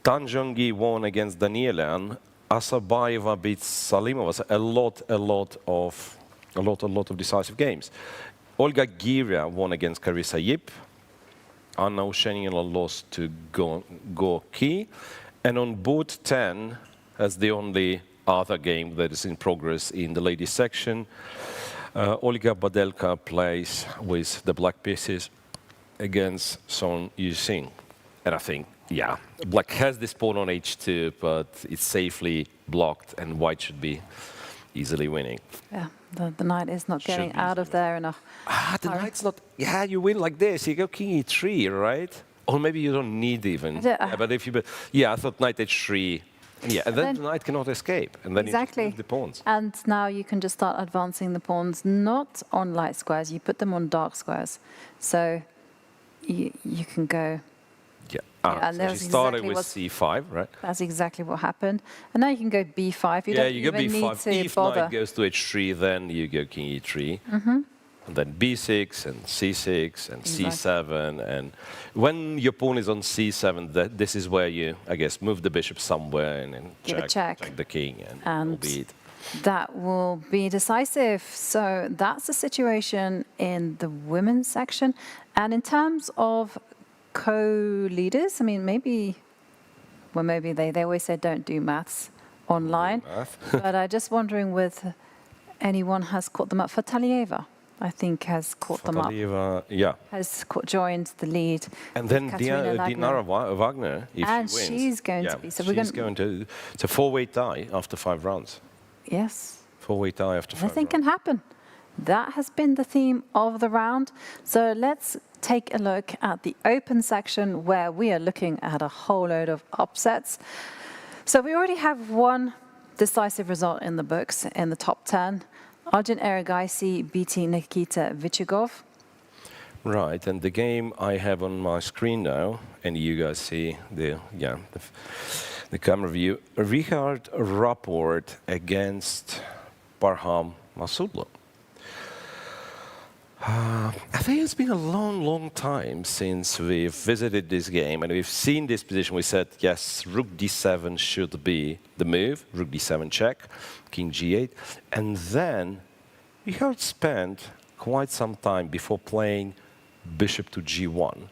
Tanjongi won against Danielian, Asabayeva beats Salimova. So a lot of decisive games. Olga Giria won against Carissa Yip. Anna Ushenina lost to Gorky. And on board 10, as the only other game that is in progress in the ladies section, Olga Badelka plays with the black pieces against Son Yusing. And I think, black has this pawn on h2, but it's safely blocked, and white should be easily winning. Yeah, the knight is not getting out of there enough. The knight's not... you win like this. You go king e3, right? Or maybe you don't need even. But if you... I thought knight h3. And then the knight cannot escape. And then you just move the pawns. And now you can just start advancing the pawns, not on light squares. You put them on dark squares. So you can go... and so she started with c5, right? That's exactly what happened. And now you can go b5. You don't even need to if bother. Knight goes to h3, then you go king e3. And then b6 and c6 and c7. And when your pawn is on c7, this is where you, I guess, move the bishop somewhere and then check the king, and will be it. That will be decisive. So that's the situation in the women's section. And in terms of co-leaders, I mean, maybe they always say don't do maths online, but I'm just wondering whether anyone has caught them up. Fatalieva, I think, has caught them up. Has joined the lead. And then Dinara Wagner, if she wins. She's going to be. So she's going to. It's a 4-way tie after 5 rounds. Yes. 4-way tie after 5 rounds. Anything can happen. That has been the theme of the round. So let's take a look at the open section, where we are looking at a whole load of upsets. So we already have one decisive result in the books in the top 10. Arjun Erigaisi beating Nikita Vitiugov. Right, and the game I have on my screen now, and you guys see the camera view, Richard Rapport against Parham Maghsoodloo. I think it's been a long, long time since we've visited this game and we've seen this position. We said, yes, rook d7 should be the move, rook d7 check, king g8. And then we had spent quite some time before playing bishop to g1,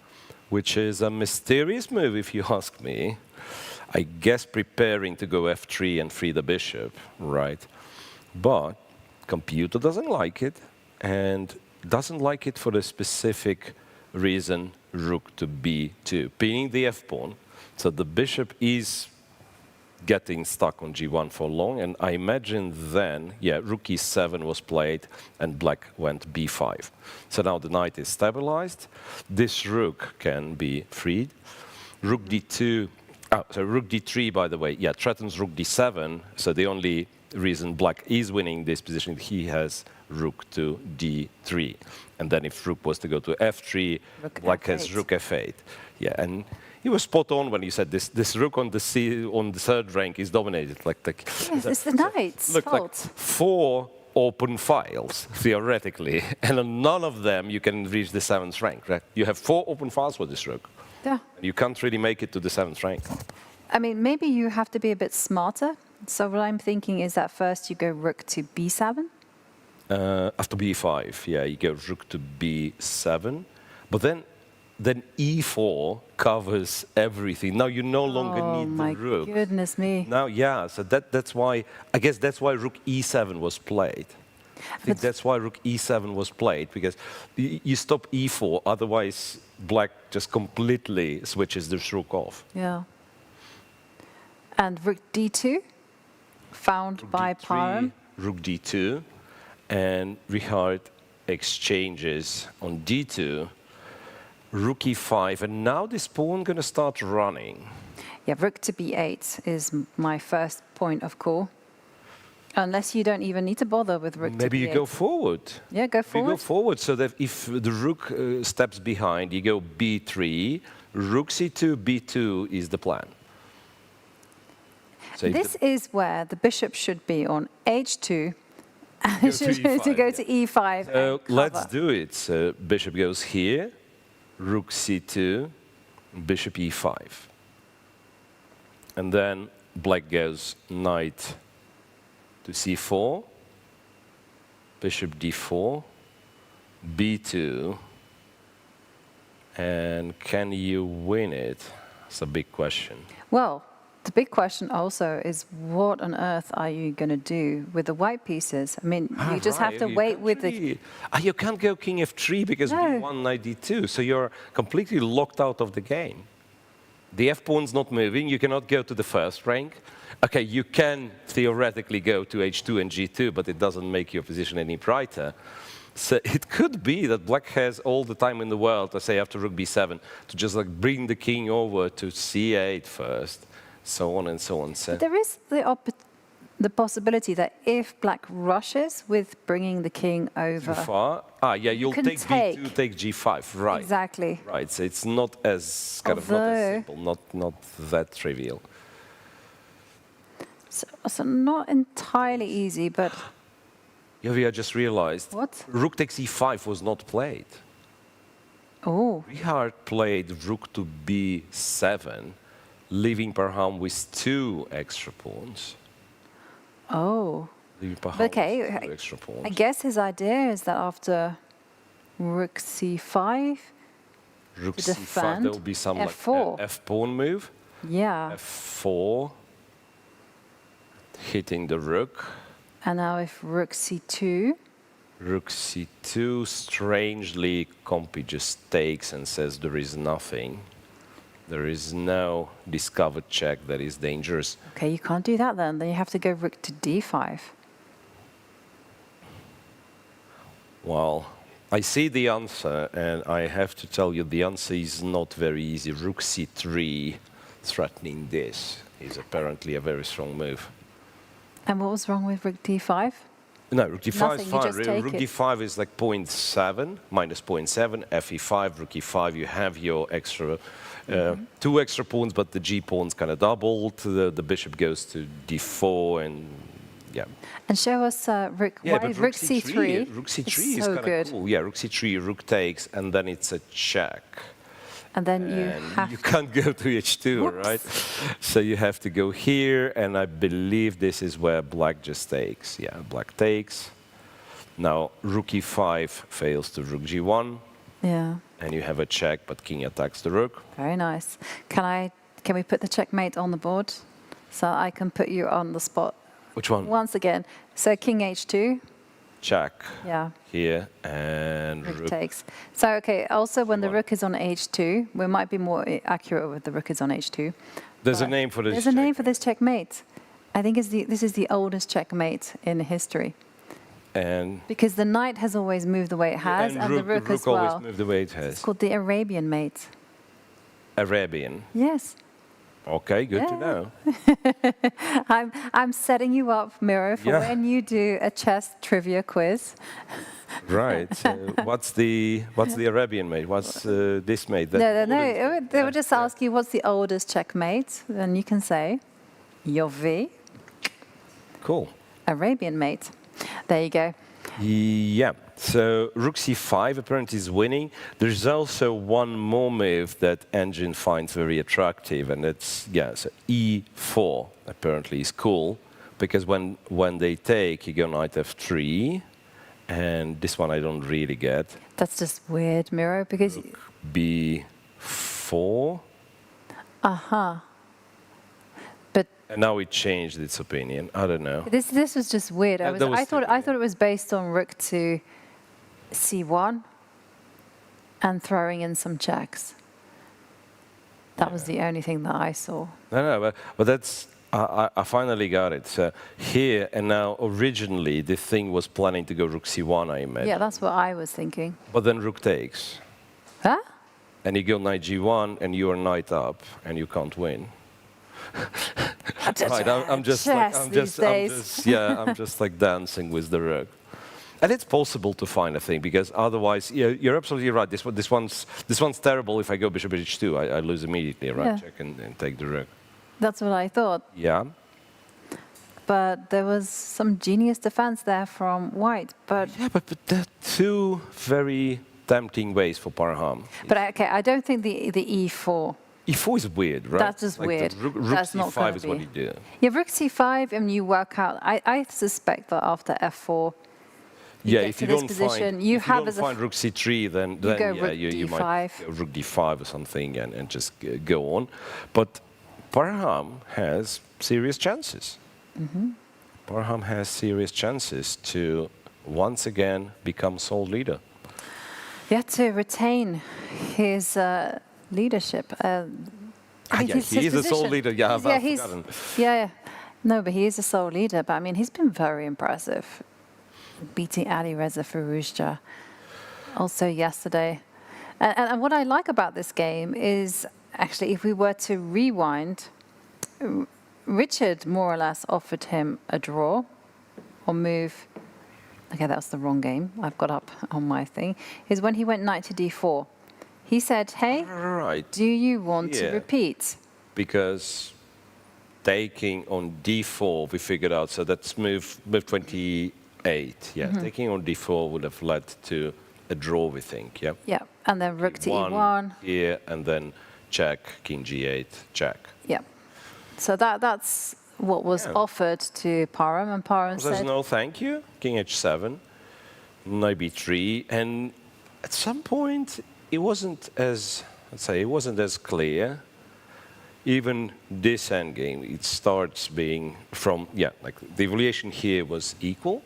which is a mysterious move if you ask me. I guess preparing to go f3 and free the bishop, right? But computer doesn't like it, and doesn't like it for a specific reason, rook to b2, pinning the f-pawn. So the bishop is getting stuck on g1 for long, and I imagine then, yeah, rook e7 was played, and black went b5. So now the knight is stabilized. This rook can be freed. Rook d2, so rook d3, by the way, yeah, threatens rook d7, so the only reason black is winning this position, he has rook to d3. And then if rook was to go to f3, black has rook f8. Yeah, and he was spot on when he said this rook on the third rank is dominated. Yes, it's the knight's fault. Like 4 open files, theoretically, and on none of them you can reach the 7th rank, right? You have 4 open files with this rook. Yeah. And you can't really make it to the 7th rank. I mean, maybe you have to be a bit smarter. So what I'm thinking is that first you go rook to b7. After b5, yeah, you go rook to b7. But then e4 covers everything. Now you no longer need the rook. Oh my goodness me. Now, yeah, so that's why, I guess that's why rook e7 was played. I think that's why rook e7 was played, because you stop e4, otherwise black just completely switches this rook off. Yeah. And rook d2, found Rook by d3, Parham. Rook d2, and we had exchanges on d2, rook e5, and now this pawn going to start running. Yeah, rook to b8 is my first point of call. Unless you don't even need to bother with rook to b8. Maybe you go forward. Yeah, go forward. You go forward, so that if the rook steps behind, you go b3, rook c2, b2 is the plan. So this is where the bishop should be on h2, and it should e5, go to e5. So let's do it. So bishop goes here, rook c2, bishop e5. And then black goes knight to c4, bishop d4, b2. And can you win it? It's a big question. Well, the big question also is what on earth are you going to do with the white pieces? I mean, you just have to wait with the... You can't go king f3 because b1, knight d2, so you're completely locked out of the game. The f-pawn's not moving, you cannot go to the first rank. Okay, you can theoretically go to h2 and g2, but it doesn't make your position any brighter. So it could be that black has all the time in the world, let's say after rook b7, to just like bring the king over to c8 first. So on and so on. So there is the possibility that if black rushes with bringing the king over... Too far? Yeah, you'll take b2, take g5, right. Exactly. Right, so it's not as, not as simple, not that trivial. So not entirely easy, but... Yeah, I just realized. What? Rook takes e5 was not played. Oh. Richard played rook to b7, leaving Parham with 2 extra pawns. Oh. Okay, extra pawns. I guess his idea is that after rook c5, rook to c5, defend, there will be some f4. like f-pawn move. Yeah. f4, hitting the rook. And now if rook c2. Rook c2, strangely, Compy just takes and says there is nothing. There is no discovered check that is dangerous. Okay, you can't do that then. Then you have to go rook to d5. Well, I see the answer, and I have to tell you the answer is not very easy. Rook c3, threatening this, is apparently a very strong move. And what was wrong with rook d5? No, rook d5 is fine. Rook it. d5 is like 0.7, minus 0.7, fe5, rook e5, you have your extra, 2 extra pawns, but the g pawn's kind of doubled. The bishop goes to d4, and yeah. And show us rook. Yeah, Why but rook c3? Rook c3 It's is so kind good. of cool. Yeah, rook c3, rook takes, and then it's a check. And then you And have you can't go to h2, Whoops. right? So you have to go here, and I believe this is where black just takes. Yeah, black takes. Now rook e5 fails to rook g1, yeah. and you have a check, but king attacks the rook. Very nice. Can we put the checkmate on the board so I can put you on the spot Which one? once again? So king h2. Check Yeah. here, and Rook rook. takes. So okay. Also, when the G1. rook is on h2, we might be more accurate with the rook is on h2. There's a but name for this. There's a name for this checkmate. I think this is the oldest checkmate in history And because the knight has always moved the way it has, and the rook as well. always moved the way it has. It's called the Arabian mate. Arabian. Yes. Okay, good to Yeah. know. I'm setting you up, Miro, for Yeah. when you do a chess trivia quiz. Right. So what's the Arabian mate? What's this mate? No. They would just ask you what's the oldest checkmate, then you can say your V, Cool. Arabian mate. There you go. Yeah. So rook c5 apparently is winning. There's also one more move that Engine finds very attractive, and it's so e4 apparently is cool because when they take, you go knight f3, and this one I don't really get. That's just weird, Miro, because b4. but And now it changed its opinion. I don't know. this was just weird. That was I thought it was based on rook to c1 and throwing in some checks. That was the only thing that I saw. No, but that's I finally got it. So here and now, originally the thing was planning to go rook c1, I imagine. Yeah, that's what I was thinking. But then rook takes, Huh? and you go knight g1, and you are knight up, and you can't win. Right, I'm just like dancing with the rook. And it's possible to find a thing because otherwise, you're absolutely right. This one's terrible. If I go bishop h2, I lose immediately. Right, Yeah. check and take the rook. That's what I thought. Yeah. But there was some genius defense there from white. But But there are two very tempting ways for Parham. okay, I don't think the e4. E4 is weird, right? That's just Like weird. Rook That's not c5 gonna is what be. you do. Yeah, rook c5, and you work out. I suspect that after f4, Yeah, get if to you this don't position, find, you if you have don't as a find rook c3, then go yeah, rook you might d5. go rook d5 or something and just go on. But Parham has serious chances. Parham has serious chances to once again become sole leader. Yeah, to retain his leadership. He is a sole leader. Yeah, I've forgotten. Yeah. No, but he is a sole leader. But I mean, he's been very impressive, beating Alireza Firouzja also yesterday. And what I like about this game is actually, if we were to rewind, Richard more or less offered him a draw or move. Okay, that was the wrong game. I've got up on my thing. Is when he went knight to d4. He said, "Hey, Right. do you want to Yeah. repeat?" Because taking on d4, we figured out, so that's move 28. Yeah, taking on d4 would have led to a draw, we think. Yeah. Yeah, and then rook to e1. Here, and then check, king g8, check. Yeah. So that's what was offered to Parham, and Parham Says said, no, thank you. King h7, knight b3, and at some point it wasn't as, let's say, it wasn't as clear. Even this endgame, it starts being from, like the evaluation here was equal.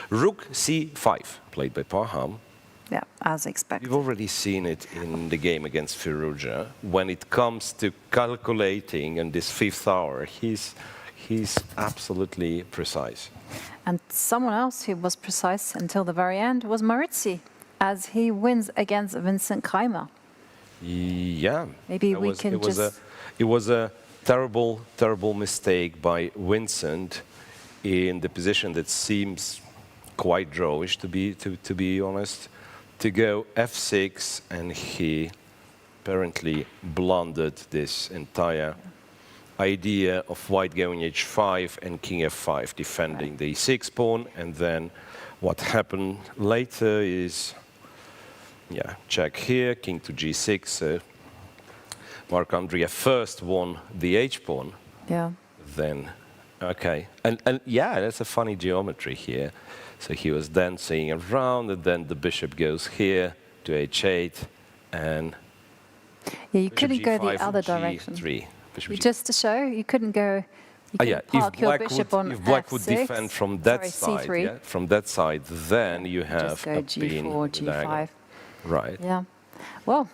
Rook c5, played by Parham. yeah, as expected. We've already seen it in the game against Firouzja. When it comes to calculating in this fifth hour, he's absolutely precise. And someone else who was precise until the very end was Maritzi, as he wins against Vincent Keymer. Yeah. Maybe It we was- can it was just... it was a terrible, terrible mistake by Vincent in the position that seems quite drawish, to be honest, to go f6, and he apparently blundered this entire idea of white going h5 and king f5, defending the e6 pawn, and then what happened later is, yeah, check here, king to g6. Marc-Andrea first won the h-pawn. Yeah. Then, okay. And yeah, that's a funny geometry here. So he was dancing around, and then the bishop goes here to h8, and Yeah, you couldn't go the G5 other and direction. G3. Bishop G3. Just to show, you couldn't go. You couldn't Yeah, park your bishop on if black would f6, defend from that sorry, side, C3. yeah, from that side, then you have Just go a pin G4, with dagger. G5. Right. Yeah. Well,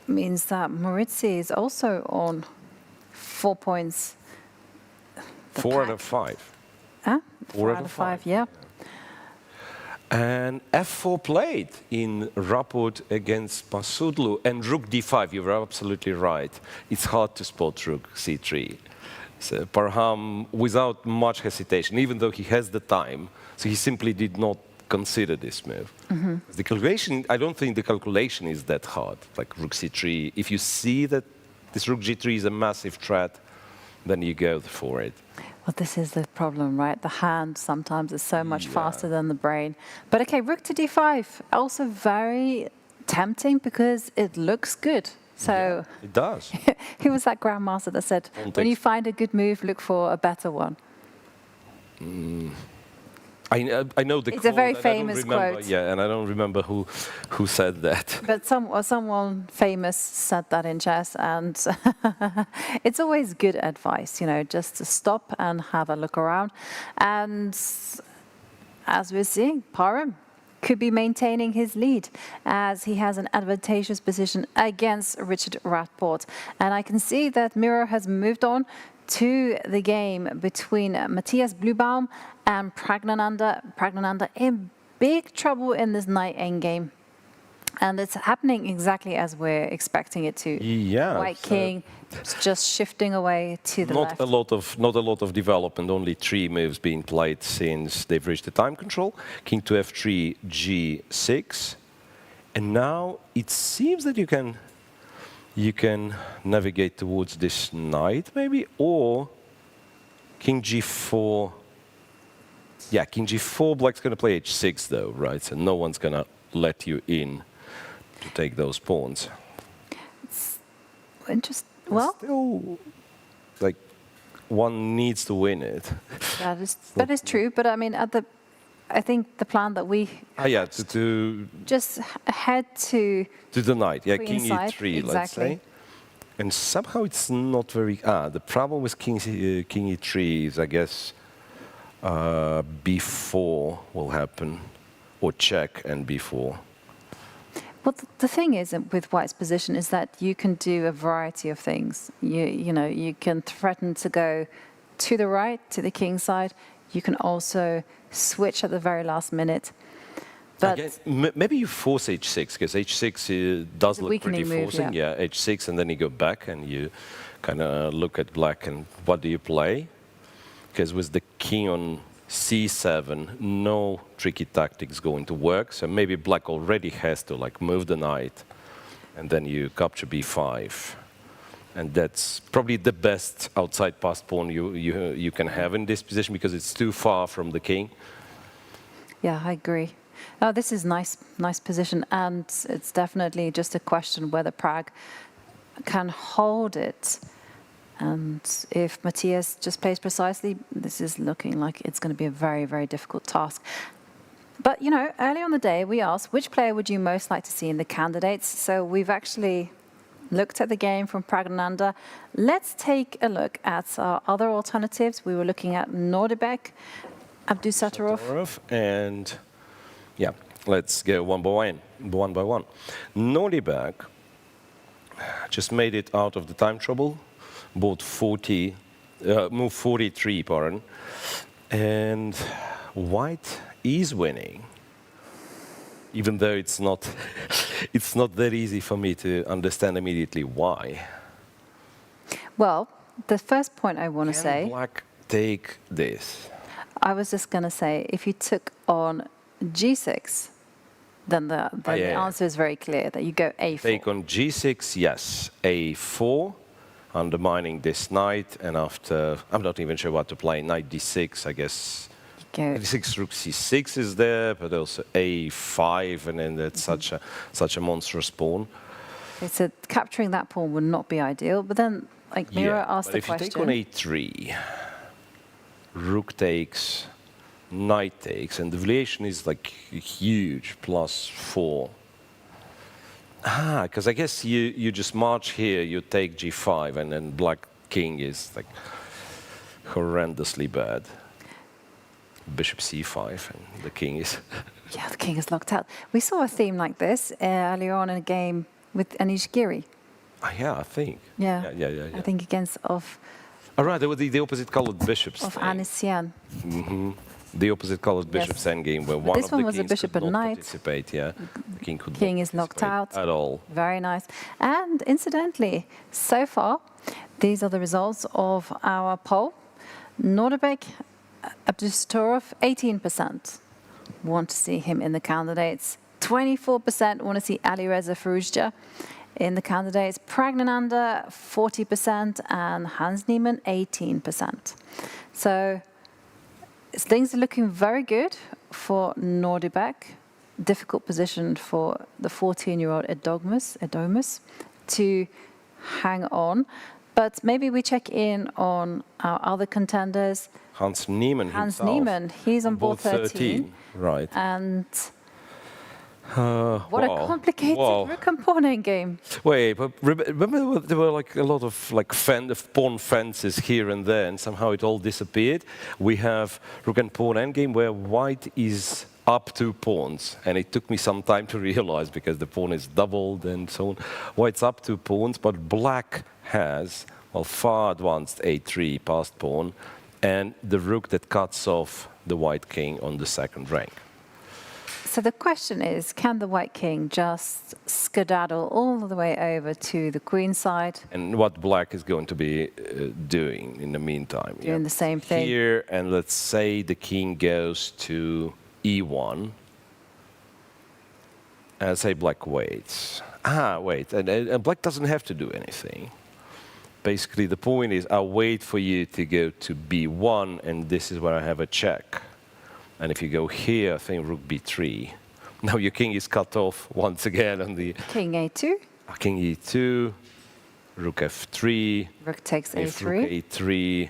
means that Maurizi is also on 4 points. The 4 out pack. of 5. Huh? 4 out of 5. Yeah. And f4 played in Rapport against Maghsoodloo, and rook d5. You were absolutely right. It's hard to spot rook c3. So Parham, without much hesitation, even though he has the time, so he simply did not consider this move. The calculation, I don't think the calculation is that hard, like rook c3. If you see that this rook g3 is a massive threat, then you go for it. Well, this is the problem, right? The hand sometimes is so much faster than the brain. But okay, rook to d5, also very tempting because it looks good. So Yeah, it does. who was that grandmaster that said, when you find a good move, look for a better one? I know the It's quote, a very and I don't famous remember- quote. Yeah, and I don't remember who said that. But someone famous said that in chess, and it's always good advice, you know, just to stop and have a look around. And as we're seeing, Parham could be maintaining his lead as he has an advantageous position against Richard Rapport. And I can see that Miro has moved on to the game between Matthias Bluebaum and Praggnanandhaa. Praggnanandhaa in big trouble in this knight endgame. And it's happening exactly as we're expecting it to. Yeah. White king just shifting away to the left. Not a lot of development, only 3 moves being played since they've reached the time control. King to f3, g6. And now it seems that you can navigate towards this knight, maybe, or king g4. Yeah, king g4, black's going to play h6, though, right? So no one's going to let you in to take those pawns. Interesting. Well, still, like, one needs to win it. that is true. But I mean, I think the plan that we Yeah, to just head to the knight. Yeah, queen king side, e3, let's exactly. say. And somehow it's not very... the problem with king e3 is, I guess, b4 will happen, or check and b4. Well, the thing is with White's position is that you can do a variety of things. You know, you can threaten to go to the right, to the king side. You can also switch at the very last minute. But Again, maybe you force h6, because h6 does look pretty weakening move, forcing. Yeah, h6, and then you go back and you kind of look at black and what do you play? Because with the king on c7, no tricky tactics going to work. So maybe black already has to like move the knight, and then you capture b5. And that's probably the best outside passed pawn you can have in this position, because it's too far from the king. yeah, I agree. Oh, this is nice position, and it's definitely just a question whether Prague can hold it. And if Matthias just plays precisely, this is looking like it's going to be a very, very difficult task. But, you know, earlier on the day, we asked, which player would you most like to see in the candidates? So we've actually looked at the game from Praggnanandhaa. Let's take a look at our other alternatives. We were looking at Nordebek, Abdusattorov. And yeah, let's go one by one. Nordebek just made it out of the time trouble, bought move 43, pardon, and White is winning, even though it's not that easy for me to understand immediately why. Well, the first point I want to say... Can black take this? I was just going to say, if you took on g6, then the answer is very clear, that you go a4. Take on g6, yes. a4, undermining this knight, and after, I'm not even sure what to play, knight d6, I guess. d6, rook c6 is there, but also a5, and then that's such a monstrous pawn. They said capturing that pawn would not be ideal, but then, like Mira asked the question. If you take on a3, rook takes, knight takes, and the variation is like huge, +4. Because I guess you just march here, you take g5, and then black king is like horrendously bad. Bishop c5, and the king is... Yeah, the king is locked out. We saw a theme like this earlier on in a game with Anish Giri. Yeah, I think. Yeah. I think against right, they were the opposite colored bishops. Of Anisian. The opposite colored bishops endgame, where one this of the one was a kings bishop could and not knight. participate. Yeah, the king could King not is locked out at all. Very nice. And incidentally, so far, these are the results of our poll. Nordebek, Abdustorov, 18% want to see him in the candidates. 24% want to see Alireza Firouzja in the candidates. Praggnanandhaa, 40%, and Hans Niemann, 18%. So things are looking very good for Nordebek. Difficult position for the 14-year-old Edomus to hang on. But maybe we check in on our other contenders. Hans Niemann Hans himself. Niemann, he's on board 13. Right. And what a complicated rook and pawn endgame. Wait, but remember there were like a lot of like pawn fences here and there, and somehow it all disappeared. We have rook and pawn endgame where white is up 2 pawns, and it took me some time to realize because the pawn is doubled and so on. White's up 2 pawns, but black has, well, far advanced a3 passed pawn, and the rook that cuts off the white king on the second rank. So the question is, can the white king just skedaddle all the way over to the queen side? And what black is going to be doing in the meantime. Doing the same thing. Here, and let's say the king goes to e1. And say black waits. Wait, and black doesn't have to do anything. Basically, the point is, I'll wait for you to go to b1, and this is where I have a check. And if you go here, I think rook b3. Now your king is cut off once again on the... King a2. King e2, rook f3. Rook takes if a3. Rook a3.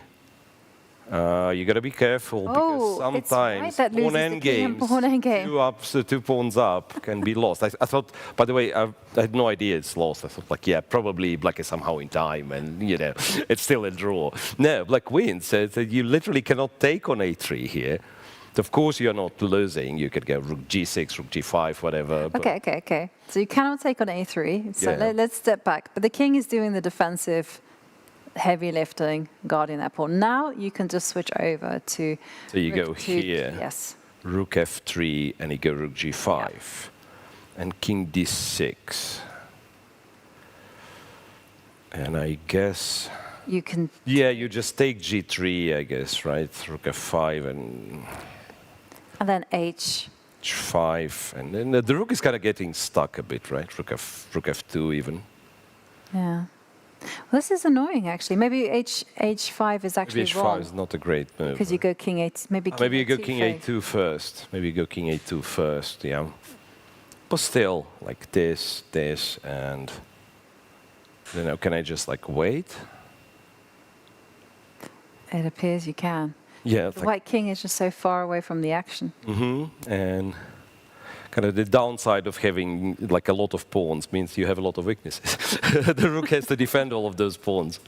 You got to be careful because sometimes pawn endgames, 2 pawns up, can be lost. I thought, by the way, I had no idea it's lost. I thought, like, yeah, probably black is somehow in time, and you know, it's still a draw. No, black wins. So you literally cannot take on a3 here. Of course, you're not losing. You could go rook g6, rook g5, whatever. Okay. So you cannot take on a3. So let's step back. But the king is doing the defensive heavy lifting, guarding that pawn. Now you can just switch over to... So you go here, yes. rook f3, and you go rook g5, and king d6. And I guess... You can... Yeah, you just take g3, I guess, right? Rook f5 and... And then h5, and then the rook is kind of getting stuck a bit, right? Rook f2 even. Yeah. Well, this is annoying, actually. Maybe h5 is actually maybe h5 wrong. is not a great move. Because you go king 8, maybe king maybe you go a2 king a2 first. Maybe you go king a2 first, yeah. But still, like this, and... You know, can I just, like, wait? It appears you can. Yeah. The white king is just so far away from the action. And kind of the downside of having like a lot of pawns means you have a lot of weaknesses. The rook has to defend all of those pawns.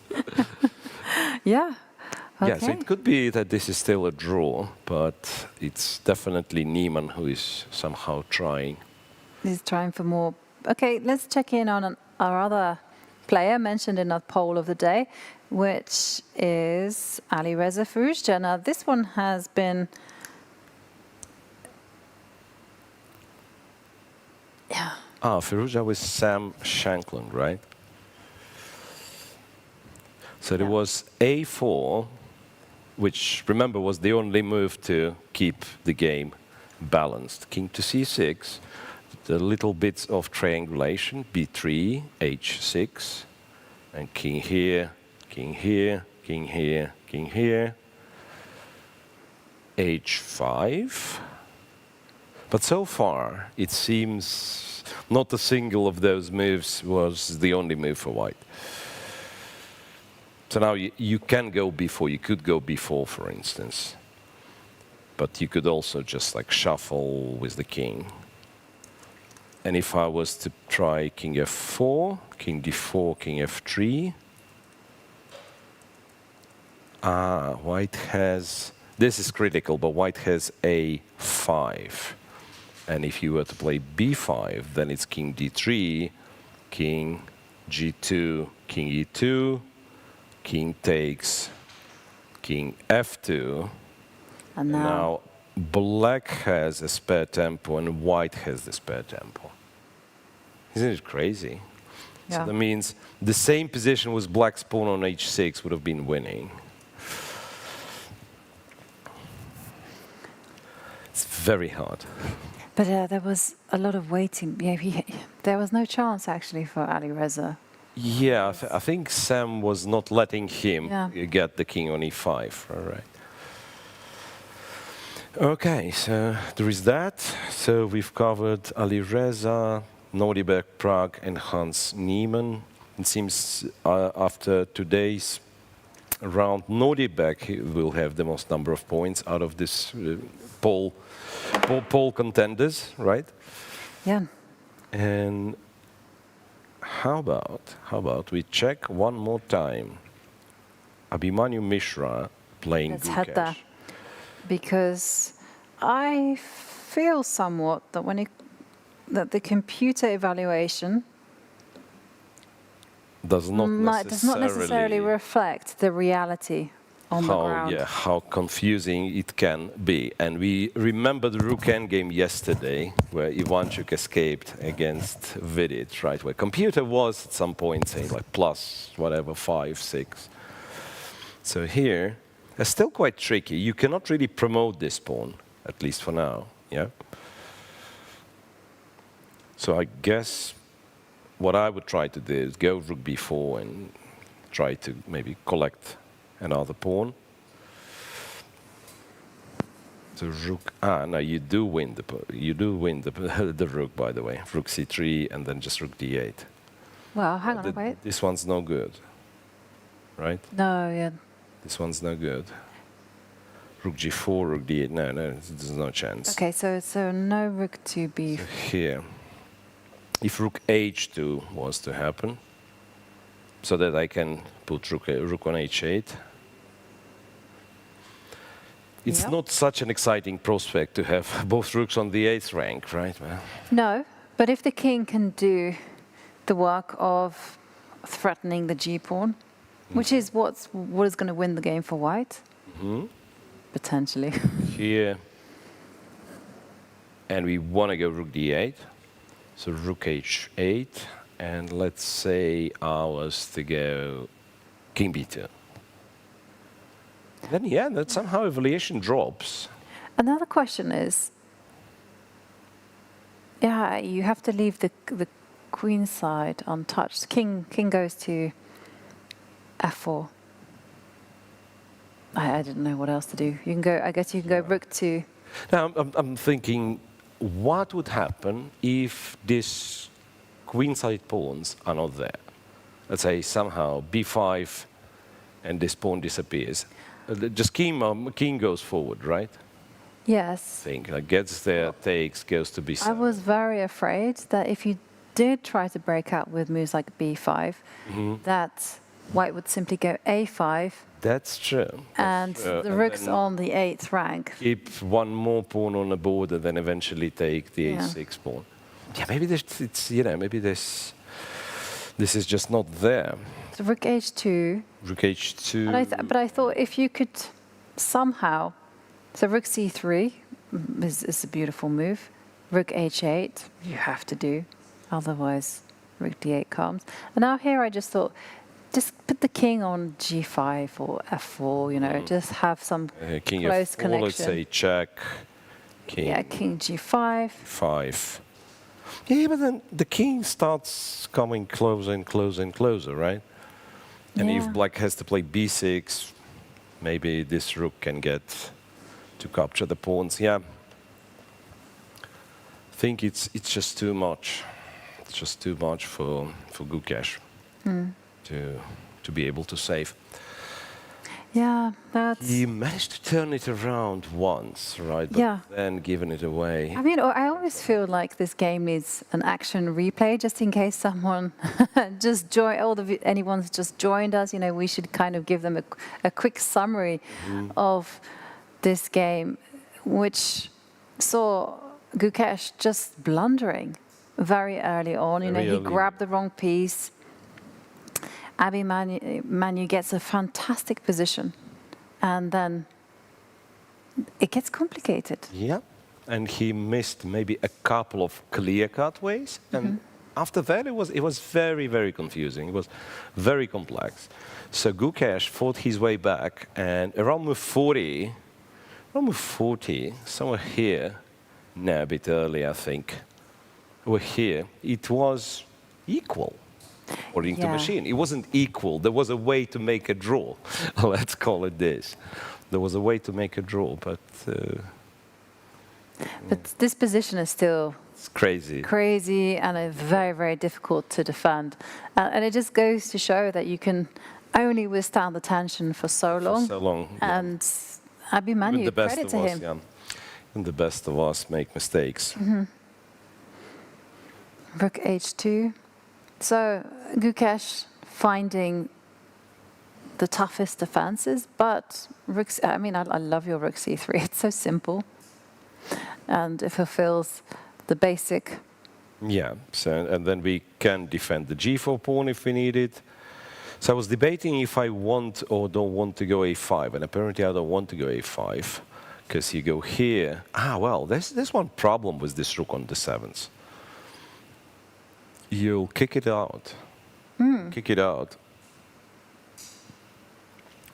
Yeah. Okay. Yeah, so it could be that this is still a draw, but it's definitely Niemann who is somehow trying. He's trying for more. Okay, let's check in on our other player mentioned in our poll of the day, which is Alireza Firouzja. Now, this one has been... Yeah. Firouzja with Sam Shankland, right? So there was a4, which, remember, was the only move to keep the game balanced. King to c6, the little bits of triangulation, b3, h6, and king here, king here, king here, king here. H5. But so far, it seems not a single of those moves was the only move for white. So now you can go b4, you could go b4, for instance. But you could also just like shuffle with the king. And if I was to try king f4, king d4, king f3, white has, this is critical, but white has a5. And if you were to play b5, then it's king d3, king g2, king e2, king takes, king f2. And now black has a spare tempo and white has the spare tempo. Isn't it crazy? Yeah. So that means the same position with black's pawn on h6 would have been winning. It's very hard. But there was a lot of waiting. Yeah, there was no chance actually for Ali Reza. Yeah, I think Sam was not letting him get the king on e5. All right. Okay, so there is that. So we've covered Ali Reza, Nordiberg, Prague, and Hans Niemann. It seems after today's round, Nordiberg will have the most number of points out of this poll contenders, right? Yeah. And how about we check one more time? Abhimanyu Mishra playing Let's Gukesh. head there. Because I feel somewhat that that the computer evaluation does not necessarily reflect the reality on the ground. Yeah, how confusing it can be. And we remember the Rook Endgame yesterday, where Ivanchuk escaped against Vidit, right? Where computer was at some point saying like plus whatever 5, 6. So here, it's still quite tricky. You cannot really promote this pawn, at least for now. Yeah. So I guess what I would try to do is go rook b4 and try to maybe collect another pawn. So rook. No, you do win the rook, by the way. Rook c3 and then just rook d8. Well, hang on, wait. This one's no good, right? No, yeah. This one's no good. Rook g4, rook d8. No, there's no chance. Okay, so no rook to b. So here, if rook h2 was to happen, so that I can put rook on h8. It's not such an exciting prospect to have both rooks on the 8th rank, right? Well, no, but if the king can do the work of threatening the g-pawn, which is what is going to win the game for white, potentially. Here, and we want to go rook d8, so rook h8, and let's say I was to go king b2. Then yeah, that somehow evaluation drops. Another question is, yeah, you have to leave the queen side untouched. King goes to f4. I didn't know what else to do. You can go. I guess you can go rook to. Now I'm thinking, what would happen if these queenside pawns are not there? Let's say somehow b5, and this pawn disappears. Just king goes forward, right? Yes. Gets there, takes, goes to b7. I was very afraid that if you did try to break out with moves like b5, that white would simply go a5. That's true. And the rook's on the 8th rank. Keep one more pawn on the board and then eventually take the a6 pawn. Yeah, maybe maybe this is just not there. So rook h2. Rook h2. But I thought if you could somehow, so rook c3 is a beautiful move. Rook h8 you have to do, otherwise rook d8 comes. And now here I just thought, just put the king on g5 or f4, just have some king close f4, connection. let's say check. King. Yeah, king g5. 5. Yeah, but then the king starts coming closer and closer and closer, right? And if Yeah. black has to play b6, maybe this rook can get to capture the pawns. Yeah. I think it's just too much. It's just too much for Gukesh to be able to save. Yeah, that's. He managed to turn it around once, right? But Yeah. then given it away. I mean, I always feel like this game needs an action replay, just in case someone just anyone's just joined us. You know, we should kind of give them a quick summary of this game, which saw Gukesh just blundering very early on. You know, he grabbed the wrong piece. Abhimanyu gets a fantastic position, and then it gets complicated. Yeah, and he missed maybe a couple of clear-cut ways, and after that it was very, very confusing. It was very complex. So Gukesh fought his way back, and around move 40, somewhere here, no, a bit early, I think, over here, it was equal. According to machine, it wasn't equal. There was a way to make a draw. Let's call it this. There was a way to make a draw, but this position is still it's crazy. Crazy, and very, very difficult to defend. And it just goes to show that you can only withstand the tension for so long. For so long. And Abhimanyu, credit to him. Yeah. And the best of us make mistakes. Rook h2. So Gukesh finding the toughest defenses, but I love your rook c3. It's so simple, and it fulfills the basic. Yeah. So and then we can defend the g4 pawn if we need it. So I was debating if I want or don't want to go a5, and apparently I don't want to go a5 because you go here. Well, there's one problem with this rook on the 7th. You'll kick it out. Kick it out.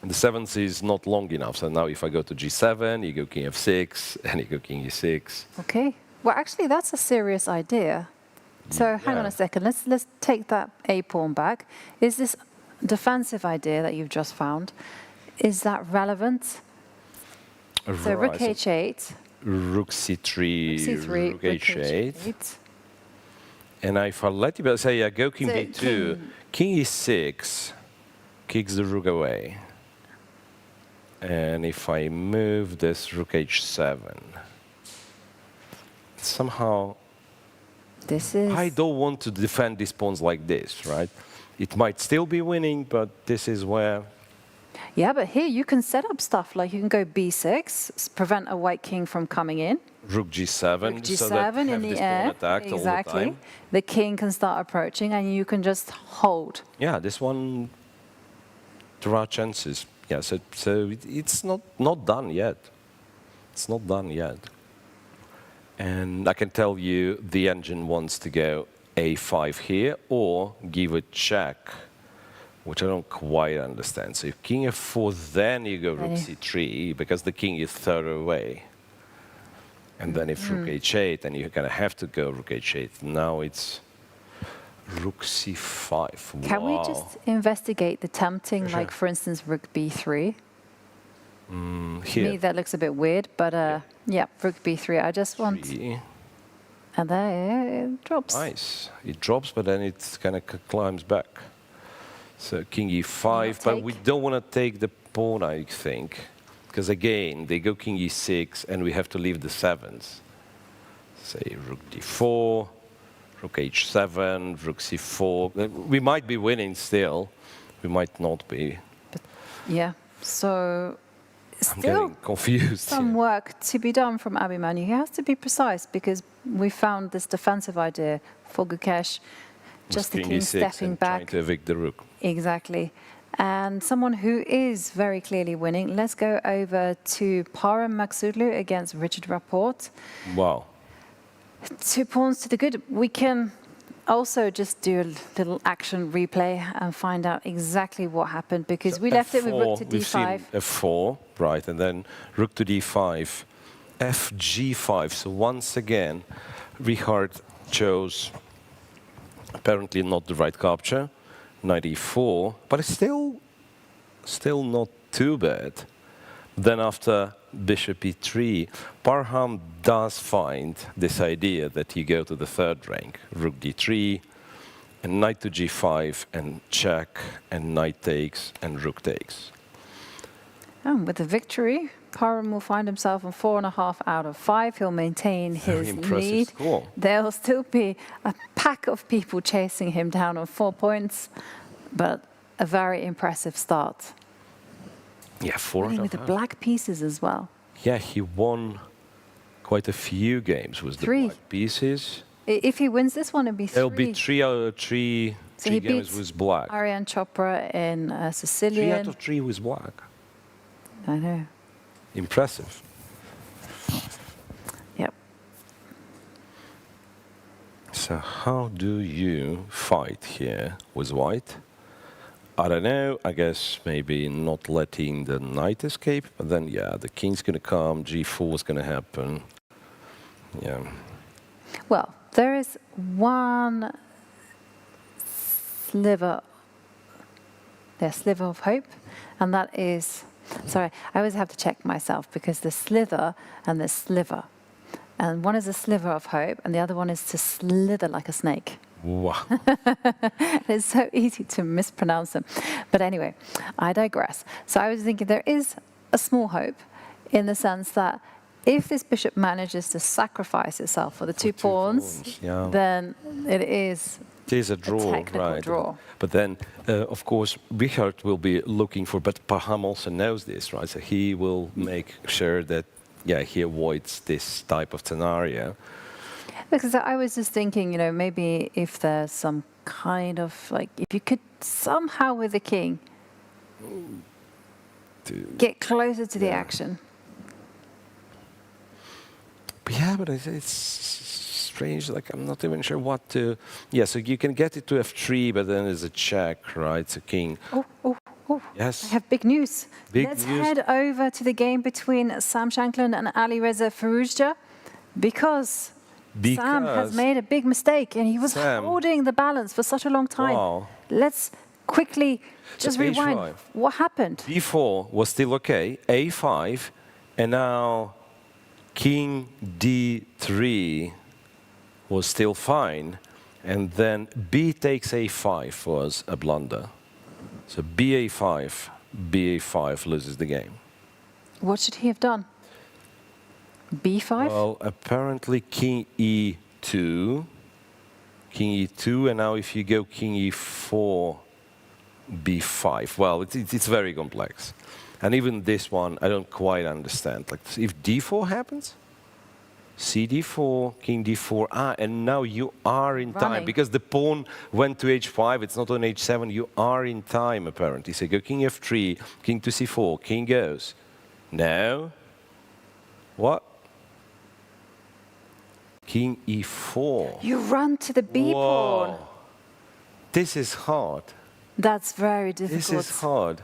The 7th is not long enough, so now if I go to g7, you go king f6, and you go king e6. Okay. Well, actually, that's a serious idea. So hang on a second. Let's take that a pawn back. Is this defensive idea that you've just found, is that relevant? So rook h8. Rook c3, rook h8. And if I let you say, yeah, go king b2, king e6 kicks the rook away. And if I move this rook h7, somehow I don't want to defend these pawns like this, right? It might still be winning, but this is where... Yeah, but here you can set up stuff like you can go b6, prevent a white king from coming in. Rook g7, Rook g7 so that in the air, exactly. The king can start approaching, and you can just hold. Yeah, this one, there are chances. Yeah, so it's not done yet. It's not done yet. And I can tell you, the engine wants to go a5 here, or give a check, which I don't quite understand. So if king f4, then you go rook c3, because the king is further away. And then if rook h8, then you're going to have to go rook h8. Now it's rook c5. Can we just investigate the tempting, like, for instance, rook b3? Here. To me, that looks a bit weird, but yeah, rook b3. I just want... And there it drops. Nice. It drops, but then it kind of climbs back. So king e5, but we don't want to take the pawn, I think. Because again, they go king e6, and we have to leave the 7s. Say rook d4, rook h7, rook c4. We might be winning still. We might not be. But yeah, so I'm getting confused. Some work to be done from Abhimanyu. He has to be precise, because we found this defensive idea for Gukesh. Just the king stepping back. Trying to evict the rook. Exactly. And someone who is very clearly winning. Let's go over to Parham Maghsoodloo against Richard Rapport. Wow. 2 pawns to the good. We can also just do a little action replay and find out exactly what happened, because we left it with rook to d5. We've seen f4, right, and then rook to d5, fg5. So once again, Richard chose apparently not the right capture. knight e4, but it's still not too bad. Then after bishop e3, Parham does find this idea that you go to the third rank, rook d3, and knight to g5, and check, and knight takes, and rook takes. And with the victory, Parham will find himself on 4.5 out of 5. He'll maintain his lead. Score. There'll still be a pack of people chasing him down on 4 points, but a very impressive start. Yeah, 4 Winning with the black pieces as well. Yeah, he won quite a few games with the black pieces. If he wins this one, it'll be 3. There'll be 3 out of 3 So he games beats with black. Aryan Chopra in 3 Sicilian. out of 3 with black. I know. Impressive. Yep. So how do you fight here with white? I don't know, I guess maybe not letting the knight escape, but then, yeah, the king's going to come, g4 is going to happen. Yeah. Well, there is one sliver of hope, and that is, sorry, I always have to check myself because there's slither and there's sliver. And one is a sliver of hope, and the other one is to slither like a snake. Wow. It's so easy to mispronounce them. But anyway, I digress. So I was thinking there is a small hope in the sense that if this bishop manages to sacrifice itself for the two pawns, yeah. then it is a draw, technical right? draw. But then, of course, Richard will be looking for, but Parham also knows this, right? So he will make sure that, yeah, he avoids this type of scenario. Because I was just thinking, you know, maybe if there's some kind of, like, if you could somehow with the king get closer to the action. Yeah, but it's strange, like, I'm not even sure what to... Yeah, so you can get it to f3, but then there's a check, right? So king... Oh. Yes. I have big news. Let's head over to the game between Sam Shankland and Ali Reza Firouzja because Sam has made a big mistake and he was holding the balance for such a long time. Wow. Let's quickly just rewind. H5. What happened? d4 was still okay, a5, and now king d3 was still fine, and then b takes a5 was a blunder. So ba5 loses the game. What should he have done? b5? Well, apparently king e2, and now if you go king e4, b5. Well, it's very complex. And even this one, I don't quite understand. Like, if d4 happens, cd4, king d4, and now you are in time. Because the pawn went to h5, it's not on h7, you are in time, apparently. So go king f3, king to c4, king goes. Now, what? King e4. You run to the b pawn. This is hard. That's very difficult. This is hard.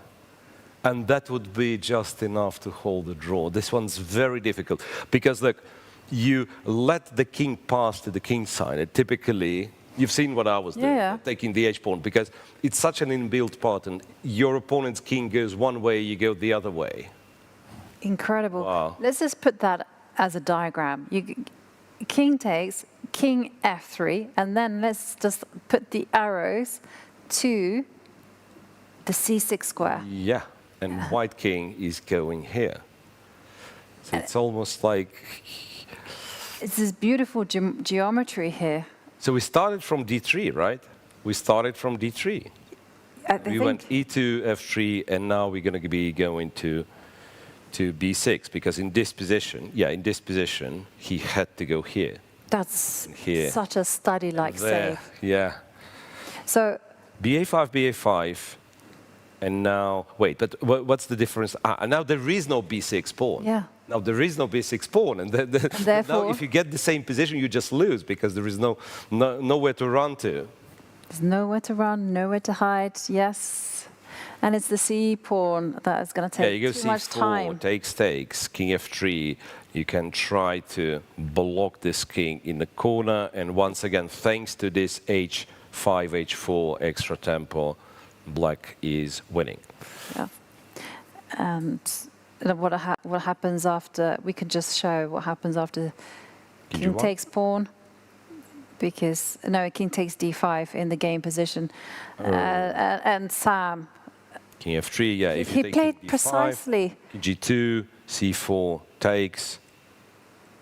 And that would be just enough to hold the draw. This one's very difficult. Because, look, you let the king pass to the king side. And typically, you've seen what I was doing, taking the h-pawn, because it's such an inbuilt pattern. Your opponent's king goes one way, you go the other way. Incredible. Wow. Let's just put that as a diagram. King takes, king f3, and then let's just put the arrows to the c6 square. Yeah, and white king is going here. So it's almost like... It's this beautiful geometry here. So we started from d3, right? We started from d3. We went e2, f3, and now we're going to be going to b6, because in this position, he had to go here. That's here. Such a study-like save. Yeah. So ba5, and now, wait, but what's the difference? Now there is no b6 pawn. Yeah. Now there is no b6 pawn, and therefore, now if you get the same position, you just lose, because there is nowhere to run to. There's nowhere to run, nowhere to hide, yes. And it's the c pawn that is going to take too much time. Takes, king f3. You can try to block this king in the corner, and once again, thanks to this h5, h4 extra tempo, black is winning. Yeah. And what happens after, we can just show what happens after king takes pawn, because, no, king takes d5 in the game position. And Sam, King f3, yeah. If he you take played king d5, precisely. king g2, c4 takes,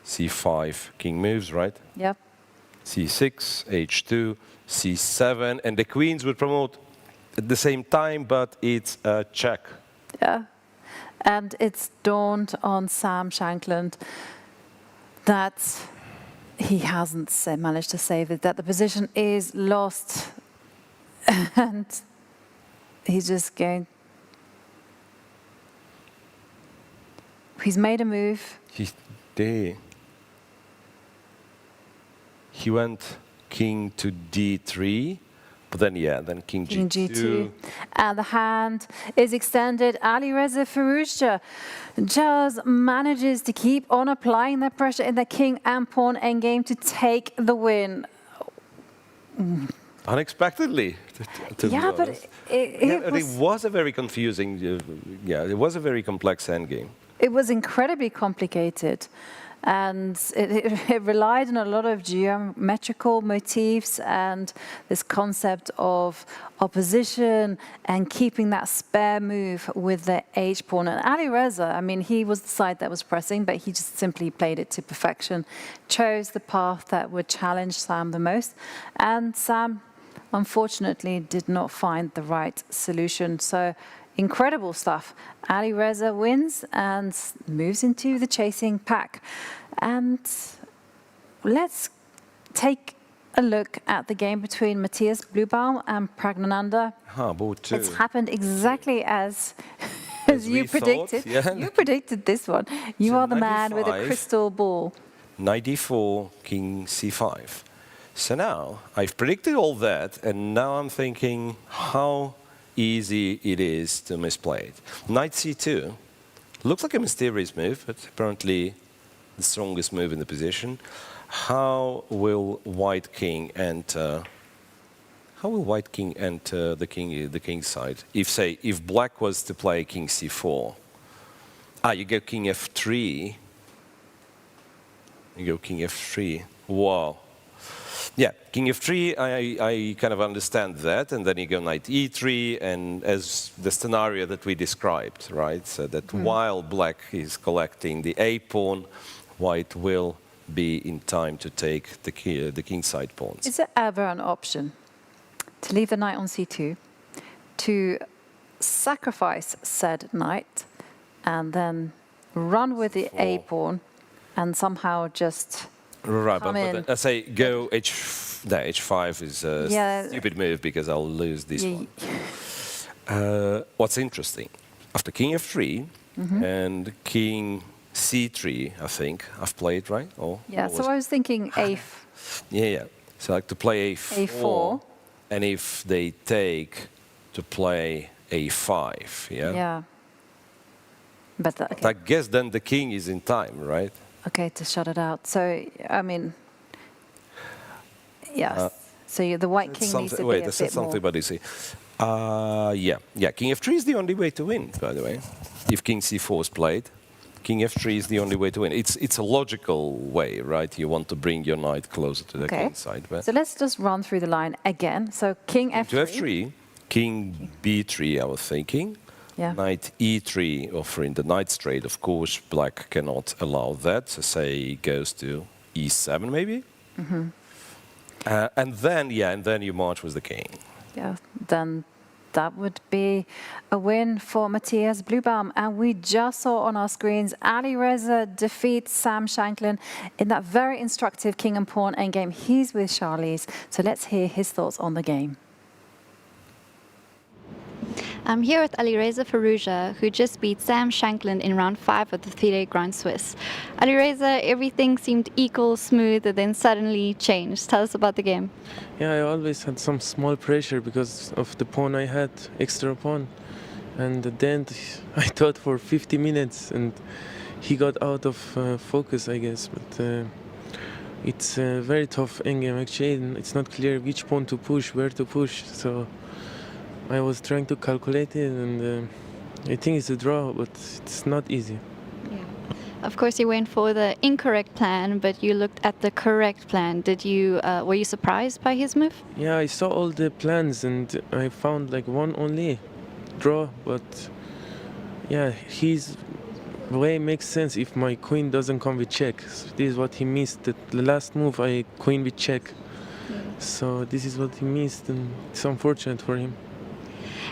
c5, king moves, right? Yep. c6, h2, c7, and the queens would promote at the same time, but it's a check. Yeah. And it's dawned on Sam Shankland that he hasn't managed to save it, that the position is lost. And he's just going... He's made a move. He went king to d3, but then, yeah, then king g2. And the hand is extended. Alireza Firouzja just manages to keep on applying that pressure in the king and pawn endgame to take the win. Unexpectedly, to be honest. But it was a very confusing, it was a very complex endgame. It was incredibly complicated. And it relied on a lot of geometrical motifs and this concept of opposition and keeping that spare move with the h-pawn. And Alireza, I mean, he was the side that was pressing, but he just simply played it to perfection, chose the path that would challenge Sam the most. And Sam, unfortunately, did not find the right solution. So incredible stuff. Alireza wins and moves into the chasing pack. And let's take a look at the game between Matthias Bluebaum and Praggnanandhaa. It's happened exactly as you predicted. Yeah. You predicted this one. You are the man with a crystal ball. Knight d4, king c5. So now, I've predicted all that, and now I'm thinking how easy it is to misplay it. Knight c2 looks like a mysterious move, but apparently the strongest move in the position. How will white king enter? How will white king enter the king's side? If black was to play king c4, you go king f3. You go king f3. Wow. Yeah, king f3, I kind of understand that, and then you go knight e3, and as the scenario that we described, right? So that while black is collecting the a-pawn, white will be in time to take the kingside pawns. Is there ever an option to leave the knight on c2, to sacrifice said knight, and then run with the a-pawn, and somehow just... Right, but I say go h5 is a stupid move because I'll lose this one. What's interesting, after king f3 and king c3, I think I've played, right? So I was thinking a4. Yeah. So I like to play a4, and if they take, to play a5, Yeah. But okay. I guess then the king is in time, right? Okay, to shut it out. So, I mean, yes. So the white king needs to be a bit something more... about this. King f3 is the only way to win, by the way. If king c4 is played, king f3 is the only way to win. It's a logical way, right? You want to bring your knight closer to the king side. But so let's just run through the line again. So king f3. To f3, king b3, I was thinking. Yeah. Knight e3, offering the knight straight. Of course, black cannot allow that. So say goes to e7, maybe. And then you march with the king. Yeah, then that would be a win for Matthias Bluebaum. And we just saw on our screens Alireza defeats Sam Shankland in that very instructive king and pawn endgame. He's with Charlize. So let's hear his thoughts on the game. I'm here with Alireza Firouzja, who just beat Sam Shankland in round 5 of the FIDE Grand Swiss. Alireza, everything seemed equal, smooth, and then suddenly changed. Tell us about the game. Yeah, I always had some small pressure because of the pawn I had, extra pawn. And at the end, I thought for 50 minutes, and he got out of focus, I guess. But it's a very tough endgame, actually. It's not clear which pawn to push, where to push. So I was trying to calculate it, and I think it's a draw, but it's not easy. Of course, you went for the incorrect plan, but you looked at the correct plan. Were you surprised by his move? Yeah, I saw all the plans, and I found like one only draw, but yeah, his way makes sense if my queen doesn't come with check. So this is what he missed. The last move, I queen with check. So this is what he missed, and it's unfortunate for him.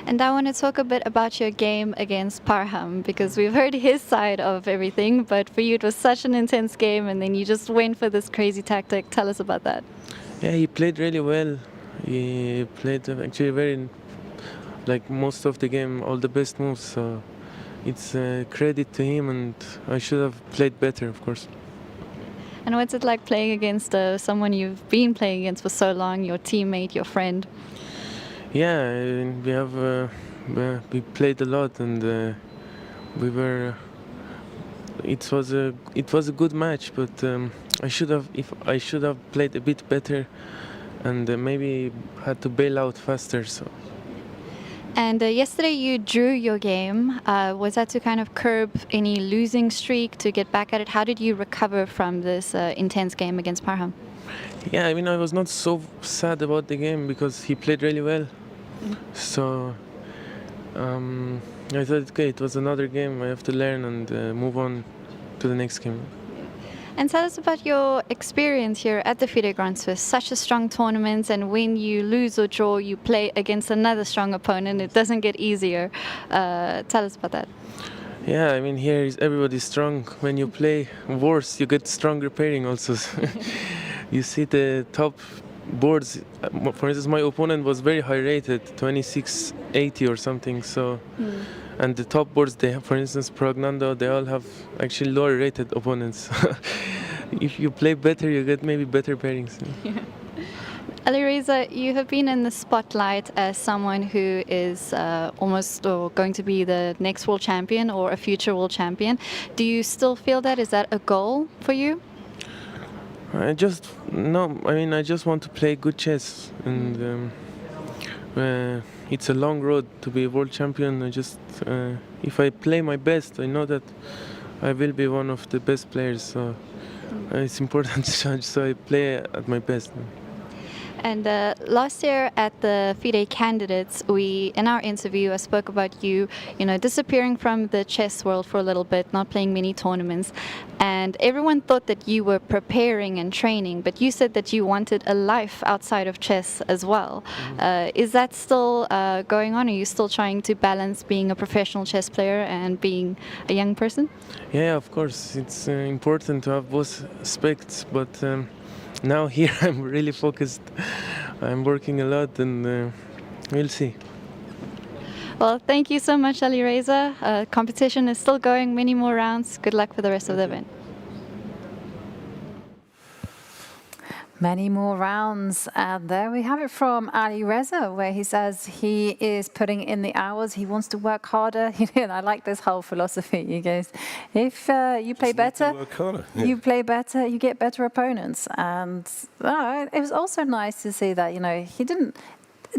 And I want to talk a bit about your game against Parham, because we've heard his side of everything, but for you it was such an intense game, and then you just went for this crazy tactic. Tell us about that. Yeah, he played really well. He played actually very, like most of the game, all the best moves. So it's credit to him, and I should have played better, of course. And what's it like playing against someone you've been playing against for so long, your teammate, your friend? Yeah, we played a lot, and we were. It was a good match, but I should have played a bit better, and maybe had to bail out faster. So. And yesterday you drew your game. Was that to kind of curb any losing streak, to get back at it? How did you recover from this intense game against Parham? Yeah, I mean, I was not so sad about the game because he played really well. So I thought, okay, it was another game. I have to learn and move on to the next game. And tell us about your experience here at the FIDE Grand Swiss. Such a strong tournament, and when you lose or draw, you play against another strong opponent. It doesn't get easier. Tell us about that. Yeah, I mean, here is everybody strong. When you play worse, you get stronger pairing also. You see the top boards. For instance, my opponent was very high rated, 2680 or something. So, and the top boards they have, for instance, Praggnanandhaa, they all have actually lower rated opponents. If you play better, you get maybe better pairings. Yeah. Alireza, you have been in the spotlight as someone who is almost going to be the next world champion or a future world champion. Do you still feel that? Is that a goal for you? I just want to play good chess, and it's a long road to be a world champion. If I play my best, I know that I will be one of the best players. So it's important to judge. So I play at my best. And last year at the FIDE candidates, in our interview, I spoke about you, disappearing from the chess world for a little bit, not playing many tournaments, and everyone thought that you were preparing and training, but you said that you wanted a life outside of chess as well. Is that still going on? Are you still trying to balance being a professional chess player and being a young person? Yeah, of course. It's important to have both aspects, but now here I'm really focused. I'm working a lot, and we'll see. Well, thank you so much, Alireza. Competition is still going, many more rounds. Good luck for the rest of the event. Many more rounds, and there we have it from Alireza, where he says he is putting in the hours, he wants to work harder. And I like this whole philosophy. He goes, if you play better, you play better, you get better opponents. And it was also nice to see that, it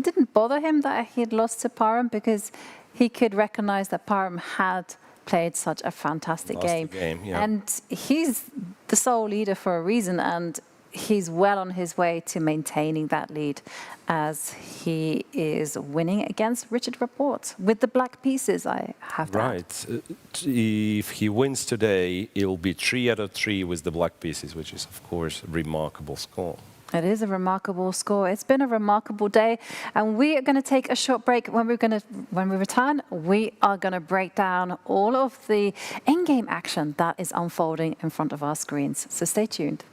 didn't bother him that he had lost to Parham, because he could recognize that Parham had played such a fantastic game. Yeah. And he's the sole leader for a reason, and he's well on his way to maintaining that lead as he is winning against Richard Rapport with the black pieces. I have that. Right. If he wins today, it'll be 3 out of 3 with the black pieces, which is, of course, a remarkable score. It is a remarkable score. It's been a remarkable day, and we are going to take a short break. When we return, we are going to break down all of the endgame action that is unfolding in front of our screens. So stay tuned.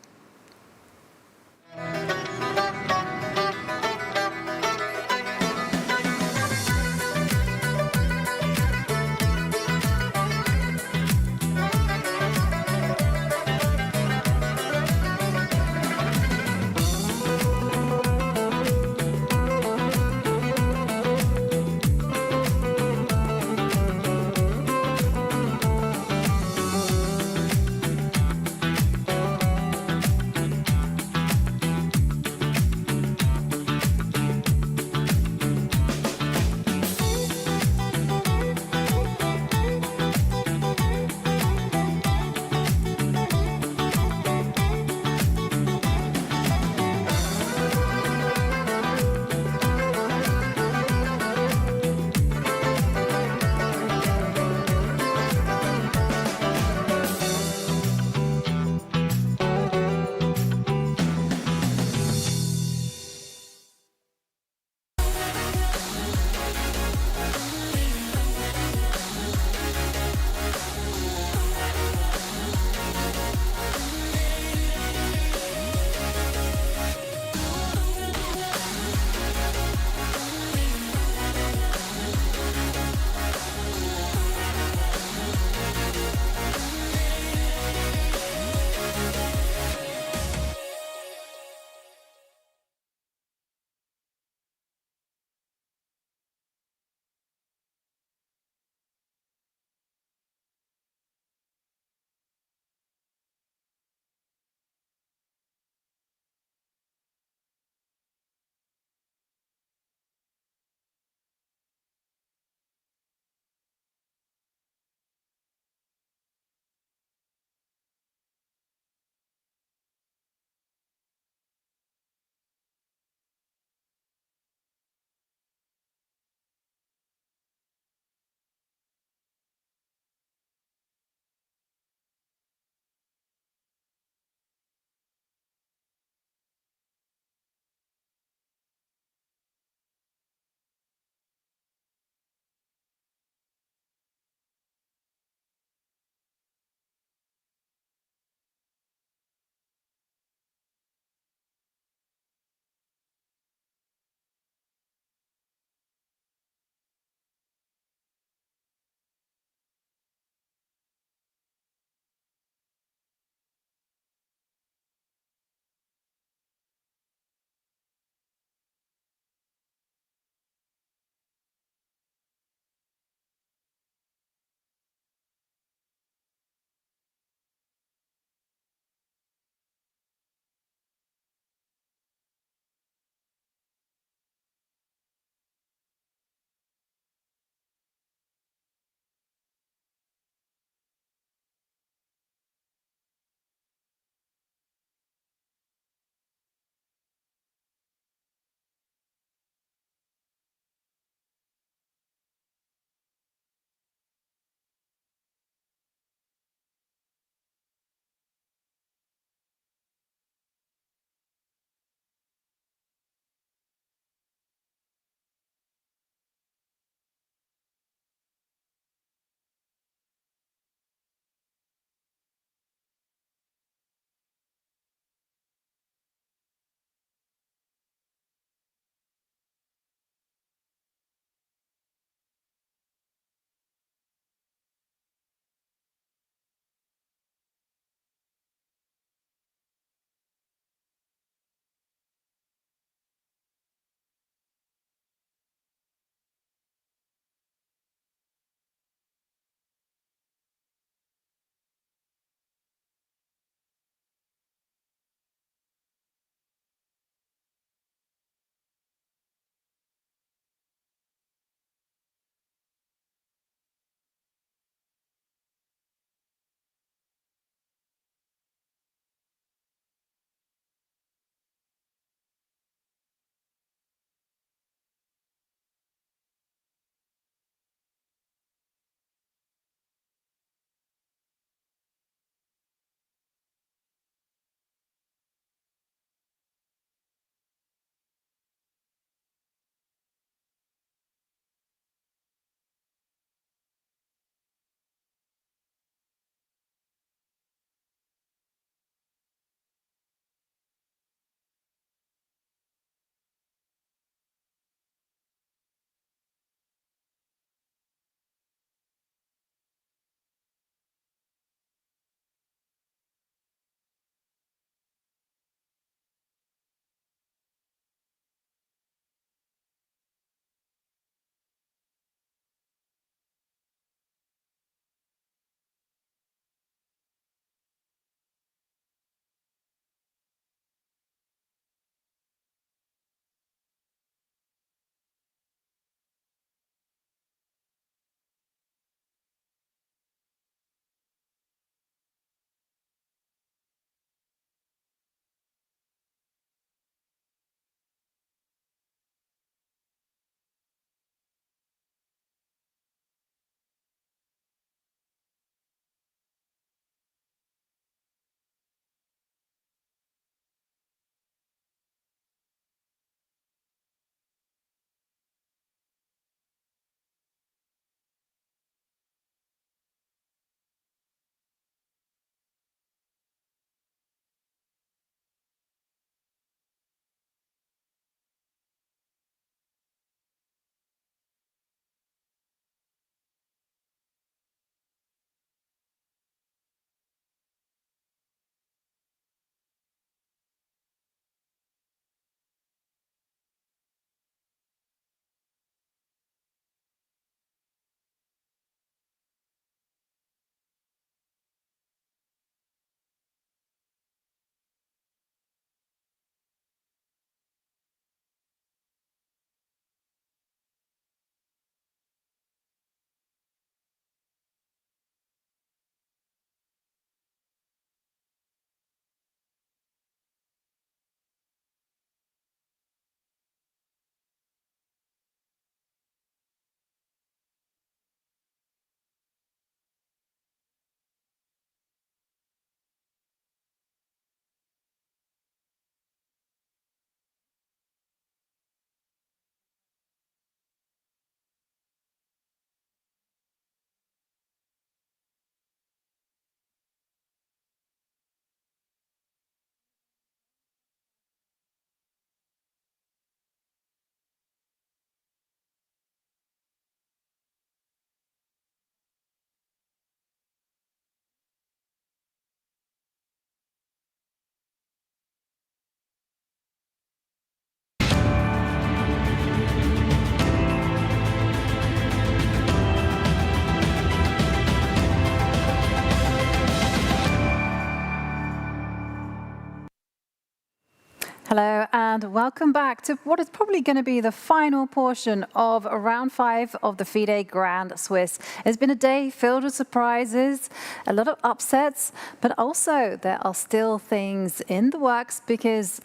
Hello and welcome back to what is probably going to be the final portion of round 5 of the FIDE Grand Swiss. It's been a day filled with surprises, a lot of upsets, but also there are still things in the works because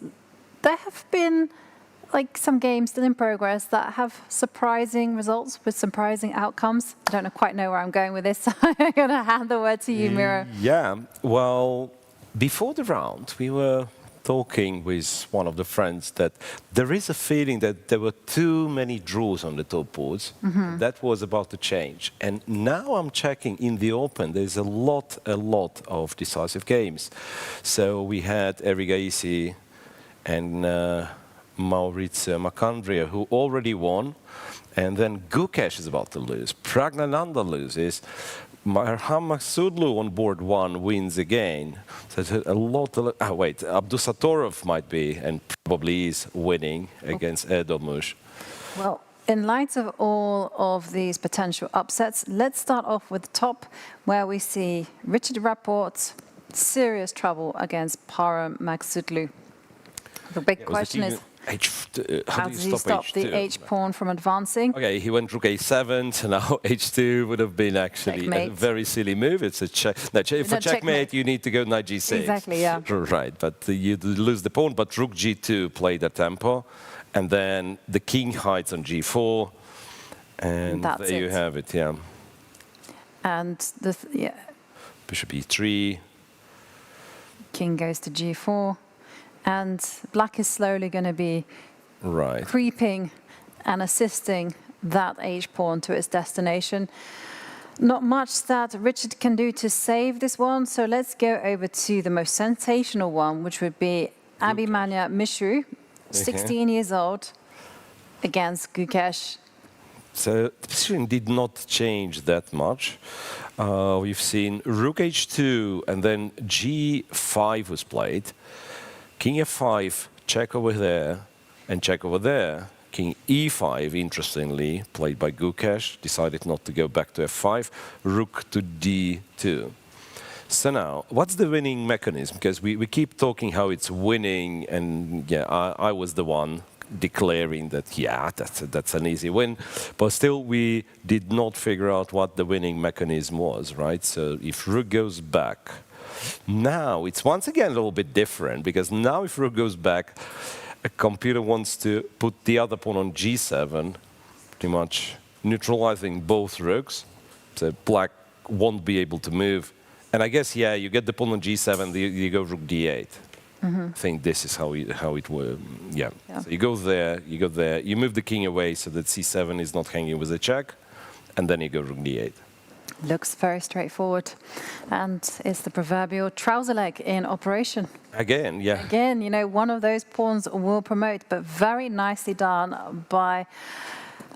there have been some games still in progress that have surprising results with surprising outcomes. I don't quite know where I'm going with this, so I'm going to hand the word to you, Miro. Yeah, well, before the round, we were talking with one of the friends that there is a feeling that there were too many draws on the top boards. That was about to change. And now I'm checking in the Open, there's a lot of decisive games. So we had Erigaisi and Maurizio Macandria, who already won. And then Gukesh is about to lose. Praggnanandhaa loses. Parham Maghsoodloo on board 1 wins again. So it's a lot. Wait, Abdusatorov might be and probably is winning against Erdomush. Well, in light of all of these potential upsets, let's start off with the top, where we see Richard Rapport's serious trouble against Parham Maghsoodloo. The big question is, how does he stop the H-pawn from advancing? Okay, he went rook a7, so now H2 would have been actually a very silly move. It's a check. No, for checkmate, you need to go knight G6. Exactly, yeah. Right, but you lose the pawn, but rook G2 played at tempo, and then the king hides on G4, and there you have it, yeah. And Bishop E3. King goes to G4. And black is slowly going to be creeping and assisting that H-pawn to its destination. Not much that Richard can do to save this one, so let's go over to the most sensational one, which would be Abhimanyu Mishra, 16 years old, against Gukesh. So the position did not change that much. We've seen rook H2, and then G5 was played. King F5, check over there, and check over there. King E5, interestingly, played by Gukesh, decided not to go back to F5, rook to D2. So now, what's the winning mechanism? Because we keep talking how it's winning, and yeah, I was the one declaring that, yeah, that's an easy win. But still, we did not figure out what the winning mechanism was, right? So if rook goes back, now it's once again a little bit different, because now if rook goes back, a computer wants to put the other pawn on G7, pretty much neutralizing both rooks. So black won't be able to move. And I guess, yeah, you get the pawn on G7, you go rook D8. I think this is how it will, yeah. So you go there, you move the king away so that C7 is not hanging with a check, and then you go rook D8. Looks very straightforward, and it's the proverbial trouser leg in operation. Again, yeah. Again, one of those pawns will promote, but very nicely done by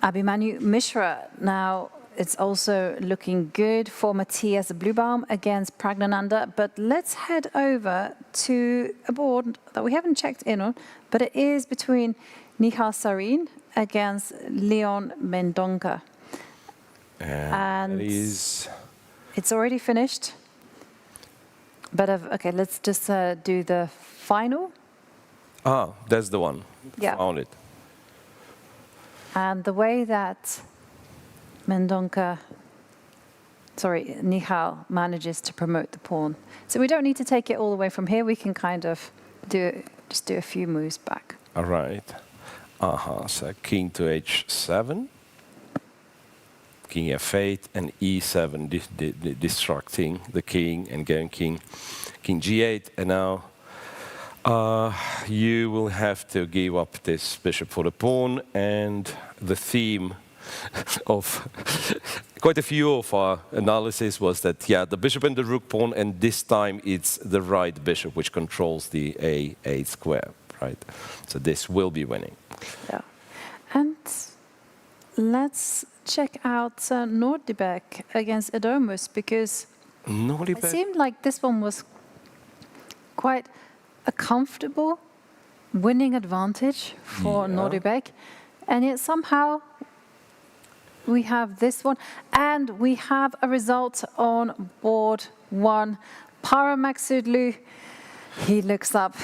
Abhimanyu Mishra. Now, it's also looking good for Matthias Bluebaum against Praggnanandhaa, but let's head over to a board that we haven't checked in on, but it is between Nihal Sarin against Leon Mendonca. And it's already finished. But okay, let's just do the final. Ah, that's the one. Yeah. Found it. And the way that Nihal manages to promote the pawn. So we don't need to take it all the way from here. We can kind of just do a few moves back. All right. So king to H7. King F8 and E7 distracting the king and going king G8, and now you will have to give up this bishop for the pawn. And the theme of quite a few of our analysis was that, yeah, the bishop and the rook pawn, and this time it's the right bishop which controls the A8 square, right? So this will be winning. Yeah, and let's check out Nordibek against Edomus, because it seemed like this one was quite a comfortable winning advantage for Nordibek, and yet somehow we have this one, and we have a result on board 1. Parham Maghsoodloo He looks up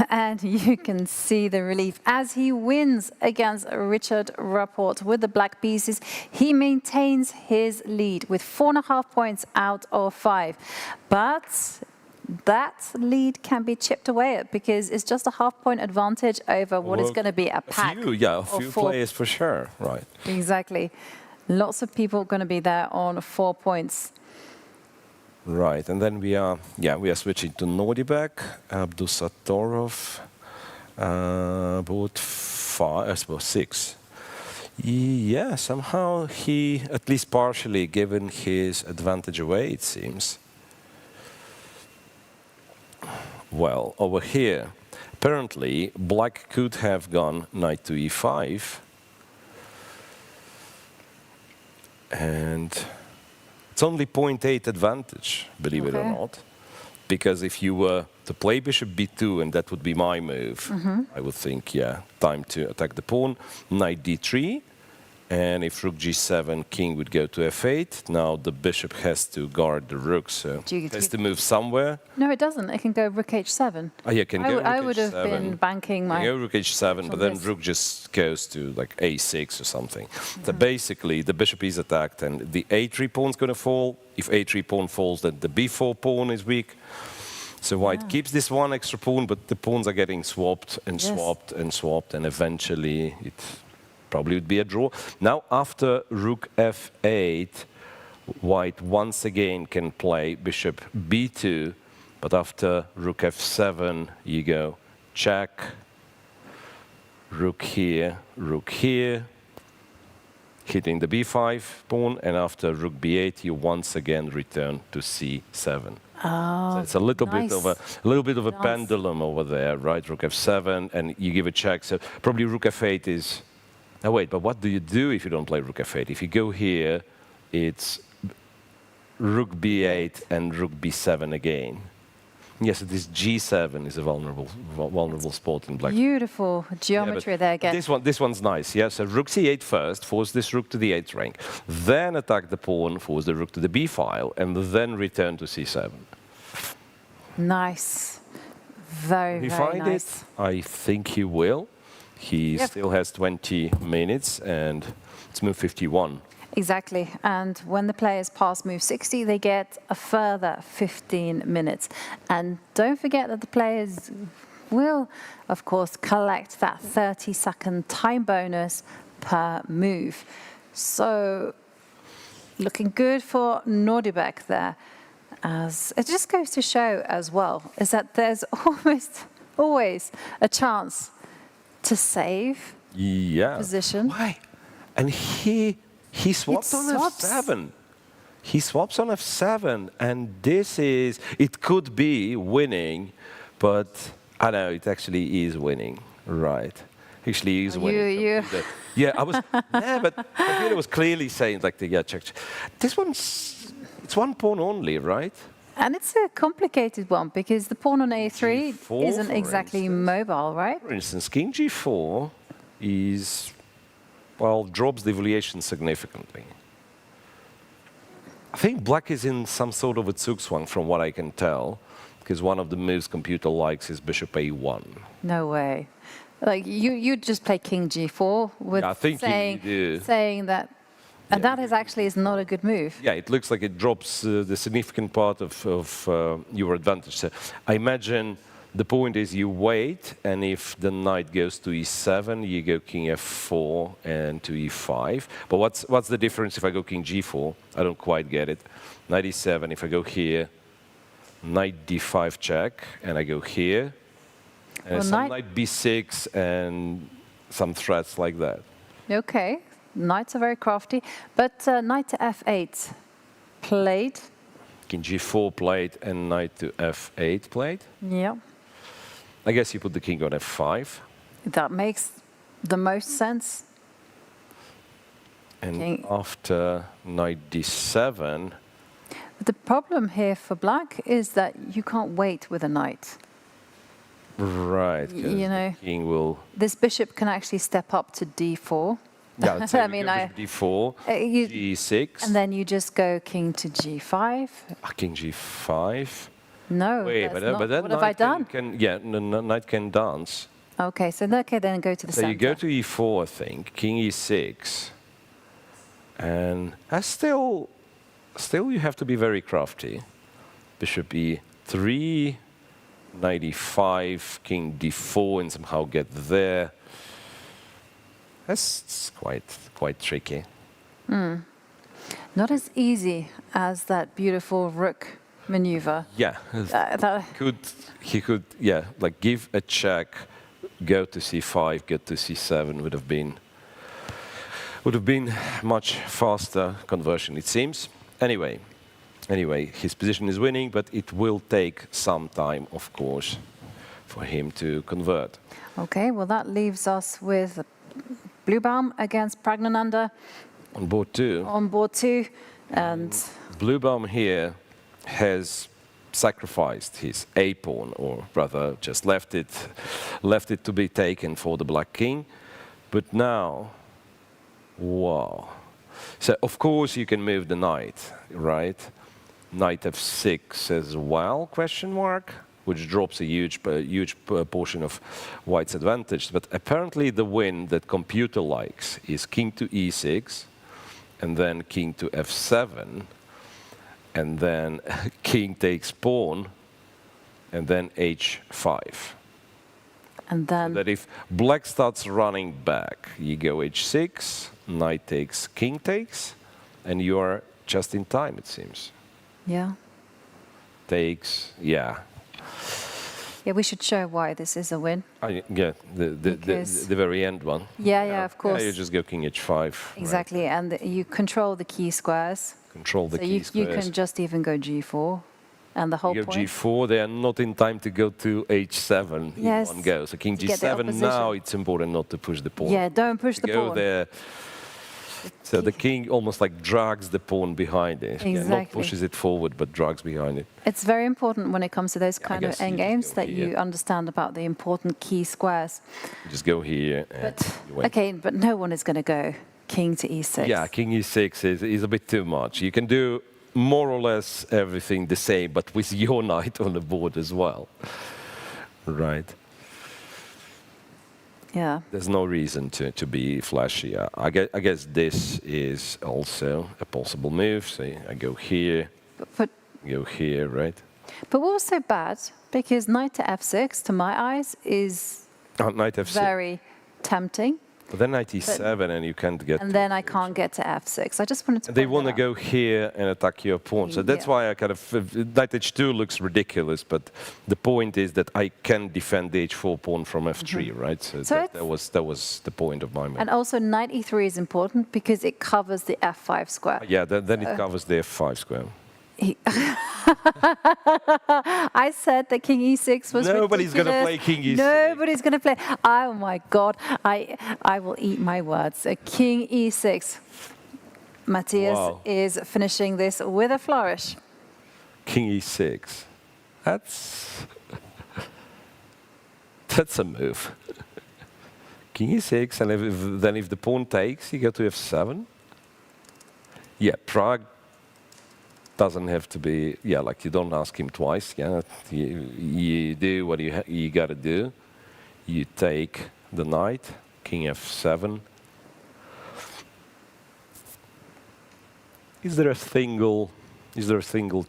and you can see the relief as he wins against Richard Rapport with the black pieces. He maintains his lead with 4.5 points out of 5. But that lead can be chipped away at because it's just a half-point advantage over what is going to be a pack. A few players for sure, right. Exactly. Lots of people going to be there on 4 points. Right, and then we are switching to Nordibek, Abdusatorov, both 6. Yeah, somehow he, at least partially, given his advantage away, it seems. Well, over here, apparently, black could have gone knight to e5. And it's only 0.8 advantage, believe it or not. Because if you were to play bishop b2, and that would be my move, I would think, yeah, time to attack the pawn, knight d3. And if rook g7, king would go to f8. Now the bishop has to guard the rook, so it has to move somewhere. No, it doesn't. It can go rook h7. Oh, yeah, can go rook I would have h7. been banking my... Go rook h7, but then rook just goes to like a6 or something. So basically, the bishop is attacked, and the a3 pawn's going to fall. If a3 pawn falls, then the b4 pawn is weak. So white keeps this one extra pawn, but the pawns are getting swapped and swapped and swapped, and eventually it probably would be a draw. Now, after rook f8, white once again can play bishop b2, but after rook f7, you go check, rook here, hitting the b5 pawn, and after rook b8, you once again return to c7. So it's a little bit of a pendulum over there, right? Rook f7, and you give a check. So probably rook f8 is. Now wait, but what do you do if you don't play rook f8? If you go here, it's rook b8 and rook b7 again. Yes, this g7 is a vulnerable spot in black. Beautiful geometry there again. This one's nice, yeah? So rook c8 first, force this rook to the 8th rank. Then attack the pawn, force the rook to the b file, and then return to c7. Nice. Very, very nice. I think he will. He still has 20 minutes, and it's move 51. Exactly. And when the players pass move 60, they get a further 15 minutes. And don't forget that the players will, of course, collect that 30-second time bonus per move. So looking good for Nordibek there. As it just goes to show as well, is that there's almost always a chance to save position. Why? And he swaps on f7. He swaps on f7, and this is, it could be winning, but I know it actually is winning, right? Actually is winning. Yeah, I was, but the computer was clearly saying like, check. This one's, it's one pawn only, right? And it's a complicated one because the pawn on a3 G4, isn't exactly mobile, right? For instance, king g4 is, well, drops the evaluation significantly. I think black is in some sort of a zugzwang from what I can tell, because one of the moves computer likes is bishop a1. No way. Like you just play king g4 with saying that. And that is not a good move. Yeah, it looks like it drops the significant part of your advantage. So I imagine the point is you wait, and if the knight goes to e7, you go king f4 and to e5. But what's the difference if I go king g4? I don't quite get it. Knight e7, if I go here, knight d5 check, and I go here. And some knight b6 and some threats like that. Okay. Knights are very crafty, but knight to f8 played. King g4 played and knight to f8 played. Yeah. I guess you put the king on f5. That makes the most sense. And after knight d7... But the problem here for black is that you can't wait with a knight. Right, you know, the king will... This bishop can actually step up to d4. Yeah, I mean, d4, g6. g6. And then you just go king to g5. King g5. No, Wait, that's but not. then What have I done? knight can dance. Okay, so okay, then go to the So center. you go to e4, I think, king e6, and still you have to be very crafty. Bishop e3, knight e5, king d4, and somehow get there. That's quite tricky. Not as easy as that beautiful rook maneuver. Yeah, he could like give a check, go to c5, get to c7 would have been much faster conversion, it seems. Anyway, his position is winning, but it will take some time, of course, for him to convert. Okay, well that leaves us with Bluebaum against Praggnanandhaa On board 2. on board 2, and Bluebaum here has sacrificed his a pawn, or rather just left it to be taken for the black king. But now, wow. So of course you can move the knight, right? Knight f6 as well, question mark, which drops a huge portion of white's advantage. But apparently the win that computer likes is king to e6, and then king to f7, and then king takes pawn, and then h5. and then So that if black starts running back, you go h6, knight takes, king takes, and you are just in time, it seems. yeah. Takes, yeah. Yeah, we should show why this is a win. Yeah, the very end one. Yeah, of course. Yeah, you just go king h5. Exactly, and you control the key squares. Control the So key you squares. can just even go g4, and the whole You go point. g4, they are not in time to go to h7 Yes, in one go. So king to get the g7, opposition. now it's important not to push the pawn. Yeah, don't push the Go pawn. there. So the king almost like drags the pawn behind it. Yeah, not Exactly. pushes it forward, but drags behind it. It's very important when it comes to those I kind of guess you just endgames go that here. you understand about the important key squares. You just go here and But you win. okay, but no one is going to go king to e6. Yeah, king e6 is a bit too much. You can do more or less everything the same, but with your knight on the board as well. Right. Yeah. There's no reason to be flashy. I guess this is also a possible move. So I go here, But go here, right? what was so bad? Because knight to f6, to my eyes, is Knight f6. very tempting. But then knight e7 and you can't get... And then I can't get to f6. I just wanted to They point want to that out. go here and attack your pawn. So that's Yeah. why I kind of... Knight h2 looks ridiculous, but the point is that I can defend the h4 pawn from f3, right? So, So that was the point of my move. And also knight e3 is important because it covers the f5 square. Yeah, then it covers the f5 square. I said that king e6 was Nobody's going to ridiculous. play king e6. Nobody's going to play. Oh my God, I will eat my words. King e6. Matthias Wow. is finishing this with a flourish. King e6. That's a move. King e6, and then if the pawn takes, you go to f7. Yeah, Prague doesn't have to be, like you don't ask him twice, you do what you got to do. You take the knight, king f7. Is there a single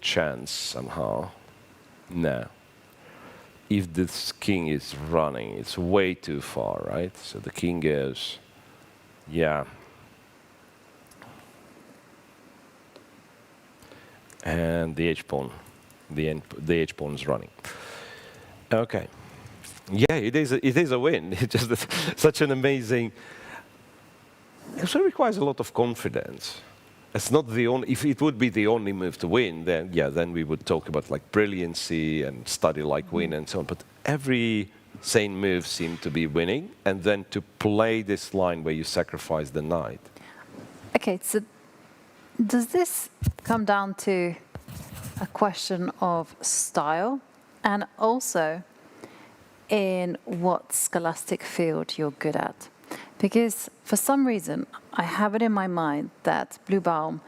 chance somehow? No. If this king is running, it's way too far, right? So the king goes, yeah. And the h-pawn, the h-pawn is running. Okay. Yeah, it is a win. It's just such an amazing... It also requires a lot of confidence. It's not the only... If it would be the only move to win, then we would talk about like brilliancy and study like win and so on. But every sane move seemed to be winning. And then to play this line where you sacrifice the knight. Okay, so does this come down to a question of style and also in what scholastic field you're good at? Because for some reason, I have it in my mind that Bluebaum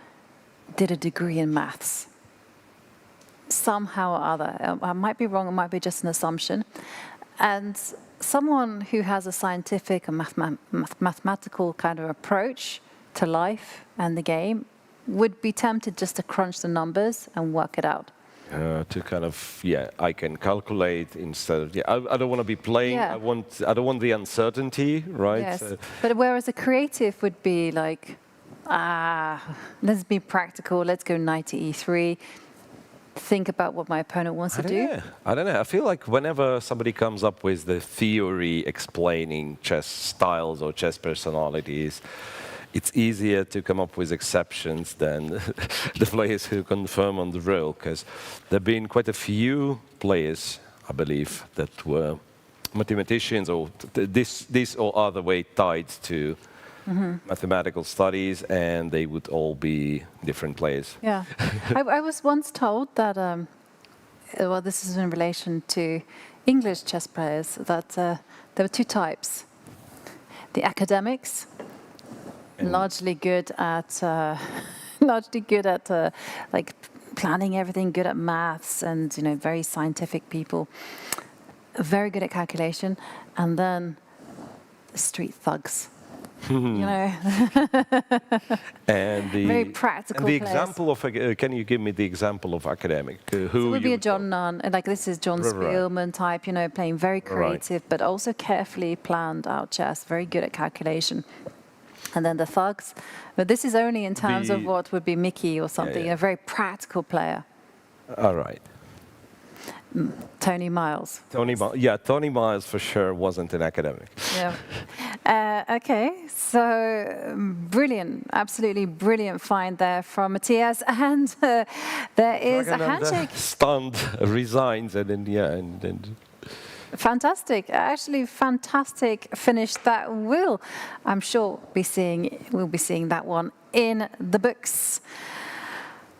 did a degree in maths. somehow or other. I might be wrong, it might be just an assumption. And someone who has a scientific and mathematical kind of approach to life and the game would be tempted just to crunch the numbers and work it out. To kind of, I can calculate instead of, I don't want to be playing, I don't want the uncertainty, right? Yes, but whereas a creative would be like, let's be practical, let's go knight to e3, think about what my opponent wants to do. I don't know, I feel like whenever somebody comes up with the theory explaining chess styles or chess personalities, it's easier to come up with exceptions than the players who confirm on the rule, because there have been quite a few players, I believe, that were mathematicians or this or other way tied to mathematical studies, and they would all be different players. Yeah. I was once told that, well, this is in relation to English chess players, that there were two types. The academics, largely good at like planning everything, good at maths, and very scientific people, very good at calculation, and then the street thugs. And very practical. And the players. example of can you give me the example of academic? Who it would be a John Nunn, like this is John Spielman type, playing very creative, but also carefully planned out chess, very good at calculation. And then the thugs, but this is only in terms of what would be Mickey or something, a very practical player. All right. Tony Miles. Tony Miles for sure wasn't an academic. Yeah. Okay, so brilliant, absolutely brilliant find there from Matthias, and there is a handshake. Stunned, resigns, and then Fantastic, actually fantastic finish that I'm sure we'll be seeing that one in the books.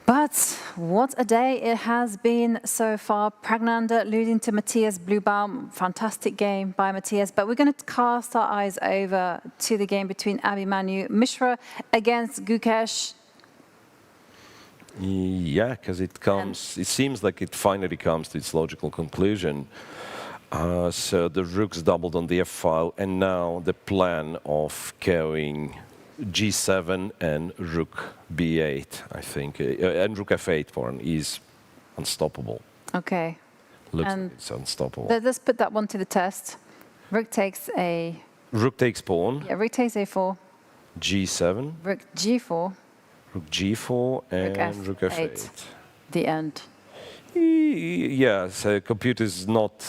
But what a day it has been so far. Praggnanandhaa losing to Matthias Bluebaum. Fantastic game by Matthias. But we're going to cast our eyes over to the game between Abhimanyu Mishra against Gukesh. Yeah, because it seems like it finally comes to its logical conclusion. So the rook's doubled on the f-file, and now the plan of carrying g7 and rook b8, I think, and rook f8 pawn is unstoppable. Okay. Looks like it's unstoppable. Let's put that one to the test. Rook takes pawn. Yeah, rook takes a4. g7. Rook g4. Rook g4 and rook f8. The end. Yeah, so computer's not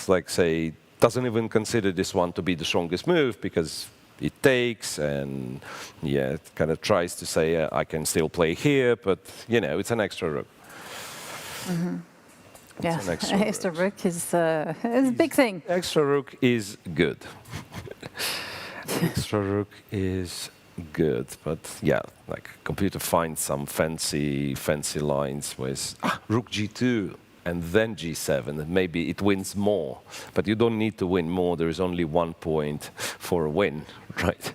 doesn't even consider this one to be the strongest move because it takes, and it kind of tries to say I can still play here, but it's an extra rook. Yeah, extra rook is a big thing. Extra rook is good. Extra rook is good, but computer finds some fancy lines with rook g2. And then g7, and maybe it wins more. But you don't need to win more. There is only 1 point for a win, right?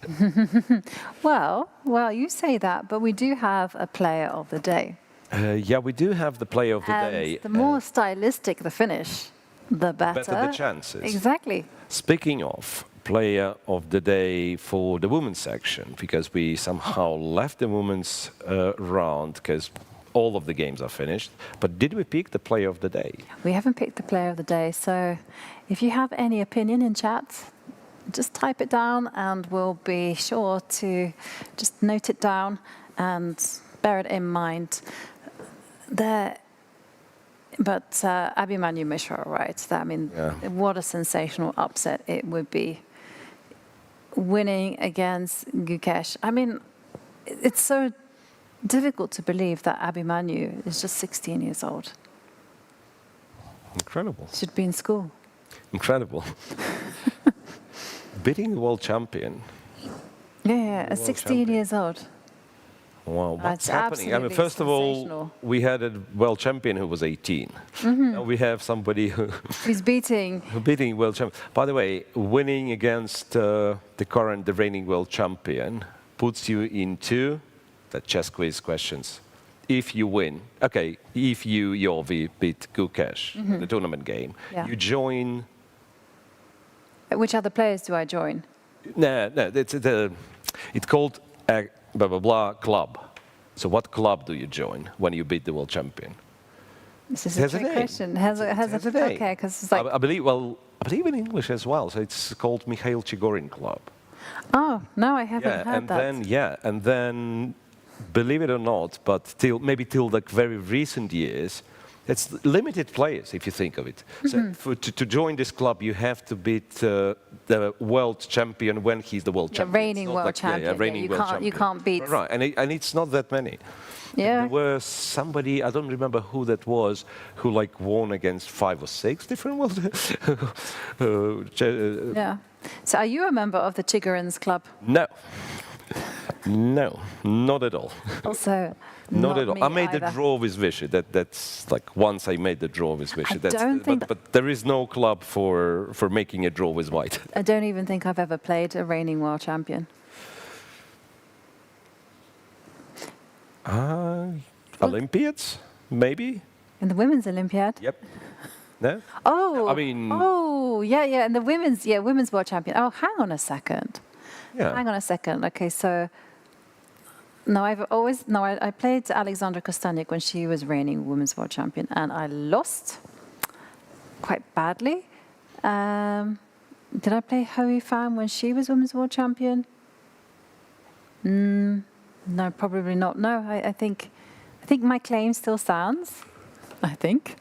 Well, you say that, but we do have a player of the day. We do have the player of the day. The more stylistic the finish, the better. Better the chances. Exactly. Speaking of player of the day for the women's section, because we somehow left the women's round, because all of the games are finished, but did we pick the player of the day? We haven't picked the player of the day, so if you have any opinion in chat, just type it down and we'll be sure to just note it down and bear it in mind. But Abhimanyu Mishra, right? What a sensational upset it would be winning against Gukesh. It's so difficult to believe that Abhimanyu is just 16 years old. Incredible. Should be in school. Incredible. Beating the world champion. Yeah, 16 years old. Wow, what's happening? First of all, we had a world champion who was 18. Now we have somebody who's beating world champion. By the way, winning against the reigning world champion puts you into the chess quiz questions. if you win, okay, if you, Jovi, beat Gukesh in the tournament game, Yeah. you join... Which other players do I join? No, it's called a blah, blah, blah club. So what club do you join when you beat the world champion? This is It a has a trick name. question. Has a name. okay, because it's like, I believe in English as well. So it's called Mikhail Chigorin Club. oh, no, I haven't heard and that. then believe it or not, but till like very recent years, it's limited players if you think of it. So to join this club, you have to beat the world champion when he's the world champion. Reigning world champion. Reigning world champion. You can't beat. Right, and it's not that many. Yeah. There was somebody, I don't remember who that was, who like won against 5 or 6 different world. Yeah. So are you a member of the Chigurins club? No. No, not at all. Also, Not at all. me I made either. the draw with Vichy. That's like once I made the draw with Vichy. don't think but there is no club for making a draw with White. I don't even think I've ever played a reigning world champion. Olympiads, maybe? In the women's Olympiad? Yep. No? Oh, I mean... Oh, yeah, and the women's world champion. Oh, hang on a second. Yeah. Hang on a second. Okay, so... No, I played Alexandra Kostanik when she was reigning women's world champion, and I lost quite badly. Did I play Hui Fan when she was women's world champion? No, probably not. No, I think my claim still stands. I think.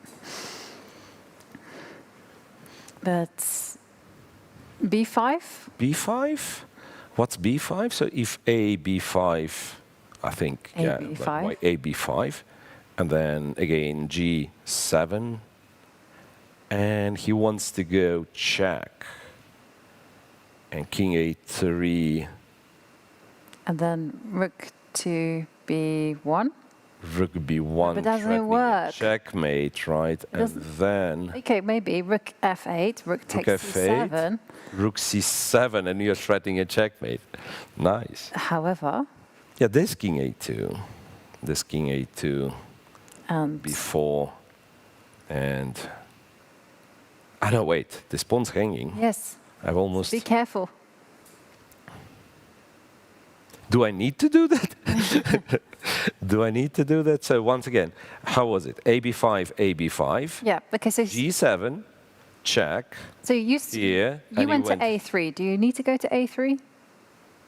But B5? B5? What's B5? So if A, B5, I think, A, yeah, B5. like A, B5, and then again G7, and he wants to go check, and King A3. And then Rook to B1? Rook B1, But it doesn't threatening a work. checkmate, right? And then Okay, maybe Rook F8, Rook takes C7. Rook C7, and you're threatening a checkmate. Nice. However... Yeah, this King A2. This King A2. And B4. And... Ah, no, wait. This pawn's hanging. yes, I've almost... be careful. Do I need to do that? Do I need to do that? So once again, how was it? AB5, AB5. Yeah, because so G7, check. So you Here. you went to A3. Do you need to go to A3?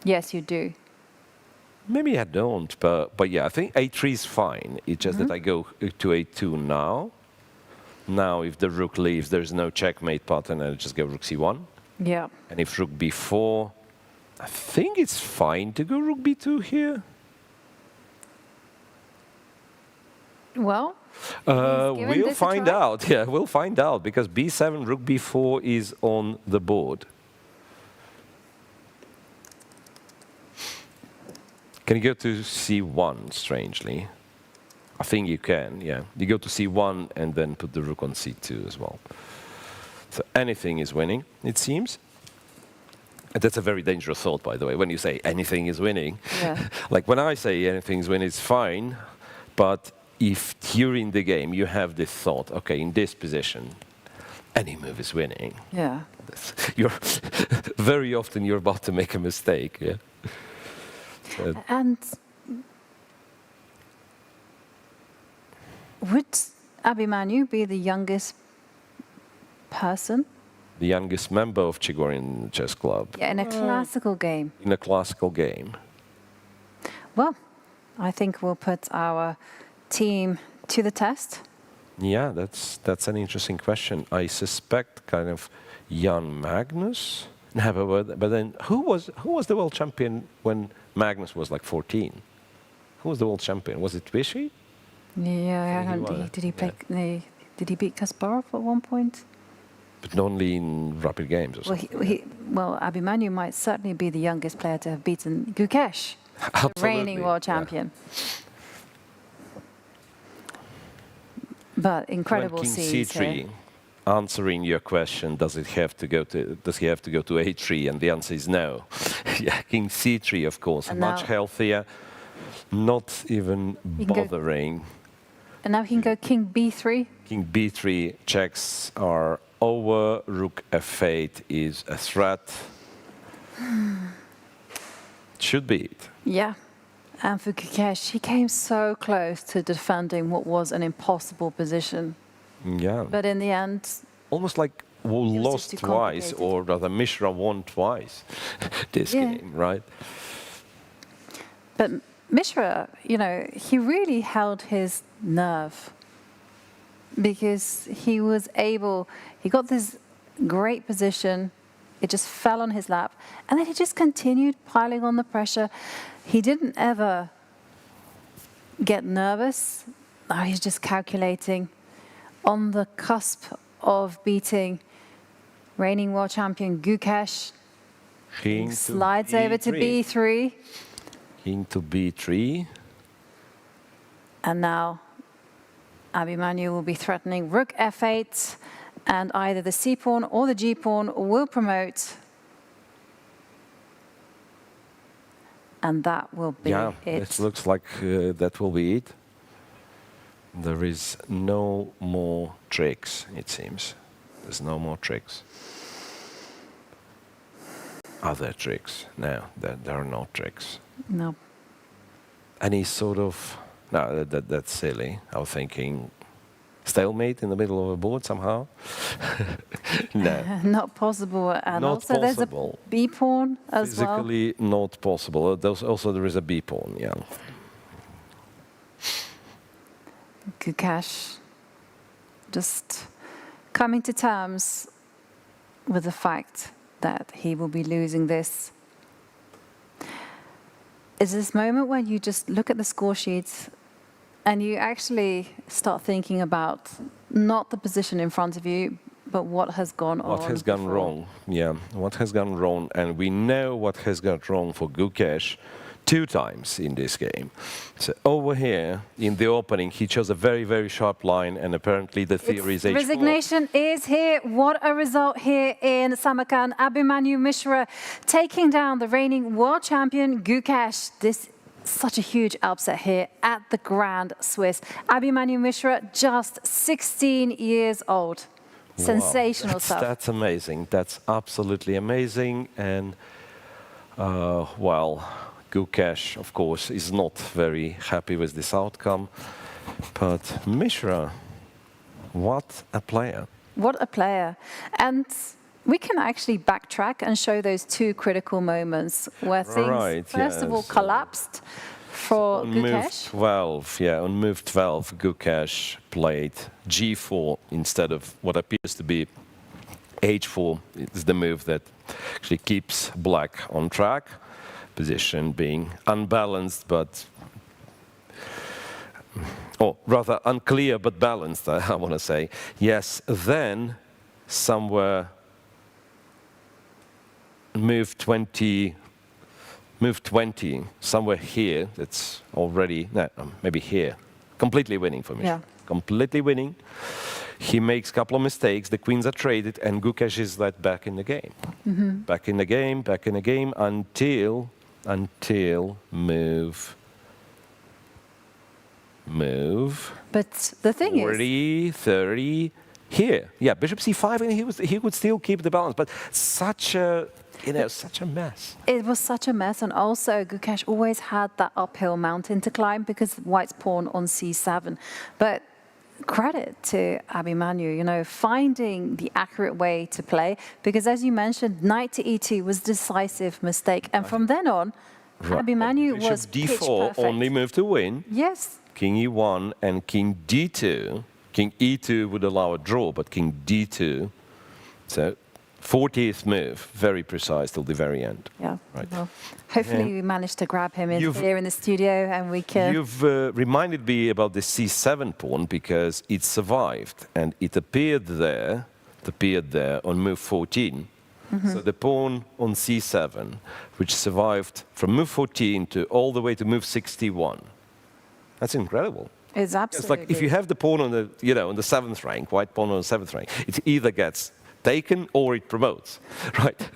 Yes, you do. Maybe I don't, but yeah, I think A3 is fine. It's just that I go to A2 now. Now, if the rook leaves, there's no checkmate pattern, and I just go rook C1. Yeah. And if rook B4, I think it's fine to go rook B2 here. Well, we'll find out. Yeah, we'll find out, because B7, rook B4 is on the board. Can you go to C1, strangely? I think you can, yeah. You go to C1 and then put the rook on C2 as well. So anything is winning, it seems. And that's a very dangerous thought, by the way, when you say anything is winning. Yeah. Like when I say anything is winning, it's fine. But if during the game you have this thought, okay, in this position, any move is winning. yeah. You're very often you're about to make a mistake, yeah. And would Abhimanyu be the youngest person? The youngest member of Chigorin Chess Club. Yeah, in a classical game. In a classical game. Well, I think we'll put our team to the test. Yeah, that's an interesting question. I suspect kind of Jan Magnus. No, but then who was the world champion when Magnus was like 14? Who was the world champion? Was it Vichy? Yeah, did he play? Did he beat Kasparov at one point? But only in rapid games or something. Well, Abhimanyu might certainly be the youngest player to have beaten Gukesh, the reigning world champion. But incredible King scenes C3, here. answering your question, does he have to go to A3? And the answer is no. Yeah, King C3, of course, And much now- healthier. not even bothering. And now he can go king b3. King b3 checks are over. Rook f8 is a threat. Should be it. Yeah. And for Gukesh, he came so close to defending what was an impossible position. Yeah. But in the end, almost like we lost twice, or rather Mishra won twice this game, right? But Mishra, you know, he really held his nerve because he was able, he got this great position, it just fell on his lap, and then he just continued piling on the pressure. He didn't ever get nervous. Oh, he's just calculating on the cusp of beating reigning world champion Gukesh. King slides over to b3. King to b3. And now Abhimanyu will be threatening rook f8, and either the c pawn or the g pawn will promote. And that will be it. It looks like that will be it. There is no more tricks, it seems. There's no more tricks. Are there tricks? No, there are no tricks. No. Any sort of... No, that's silly. I was thinking stalemate in the middle of a board somehow. No. Not possible. And not also possible. There's a b pawn as well. Physically not possible. Also there is a b pawn, yeah. Gukesh just coming to terms with the fact that he will be losing this. Is this moment when you just look at the score sheets and you actually start thinking about not the position in front of you, but what has gone on. What has gone wrong, yeah. What has gone wrong, and we know what has gone wrong for Gukesh 2 times in this game. So over here, in the opening, he chose a very, very sharp line, and apparently the theory is h4. Resignation is here. What a result here in Samarkand. Abhimanyu Mishra taking down the reigning world champion Gukesh. This such a huge upset here at the Grand Swiss. Abhimanyu Mishra, just 16 years old. Wow. Sensational stuff. That's amazing. That's absolutely amazing. And, well, Gukesh, of course, is not very happy with this outcome. But Mishra, what a player. What a player. And we can actually backtrack and show those 2 critical moments where things, first of all, collapsed for on Gukesh. Move 12, yeah, on move 12, Gukesh played g4 instead of what appears to be h4. It's the move that actually keeps black on track. Position being unbalanced, but or rather unclear but balanced, I want to say. Yes, then somewhere move 20, somewhere here, that's already, no, maybe here, completely winning for me. Yeah. Completely winning. He makes a couple of mistakes, the queens are traded, and Gukesh is let back in the game. Back in the game, until move. But the thing 40, 30, here. Yeah, bishop c5, and he would still keep the balance, but such a, such a mess. It was such a mess, and also Gukesh always had that uphill mountain to climb because white's pawn on c7. But credit to Abhimanyu, finding the accurate way to play, because as you mentioned, knight to e2 was a decisive mistake, and from then on, Abhimanyu was pitch d4 perfect. only move to win. Yes. King e1 and king d2. King e2 would allow a draw, but king d2. So 40th move, very precise till the very end. Yeah. Right. Well, hopefully we managed to grab him here in the studio, and we can. You've reminded me about the c7 pawn because it survived and it appeared there on move 14. So the pawn on c7, which survived from move 14 to all the way to move 61. That's incredible. It's absolutely. It's like if you have the pawn on the, on the 7th rank, white pawn on the 7th rank, it either gets taken or it promotes, right?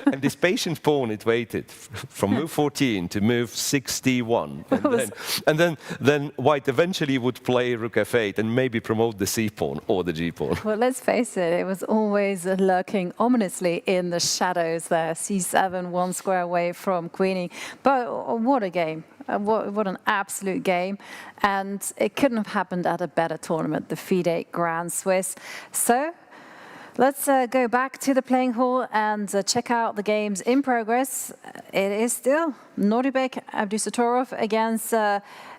And this patient pawn, it waited from move 14 to move 61. And then white eventually would play rook f8 and maybe promote the c pawn or the g pawn. Well, let's face it, it was always lurking ominously in the shadows there. c7, one square away from queening. But what a game. What an absolute game. And it couldn't have happened at a better tournament, the FIDE Grand Swiss. So let's go back to the playing hall and check out the games in progress. It is still Nordibek Abdusatorov against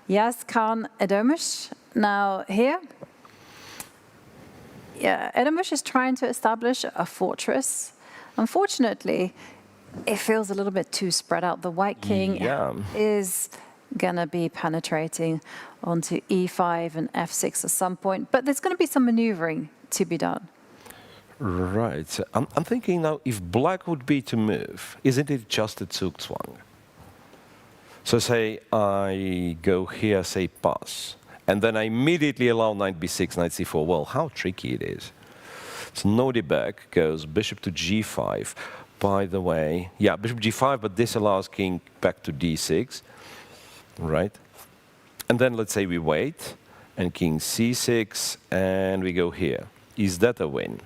Yazkan Edomush. Now here, Edomush is trying to establish a fortress. Unfortunately, it feels a little bit too spread out. The white king is going to be penetrating onto e5 and f6 at some point, but there's going to be some maneuvering to be done. Right. So I'm thinking now, if black would be to move, isn't it just a Zugzwang? So say I go here, say pass, and then I immediately allow knight b6, knight c4. Well, how tricky it is. So Nordibek goes bishop to g5. By the way, yeah, bishop g5, but this allows king back to d6, right? And then let's say we wait, and king c6, and we go here. Is that a win?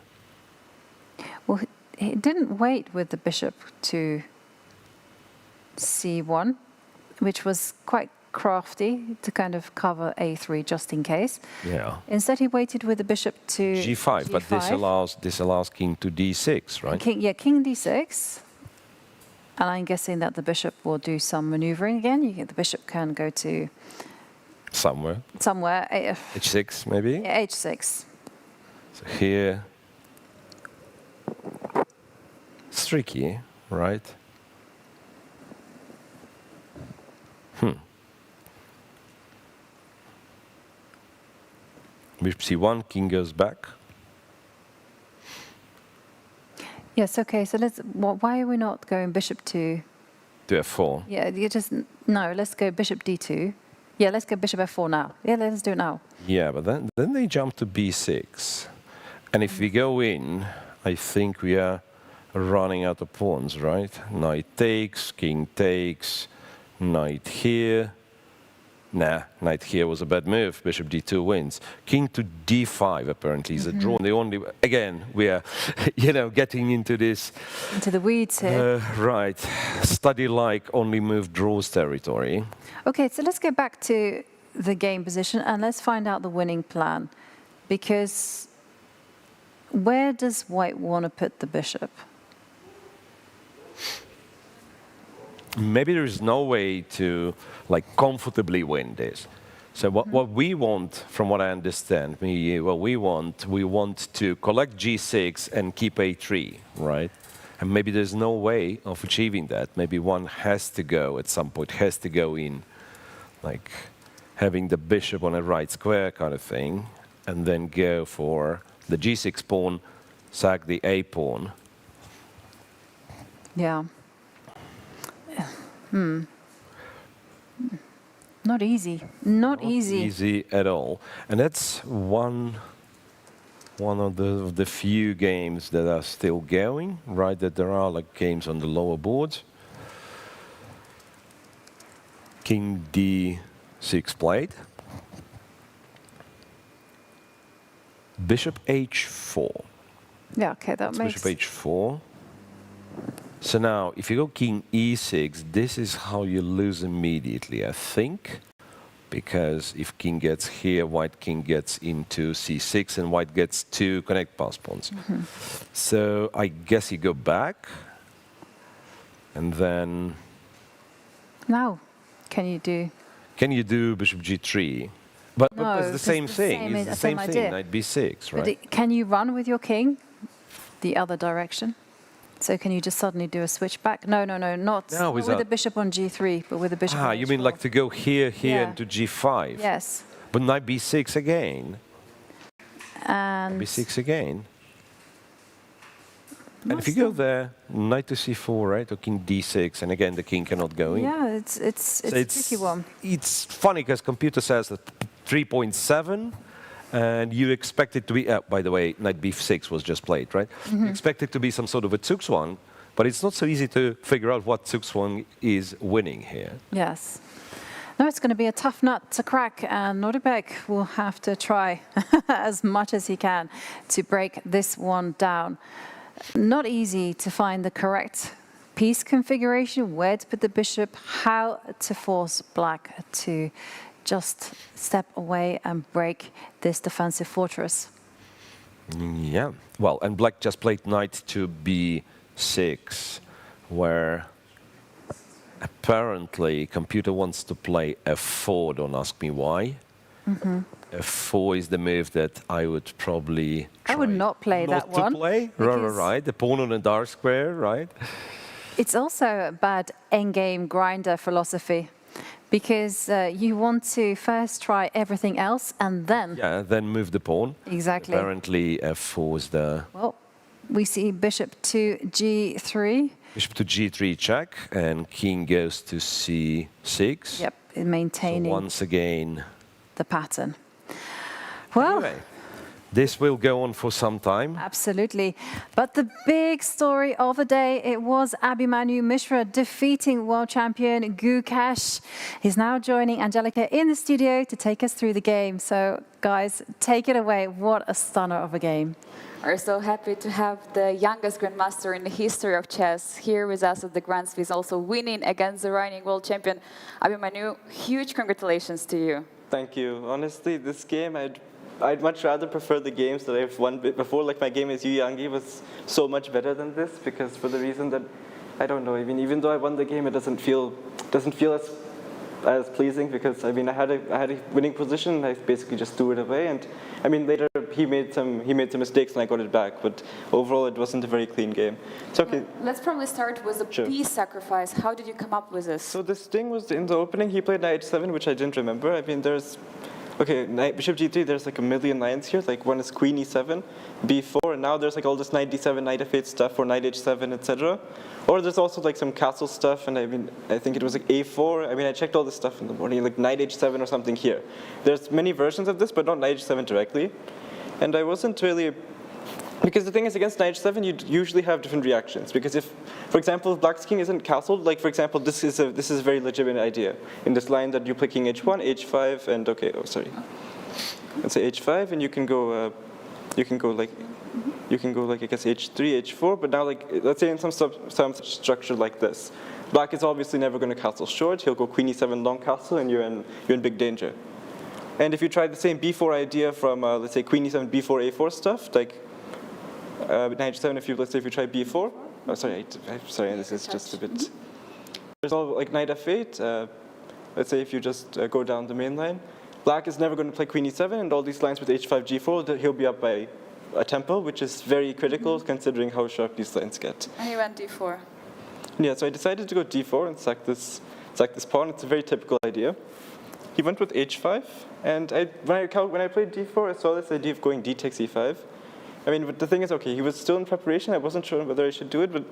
Well, he didn't wait with the bishop to c1, which was quite crafty to kind of cover a3 just in case. Yeah. Instead, he waited with the bishop to g5, but this allows king to d6, right? King d6. And I'm guessing that the bishop will do some maneuvering again. The bishop can go to somewhere. h6 maybe. Yeah, h6. So here, it's tricky, right? Bishop c1, king goes back. Yes, okay, so why are we not going bishop to f4? Yeah, no, let's go bishop d2. Yeah, let's go bishop f4 now. Yeah, let's do it now. Yeah, but then they jump to b6. And if we go in, I think we are running out of pawns, right? Knight takes, king takes, knight here. Nah, knight here was a bad move. Bishop d2 wins. King to d5 apparently is a draw. The only, again, we are, getting into this. Into the weeds here. Right. Study like only move draws territory. Okay, so let's go back to the game position and let's find out the winning plan. Because where does white want to put the bishop? Maybe there is no way to comfortably win this. So what we want, from what I understand, we want to collect g6 and keep a3, right? And maybe there's no way of achieving that. Maybe one has to go at some point, has to go in, like having the bishop on a right square kind of thing, and then go for the g6 pawn, sack the a pawn. Yeah. Not easy. Not easy at all. And that's one of the few games that are still going, right? That there are games on the lower boards. King d6 played. Bishop h4. Yeah, okay, that makes... Bishop h4. So now, if you go king e6, this is how you lose immediately, I think. Because if king gets here, white king gets into c6, and white gets two connect pass pawns. So I guess you go back, and then... Now, can you do bishop g3? But it's the same thing. It's the same thing, knight b6, right? But can you run with your king the other direction? So can you just suddenly do a switch back? No, not with the bishop on g3, but with the bishop on you mean to go here, and to g5? Yes. But knight b6 again. And b6 again. And if you go there, knight to c4, right, or king d6, and again the king cannot go in. Yeah, it's a tricky one. It's funny because computer says that 3.7, And you expect it to be, by the way, knight b6 was just played, right? You expect it to be some sort of a zugzwang, but it's not so easy to figure out what zugzwang is winning here. Yes. No, it's going to be a tough nut to crack, and Nordic will have to try as much as he can to break this one down. Not easy to find the correct piece configuration, where to put the bishop, how to force black to just step away and break this defensive fortress. Yeah, well, and black just played knight to b6, where apparently computer wants to play f4, don't ask me why. F4 is the move that I would probably try I would not play that one. Right, the pawn on a dark square, right? It's also a bad endgame grinder philosophy, because you want to first try everything else and then... Yeah, then move the pawn. Exactly. Apparently f4 is the... Well, we see bishop to g3. Bishop to g3 check, and king goes to c6. Yep, maintaining so once again the pattern. Well, anyway, this will go on for some time. Absolutely. But the big story of the day, it was Abhimanyu Mishra defeating world champion Gukesh. He's now joining Angelica in the studio to take us through the game. So, guys, take it away. What a stunner of a game. We're so happy to have the youngest grandmaster in the history of chess here with us at the Grand Swiss, also winning against the reigning world champion Abhimanyu. Huge congratulations to you. Thank you. Honestly, this game, I'd much rather prefer the games that I've won before. Like my game as Yu Yangi was so much better than this, because for the reason that, I don't know, I mean, even though I won the game, it doesn't feel as pleasing, because I mean I had a winning position and I basically just threw it away, and I mean later he made some mistakes and I got it back, but overall it wasn't a very clean game. So okay. Let's probably start with the piece sacrifice. How did you come up with this? So this thing was in the opening, he played knight h7, which I didn't remember. I mean knight bishop g3, there's like a million lines here, like one is queen e7, b4, and now there's like all this knight d7, knight f8 stuff, or knight h7, etc. Or there's also like some castle stuff, and I mean, I think it was like a4. I mean, I checked all this stuff in the morning, like knight h7 or something here. There's many versions of this, but not knight h7 directly. And I wasn't really, because the thing is, against knight h7, you usually have different reactions. Because if, for example, if black's king isn't castled, like for example, this is a very legitimate idea. In this line that you play king h1, h5, and okay, oh sorry, let's say h5, and you can go like I guess h3, h4. But now like let's say in some structure like this, black is obviously never going to castle short. He'll go queen e7 long castle, and you're in big danger. And if you try the same b4 idea from let's say queen e7, b4, a4 stuff, like knight h7, let's say if you try b4, oh sorry, sorry, this is just a bit. There's all like knight f8. Let's say if you just go down the main line, black is never going to play queen e7, and all these lines with h5, g4, he'll be up by a tempo, which is very critical considering how sharp these lines get. And he went d4. Yeah, so I decided to go d4 and sack this pawn. It's a very typical idea. He went with h5, and when I played d4, I saw this idea of going d takes e5. I mean, but the thing is, okay, he was still in preparation. I wasn't sure whether I should do it, but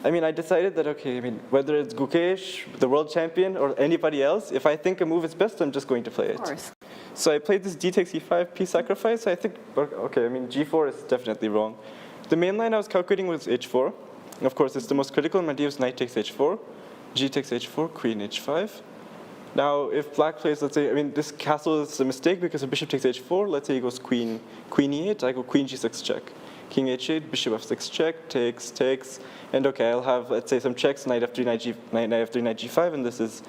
I mean, I decided that, okay, I mean, whether it's Gukesh, the world champion, or anybody else, if I think a move is best, I'm just going to play it. Of course. So I played this d takes e5 piece sacrifice. I think, okay, I mean, g4 is definitely wrong. The main line I was calculating was h4. And of course, it's the most critical. My idea was knight takes h4, g takes h4, queen h5. Now, if black plays, let's say, I mean, this castle is a mistake because if bishop takes h4, let's say he goes queen e8, I go queen g6 check. King h8, bishop f6 check, takes, and okay, I'll have, let's say, some checks, knight f3, knight f3, knight g5, and this is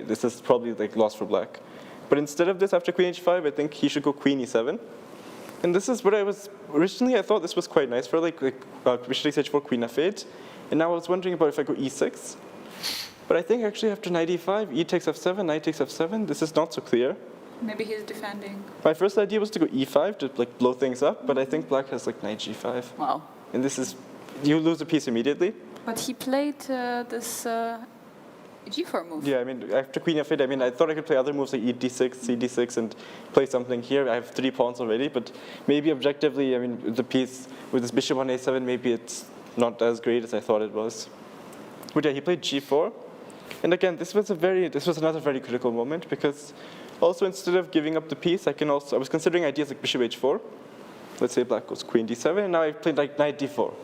this is probably like lost for black. But instead of this, after queen h5, I think he should go queen e7. And this is what originally I thought this was quite nice for, like bishop takes h4, queen f8. And now I was wondering about if I go e6. But I think actually after knight e5, e takes f7, knight takes f7, this is not so clear. Maybe he's defending. My first idea was to go e5 to like blow things up, but I think black has like knight g5. Wow. And this is, you lose a piece immediately. But he played this g4 move. Yeah, I mean, after queen f8, I mean, I thought I could play other moves like e d6, c d6, and play something here. I have 3 pawns already, but maybe objectively, I mean, the piece with this bishop on a7, maybe it's not as great as I thought it was. But yeah, he played g4. And again, this was another very critical moment because Also, instead of giving up the piece, I was considering ideas like bishop h4. Let's say black goes queen d7, and now I've played like knight d4.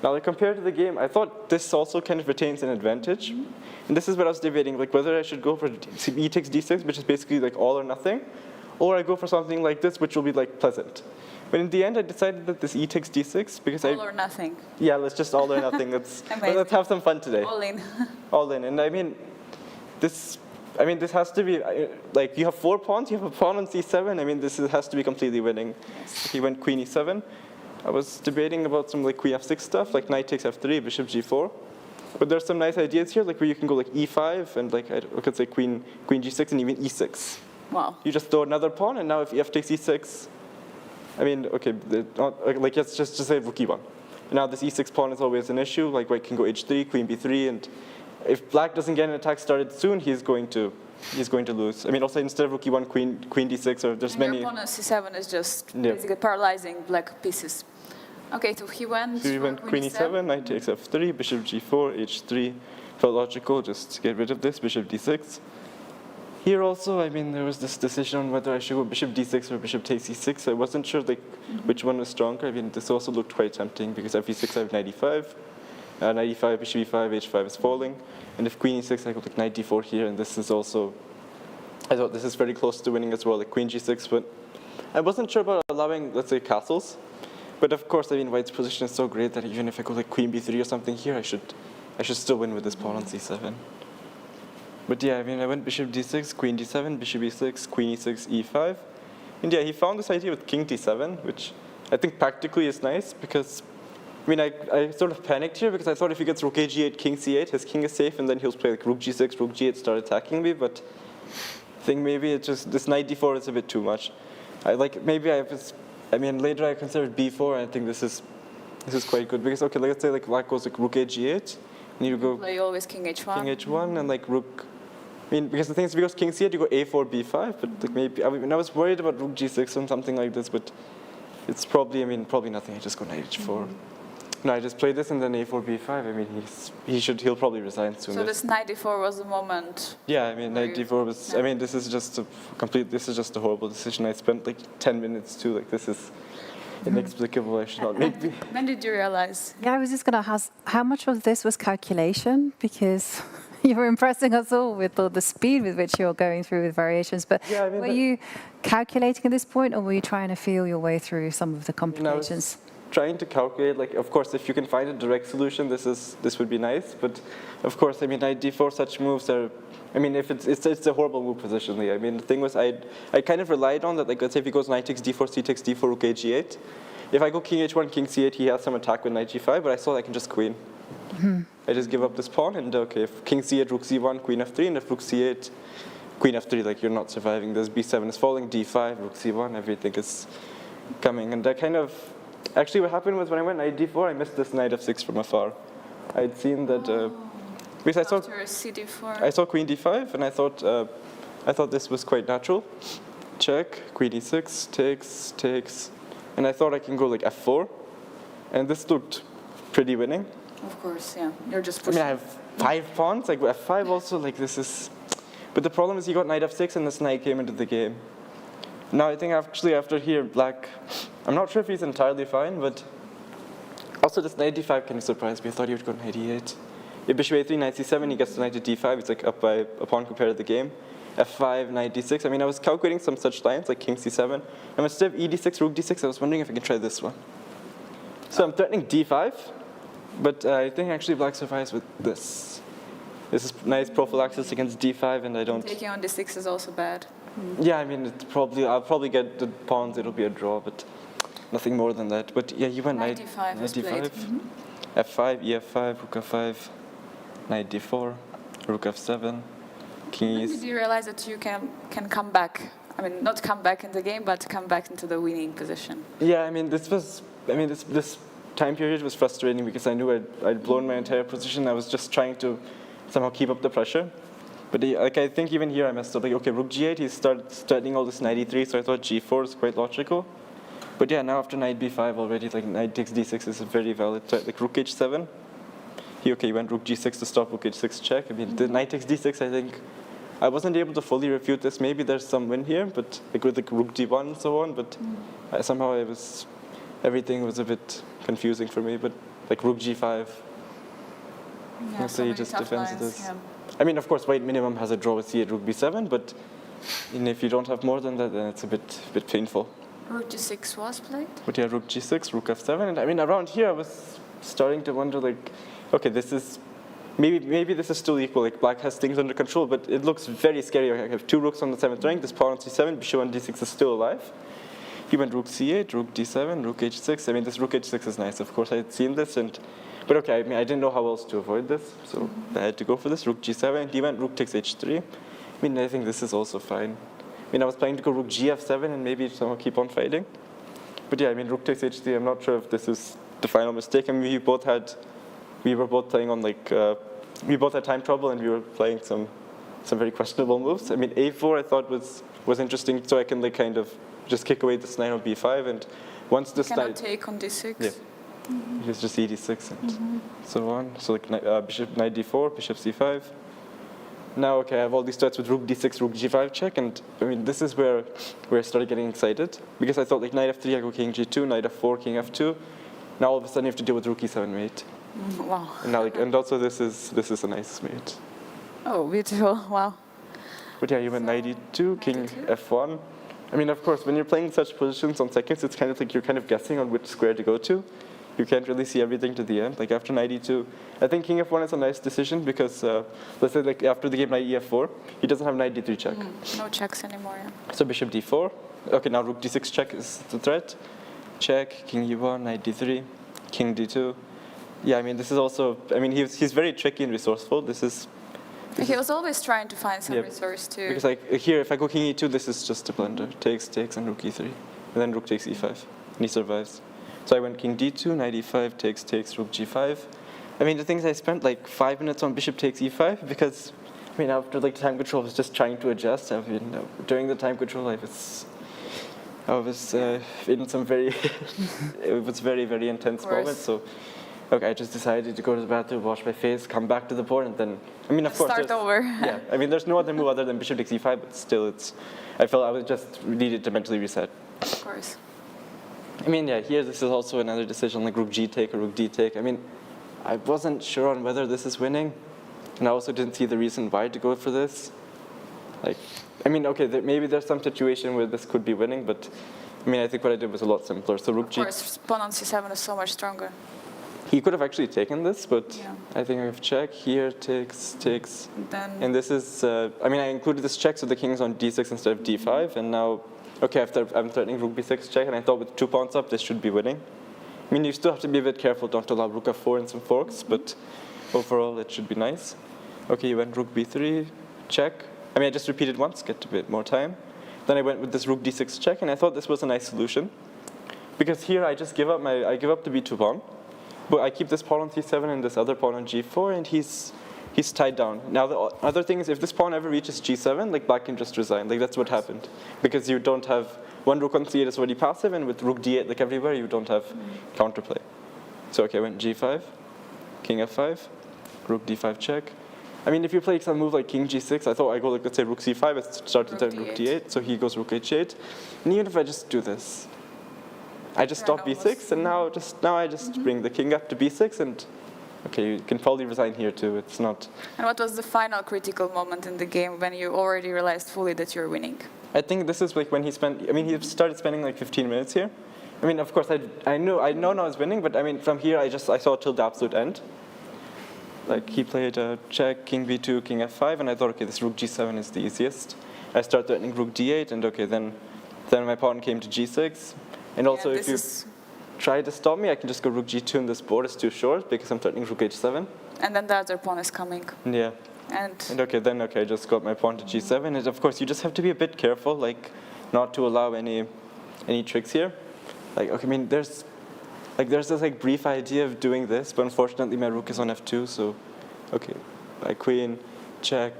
Now, like, compared to the game, I thought this also kind of retains an advantage. And this is what I was debating, like whether I should go for e takes d6, which is basically like all or nothing, or I go for something like this, which will be like pleasant. But in the end, I decided that this e takes d6 because all or nothing. Yeah, let's just all or nothing. Let's have some fun today. All in. All in. And I mean, this has to be, like, you have 4 pawns, you have a pawn on c7. I mean, this has to be completely winning. Yes. He went queen e7. I was debating about some like queen f6 stuff, like knight takes f3, bishop g4. But there's some nice ideas here, like where you can go like e5 and like I could say queen g6 and even e6. Wow. You just throw another pawn, and now if f takes e6, I mean, okay, like let's just say rook e1. Now this e6 pawn is always an issue. Like white can go h3, queen b3, and if black doesn't get an attack started soon, he's going to lose. I mean, also instead of rook e1, queen d6, or there's many. Your pawn on c7 is just basically paralyzing black pieces. Okay, so he went. So he went queen e7, knight takes f3, bishop g4, h3. Felt logical, just get rid of this, bishop d6. Here also, I mean, there was this decision on whether I should go bishop d6 or bishop takes e6. I wasn't sure like which one was stronger. I mean, this also looked quite tempting because if e6 I have knight e5, knight e5, bishop e5, h5 is falling, and if queen e6 I go like knight d4 here, and this is also, I thought this is very close to winning as well, like queen g6, but I wasn't sure about allowing, let's say, castles. But of course, I mean, white's position is so great that even if I go like queen b3 or something here, I should still win with this pawn on c7. But yeah, I mean, I went bishop d6, queen d7, bishop e6, queen e6, e5. And yeah, he found this idea with king d7, which I think practically is nice because, I mean, I sort of panicked here because I thought if he gets rook a g8, king c8, his king is safe, and then he'll play like rook g6, rook g8, start attacking me. But I think maybe it's just, this knight d4 is a bit too much. Later I considered b4, and I think this is quite good because, okay, let's say like black goes like rook a g8, and you go play always king h1. King h1 and like rook. I mean, because the thing is, if you go king c8, you go a4, b5. But like maybe I was worried about rook g6 and something like this, but it's probably nothing. I just go knight h4. No, I just play this and then a4, b5. I mean, he'll probably resign soon. So this knight d4 was the moment. Yeah, I mean, knight d4 was. Yeah. I mean, this is just a horrible decision. I spent like 10 minutes too. Like this is inexplicable. I should not make. When did you realize? Yeah, I was just going to ask, how much of this was calculation? Because you were impressing us all with all the speed with which you're going through with variations. But yeah, I mean, were you calculating at this point, or were you trying to feel your way through some of the complications? Trying to calculate, like, of course, if you can find a direct solution, this would be nice. But of course, I mean, knight d4, such moves are. I mean, if it's a horrible move positionally. I mean, the thing was, I kind of relied on that. Like, let's say if he goes knight takes d4, c takes d4, rook a g8. If I go king h1, king c8, he has some attack with knight g5. But I saw I can just queen. Mm-hmm. I just give up this pawn, and okay, if king c8, rook c1, queen f3, and if rook c8, queen f3, like you're not surviving this. b7 is falling, d5, rook c1, everything is coming, and I kind of. Actually, what happened was when I went knight d4, I missed this knight f6 from afar. I'd seen that because I saw queen d5, and I thought this was quite natural. Check, queen e6, takes, and I thought I can go like f4, and this looked pretty winning. Of course, yeah. You're just pushing. I mean, I have 5 pawns, like f5 also, like this is. But the problem is he got knight f6, and this knight came into the game. Now I think actually after here, black, I'm not sure if he's entirely fine, but also this knight d5 kind of surprised me. I thought he would go knight e8. If bishop a3, knight c7, he gets to knight to d5, it's like up by a pawn compared to the game. f5, knight d6. I mean, I was calculating some such lines like king c7. And instead of e d6, rook d6, I was wondering if I can try this one. So I'm threatening d5, but I think actually black survives with this. This is nice prophylaxis against d5, and I don't. Taking on d6 is also bad. Yeah, I mean, I'll probably get the pawns, it'll be a draw, but nothing more than that. But yeah, you went knight d5, f5, ef5, rook f5, knight d4, rook f7, king e6. When did you realize that you can come back? I mean, not come back in the game, but come back into the winning position. Yeah, I mean, this time period was frustrating because I knew I'd blown my entire position. I was just trying to somehow keep up the pressure. But like I think even here I messed up. Like, okay, rook g8, he started studying all this knight e3, so I thought g4 is quite logical. But yeah, now after knight b5 already, like knight takes d6 is a very valid threat. Like rook h7, he went rook g6 to stop rook h6 check. I mean, the knight takes d6, I think, I wasn't able to fully refute this. Maybe there's some win here, but like with the rook d1 and so on. But somehow everything was a bit confusing for me. But like rook g5. Yeah, So he just defends lines, this. yeah. I mean, of course, white minimum has a draw with c8, rook b7, but if you don't have more than that, then it's a bit painful. Rook g6 was played. But yeah, rook g6, rook f7, and I mean, around here I was starting to wonder, like, okay, this is maybe this is still equal. Like, black has things under control, but it looks very scary. I have 2 rooks on the 7th rank. This pawn on c7, bishop on d6 is still alive. He went rook c8, rook d7, rook h6. I mean, this rook h6 is nice. Of course, I had seen this, but okay, I mean, I didn't know how else to avoid this, so I had to go for this. Rook g7, and he went rook takes h3. I mean, I think this is also fine. I mean, I was planning to go rook gf7 and maybe somehow keep on fighting. But yeah, I mean, rook takes h3. I'm not sure if this is the final mistake. I mean, we were both playing on like, we both had time trouble, and we were playing some very questionable moves. I mean, a4 I thought was interesting, so I can like kind of just kick away this knight on b5, and once this Cannot knight take on d6. Yeah. It's just e6 and so on. So like bishop knight d4, bishop c5. Now, okay, I have all these threats with rook d6, rook g5 check, and I mean, this is where I started getting excited, because I thought like knight f3, I go king g2, knight f4, king f2. Now all of a sudden you have to deal with rook e7 mate. Wow. And now, and also this is a nice mate. Oh, beautiful! Wow. But yeah, you went knight e2, king f1. I mean, of course, when you're playing such positions on seconds, it's kind of like you're kind of guessing on which square to go to. You can't really see everything to the end. Like after knight e2, I think king f1 is a nice decision, because let's say like after the game knight ef4, he doesn't have knight d3 check. No checks anymore. Yeah. So bishop d4. Okay, now rook d6 check is the threat. Check, king e1, knight d3, king d2. Yeah, I mean, this is also, I mean, he's very tricky and resourceful. He was always trying to find some resource too. Because like here, if I go king e2, this is just a blunder. Takes, and rook e3. And then rook takes e5, and he survives. So I went king d2, knight e5, takes, rook g5. I mean, the thing is, I spent like 5 minutes on bishop takes e5, because, I mean, after like time control, I was just trying to adjust. I mean, during the time control, I was in some very, it was very, very intense moment. So, okay, I just decided to go to the bathroom, wash my face, come back to the board, and then, I mean, of course, start over. Yeah, I mean, there's no other move other than bishop takes e5, but still, I felt I was just needed to mentally reset. Of course. I mean, yeah, here this is also another decision, like rook g take or rook d take. I mean, I wasn't sure on whether this is winning, and I also didn't see the reason why to go for this. Like, I mean, okay, maybe there's some situation where this could be winning, but I mean, I think what I did was a lot simpler. So rook g. Of course, pawn on c7 is so much stronger. He could have actually taken this, but I think I have check. Here takes, and this is. I mean, I included this check, so the king's on d6 instead of d5, and now. Okay, I'm threatening rook b6 check, and I thought with 2 pawns up, this should be winning. I mean, you still have to be a bit careful not to allow rook f4 and some forks, but overall, it should be nice. Okay, you went rook b3, check. I mean, I just repeated once, get a bit more time. Then I went with this rook d6 check, and I thought this was a nice solution. Because here, I just give up the b2 pawn, but I keep this pawn on c7 and this other pawn on g4, and he's tied down. Now, the other thing is, if this pawn ever reaches g7, like black can just resign. Like, that's what happened. Because you don't have, one rook on c8 is already passive, and with rook d8, like everywhere, you don't have counterplay. So, okay, I went g5, king f5, rook d5 check. I mean, if you play some move like king g6, I thought I go, like, let's say rook c5, I start to turn rook d8, so he goes rook h8. And even if I just do this, I just stop b6, and now I just bring the king up to b6, and okay, you can probably resign here too. It's not. And what was the final critical moment in the game when you already realized fully that you're winning? I think this is like when he spent. I mean, he started spending like 15 minutes here. I mean, of course, I know I was winning, but I mean, from here, I saw till the absolute end. Like he played check, king b2, king f5, and I thought, okay, this rook g7 is the easiest. I started threatening rook d8, and okay, then my pawn came to g6, and also if you try to stop me, I can just go rook g2, and this board is too short because I'm threatening rook h7. And then the other pawn is coming. Yeah. And okay, I just got my pawn to g7, and of course you just have to be a bit careful, like not to allow any tricks here. Like, okay, I mean, there's this like brief idea of doing this, but unfortunately my rook is on f2, so okay, my queen check,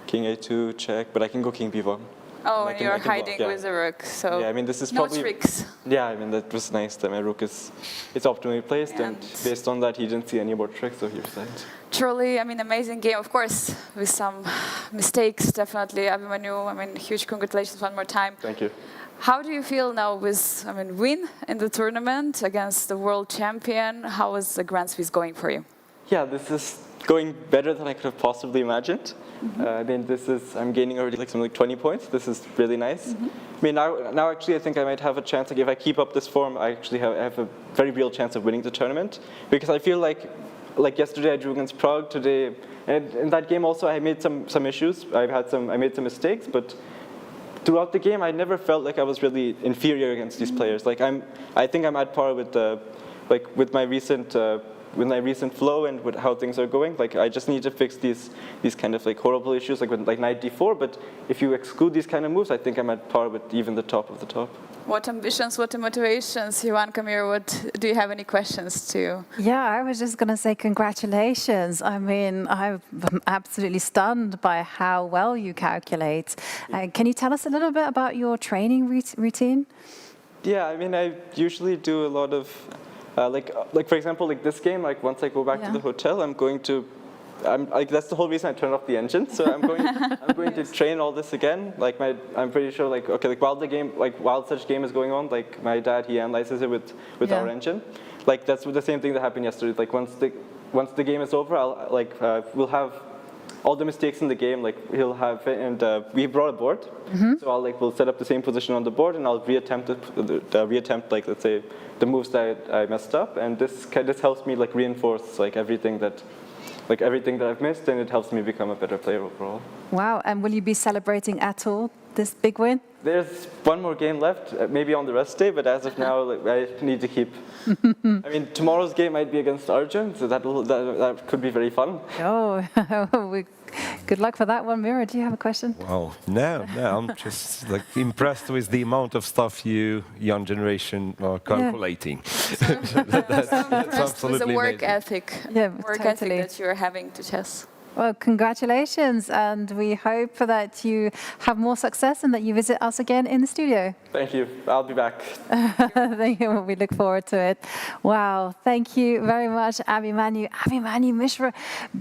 king a2 check, but I can go king b1. Oh, I and can- you're I can block, hiding yeah. with the rook, so Yeah, I mean, this is no probably... tricks. Yeah, I mean, that was nice that my rook is optimally placed, and based on that, he didn't see any more tricks, so he resigned. Truly, I mean, amazing game, of course, with some mistakes, definitely. Abhimanyu, I mean, huge congratulations one more time. Thank you. How do you feel now with, I mean, win in the tournament against the world champion? How is the Grand Swiss going for you? Yeah, this is going better than I could have possibly imagined. I mean, I'm gaining already like something like 20 points. This is really nice. I mean, now actually I think I might have a chance, like if I keep up this form, I actually have a very real chance of winning the tournament. Because I feel like yesterday I drew against Prague, today, and in that game also I made some issues. I made some mistakes, but throughout the game I never felt like I was really inferior against these players. Like I think I'm at par with my recent flow and with how things are going. Like I just need to fix these kind of like horrible issues like with like knight d4, but if you exclude these kind of moves, I think I'm at par with even the top of the top. What ambitions, what motivations, Johan Keymer, do you have any questions to? Yeah, I was just going to say congratulations. I mean, I'm absolutely stunned by how well you calculate. Can you tell us a little bit about your training routine? Yeah, I mean, I usually do a lot of, like for example, like this game, like once I go back to the hotel, that's the whole reason I turned off the engine. So I'm going to train all this again. Like I'm pretty sure while such game is going on, like my dad, he analyzes it with our engine. Like that's the same thing that happened yesterday. Like once the game is over, we'll have all the mistakes in the game, like he'll have, and we brought a board, so we'll set up the same position on the board, and I'll reattempt like let's say the moves that I messed up, and this helps me like reinforce everything that I've missed, and it helps me become a better player overall. Wow! And will you be celebrating at all this big win? There's one more game left, maybe on the rest day, but as of now, I need to keep. I mean, tomorrow's game might be against Arjun, so that could be very fun. Oh, good luck for that one. Mira, do you have a question? Well, no, I'm just impressed with the amount of stuff you, young generation, are calculating. That's absolutely the work amazing. ethic, ethic that you're having to chess. Well, congratulations, and we hope that you have more success and that you visit us again in the studio. Thank you. I'll be back. Thank you. We look forward to it. Wow. Thank you very much, Abhimanyu Mishra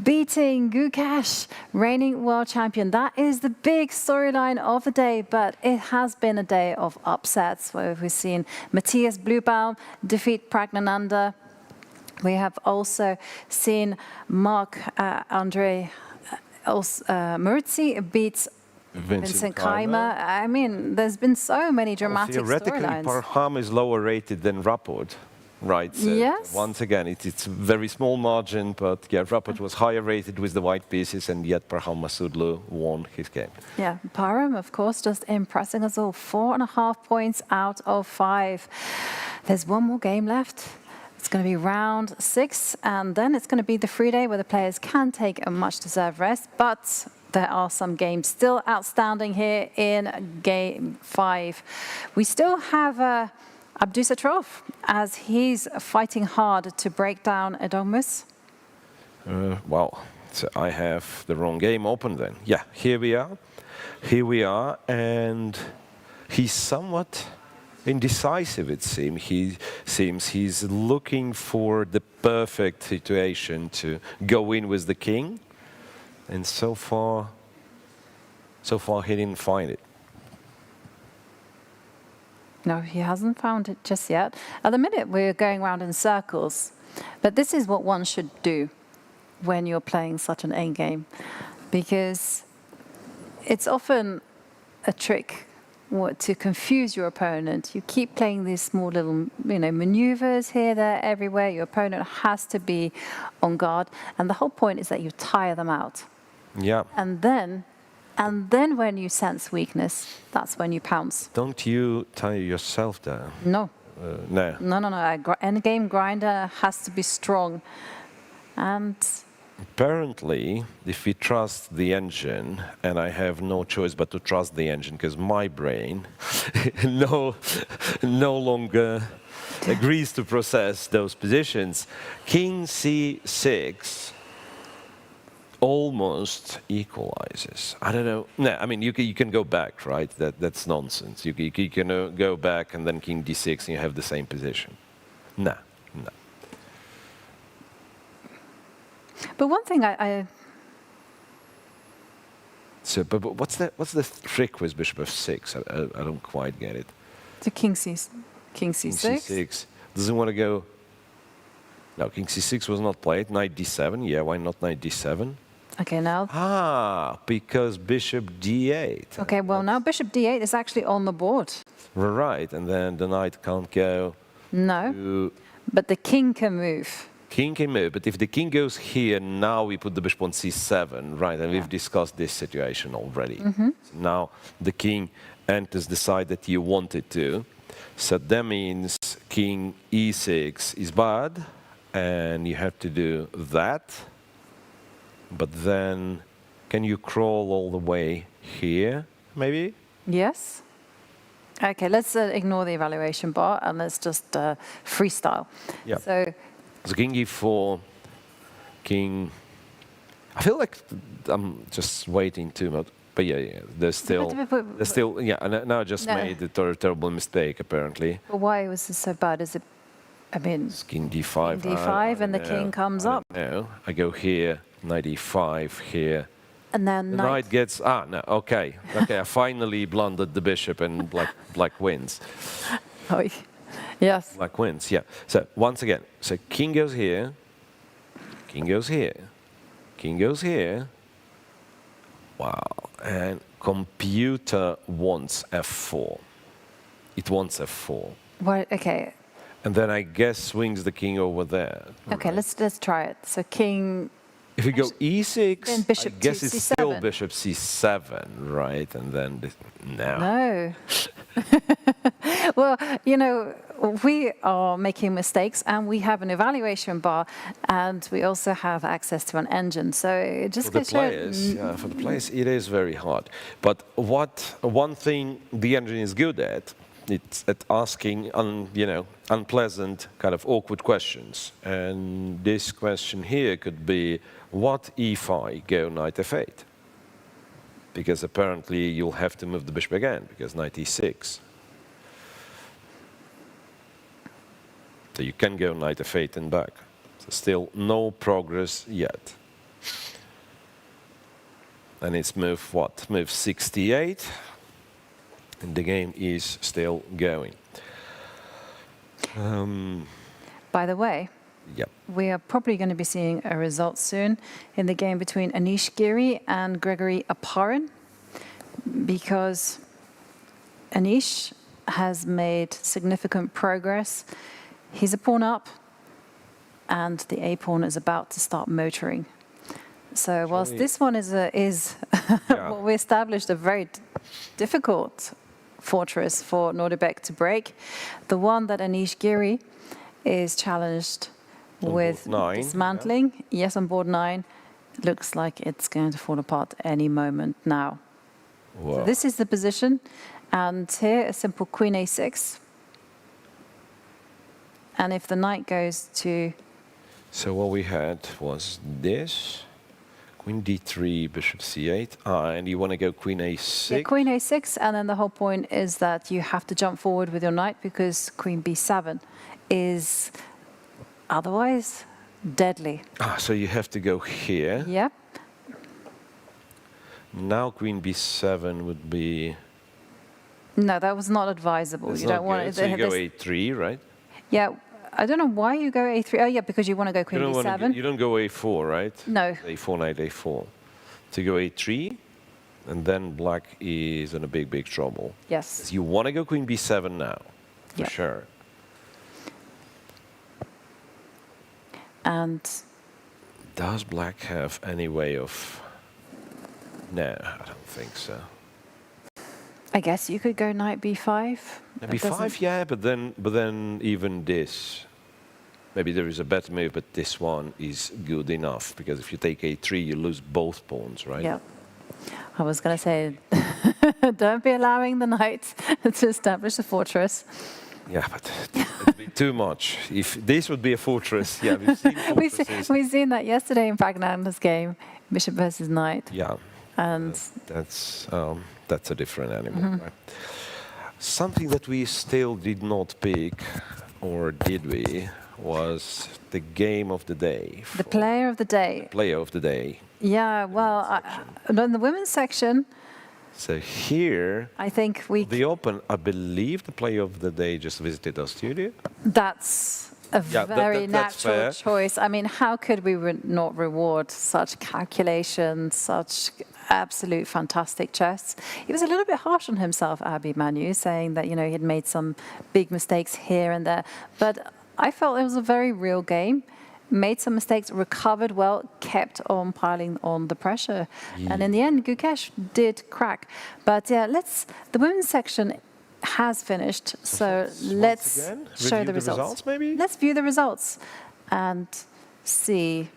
beating Gukesh, reigning world champion. That is the big storyline of the day, but it has been a day of upsets where we've seen Matthias Bluebaum defeat Praggnanandhaa. We have also seen Marc-André Murici beat Vincent Keymer. I mean, there's been so many dramatic theoretically, storylines. Parham is lower rated than Rapport, right? So yes. Once again, it's a very small margin, but yeah, Rapport was higher rated with the white pieces, and yet Parham Maghsoodloo won his game. Yeah, Parham, of course, just impressing us all. 4.5 points out of 5. There's one more game left. It's going to be round 6, and then it's going to be the free day where the players can take a much-deserved rest, but there are some games still outstanding here in Game 5. We still have Abdusatrov, as he's fighting hard to break down Edomus. Well, so I have the wrong game open then. Yeah, here we are, and he's somewhat indecisive, it seems. He's looking for the perfect situation to go in with the king, and so far he didn't find it. No, he hasn't found it just yet. At the minute, we're going around in circles, but this is what one should do when you're playing such an endgame, because it's often a trick to confuse your opponent. You keep playing these small little, maneuvers here, there, everywhere. Your opponent has to be on guard, and the whole point is that you tire them out. Yeah. And then when you sense weakness, that's when you pounce. Don't you tire yourself down? No. No. No. Endgame grinder has to be strong, and. Apparently, if we trust the engine, and I have no choice but to trust the engine, because my brain no longer agrees to process those positions. King c6 almost equalizes. I don't know. No, I mean, you can go back, right? That's nonsense. You can go back and then king d6 and you have the same position. No. But one thing I So, but what's the trick with bishop f6? I don't quite get it. the king c6. King c6. Doesn't want to go. No, king c6 was not played. Knight d7. Yeah, why not knight d7? Okay, now. Because bishop d8. Okay, well now bishop d8 is actually on the board. Right, and then the knight can't go. No, but the king can move. King can move, but if the king goes here, now we put the bishop on c7, right? And we've discussed this situation already. So now the king enters the side that you wanted to. So that means king e6 is bad, and you have to do that. But then, can you crawl all the way here, maybe? Yes. Okay, let's ignore the evaluation bar and let's just freestyle. Yeah. So king e4, king. I feel like I'm just waiting too much. But yeah, there's still, yeah. And now I just made a terrible mistake apparently. But why was this so bad? Is it? I mean, it's king d5. King d5, and the king comes up. No, I go here, knight e5 here. And then the knight gets. No. Okay. I finally blundered the bishop, and black wins. Oh, yes. Black wins. Yeah. So once again, so king goes here, king goes here, king goes here. Wow. And computer wants f4. It wants f4. What? Okay. And then I guess swings the king over there. Okay, right? let's try it. So king. If we go e6, then bishop I guess it's c7. still bishop c7, right? And then No. Well, you know, we are making mistakes, and we have an evaluation bar, and we also have access to an engine. So it just for the players, it is very hard. But one thing the engine is good at, it's at asking unpleasant, kind of awkward questions. And this question here could be, what if I go knight f8? Because apparently you'll have to move the bishop again, because knight e6. So you can go knight f8 and back. So still no progress yet. And it's move what? Move 68. And the game is still going. By the way, yep. We are probably going to be seeing a result soon in the game between Anish Giri and Gregory Aparin, because Anish has made significant progress. He's a pawn up, and the a pawn is about to start motoring. So whilst this one is what we established a very difficult fortress for Nordebek to break, the one that Anish Giri is challenged with dismantling. Yeah. Yes, on board 9. Looks like it's going to fall apart any moment now. Wow. So this is the position, and here a simple queen a6. And if the knight goes to... So what we had was this, queen d3, bishop c8, and you want to go queen a6? Yeah, queen a6, and then the whole point is that you have to jump forward with your knight because queen b7 is otherwise deadly. So you have to go here. Yep. Now queen b7 would be... No, that was not advisable. That's you not don't want good. So you go a3, right? Yeah, I don't know why you go a3. Oh, yeah, because you want to go queen b7. You don't go a4, right? No. a4, knight a4. To go a3, and then black is in a big trouble. Yes. So you want to go queen b7 now, for sure. And does black have any way of... No, I don't think so. I guess you could go knight b5. b5, yeah, but then even this, maybe there is a better move, but this one is good enough, because if you take a3, you lose both pawns, right? Yeah. I was going to say, don't be allowing the knight to establish a fortress. Yeah, but it'd be too much. If this would be a fortress, yeah, we've seen fortresses. We've seen that yesterday in Praggnanandhaa's game. Bishop versus knight. Yeah. And that's a different animal, right? Something that we still did not pick, or did we, was the game of the day. The player of the day. Player of the day. Yeah, well, in the women's section, so here, I think the Open, I believe the player of the day just visited our studio. That's a very natural choice. I mean, how could we not reward such calculation, such absolute fantastic chess? He was a little bit harsh on himself, Abhimanyu, saying that, you know, he'd made some big mistakes here and there. But I felt it was a very real game. Made some mistakes, recovered well, kept on piling on the pressure. And in the end, Gukesh did crack. But yeah, the women's section has finished, so let's show the results. Maybe? Let's view the results and see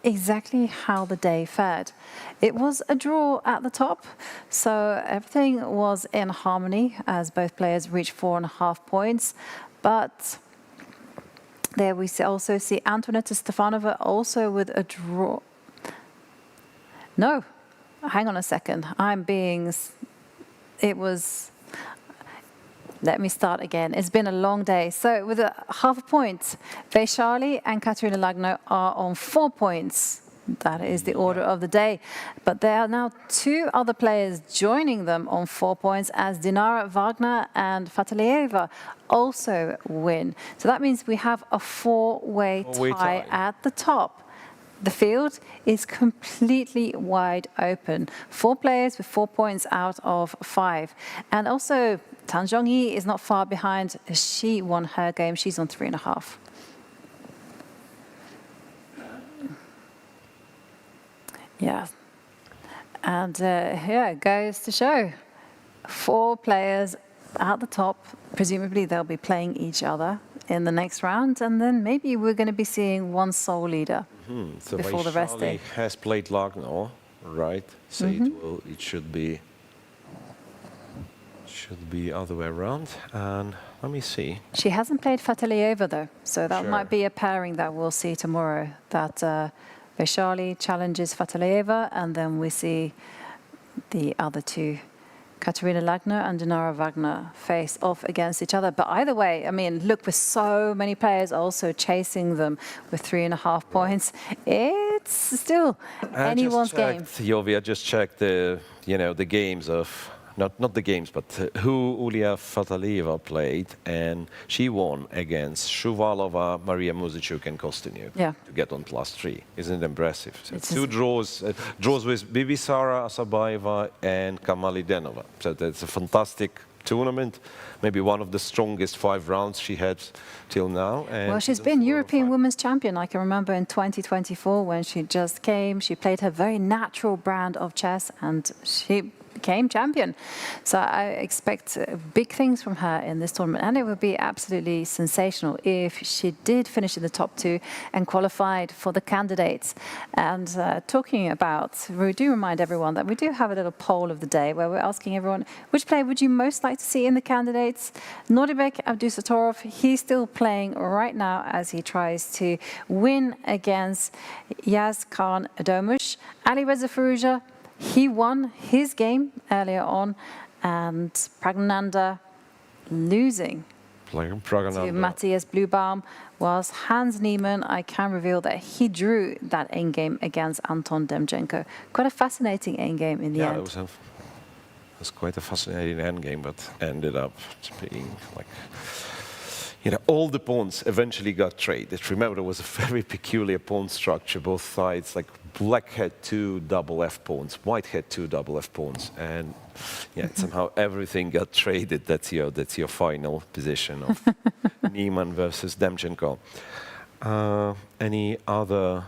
exactly how the day fared. It was a draw at the top, so everything was in harmony as both players reached 4.5 points. But there we also see Antoaneta Stefanova also with a draw. No, hang on a second. Let me start again. It's been a long day. So with a half a point, Vaishali and Katerina Lagno are on 4 points. That is the order of the day. But there are now 2 other players joining them on 4 points as Dinara Wagner and Fatalieva also win. So that means we have a 4-way tie at the top. The field is completely wide open. 4 players with 4 points out of 5. And also, Tan Zhongyi is not far behind. She won her game. She's on 3.5. Yeah. And yeah, it goes to show. 4 players at the top. Presumably, they'll be playing each other in the next round, and then maybe we're going to be seeing one sole leader so before the rest day. Has played Lagno, right? So it should be other way around. And let me see. She hasn't played Fatalieva though, so that might be a pairing that we'll see tomorrow. That Vaishali challenges Fatalieva, and then we see the other 2. Katerina Lagno and Dinara Wagner face off against each other. But either way, I mean, look, with so many players also chasing them with 3.5 points, it's still anyone's game. Jovi, I just checked the games of, not the games, but who Ulia Fatalieva played, and she won against Shuvalova, Maria Muzichuk, and Kostyniuk to get on +3. Isn't it impressive? So 2 draws with Bibisara, Asabaeva, and Kamalidenova. So that's a fantastic tournament. Maybe one of the strongest 5 rounds she had till now. And well, she's been European Women's Champion. I can remember in 2024 when she just came. She played her very natural brand of chess, and she became champion. So I expect big things from her in this tournament, and it would be absolutely sensational if she did finish in the top 2 and qualified for the candidates. And talking about, we do remind everyone that we do have a little poll of the day where we're asking everyone, which player would you most like to see in the candidates? Nordibek Abdusatorov, he's still playing right now as he tries to win against Yaz Khan Adomush. Ali Reza Firouzja, he won his game earlier on, and Praggnanandhaa losing to Matthias Bluebaum, whilst Hans Niemann, I can reveal that he drew that endgame against Anton Demchenko. Quite a fascinating endgame in the end. It was quite a fascinating endgame, but ended up being like, all the pawns eventually got traded. Remember, it was a very peculiar pawn structure, both sides, like black had 2 double F pawns, white had 2 double F pawns, and somehow everything got traded. That's your final position of Niemann versus Demchenko. Any other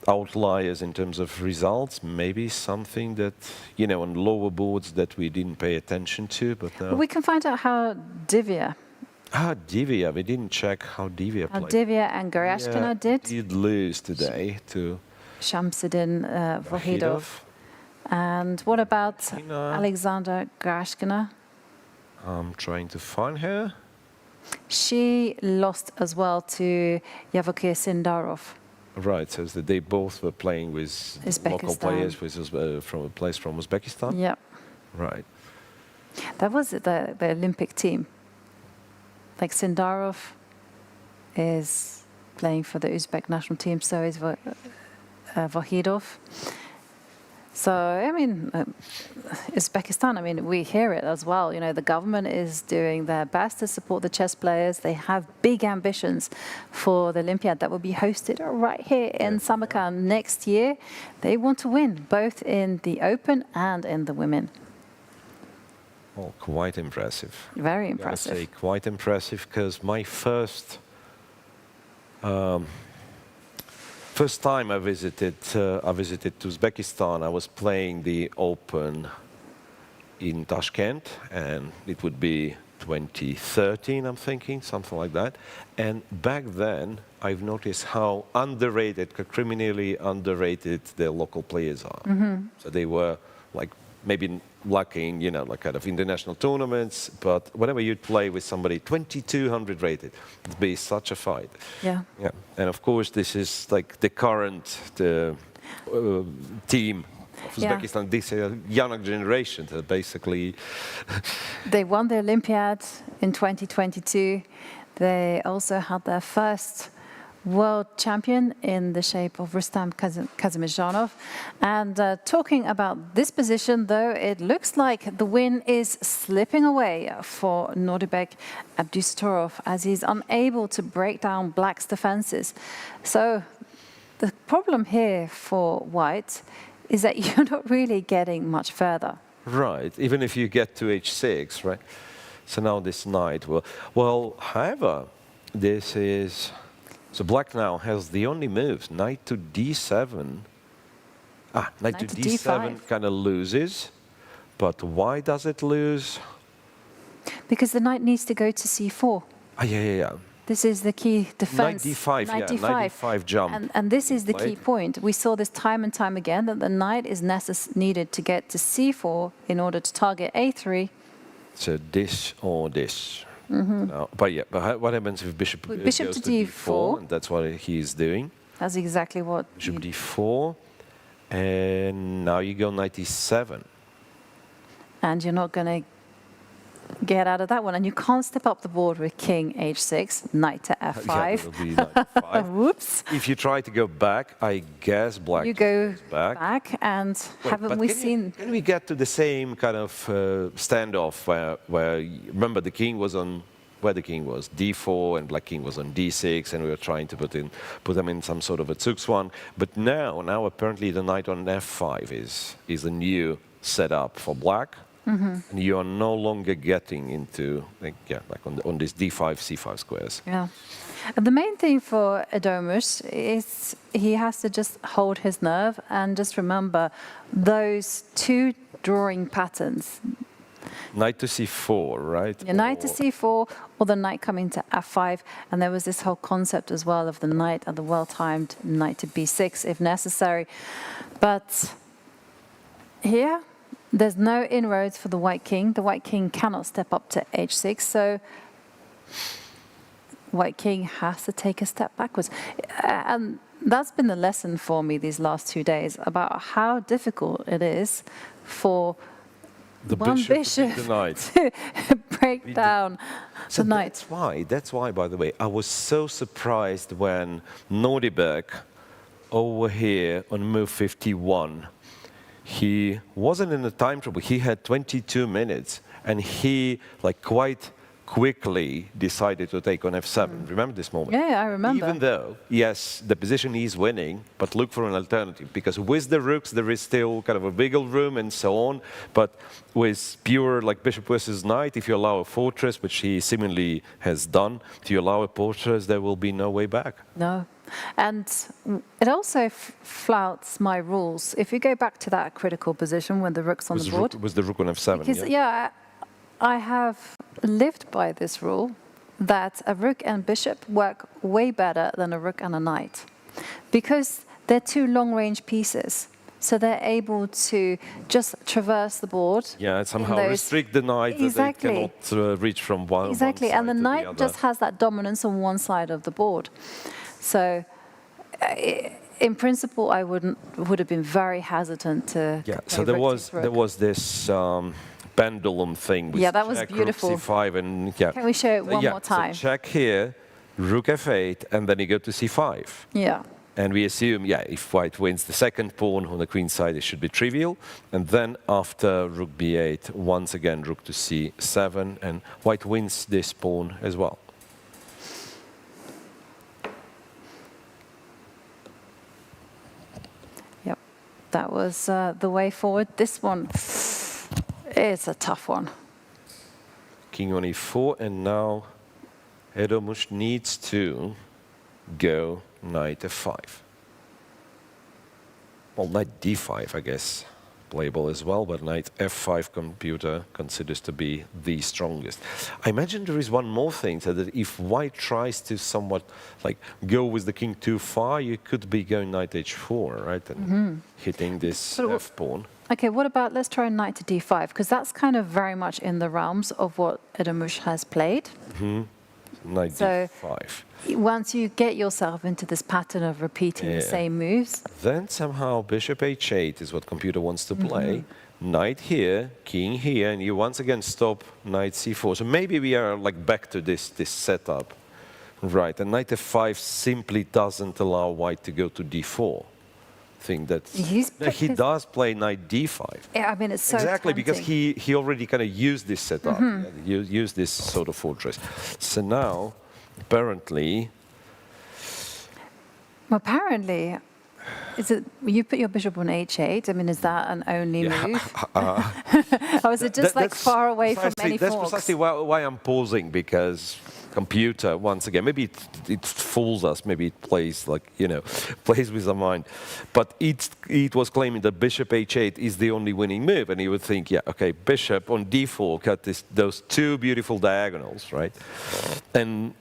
outliers in terms of results? Maybe something that on lower boards that we didn't pay attention to, but we can find out how Divya. Divya, we didn't check how Divya played. Divya and Goryachkina did lose today to Shamsuddin Vahidov. And what about Alexandra Goryachkina? I'm trying to find her. She lost as well to Yavokir Sindarov. Right, so that they both were playing with local players, which is from a place from Uzbekistan? Yeah. Right. That was the Olympic team. Like Sindarov is playing for the Uzbek national team, so is Vahidov. So, I mean, Uzbekistan, I mean, we hear it as well. You know, the government is doing their best to support the chess players. They have big ambitions for the Olympiad that will be hosted right here in Samarkand next year. They want to win, both in the open and in the women. Oh, quite impressive. Very impressive. I say quite impressive, because my first time I visited Uzbekistan, I was playing the Open in Tashkent, and it would be 2013, I'm thinking, something like that. And back then, I've noticed how underrated, criminally underrated the local players are. Mm-hmm. So they were like maybe lucky in, you know, like kind of international tournaments, but whenever you'd play with somebody 2200 rated, it'd be such a fight. Yeah. Yeah. And of course, this is like the current team of Uzbekistan, this young generation that basically... They won the Olympiad in 2022. They also had their first world champion in the shape of Rustam Kazimdzhanov. And talking about this position, though, it looks like the win is slipping away for Nordibek Abdustorov, as he's unable to break down Black's defenses. So the problem here for White is that you're not really getting much further. Right, even if you get to h6, right? So now this knight will... Well, however, this is... So Black now has the only moves, knight to d7. Knight to d7 kind of loses, but why does it lose? Because the knight needs to go to c4. Yeah. This is the key defense. Knight d5, knight yeah, d5. knight d5 jump. And this is the key point. We saw this time and time again, that the knight is needed to get to c4 in order to target a3. So this or this. Mm-hmm. No, but what happens if bishop With goes bishop to d4? d4. And that's what he's doing. That's exactly what... Bishop d4. And now you go knight e7. And you're not going to get out of that one. And you can't step up the board with king h6, knight to f5. Yeah, it'll be knight f5. Whoops. If you try to go back, I guess Black You go back. and Wait, haven't we seen... Can we get to the same kind of standoff where remember the king was on... Where the king was, d4, and Black king was on d6, and we were trying to put them in some sort of a Zugzwang. But now apparently the knight on f5 is a new setup for Black. Mm-hmm. And you are no longer getting into, like on this d5, c5 squares. Yeah. And the main thing for Adomus is he has to just hold his nerve and just remember those two drawing patterns. Knight to c4, right? Yeah, knight to c4, or the knight coming to f5. And there was this whole concept as well of the knight and the well-timed knight to b6 if necessary. But here, there's no inroads for the White king. The White king cannot step up to h6, so White king has to take a step backwards. And that's been the lesson for me these last 2 days about how difficult it is for the one bishop to break down the knight. That's why, by the way, I was so surprised when Nordibek over here on move 51, he wasn't in a time trouble. He had 22 minutes, and he quite quickly decided to take on f7. Remember this moment? Yeah, I remember. Even though, yes, the position is winning, but look for an alternative, because with the rooks there is still kind of a wiggle room and so on. But with pure bishop versus knight, if you allow a fortress, which he seemingly has done, if you allow a fortress, there will be no way back. No. And it also flouts my rules. If you go back to that critical position when the rook's on the board. Was the rook on f7? Because, I have lived by this rule that a rook and bishop work way better than a rook and a knight, because they're two long-range pieces. So they're able to just traverse the board. Yeah, and somehow restrict the knight that they cannot reach from one Exactly, one side and the knight just has that dominance on one side of the board. So in principle, I would have been very hesitant to. Yeah. play So there rook takes was rook. this pendulum thing with Yeah, that was check, beautiful. rook c5, and yeah. Can we show it one Yeah, more time? So check here, rook f8, and then you go to c5. Yeah. And we assume, yeah, if white wins the second pawn on the queen side, it should be trivial. And then after rook b8, once again, rook to c7, and white wins this pawn as well. Yep. That was the way forward. This one is a tough one. King on e4, and now Erdoğan needs to go knight f5. Well, knight d5, I guess, playable as well, but knight f5 computer considers to be the strongest. I imagine there is one more thing, so that if white tries to somewhat like go with the king too far, you could be going knight h4, right, and hitting this f pawn. Okay, what about, let's try knight to d5, because that's kind of very much in the realms of what Erdoğan has played. Knight So d5. once you get yourself into this pattern of repeating the same moves, Then somehow bishop h8 is what computer wants to play. Knight here, king here, and you once again stop knight c4. So maybe we are like back to this setup. Right, and knight f5 simply doesn't allow white to go to d4. Think that he does play knight d5. I mean, it's so Exactly, because tempting. he already kind of used this setup, used this sort of fortress. So now, apparently, Well, apparently, is it you put your bishop on h8? I mean, is that an only move? Or is it just like far away from any That's forks? precisely why I'm pausing, because computer, once again, maybe it fools us, maybe it plays like, you know, plays with our mind. But it was claiming that bishop h8 is the only winning move, and you would think, yeah, okay, bishop on d4 got those two beautiful diagonals, right? And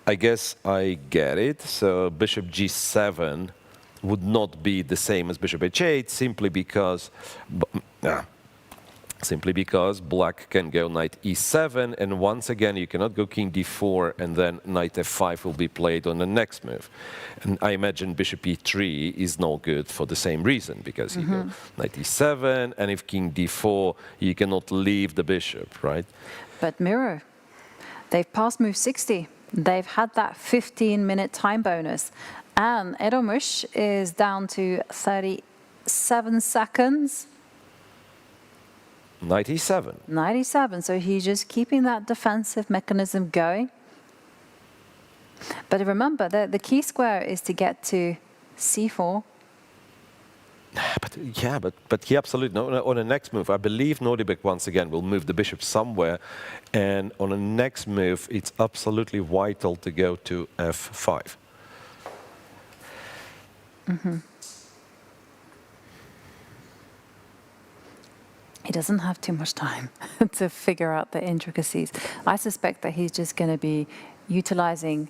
I guess I get it. So bishop g7 would not be the same as bishop h8, simply because black can go knight e7, and once again you cannot go king d4, and then knight f5 will be played on the next move. And I imagine bishop e3 is no good for the same reason, because you go knight e7, and if king d4, you cannot leave the bishop, right? But Miro, they've passed move 60. They've had that 15-minute time bonus. And Erdoğan is down to 37 seconds. 97. 97, so he's just keeping that defensive mechanism going. But remember, the key square is to get to c4. But he absolutely, no, on the next move, I believe Nordibek once again will move the bishop somewhere, and on the next move, it's absolutely vital to go to f5. He doesn't have too much time to figure out the intricacies. I suspect that he's just going to be utilizing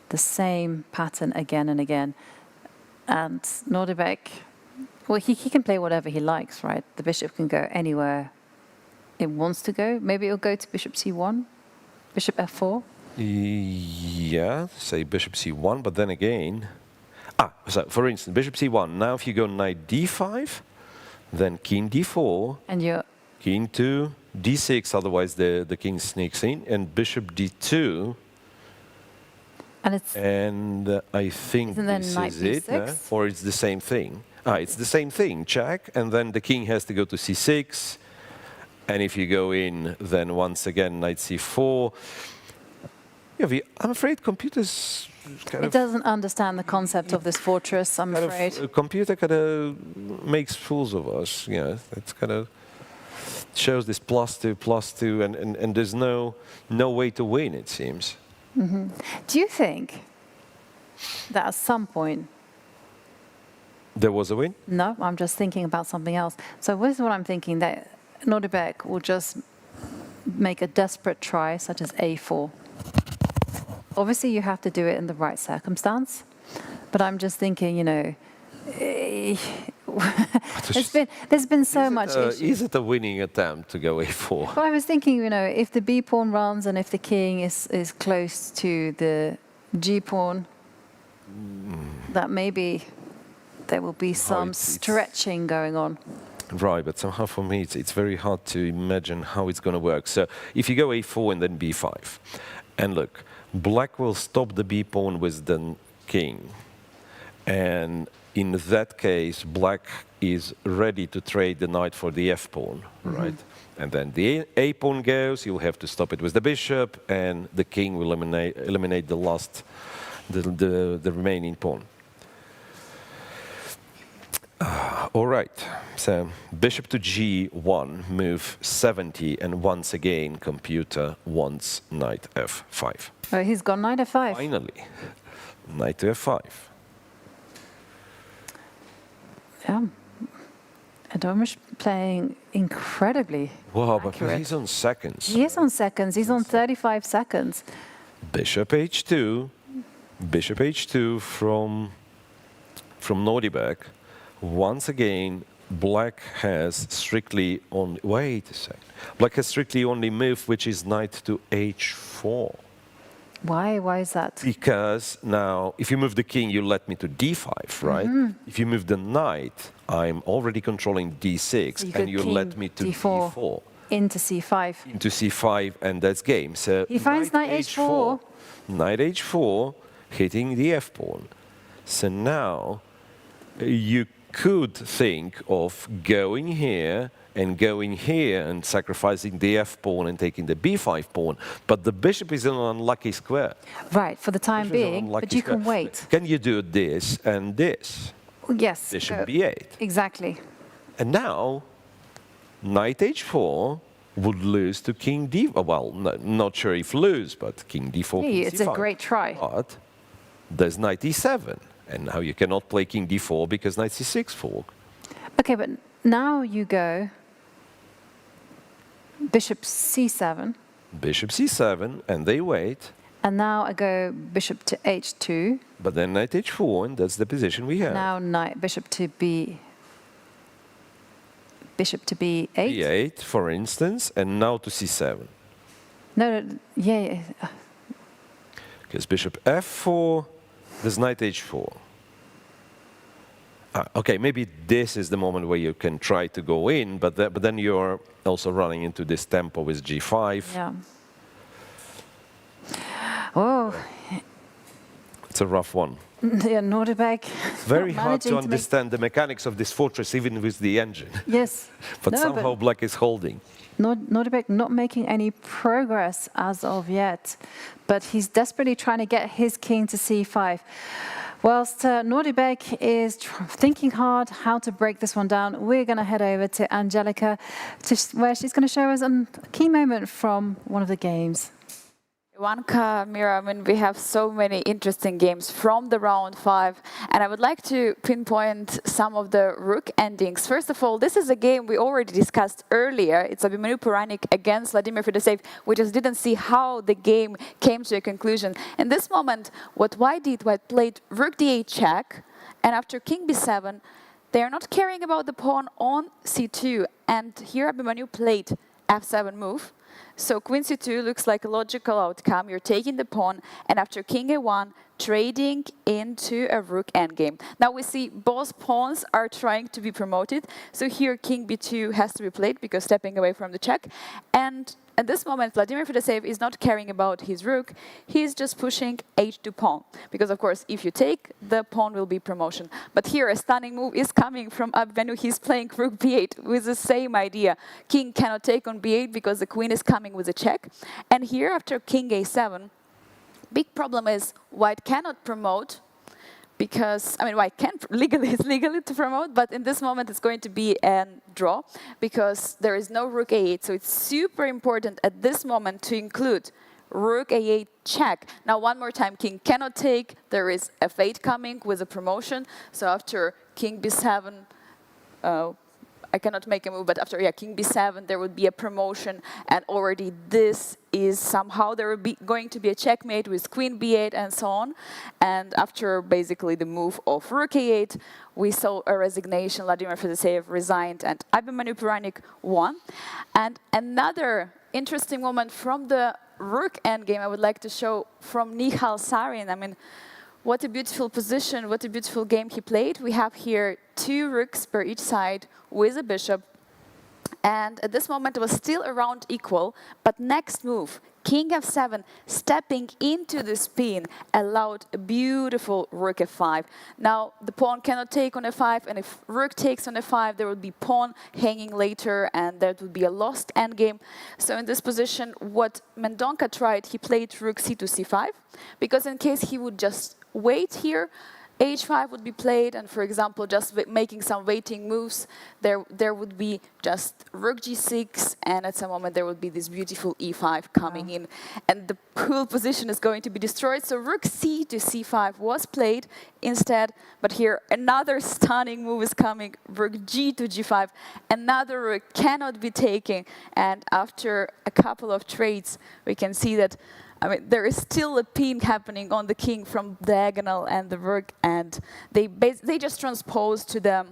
the same pattern again and again. And Nordibek, well, he can play whatever he likes, right? The bishop can go anywhere it wants to go. Maybe it'll go to bishop c1, bishop f4. Yeah, say bishop c1, but then again... so for instance, bishop c1. Now if you go knight d5, then king d4, and you're king to d6, otherwise the king sneaks in, and bishop d2. And I think this is it, no? Or it's the same thing. It's the same thing, check, and then the king has to go to c6, and if you go in, then once again knight c4. Yeah, I'm afraid computers it doesn't understand the concept of this fortress, I'm afraid. Computer kind of makes fools of us, you know. It's kind of shows this +2, and there's no way to win, it seems. Do you think that at some point there was a win? No, I'm just thinking about something else. So this is what I'm thinking, that Nordibek will just make a desperate try, such as a4. Obviously, you have to do it in the right circumstance, but I'm just thinking, you know, there's been so much issue. Is it a winning attempt to go a4? Well, I was thinking, you know, if the b pawn runs and if the king is close to the g pawn. that maybe there will be some stretching going on. Right, but somehow for me it's very hard to imagine how it's going to work. So if you go a4 and then b5, and look, black will stop the b pawn with the king, and in that case black is ready to trade the knight for the f pawn, right? And then the a pawn goes, you'll have to stop it with the bishop, and the king will eliminate the last, the remaining pawn. All right, so bishop to g1, move 70, and once again computer wants knight f5. Oh, he's gone knight f5. Finally, knight to f5. Yeah, Adomish playing incredibly Wow, but accurate. he's on seconds. He is on seconds, he's on 35 seconds. Bishop h2 from Nordibek. Once again, black has strictly only, wait a second. Black has strictly only move, which is knight to h4. Why? Why is that? Because now, if you move the king, you let me to d5, right? If you move the knight, I'm already controlling d6, So and you let me to d4. Into c5. Into c5, and that's game. So He finds knight h4. Knight h4, hitting the f pawn. So now, you could think of going here and sacrificing the f pawn and taking the b5 pawn, but the bishop is in an unlucky square. Right, for the time being, but you can wait. Can you do this and this? Yes. Bishop b8. Exactly. And now, knight h4 would lose to king d. Well, not sure if lose, but king d4. Hey, king it's c5. a great try. But there's knight e7. And now you cannot play king d4 because knight c6 fork. Okay, but now you go bishop c7. Bishop c7, and they wait. And now I go bishop to h2. But then knight h4, and that's the position we have. Now knight bishop to b8. b8, for instance, and now to c7. No, yeah. Because bishop f4, there's knight h4. Okay, maybe this is the moment where you can try to go in, but then you're also running into this tempo with g5. Yeah. Oh. It's a rough one. Yeah, Nordibek. Very hard to understand the mechanics of this fortress, even with the engine. Yes. But somehow black is holding. Nordibek not making any progress as of yet, but he's desperately trying to get his king to c5. Whilst Nordibek is thinking hard how to break this one down, we're going to head over to Angelica, where she's going to show us a key moment from one of the games. Ivanka, Mira, I mean, we have so many interesting games from the round 5, and I would like to pinpoint some of the rook endings. First of all, this is a game we already discussed earlier. It's Abhimanyu Mishra against Vladimir Firouzja. We just didn't see how the game came to a conclusion. In this moment, what White did, White played rook d8 check, and after king b7, they are not caring about the pawn on c2, and here Abhimanyu played f7 move. So queen c2 looks like a logical outcome. You're taking the pawn, and after king a1, trading into a rook endgame. Now we see both pawns are trying to be promoted. So here king b2 has to be played because stepping away from the check. And at this moment, Vladimir Firouzja is not caring about his rook. He's just pushing h2 pawn. Because, of course, if you take, the pawn will be promotion. But here, a stunning move is coming from Abhimanyu. He's playing rook b8 with the same idea. King cannot take on b8 because the queen is coming with a check. And here, after king a7, big problem is White cannot promote because, I mean, White can legally, it's legally to promote, but in this moment it's going to be a draw because there is no rook a8. So it's super important at this moment to include rook a8 check. Now one more time, king cannot take. There is f8 coming with a promotion. So after king b7, I cannot make a move, but after king b7, there would be a promotion, and already this is somehow there will be going to be a checkmate with queen b8 and so on. And after basically the move of rook a8, we saw a resignation. Vladimir Firouzja resigned, and Abhimanyu Mishra won. And another interesting moment from the rook endgame I would like to show from Nihal Sarin. I mean, what a beautiful position, what a beautiful game he played. We have here 2 rooks per each side with a bishop. And at this moment, it was still around equal. But next move, King f7, stepping into the spin, allowed a beautiful rook f5. Now, the pawn cannot take on f5, and if rook takes on f5, there will be pawn hanging later, and that would be a lost endgame. So in this position, what Mendonca tried, he played rook c to c5, because in case he would just wait here, h5 would be played, and for example, just making some waiting moves, there would be just rook g6, and at some moment there would be this beautiful e5 coming in, and the whole position is going to be destroyed. So rook c to c5 was played instead, but here another stunning move is coming, rook g to g5. Another rook cannot be taken, and after a couple of trades, we can see that there is still a pin happening on the king from diagonal and the rook, and they just transpose to the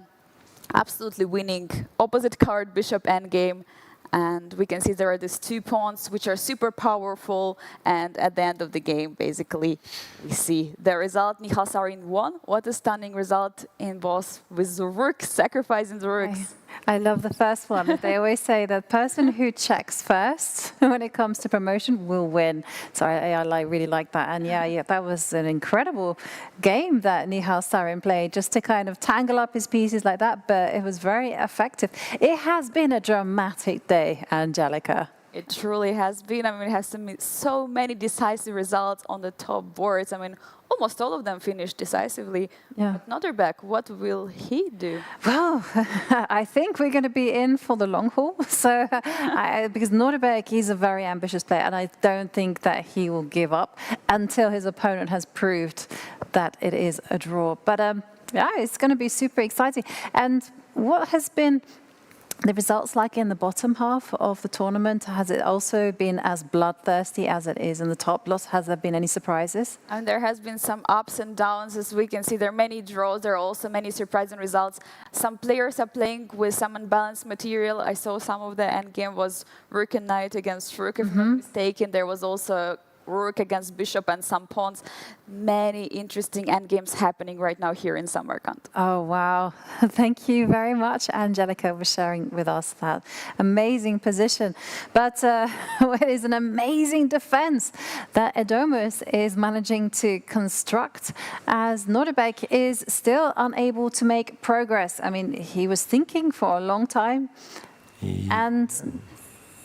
absolutely winning opposite card bishop endgame. And we can see there are these 2 pawns which are super powerful, and at the end of the game, basically, we see the result. Nihal Sarin won. What a stunning result in boss with the rook, sacrificing the rooks. I love the first one. They always say the person who checks first when it comes to promotion will win. So I really like that. And yeah, that was an incredible game that Nihal Sarin played, just to kind of tangle up his pieces like that. But it was very effective. It has been a dramatic day, Angelica. It truly has been. It has been so many decisive results on the top boards. Almost all of them finished decisively. Yeah. But Notterbeck, what will he do? Well, I think we're going to be in for the long haul. So, because Notterbeck, he's a very ambitious player, and I don't think that he will give up until his opponent has proved that it is a draw. But yeah, it's going to be super exciting. And what has been the results like in the bottom half of the tournament? Has it also been as bloodthirsty as it is in the top lots? Has there been any surprises? And there has been some ups and downs, as we can see. There are many draws. There are also many surprising results. Some players are playing with some unbalanced material. I saw some of the endgame was rook and knight against rook, if I'm not mistaken. There was also rook against bishop and some pawns. Many interesting endgames happening right now here in Samarkand. Oh, wow. Thank you very much, Angelica, for sharing with us that amazing position. But it is an amazing defense that Edomus is managing to construct, as Notterbeck is still unable to make progress. He was thinking for a long time, and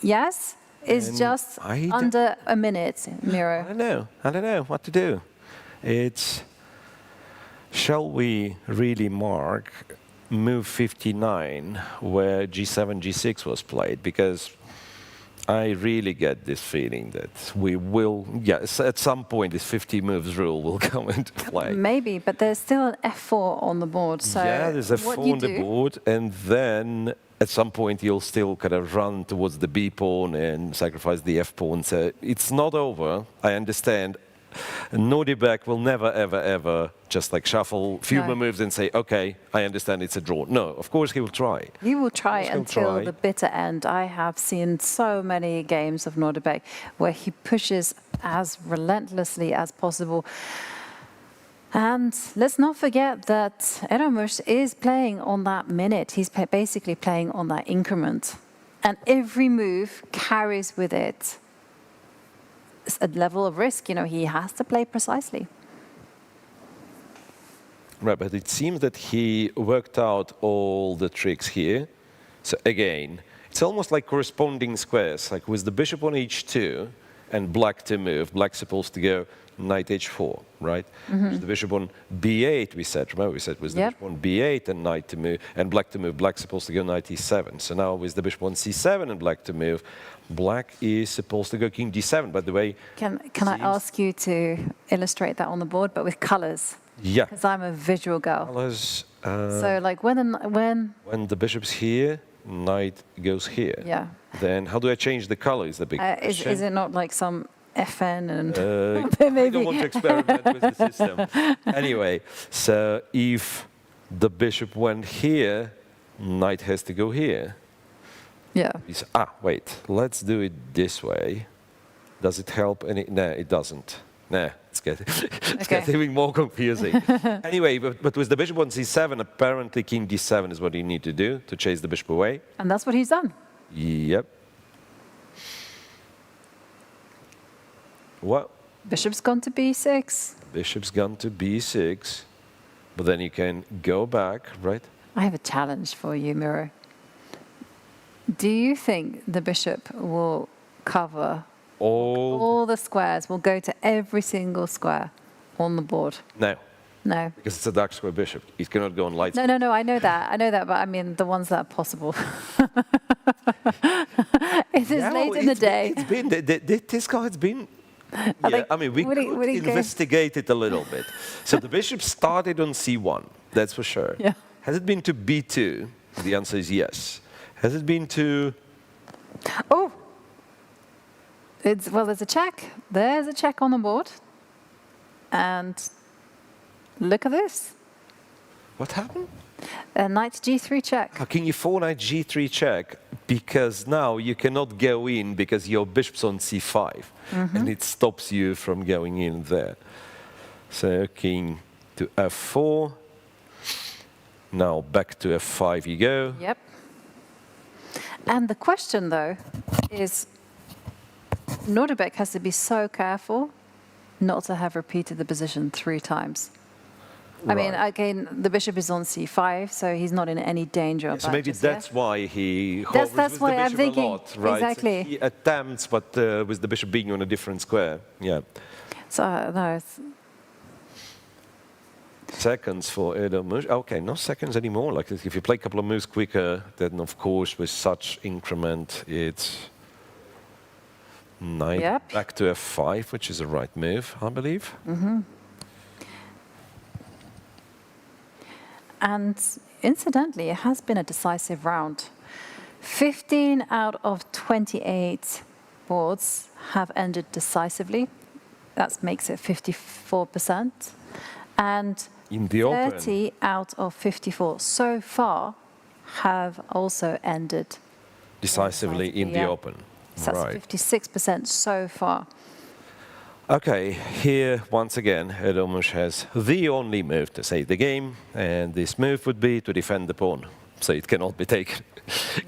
yes, it's just under a minute, Miro. I don't know what to do. Shall we really mark move 59 where g7, g6 was played? Because I really get this feeling that we will, yes, at some point this 50 moves rule will come into play. Maybe, but there's still an f4 on the board. So yeah, there's a 4 on the board, and then at some point you'll still kind of run towards the b pawn and sacrifice the f pawn. So it's not over. I understand. Notterbeck will never, ever, ever just like shuffle a few more moves and say, okay, I understand it's a draw. No, of course he will try. He will try until the bitter end. I have seen so many games of Notterbeck where he pushes as relentlessly as possible. And let's not forget that Edomus is playing on that minute. He's basically playing on that increment. And every move carries with it a level of risk. He has to play precisely. Right, but it seems that he worked out all the tricks here. So again, it's almost like corresponding squares, like with the bishop on h2 and black to move. Black's supposed to go knight h4, right? With the bishop on b8, we said, remember we said with the bishop on b8 and knight to move, and black to move, black's supposed to go knight e7. So now with the bishop on c7 and black to move, black is supposed to go king d7. By the way, can I ask you to illustrate that on the board, but with colors? Yeah. Because I'm a visual girl. Colors. So like when the bishop's here, knight goes here. Yeah. Then how do I change the color is the big question. Is it not like some FN and maybe. I don't want to experiment with the system. Anyway, so if the bishop went here, knight has to go here. Yeah. Wait, let's do it this way. Does it help any? No, it doesn't. No, it's getting more confusing. Anyway, but with the bishop on c7, apparently king d7 is what you need to do to chase the bishop away. And that's what he's done. Yep. Well, Bishop's gone to b6. bishop's gone to b6, but then you can go back, right? I have a challenge for you, Miro. Do you think the bishop will cover all the squares, will go to every single square on the board? No. No. Because it's a dark square bishop. It cannot go on light No, I know that, but I mean the ones that are possible. It is late in the day. It's been, this card's been, yeah, I mean, we could investigate it a little bit. So the bishop started on c1, that's for sure. Yeah. Has it been to b2? The answer is yes. Has it been to... Oh! Well, there's a check. There's a check on the board. And look at this. What happened? A knight g3 check. King e4, knight g3 check, because now you cannot go in because your bishop's on c5, and it stops you from going in there. So king to f4. Now back to f5 you go. Yep. And the question, though, is Nordebek has to be so careful not to have repeated the position 3 times. I mean, again, the bishop is on c5, so he's not in any danger of that. So maybe that's why he hovers that's with why the I'm bishop thinking, a lot, right? exactly. So he attempts, but with the bishop being on a different square, yeah. So, no, seconds for Erdo moves. Okay, no seconds anymore. Like if you play a couple of moves quicker, then of course with such increment, it's knight back to f5, which is the right move, I believe. And incidentally, it has been a decisive round. 15 out of 28 boards have ended decisively. That makes it 54%. And in the 30 open. out of 54 so far have also ended decisively in the open. So that's 56% so far. Okay, here once again, Erdomush has the only move to save the game, and this move would be to defend the pawn, so it cannot be taken.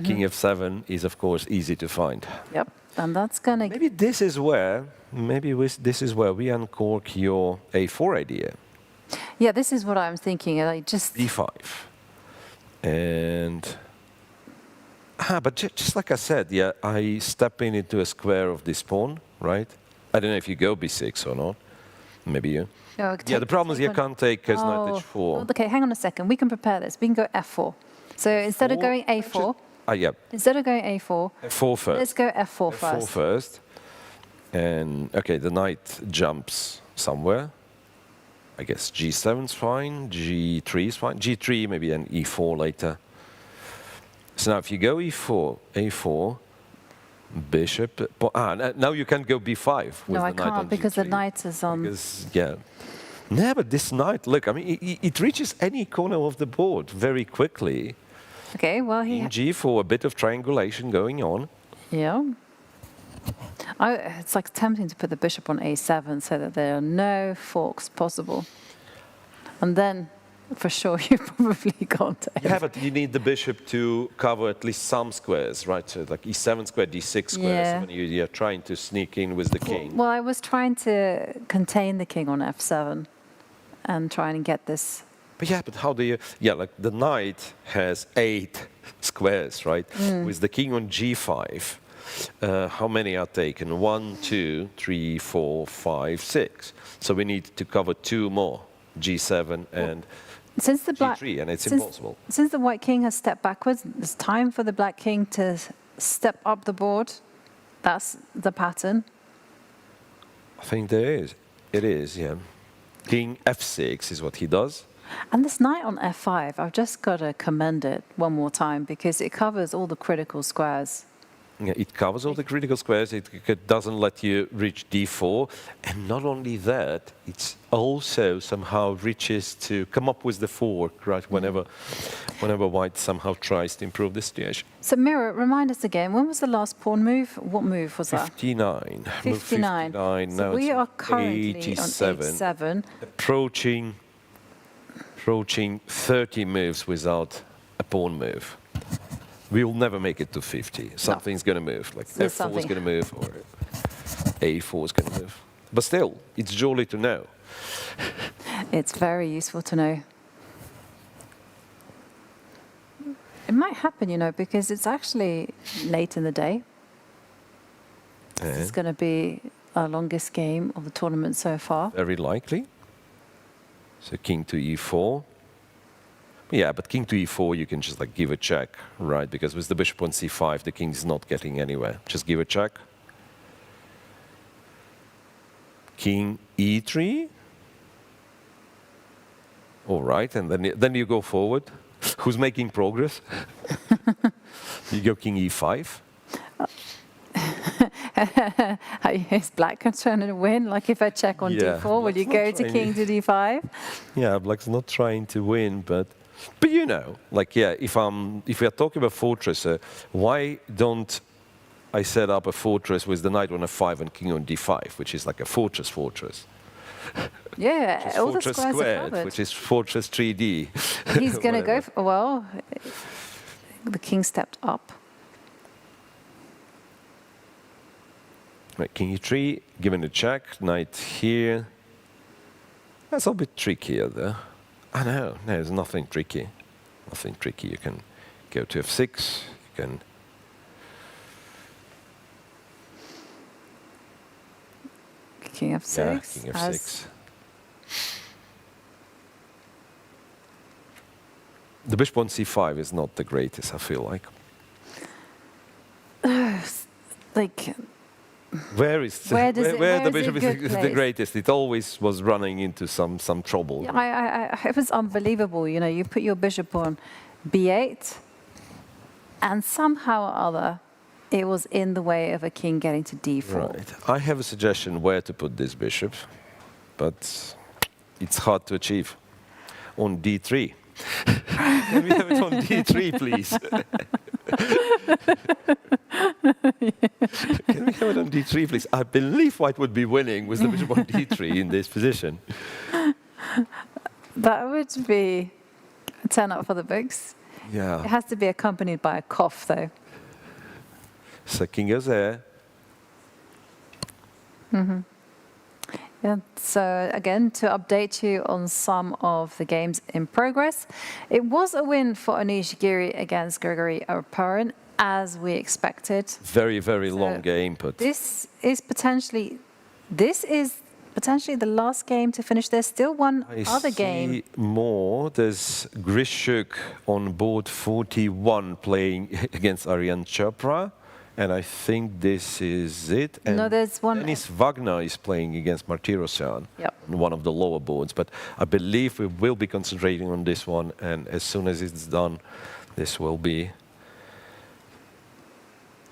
King f7 is of course easy to find. Yep, and that's gonna. Maybe this is where we uncork your a4 idea. Yeah, this is what I'm thinking. I just d5, and but just like I said, yeah, I step into a square of this pawn, right? I don't know if you go b6 or not. Maybe you. No, yeah, the problem is you can't take because knight h4. Well, okay, hang on a second. We can prepare this. We can go f4. So instead of going a4, yeah. Instead of going a4, f4 first. Let's go f4 first. f4 first. And okay, the knight jumps somewhere. I guess g7 is fine, g3 is fine, g3 maybe an e4 later. So now if you go e4, a4, bishop, now you can't go b5 with no, the I knight can't on because g3. the knight is on. Because, yeah. No, but this knight, look, I mean, it reaches any corner of the board very quickly. Okay, well, in g4, a bit of triangulation going on. Yeah. It's like tempting to put the bishop on a7 so that there are no forks possible. And then, for sure, you probably can't. Yeah, but you need the bishop to cover at least some squares, right? So like e7 square, d6 square. Yeah. So when you're trying to sneak in with the king. Well, I was trying to contain the king on f7 and trying to get this. But yeah, but how do you... Yeah, like the knight has 8 squares, right? With the king on g5. How many are taken? 1, 2, 3, 4, 5, 6. So we need to cover 2 more, g7 and since the black, g3, and it's impossible. Since the white king has stepped backwards, it's time for the black king to step up the board. That's the pattern. I think there is. It is, yeah. King f6 is what he does. And this knight on f5, I've just got to commend it one more time because it covers all the critical squares. Yeah, it covers all the critical squares. It doesn't let you reach d4. And not only that, it's also somehow reaches to come up with the fork, right, whenever white somehow tries to improve the situation. So Mira, remind us again, when was the last pawn move? What move was that? 59. 59. Now So we it's are currently 87. on h7. Approaching 30 moves without a pawn move. We'll never make it to 50. Something's going to move, like f4 is going to move, or a4 is going to move. But still, it's jolly to know. It's very useful to know. It might happen, you know, because it's actually late in the day. This is going to be our longest game of the tournament so far. Very likely. So king to e4. Yeah, but king to e4, you can just like give a check, right? Because with the bishop on c5, the king is not getting anywhere. Just give a check. King e3. All right, and then you go forward. Who's making progress? You go king e5. Is black trying to win? Like if I check on d4, will you go to king to d5? Yeah, black's not trying to win, but you know, like if we are talking about fortress, why don't I set up a fortress with the knight on f5 and king on d5, which is like a fortress? Yeah, all the fortress squares squared, are covered. which is fortress 3D. He's going to go for, well, the king stepped up. Right, king e3, given a check, knight here. That's a bit trickier there. Oh, no, there's nothing tricky. Nothing tricky. You can go to f6. You can. King f6. Yeah, king f6. The bishop on c5 is not the greatest, I feel like. Like. Where the bishop is the greatest? It always was running into some trouble. Yeah, it was unbelievable. You know, you put your bishop on b8, and somehow or other, it was in the way of a king getting to d4. Right. I have a suggestion where to put this bishop, but it's hard to achieve. On d3. Can we have it on d3, please? Can we have it on d3, please? I believe white would be winning with the bishop on d3 in this position. That would be a turn up for the books. Yeah. It has to be accompanied by a cough, though. So king goes there. Mm-hmm. Yeah, so again, to update you on some of the games in progress, it was a win for Anish Giri against Grigory Arparin, as we expected. Very, very long game, but This is potentially the last game to finish. There's still one other game. I see more. There's Grishuk on board 41 playing against Aryan Chopra. And I think this is it. And no, there's one. Dennis Wagner is playing against Martirosyan on one of the lower boards. But I believe we will be concentrating on this one. And as soon as it's done, this will be.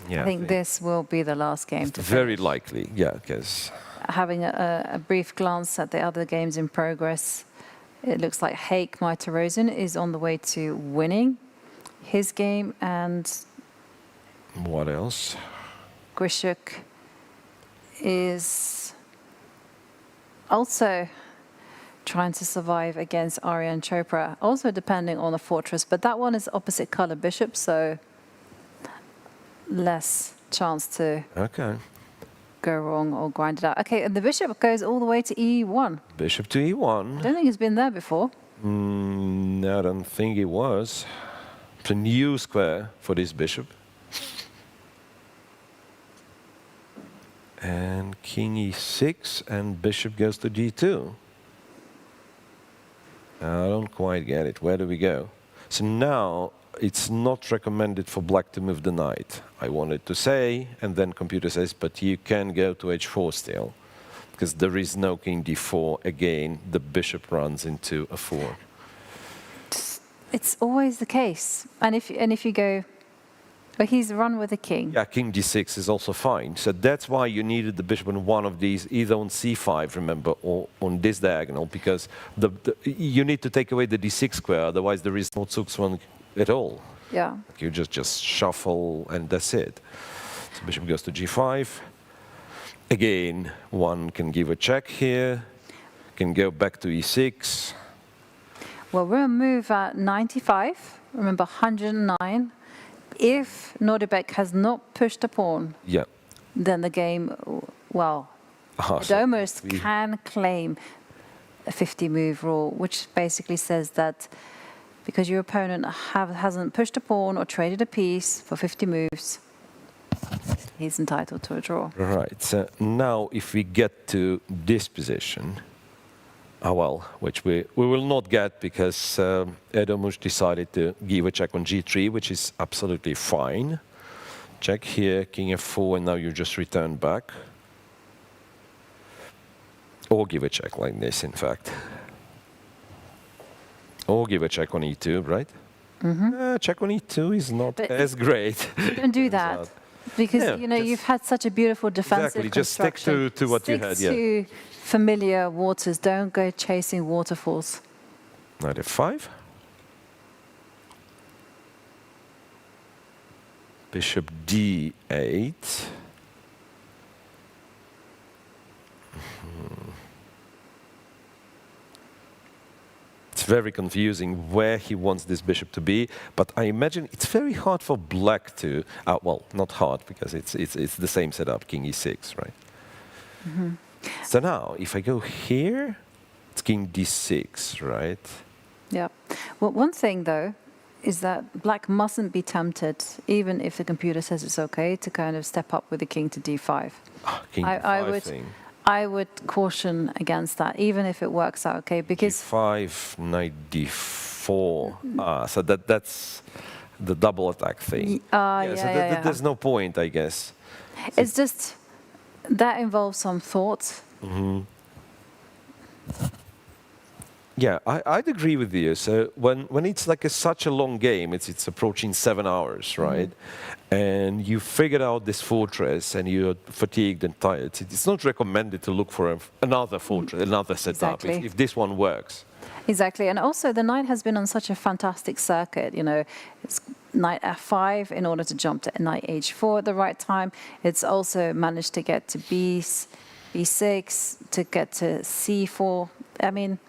Yeah, I think this will be the last game to finish. Very likely, yeah, because. Having a brief glance at the other games in progress, it looks like Heik Maita-Rosen is on the way to winning his game, and what else? Grishuk is also trying to survive against Aryan Chopra, also depending on the fortress, but that one is opposite color bishop, so less chance to go wrong or grind it out. Okay, and the bishop goes all the way to e1. Bishop to e1. I don't think it's been there before. No, I don't think it was. It's a new square for this bishop. And king e6 and bishop goes to d2. I don't quite get it. Where do we go? So now it's not recommended for black to move the knight. I wanted to say, and then computer says, but you can go to h4 still, because there is no king d4. Again, the bishop runs into a 4. It's always the case. And if you go But he's run with the king. Yeah, king d6 is also fine. So that's why you needed the bishop on one of these, either on c5, remember, or on this diagonal, because you need to take away the d6 square, otherwise there is no Zugzwang at all. Yeah. You just shuffle and that's it. So bishop goes to g5. Again, one can give a check here, can go back to e6. Well, we're going to move at 95, remember 109. If Nordebek has not pushed a pawn, Yeah. then the game, well, it almost can claim a 50-move rule, which basically says that because your opponent hasn't pushed a pawn or traded a piece for 50 moves, he's entitled to a draw. Right, so now if we get to this position, which we will not get because Edomus decided to give a check on g3, which is absolutely fine. Check here, king f4, and now you just return back. Or give a check like this, in fact. Or give a check on e2, right? Check on e2 is not as great. Don't do that. Because, you've had such a beautiful defensive construction. Just stick to what you had, Stick to familiar waters. Don't go chasing waterfalls. Knight f5. Bishop d8. It's very confusing where he wants this bishop to be, but I imagine it's very hard for black to, well, not hard because it's the same setup, king e6, right? So now, if I go here, it's king d6, right? Yeah. Well, one thing though is that black mustn't be tempted, even if the computer says it's okay, to kind of step up with the king to d5. King d5 thing. I would caution against that, even if it works out okay, because g5, knight d4. So that's the double attack thing. There's no point, I guess. It's just that involves some thought. Yeah, I'd agree with you. So when it's like such a long game, it's approaching 7 hours, right? And you figured out this fortress and you're fatigued and tired, it's not recommended to look for another fortress, another setup, if this one works. Exactly, and also the knight has been on such a fantastic circuit, it's knight f5 in order to jump to knight h4 at the right time. It's also managed to get to b6, to get to c4. I mean...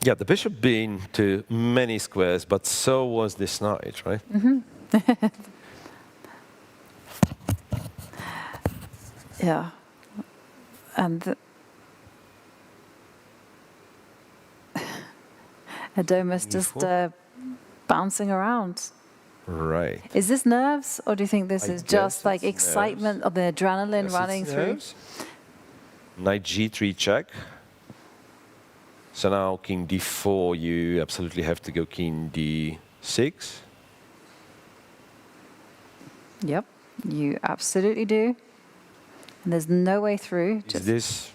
Yeah, the bishop been to many squares, but so was this knight, right? Yeah, and Adomus just bouncing around. Right. Is this nerves, or do you think this is just like excitement of the adrenaline running through? Knight g3 check. So now king d4, you absolutely have to go king d6. Yep, you absolutely do. And there's no way through. Is this...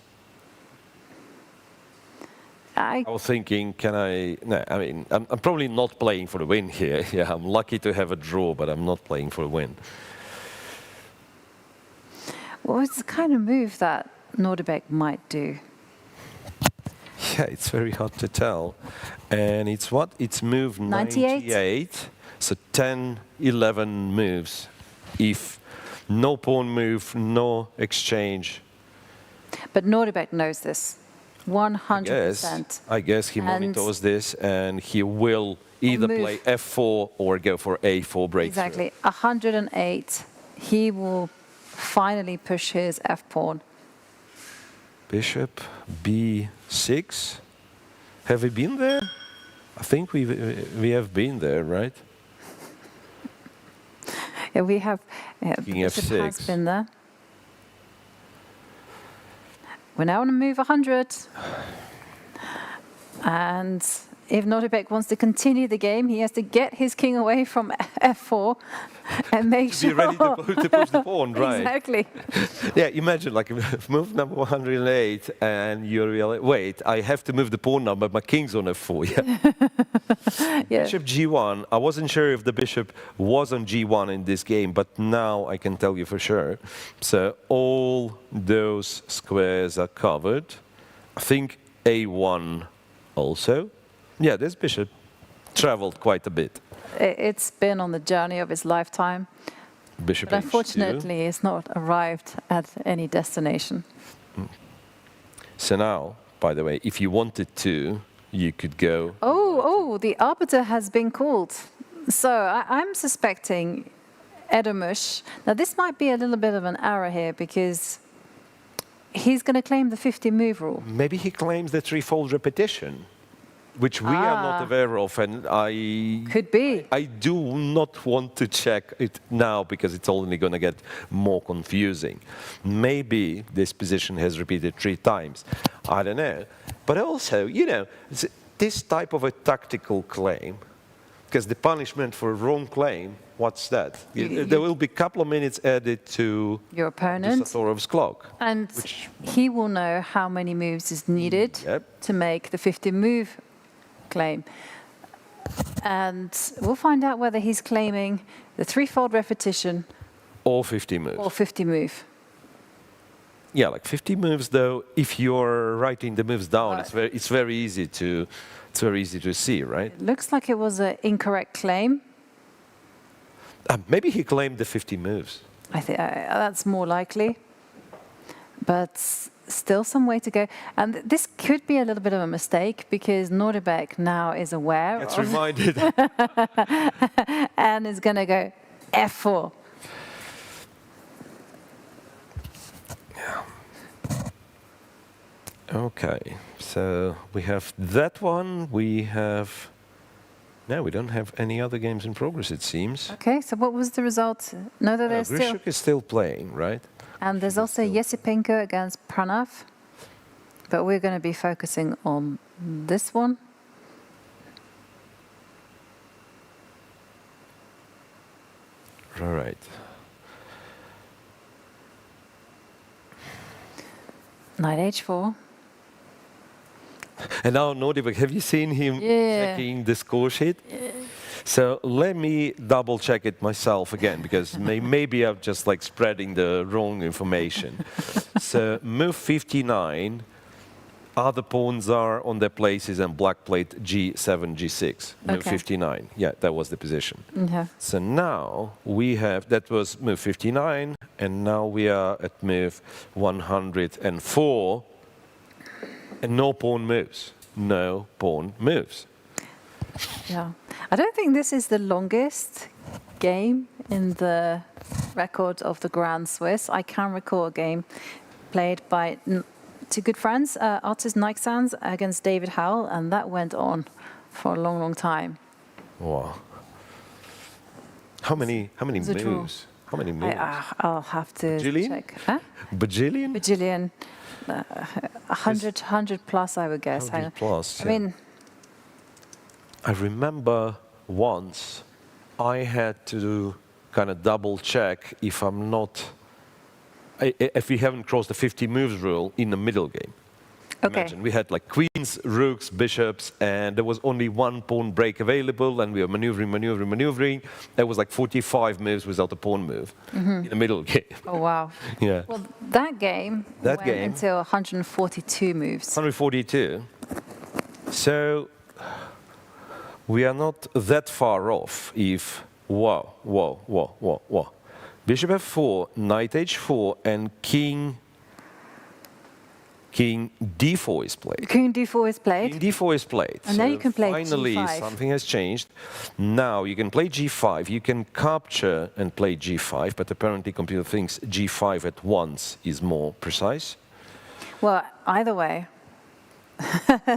I was thinking, I'm probably not playing for the win here. Yeah, I'm lucky to have a draw, but I'm not playing for the win. Well, it's the kind of move that Nordebek might do. Yeah, it's very hard to tell. And it's what? It's move 98. So 10, 11 moves. If no pawn move, no exchange. But Nordebek knows this. 100%. I guess he monitors this and he will either play f4 or go for a4 breakthrough. Exactly. 108. He will finally push his f-pawn. Bishop b6. Have we been there? I think we have been there, right? Yeah, we have. King Bishop f6 has been there. We're now on a move 100. And if Nordebek wants to continue the game, he has to get his king away from f4 and make sure... Be ready to push the pawn, right? Exactly. Yeah, imagine like move number 108 and you realize, wait, I have to move the pawn now, but my king's on f4. Yeah. Yeah. Bishop g1. I wasn't sure if the bishop was on g1 in this game, but now I can tell you for sure. So all those squares are covered. I think a1 also. Yeah, this bishop traveled quite a bit. It's been on the journey of his lifetime. Bishop But h2. unfortunately, it's not arrived at any destination. So now, by the way, if you wanted to, you could go... Oh, the arbiter has been called. So I'm suspecting Edomush. Now, this might be a little bit of an error here because he's going to claim the 50 move rule. Maybe he claims the threefold repetition, which we are not aware of, and could be. I do not want to check it now because it's only going to get more confusing. Maybe this position has repeated 3 times. I don't know. But also, you know, this type of a tactical claim, because the punishment for a wrong claim, what's that? There will be a couple of minutes added to your opponent, Satorov's clock. And he will know how many moves is needed to make the 50 move claim. And we'll find out whether he's claiming the threefold repetition or 50 moves. Or 50 move. Yeah, like 50 moves though, if you're writing the moves down, it's very easy to see, right? It looks like it was an incorrect claim. Maybe he claimed the 50 moves. I think that's more likely. But still some way to go. And this could be a little bit of a mistake because Nordebek now is aware. Gets reminded. And is going to go f4. Yeah. Okay, so we have that one. We have... No, we don't have any other games in progress, it seems. Okay, so what was the result? No, that there's still... Grishuk is still playing, right? And there's also Yesipenko against Pranav. But we're going to be focusing on this one. All right. Knight h4. And now Nordebek, have you seen him checking the score sheet? Yeah. So let me double check it myself again, because maybe I'm just like spreading the wrong information. So move 59, other pawns are on their places and black played g7, g6, move 59. Yeah, that was the position. Yeah. So now we have, that was move 59, and now we are at move 104, and no pawn moves. No pawn moves. Yeah. I don't think this is the longest game in the record of the Grand Swiss. I can recall a game played by two good friends, Artis Nyksands against David Howell, and that went on for a long, long time. Wow. How many moves? How many moves? I'll have to check. Huh? Bajillion? Bajillion. 100 plus, I would guess. 100 plus, I mean, I remember once I had to kind of double check if I'm not, if we haven't crossed the 50 moves rule in the middle game. Okay. Imagine we had like queens, rooks, bishops, and there was only one pawn break available, and we were maneuvering. There was like 45 moves without a pawn move in the middle game. Oh, wow. Yeah. Well, that game went until 142 moves. 142. So we are not that far off if, whoa. Bishop f4, knight h4, and king d4 is played. King d4 is played. King d4 is played. And now you can play finally, g5. Something has changed. Now you can play g5. You can capture and play g5, but apparently computer thinks g5 at once is more precise. Well, either way.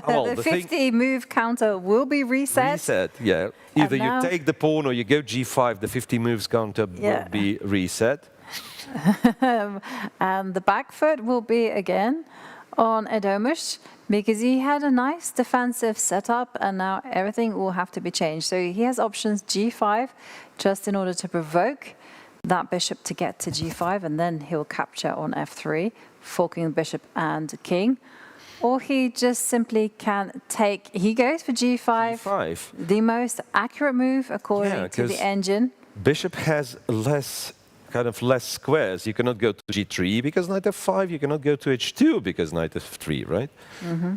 Well, the 50 move counter will be reset. Reset, yeah. Either you take the pawn or you go g5, the 50 moves counter will be reset. And the back foot will be again on Edomus because he had a nice defensive setup and now everything will have to be changed. So he has options g5 just in order to provoke that bishop to get to g5 and then he'll capture on f3, forking the bishop and king. Or he just simply can take, he goes for g5, the most accurate move according to the engine. Bishop has less squares. You cannot go to g3 because knight f5. You cannot go to h2 because knight f3, right? Mm-hmm.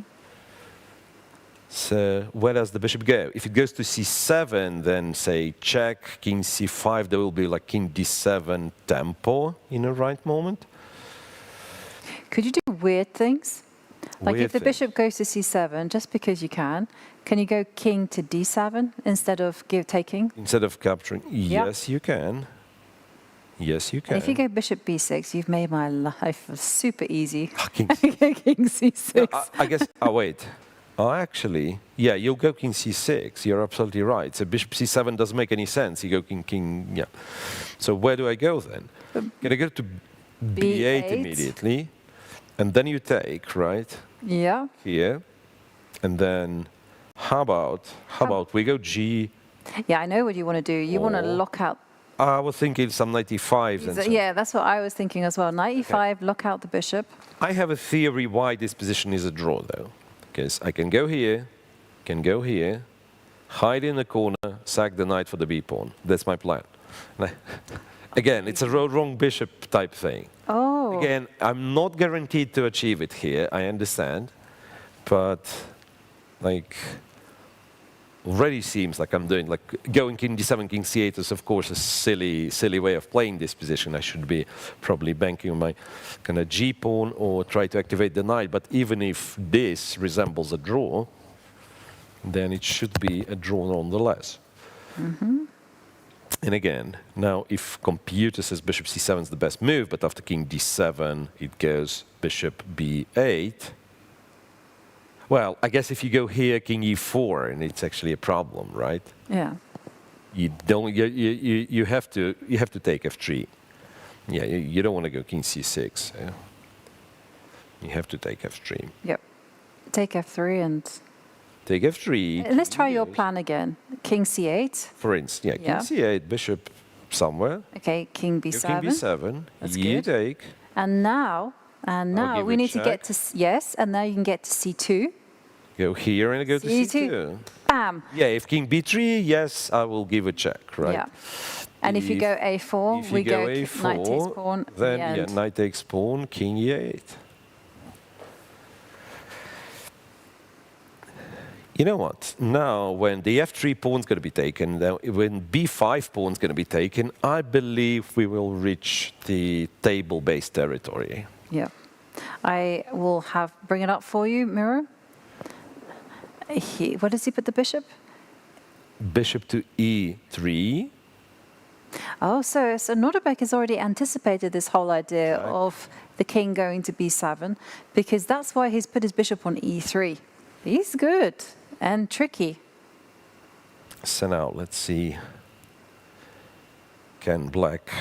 So where does the bishop go? If it goes to c7, then say check, king c5, there will be like king d7 tempo in the right moment. Could you do weird things? Like Weird if the bishop goes to c7, just because you can you go king to d7 instead of taking? Instead of capturing? Yep. Yes, you can. Yes, you can. And if you go bishop b6, you've made my life super easy. King c6. No, I guess, wait. Actually, yeah, you'll go king c6. You're absolutely right. So bishop c7 doesn't make any sense. You go king, yeah. So where do I go then? Can I go to b8 immediately? And then you take, right? Yeah. Here. And then how about we go g? Yeah, I know what you want to do. You want to lock out. I was thinking some knight e5. And so. Yeah, that's what I was thinking as well. Knight e5, lock out the bishop. I have a theory why this position is a draw, though. Because I can go here, hide in the corner, sack the knight for the b-pawn. That's my plan. Again, it's a wrong bishop type thing. Oh. Again, I'm not guaranteed to achieve it here, I understand. But, like, already seems like I'm doing, like, going king d7, king c8 is, of course, a silly way of playing this position. I should be probably banking on my kind of g-pawn or try to activate the knight. But even if this resembles a draw, then it should be a draw nonetheless. Mm-hmm. And again, now if computer says bishop c7 is the best move, but after king d7 it goes bishop b8. Well, I guess if you go here, king e4, and it's actually a problem, right? Yeah. You don't. You have to take f3. Yeah, you don't want to go king c6. Yeah? You have to take f3. Yep. Take f3 and. Take f3. Let's try your plan again. King c8. For instance, yeah, king c8, bishop somewhere. Okay, king b7. King b7. That's you good. take. And now we need to get to and now you can get to c2. Go here and go to c2. Bam. Yeah, if king b3, yes, I will give a check, right? Yeah. And if you go a4, we go a4, knight takes pawn. Then yeah, knight takes pawn, king e8. You know what? Now, when the f3 pawn is going to be taken, when b5 pawn is going to be taken, I believe we will reach the table-based territory. Yeah. I will bring it up for you, Miro. Where does he put the bishop? Bishop to e3. Oh, so Norderbeck has already anticipated this whole idea of the king going to b7, because that's why he's put his bishop on e3. He's good and tricky. So now, let's see. Can black...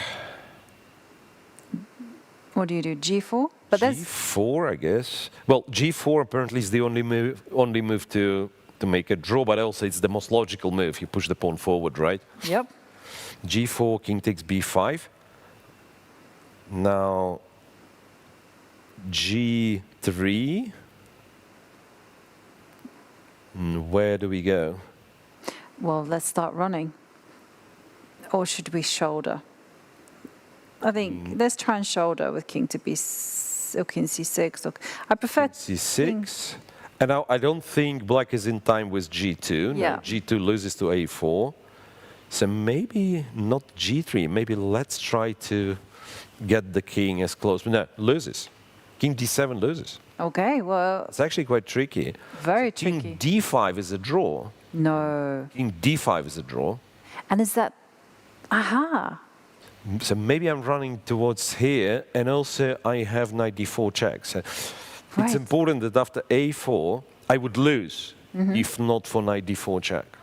What do you do, g4? But g4, I guess. Well, g4 apparently is the only move to make a draw, but also it's the most logical move. You push the pawn forward, right? Yep. g4, king takes b5. Now, g3. Where do we go? Well, let's start running. Or should we shoulder? I think let's try and shoulder with king to b6 or king c6. I prefer c6. And now I don't think black is in time with g2. Yeah. No, g2 loses to a4. So maybe not g3. Maybe let's try to get the king as close. No, loses. King d7 loses. Okay, well... It's actually quite tricky. Very tricky. King d5 is a draw. No. King d5 is a draw. And is that... Aha! So maybe I'm running towards here, and also I have knight d4 check. So it's important that after a4, I would lose, if not for knight d4 check.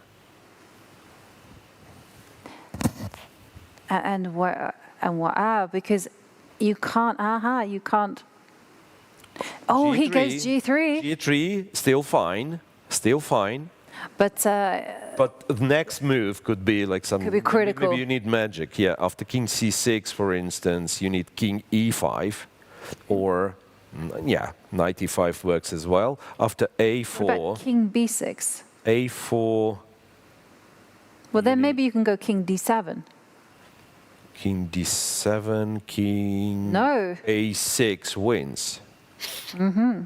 And what? Because you can't. You can't. Oh, he G3, goes G3. G3, still fine, still fine. But the next move could be like some. Could be critical. Maybe you need magic. Yeah, after King C6, for instance, you need King E5, or yeah, Knight E5 works as well. After A4. What about King B6? A4. Well, then maybe you can go King D7. King D7, King No. A6 wins. Mm-hmm.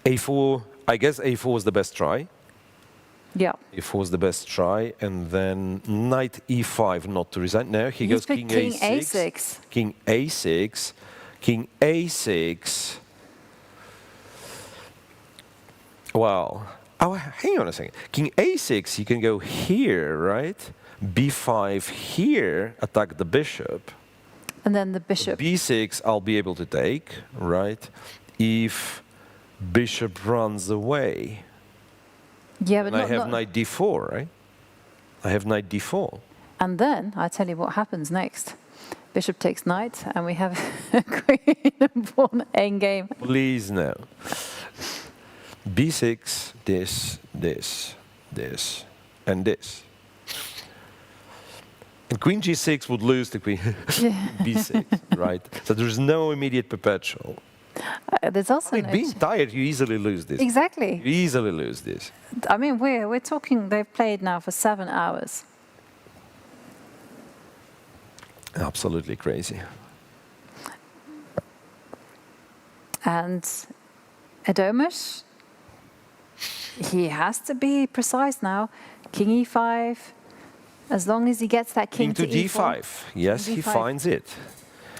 A4, I guess A4 is the best try. Yeah. A4 is the best try, and then Knight E5 not to resign. No, he goes King A6. King A6. King A6. Wow. Oh, hang on a second. King A6, you can go here, right? B5 here, attack the bishop. And then the bishop. B6, I'll be able to take, right? If bishop runs away. Yeah, but I have Knight D4, right? I have Knight D4. And then I tell you what happens next. Bishop takes knight, and we have a queen and pawn endgame. Please no. B6, this, and this. And Queen G6 would lose to Queen B6, right? So there's no immediate perpetual. There's also I mean, being tired, you easily lose this. Exactly. You easily lose this. I mean, we're talking. They've played now for 7 hours. Absolutely crazy. And Adomus, he has to be precise now. King E5. As long as he gets that king to D5. E4. Yes, D5. he finds it.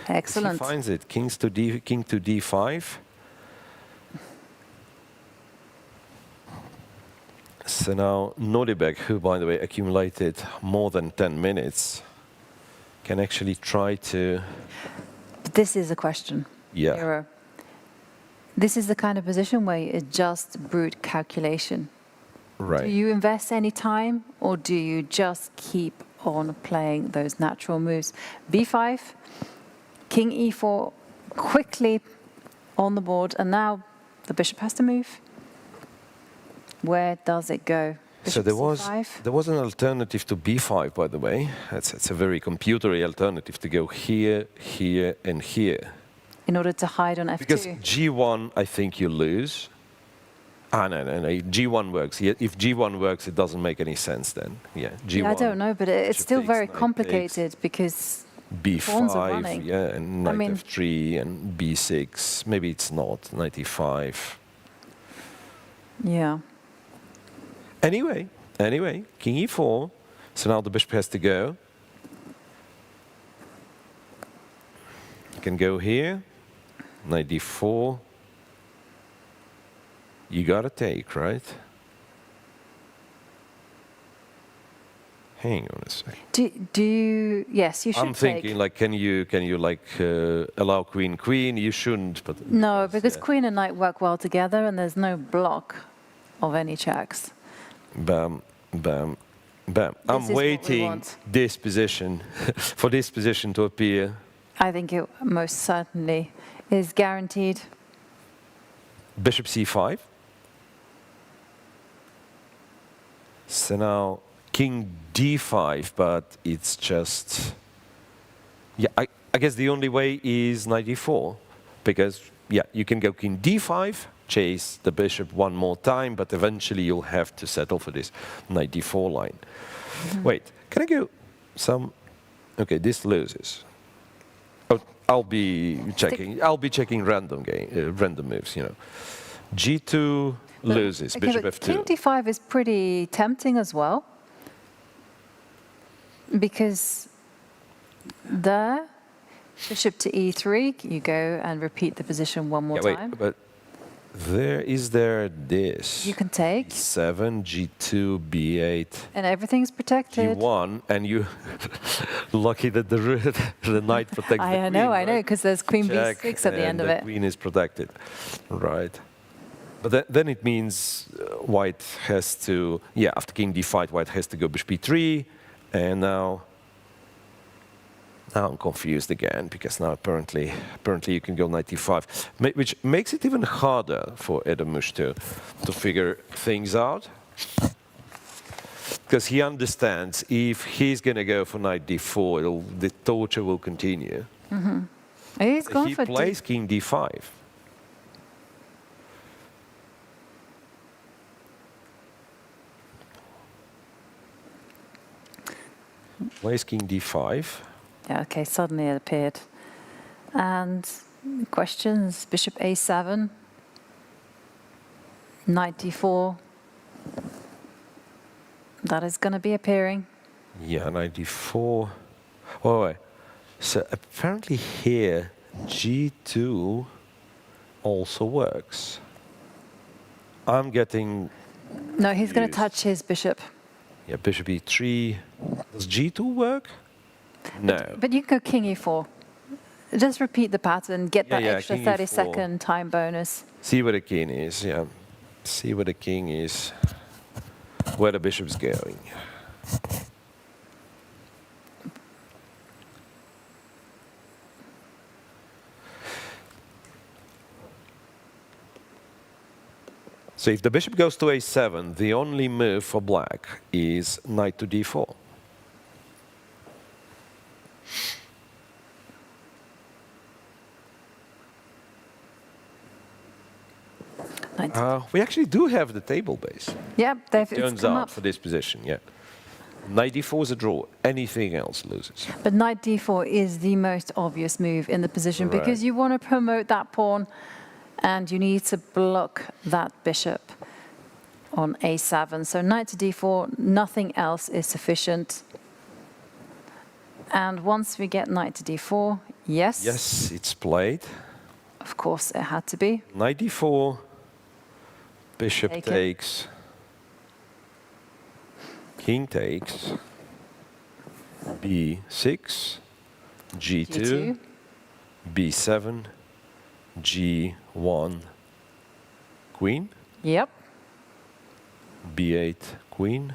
Excellent. Yes, he finds it. King to D5. So now Nordibek, who by the way accumulated more than 10 minutes, can actually try to. But this is a question. Yeah. Hero. This is the kind of position where it's just brute calculation. Right. Do you invest any time, or do you just keep on playing those natural moves? B5, King E4, quickly on the board, and now the bishop has to move. Where does it go? Bishop So there was an alternative to B5, by the way. It's a very computery alternative to go here, here, and here. In order to hide on F2. Because G1, I think you lose. No. G1 works. If G1 works, it doesn't make any sense then. Yeah, G1. I don't know, but it's still very knight complicated because pawns are B5, running. yeah, and knight F3 and B6. Maybe it's not, knight E5. Yeah. Anyway, King E4. So now the bishop has to go. You can go here, knight D4. You gotta take, right? Hang on a second. Do you? Yes, you should. I'm thinking, like, can you like allow queen? You shouldn't, but No, because queen and knight work well together, and there's no block of any checks. Bam, bam, bam. I'm waiting this position for this position to appear. I think it most certainly is guaranteed. Bishop C5. So now King D5, but it's just, yeah, I guess the only way is knight D4, because, yeah, you can go King D5, chase the bishop one more time, but eventually you'll have to settle for this knight D4 line. Wait, can I go some, okay, this loses. Oh, I'll be checking random moves, you know. G2 loses, bishop F2. King D5 is pretty tempting as well, because there, bishop to E3, you go and repeat the position one more time. But is there this? You can take. E7, G2, B8. And everything's protected. G1, and you lucky that the knight protects the queen. I know, because there's queen B6 at the end of it. The queen is protected, right? But then it means white has to, after king D5, white has to go bishop B3, and now Now I'm confused again, because now apparently you can go knight d5, which makes it even harder for Adamush to figure things out. Because he understands if he's going to go for knight d4, the torture will continue. Mm-hmm. He's gone He for plays king d5. Plays king d5. Yeah, okay, suddenly it appeared. And questions, bishop a7, knight d4. That is going to be appearing. Yeah, knight d4. Oh, wait. So apparently here, g2 also works. I'm getting... No, he's going to touch his bishop. Yeah, bishop e3. Does g2 work? No. But you can go king e4. Just repeat the pattern, get that extra king 30-second time bonus. See where the king is, yeah. See where the king is, where the bishop's going. So if the bishop goes to a7, the only move for black is knight to d4. We actually do have the table base. Yep, it turns out for this position, yeah. Knight d4 is a draw. Anything else loses. But knight d4 is the most obvious move in the position because you want to promote that pawn and you need to block that bishop on a7. So knight to d4, nothing else is sufficient. And once we get knight to d4, yes. Yes, it's played. Of course, it had to be. Knight d4, bishop takes, king takes, b6, g2, b7, g1, queen. Yep. b8, queen,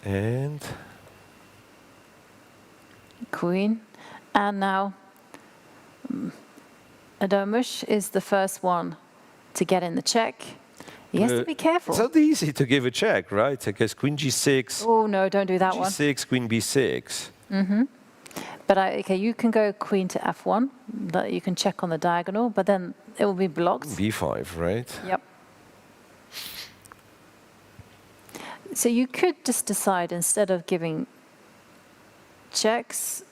and queen. And now Adamush is the first one to get in the check. He has to be careful. It's not easy to give a check, right? Because queen g6. Oh no, don't do that one. g6, queen b6. Mm-hmm. But okay, you can go queen to f1. That you can check on the diagonal, but then it will be blocked. b5, right? Yep. So you could just decide instead of giving checks.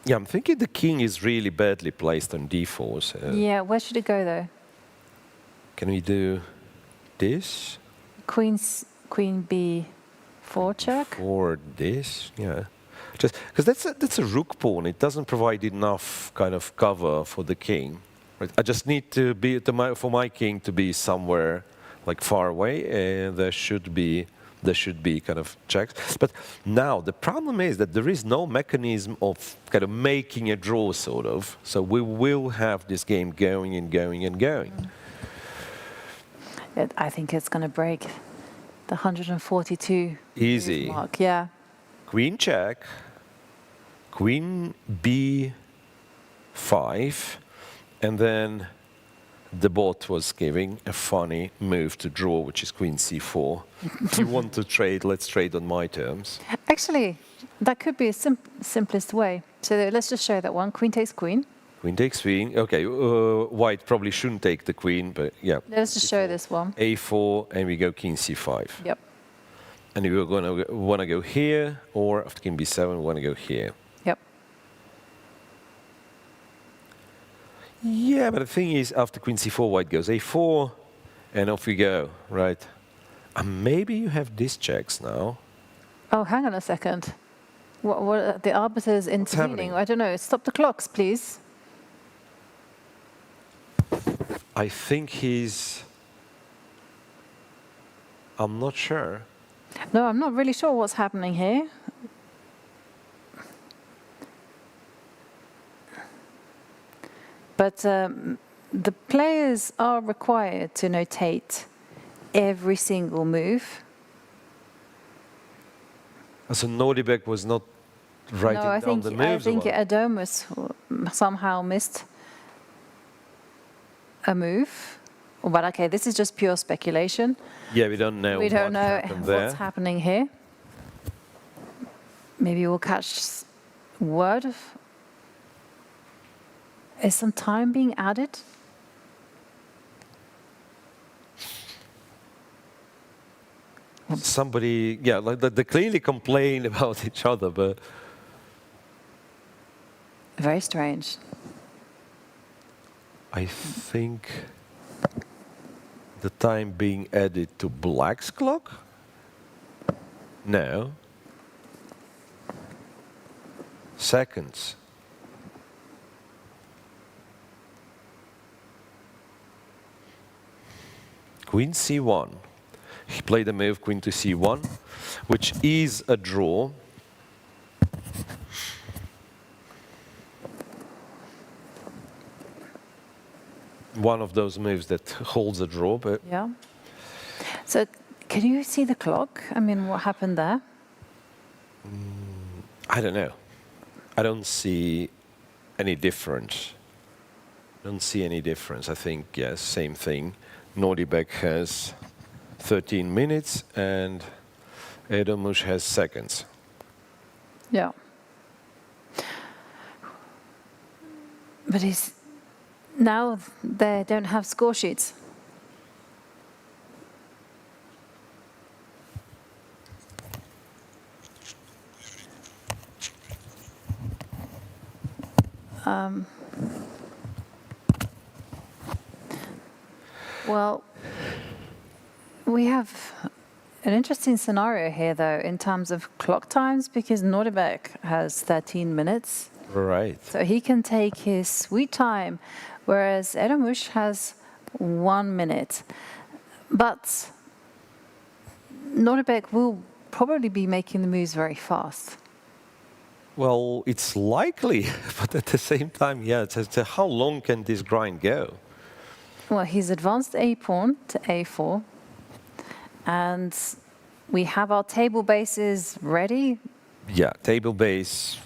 Yeah, I'm thinking the king is really badly placed on d4. So Yeah, where should it go though? can we do this? Queen b4 check? Or this, yeah. Just because that's a rook pawn. It doesn't provide enough kind of cover for the king. Right? I just need to be for my king to be somewhere like far away, and there should be kind of checks. But now the problem is that there is no mechanism of kind of making a draw, sort of. So we will have this game going and going and going. I think it's going to break the 142 Easy. mark. Yeah. Queen check, queen b5, and then the bot was giving a funny move to draw, which is queen c4. If you want to trade, let's trade on my terms. Actually, that could be a simplest way. So let's just show that one. Queen takes queen. Queen takes queen. Okay, white probably shouldn't take the queen, but yeah. Let's just show this one. a4, and we go king c5. Yep. And we're going to want to go here, or after king b7, we want to go here. Yep. Yeah, but the thing is, after queen c4, white goes a4, and off we go, right? And maybe you have these checks now. Oh, hang on a second. What the arbiter's intervening? I don't know. Stop the clocks, please. I think I'm not sure. No, I'm not really sure what's happening here. But the players are required to notate every single move. So Nordibek was not writing No, down the moves? I think Adomus somehow missed a move. But okay, this is just pure speculation. Yeah, we don't know. We don't know happened there. what's happening here. Maybe we'll catch word of. Is some time being added? Somebody, yeah, like they clearly complain about each other, but Very strange. I think the time being added to Black's clock? No. Seconds. Queen c1. He played a move, queen to c1, which is a draw. One of those moves that holds a draw, but Yeah. So, can you see the clock? I mean, what happened there? I don't know. I don't see any difference. Don't see any difference. I think, yes, same thing. Nordibek has 13 minutes and Edomush has seconds. Yeah. But now they don't have score sheets. Well, we have an interesting scenario here, though, in terms of clock times, because Nordibek has 13 minutes. Right. So he can take his sweet time, whereas Edomush has 1 minute. But Nordibek will probably be making the moves very fast. Well, it's likely, but at the same time, yeah, it's how long can this grind go? Well, he's advanced a pawn to a4. And we have our table bases ready. Yeah, table base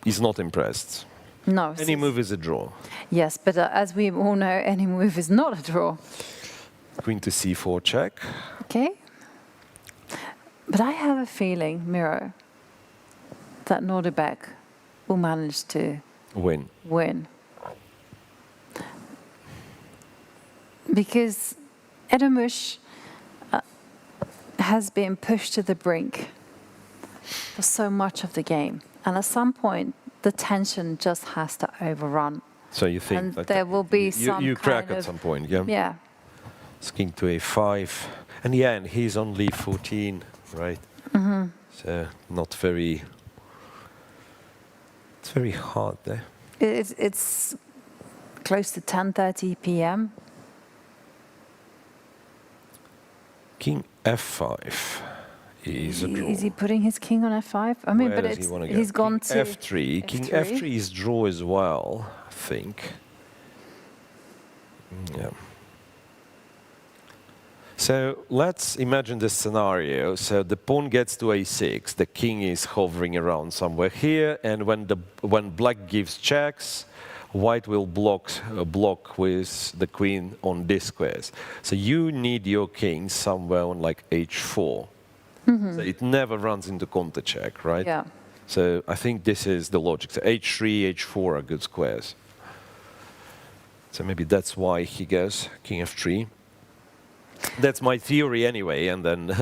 is not impressed. No. Any move is a draw. Yes, but as we all know, any move is not a draw. Queen to c4 check. Okay. But I have a feeling, Miro, that Nordibek will manage to win. Because Edomush has been pushed to the brink for so much of the game. And at some point, the tension just has to overrun. So you think and that there will be some you crack kind at of, some point, yeah? Yeah. It's king to a5. And yeah, and he's only 14, right? Mm-hmm. So not very... It's very hard there. It's close to 10:30 p.m. King f5 is a draw. Is he putting his king on f5? I mean, Where but does he wanna go? he's gone King to f3. King f3 is draw as well, I think. Yeah. So let's imagine this scenario. So the pawn gets to a6, the king is hovering around somewhere here, and when black gives checks, white will block with the queen on this squares. So you need your king somewhere on like h4. Mm-hmm. So it never runs into counter check, right? Yeah. So I think this is the logic. So h3, h4 are good squares. So maybe that's why he goes king f3. That's my theory anyway, and then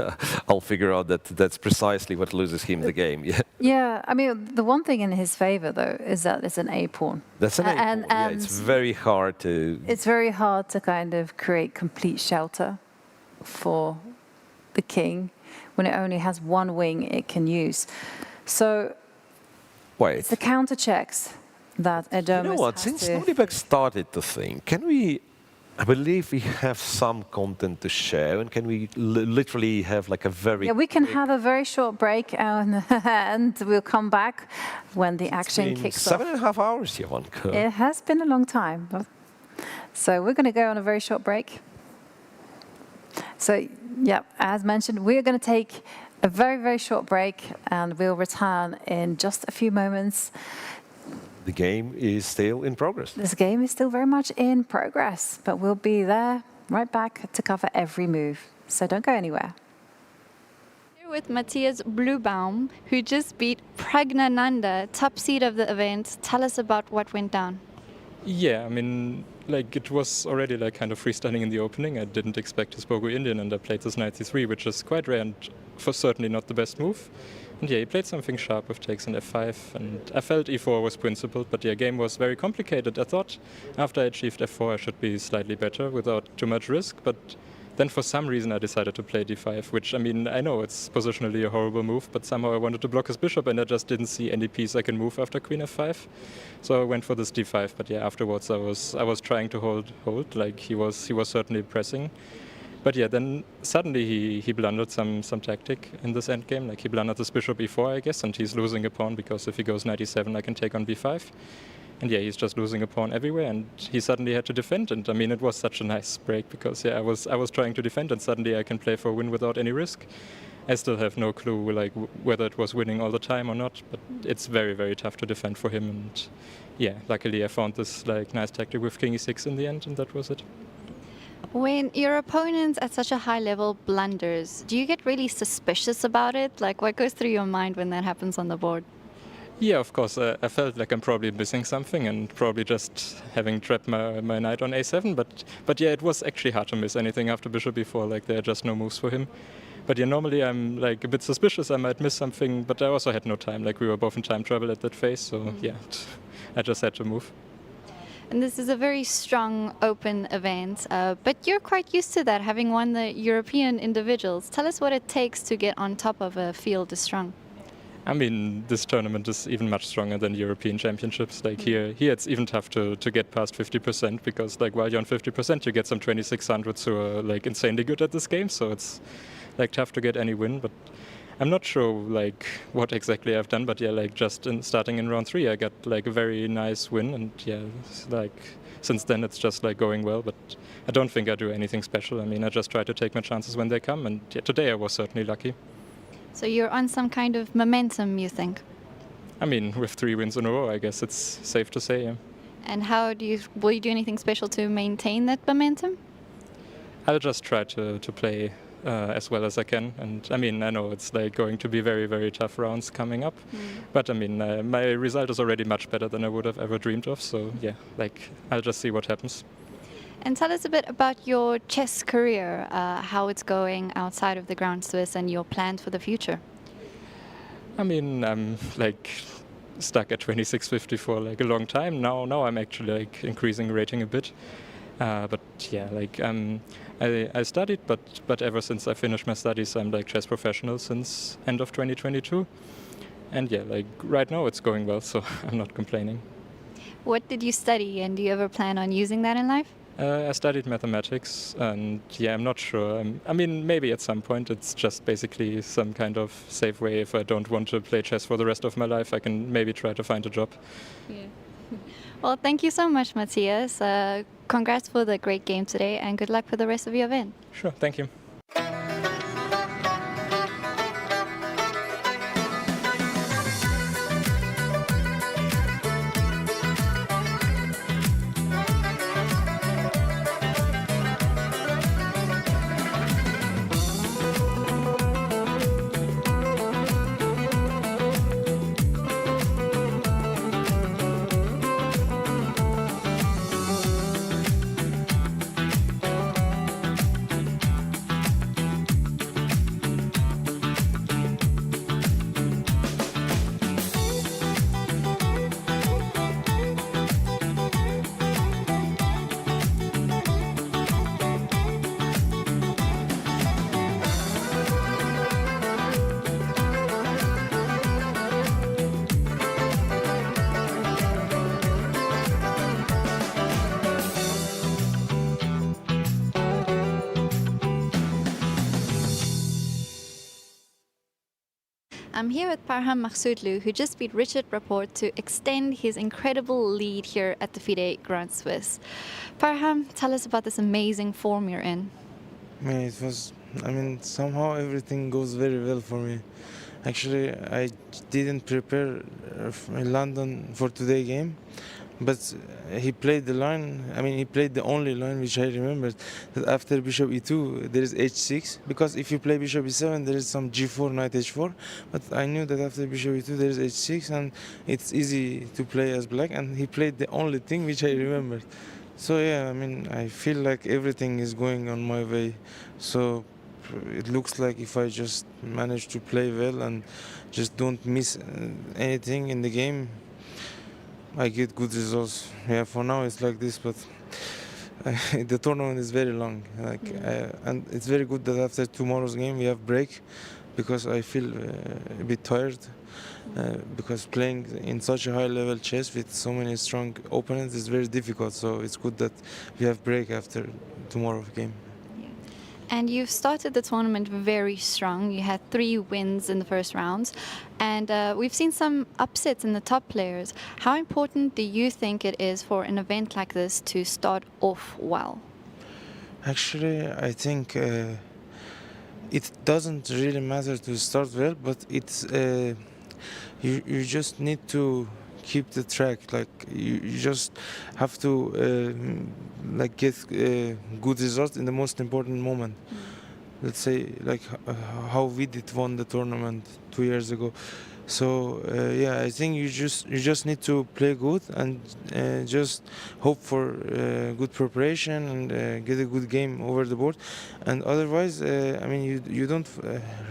I'll figure out that that's precisely what loses him the game. Yeah. Yeah, I mean, the one thing in his favor, though, is that it's an a-pawn. That's an a-pawn, yeah. It's very hard to... It's very hard to kind of create complete shelter for the king when it only has one wing it can use. So Wait. it's the counter checks that Edomus You know what, has since to... Nordibek started the thing, can we... I believe we have some content to share, and can we literally have like a very... Yeah, we can have a very short break, and we'll come back when the action kicks off. 7.5 hours, Javanka. It has been a long time. So we're going to go on a very short break. So, yeah, as mentioned, we're going to take A very, very short break, and we'll return in just a few moments. The game is still in progress. This game is still very much in progress, but we'll be there right back to cover every move. So don't go anywhere. Here with Matthias Bluebaum, who just beat Praggnanandhaa, top seed of the event. Tell us about what went down. Yeah, I mean, like it was already like kind of freestyling in the opening. I didn't expect his Pogo Indian, and I played this knight c3, which is quite rare and for certainly not the best move. And yeah, he played something sharp with takes on f5, and I felt e4 was principled, but yeah, game was very complicated. I thought after I achieved f4 I should be slightly better without too much risk, but then for some reason I decided to play d5, which, I mean, I know it's positionally a horrible move, but somehow I wanted to block his bishop and I just didn't see any piece I can move after queen f5. So I went for this d5, but yeah, afterwards I was trying to hold, like he was certainly pressing. But yeah, then suddenly he blundered some tactic in this endgame, like he blundered this bishop e4, I guess, and he's losing a pawn because if he goes knight e7 I can take on b5. And yeah, he's just losing a pawn everywhere, and he suddenly had to defend. And I mean, it was such a nice break because yeah, I was trying to defend, and suddenly I can play for a win without any risk. I still have no clue like whether it was winning all the time or not, but it's very, very tough to defend for him. And yeah, luckily I found this like nice tactic with king e6 in the end, and that was it. When your opponent at such a high level blunders, do you get really suspicious about it? Like, what goes through your mind when that happens on the board? Yeah, of course. I felt like I'm probably missing something and probably just having trapped my knight on a7. But yeah, it was actually hard to miss anything after bishop e4. Like, there are just no moves for him. But yeah, normally I'm like a bit suspicious I might miss something, but I also had no time. Like, we were both in time trouble at that phase, so yeah, I just had to move. And this is a very strong open event, but you're quite used to that, having won the European individuals. Tell us what it takes to get on top of a field this strong. I mean, this tournament is even much stronger than European Championships. Like here it's even tough to get past 50% because like while you're on 50%, you get some 2600s who are like insanely good at this game. So it's like tough to get any win. But I'm not sure like what exactly I've done. But yeah, like just starting in round 3, I got like a very nice win. And yeah, like since then it's just like going well. But I don't think I do anything special. I mean, I just try to take my chances when they come. And yeah, today I was certainly lucky. So you're on some kind of momentum, you think? I mean, with 3 wins in a row, I guess it's safe to say, yeah. And will you do anything special to maintain that momentum? I'll just try to play as well as I can. And I mean, I know it's like going to be very, very tough rounds coming up. But I mean, my result is already much better than I would have ever dreamed of. So yeah, like I'll just see what happens. And tell us a bit about your chess career, how it's going outside of the Grand Swiss and your plans for the future. I mean, I'm like stuck at 2650 for like a long time. Now I'm actually like increasing rating a bit. But yeah, like I studied, but ever since I finished my studies, I'm like chess professional since end of 2022. And yeah, like right now it's going well, so I'm not complaining. What did you study, and do you ever plan on using that in life? I studied mathematics, and yeah, I'm not sure. I mean, maybe at some point. It's just basically some kind of safe way. If I don't want to play chess for the rest of my life, I can maybe try to find a job. Yeah. Well, thank you so much, Matthias. Congrats for the great game today, and good luck for the rest of your event. Sure, thank you. I'm here with Parham Maghsoodloo, who just beat Richard Rapport to extend his incredible lead here at the FIDE Grand Swiss. Parham, tell us about this amazing form you're in. I mean, it was I mean, somehow everything goes very well for me. Actually, I didn't prepare in London for today's game, but he played the line. I mean, he played the only line which I remembered, that after bishop e2 there is h6, because if you play bishop e7 there is some g4, knight h4. But I knew that after bishop e2 there is h6 and it's easy to play as black. And he played the only thing which I remembered. So yeah, I mean, I feel like everything is going on my way. So it looks like if I just manage to play well and just don't miss anything in the game, I get good results. Yeah, for now it's like this, but the tournament is very long. And it's very good that after tomorrow's game we have break, because I feel a bit tired. Because playing in such a high level chess with so many strong opponents is very difficult. So it's good that we have break after tomorrow's game. And you've started the tournament very strong. You had 3 wins in the first rounds. And we've seen some upsets in the top players. How important do you think it is for an event like this to start off well? Actually, I think it doesn't really matter to start well, but it's you just need to keep the track. Like you just have to like get good results in the most important moment. Let's say like how we did won the tournament 2 years ago. So yeah, I think you just need to play good and just hope for good preparation and get a good game over the board. And otherwise, I mean, you don't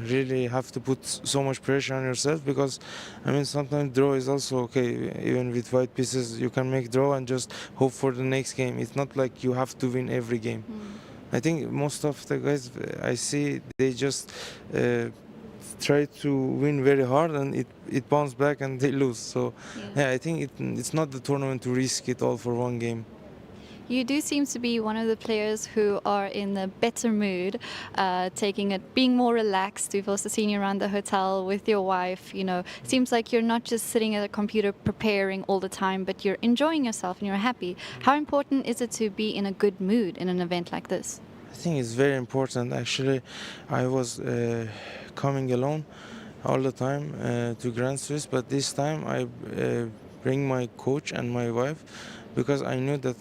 really have to put so much pressure on yourself, because I mean sometimes draw is also okay. Even with white pieces, you can make draw and just hope for the next game. It's not like you have to win every game. I think most of the guys I see, they just try to win very hard and it bounces back and they lose. So yeah, I think it's not the tournament to risk it all for one game. You do seem to be one of the players who are in a better mood, taking it, being more relaxed. We've also seen you around the hotel with your wife. You know, seems like you're not just sitting at a computer preparing all the time, but you're enjoying yourself and you're happy. How important is it to be in a good mood in an event like this? I think it's very important. Actually, I was coming alone all the time to Grand Swiss, but this time I bring my coach and my wife, because I knew that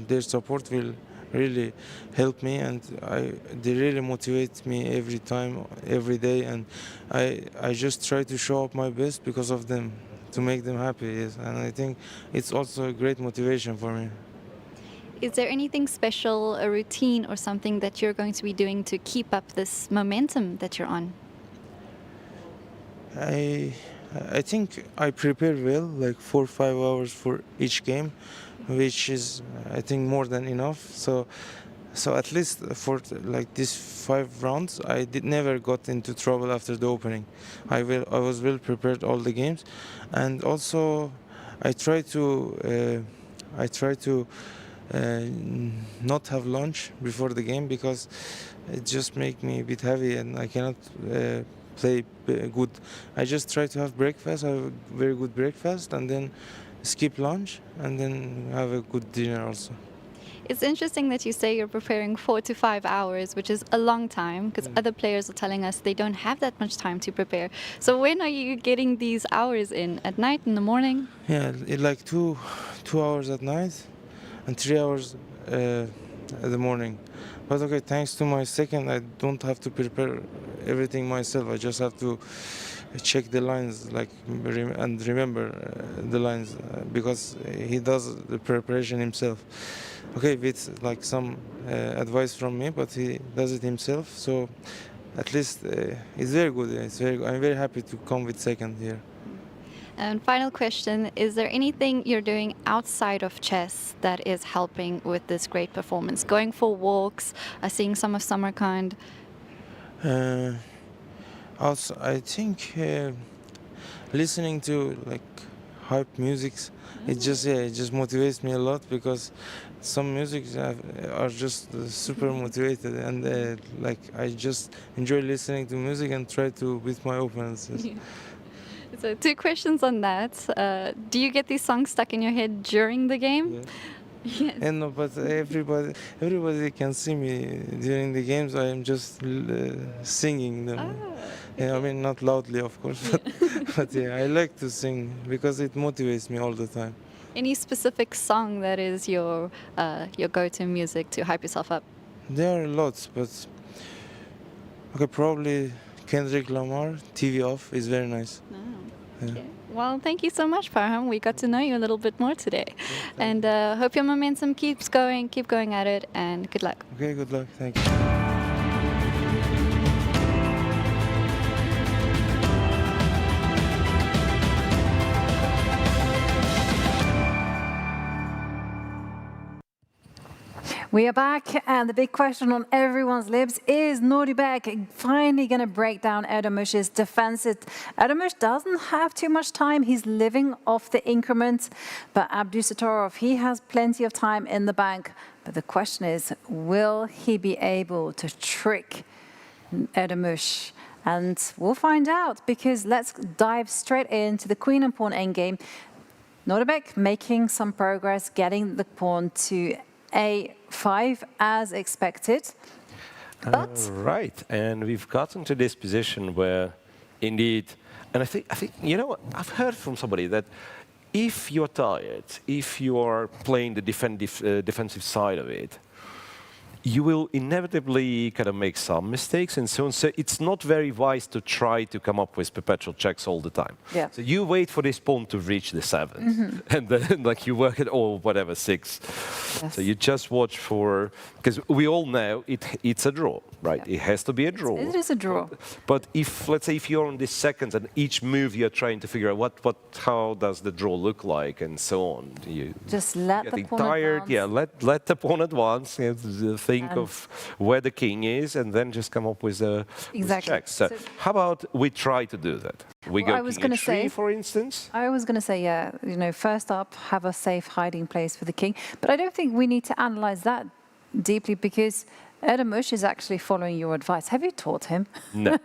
their support will really help me, and they really motivate me every time, every day, and I just try to show up my best because of them, to make them happy. Yes. And I think it's also a great motivation for me. Is there anything special, a routine or something that you're going to be doing to keep up this momentum that you're on? I think I prepare well, like 4 or 5 hours for each game, which is I think more than enough. So at least for like these 5 rounds, I never got into trouble after the opening. I was well prepared all the games, and also I try to not have lunch before the game, because it just makes me a bit heavy and I cannot play good. I just try to have breakfast, have a very good breakfast, and then skip lunch and then have a good dinner also. It's interesting that you say you're preparing 4 to 5 hours, which is a long time, because other players are telling us they don't have that much time to prepare. So when are you getting these hours in? At night, in the morning? Yeah, like 2 hours at night and 3 hours at the morning. But okay, thanks to my second, I don't have to prepare everything myself. I just have to check the lines, like and remember the lines, because he does the preparation himself. Okay, with like some advice from me, but he does it himself. So at least it's very good. It's very. I'm very happy to come with second here. And final question, is there anything you're doing outside of chess that is helping with this great performance? Going for walks, seeing some of Samarkand? Also, I think listening to like hype music, it just motivates me a lot, because some music are just super motivated, and like I just enjoy listening to music and try to beat my opponents. Yeah. So 2 questions on that. Do you get these songs stuck in your head during the game? Yeah. Yes. And no, but everybody can see me during the games. I am just singing them. Yeah, I mean, not loudly, of course, but yeah, I like to sing because it motivates me all the time. Any specific song that is your go-to music to hype yourself up? There are lots, but okay, probably Kendrick Lamar, TV Off is very nice. Yeah. Well, thank you so much, Parham. We got to know you a little bit more today. And hope your momentum keeps going, keep going at it, and good luck. Okay, good luck. Thank you. We are back, and the big question on everyone's lips is Nordibek finally going to break down Erdomush's defense? Erdomush doesn't have too much time. He's living off the increment, but Abdusattorov, he has plenty of time in the bank. But the question is, will he be able to trick Erdomush? And we'll find out, because let's dive straight into the queen and pawn endgame. Nordibek making some progress, getting the pawn to A5 as expected, but right, and we've gotten to this position where, indeed, and I think you know what, I've heard from somebody that if you're tired, if you are playing the defensive side of it, you will inevitably kind of make some mistakes and so on. So it's not very wise to try to come up with perpetual checks all the time. Yeah. So you wait for this pawn to reach the 7, and then like you work it, or whatever, 6. Yes. So you just watch for, because we all know it's a draw, right? Yeah. It has to be a draw. It is a draw. But if, let's say, if you're on this second and each move you're trying to figure out how does the draw look like and so on. You just let the pawn advance. Yeah, let the pawn advance. Think of where the king is, and then just come up with a check. So how about we try to do that? We go king e3, for instance. I was going to say, yeah, you know, first up, have a safe hiding place for the king. But I don't think we need to analyze that deeply, because Erdomush is actually following your advice. Have you taught him? No.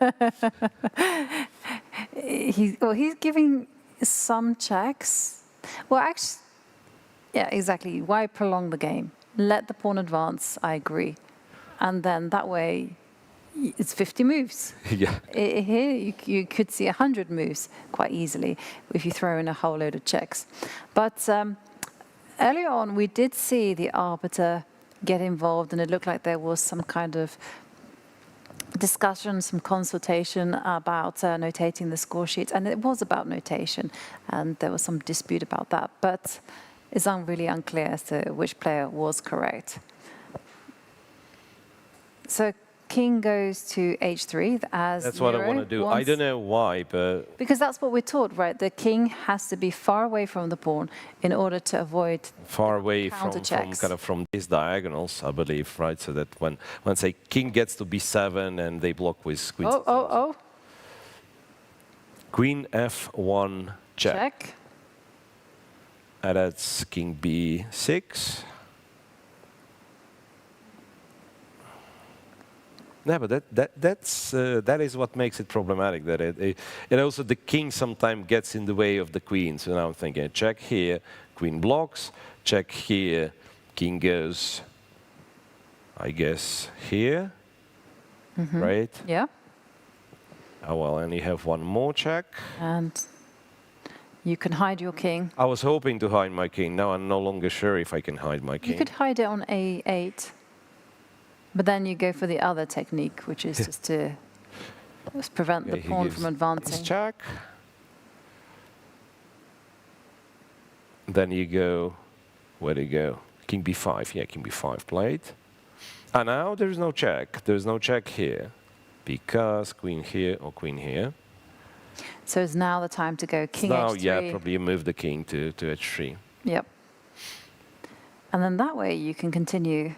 He's giving some checks. Well, actually, yeah, exactly. Why prolong the game? Let the pawn advance, I agree. And then that way, it's 50 moves. Yeah. Here, you could see 100 moves quite easily if you throw in a whole load of checks. But earlier on, we did see the arbiter get involved, and it looked like there was some kind of discussion, some consultation about notating the score sheets. And it was about notation, and there was some dispute about that. But it's really unclear as to which player was correct. So king goes to h3 as That's what I want to do. I don't know why, but... Because that's what we're taught, right? The king has to be far away from the pawn in order to avoid far away from these diagonals, I believe, right? So that when say king gets to b7 and they block with queen. Queen f1 check. And that's king b6. No, but that is what makes it problematic. That and also the king sometimes gets in the way of the queen. So now I'm thinking, check here, queen blocks. Check here, king goes, I guess, here, right? Yeah. Oh well, and you have one more check. And you can hide your king. I was hoping to hide my king. Now I'm no longer sure if I can hide my king. You could hide it on a8. But then you go for the other technique, which is just to prevent the pawn from advancing. Check. Then you go, where do you go? King b5, yeah, king b5 played. And now there's no check. There's no check here, because queen here or queen here. So it's now the time to go king now, h3. Yeah, probably you move the king to h3. Yep. And then that way you can continue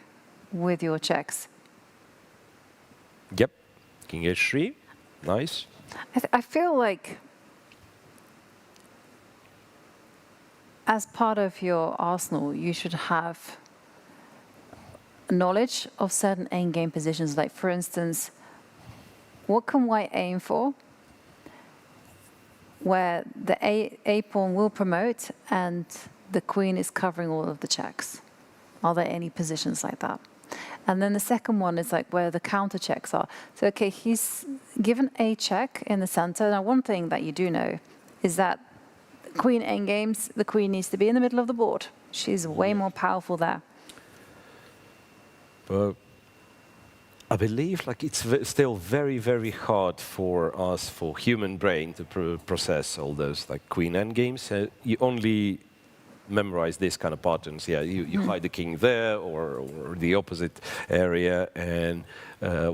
with your checks. Yep, king h3, nice. I feel like as part of your arsenal, you should have knowledge of certain endgame positions. Like, for instance, what can white aim for? Where the A pawn will promote and the queen is covering all of the checks. Are there any positions like that? And then the second one is like where the counter checks are. So, okay, he's given a check in the center. Now, one thing that you do know is that queen endgames, the queen needs to be in the middle of the board. She's way more powerful there. But I believe like it's still very, very hard for us, for human brain, to process all those like queen endgames. You only memorize these kind of patterns. Yeah, you hide the king there or the opposite area, and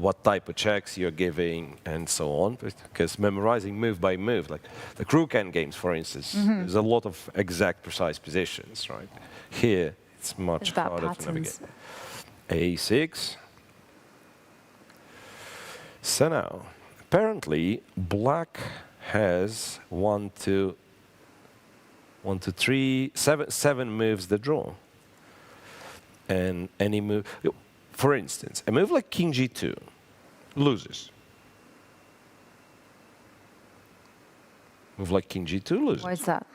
what type of checks you're giving, and so on. Because memorizing move by move, like the Caro-Kann games, for instance, there's a lot of exact, precise positions, right? Here, it's much harder to navigate. A6. So now, apparently, black has 1, 2, 3, 7 moves the draw. And any move, for instance, a move like king g2 loses. Move like king g2 loses. Why is that?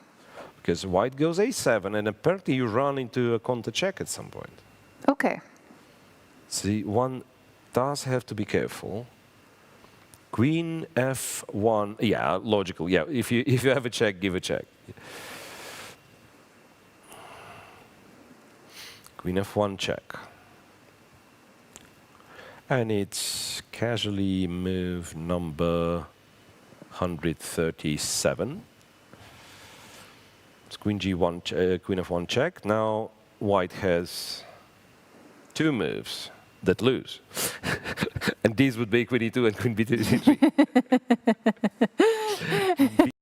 Because white goes a7, and apparently you run into a counter check at some point. Okay. See, one does have to be careful. Queen f1, yeah, logical. Yeah, if you have a check, give a check. Queen f1 check. And it's casually move number 137. It's queen g1, queen f1 check. Now white has 2 moves that lose. And these would be queen e2 and queen b3.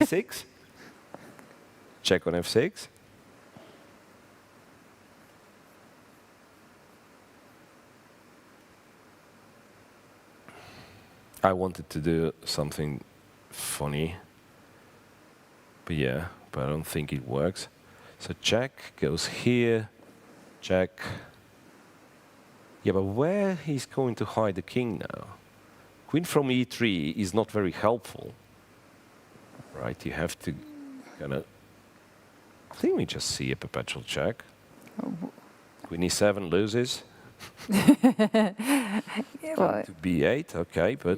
b6. Check on f6. I wanted to do something funny, but I don't think it works. So check goes here, check. Yeah, but where he's going to hide the king now? Queen from e3 is not very helpful, right? You have to kind of. I think we just see a perpetual check. Queen e7 loses. To b8, okay, but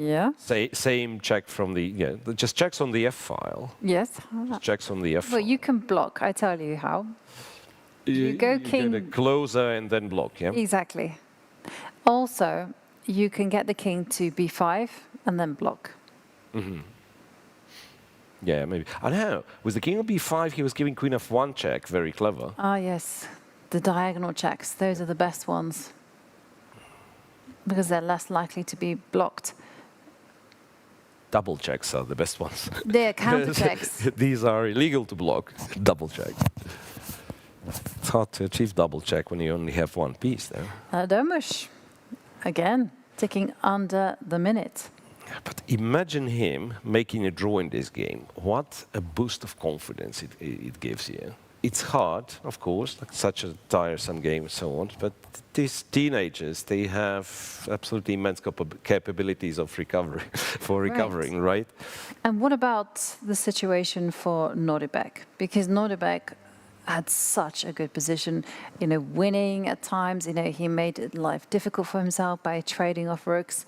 same check from the just checks on the f file. Yes. Just checks on the f. Well, you can block. I tell you how. You go king. Get a closer and then block. Yeah. Exactly. Also, you can get the king to b5 and then block. Yeah, maybe. I don't know. With the king on b5, he was giving queen f1 check. Very clever. Ah, yes. The diagonal checks. Those are the best ones. Because they're less likely to be blocked. Double checks are the best ones. They're counter checks. These are illegal to block. Double check. It's hard to achieve double check when you only have one piece there. Domush, again, ticking under the minute. But imagine him making a draw in this game. What a boost of confidence it gives you. It's hard, of course, like such a tiresome game and so on, but these teenagers, they have absolutely immense capabilities of recovery, recovering, right? And what about the situation for Nordebek? Because Nordebek had such a good position, winning at times. He made life difficult for himself by trading off rooks.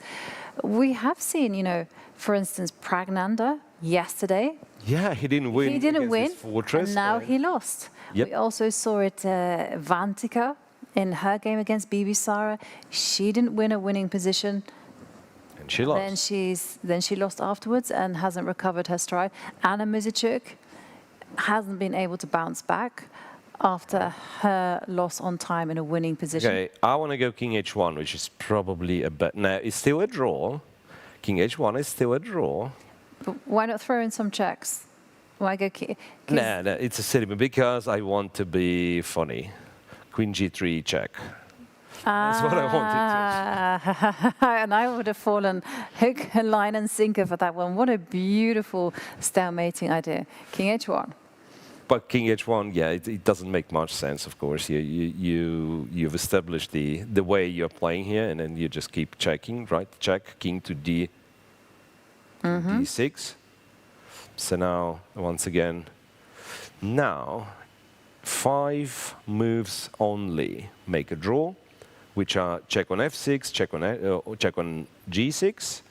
We have seen, for instance, Praggnanandhaa yesterday. Yeah, he didn't win. He didn't win, fortress, and now he lost. Yep. We also saw it Vantika in her game against Bibisara. She didn't win a winning position. And she lost. Then she lost afterwards and hasn't recovered her stride. Anna Mizicuk hasn't been able to bounce back after her loss on time in a winning position. Okay, I want to go king h1, which is probably a bet. Now, it's still a draw. King h1 is still a draw. But why not throw in some checks? Why go king? No, it's a silly move because I want to be funny. Queen g3 check. That's what I wanted to. And I would have fallen hook, line, and sinker for that one. What a beautiful stalemating idea. King h1. But king h1, yeah, it doesn't make much sense, of course. You've established the way you're playing here, and then you just keep checking, right? Check, king to d6. So now, once again, now, 5 moves only make a draw, which are check on f6, check on g6,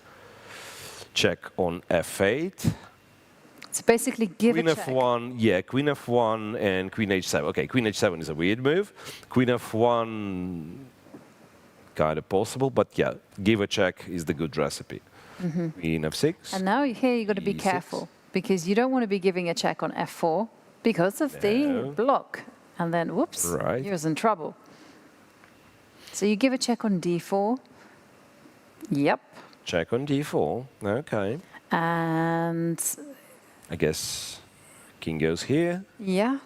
check on f8. So basically give Queen a check. f1, yeah, Queen f1 and Queen h7. Okay, Queen h7 is a weird move. Queen f1, kind of possible, but yeah, give a check is the good recipe. Queen f6. And now here you've got to be e6. careful, because you don't want to be giving a check on f4 because of the block. And then, whoops, Right. you're in trouble. So you give a check on d4. Yep. Check on d4, okay. And I guess king goes here. yeah.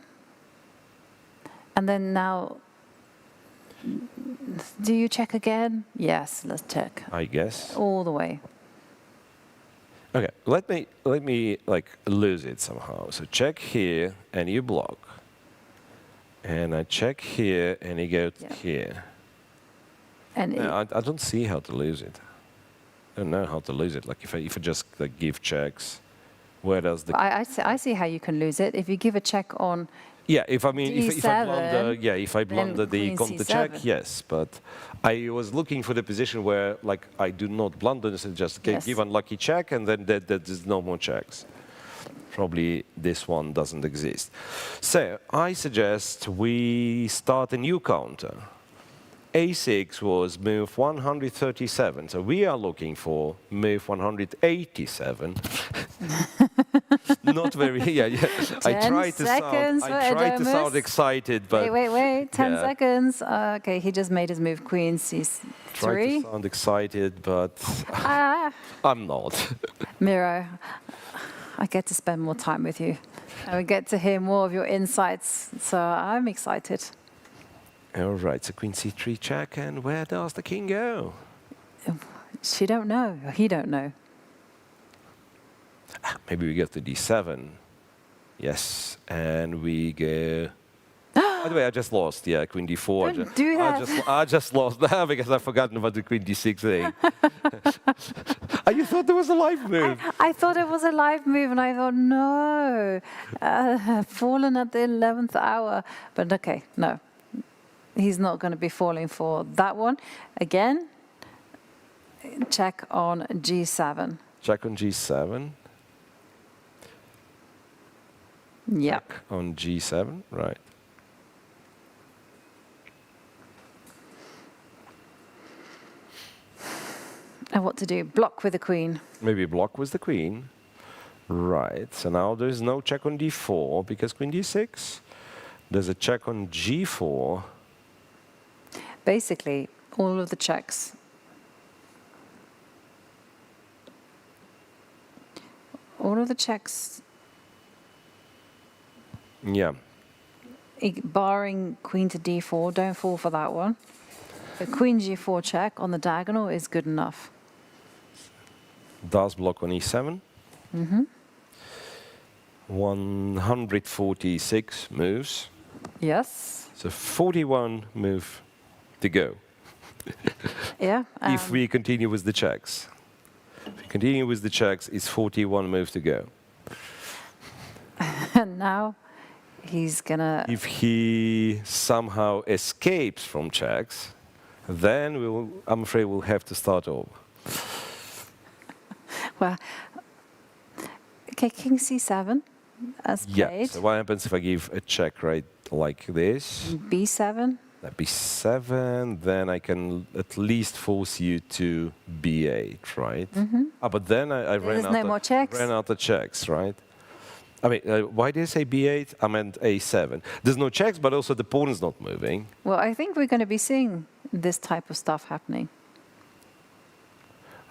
And then now, do you check again? Yes, let's check. I guess. All the way. Okay, let me like lose it somehow. So check here and you block. And I check here and you go here. And No, I don't see how to lose it. I don't know how to lose it. Like if I just like give checks, where does the I see how you can lose it. If you give a check on yeah, if I mean, if I blunder, D7, yeah, if I blunder the Queen counter C7. check, yes. But I was looking for the position where, like, I do not blunder, so just give unlucky check, and then there's no more checks. Probably this one doesn't exist. So I suggest we start a new counter. A6 was move 137, so we are looking for move 187. Not very, yeah. I tried to sound excited, but... Wait, 10 seconds. Okay, he just made his move, Queen C3. Tried to sound excited, but I'm not. Miro, I get to spend more time with you. And we get to hear more of your insights, so I'm excited. All right, so Queen C3 check, and where does the king go? She don't know, or he don't know. Maybe we get to D7. Yes, and we go... By the way, I just lost. Yeah, Queen D4. Don't do that. I just lost because I've forgotten about the Queen D6 thing. You thought there was a live move? I thought it was a live move, and I thought, no, fallen at the 11th hour. But okay, no. He's not going to be falling for that one. Again, check on G7. Check on G7. Yep. Check on G7, right. And what to do? Block with the queen. Maybe block with the queen. Right, so now there's no check on D4 because Queen D6. There's a check on G4. Basically, all of the checks. All of the checks. Yeah. Barring Queen to D4, don't fall for that one. The Queen G4 check on the diagonal is good enough. Does block on E7. Mm-hmm. 146 moves. Yes. So 41 move to go. Yeah. If we continue with the checks. If we continue with the checks, it's 41 move to go. And now he's gonna... If he somehow escapes from checks, then I'm afraid we'll have to start over. Well, okay, King C7 as played. Yeah, so what happens if I give a check right like this? B7. That B7, then I can at least force you to B8, right? Mm-hmm. But then I ran out of checks, right? I mean, why did I say B8? I meant A7. There's no checks, but also the pawn is not moving. Well, I think we're going to be seeing this type of stuff happening.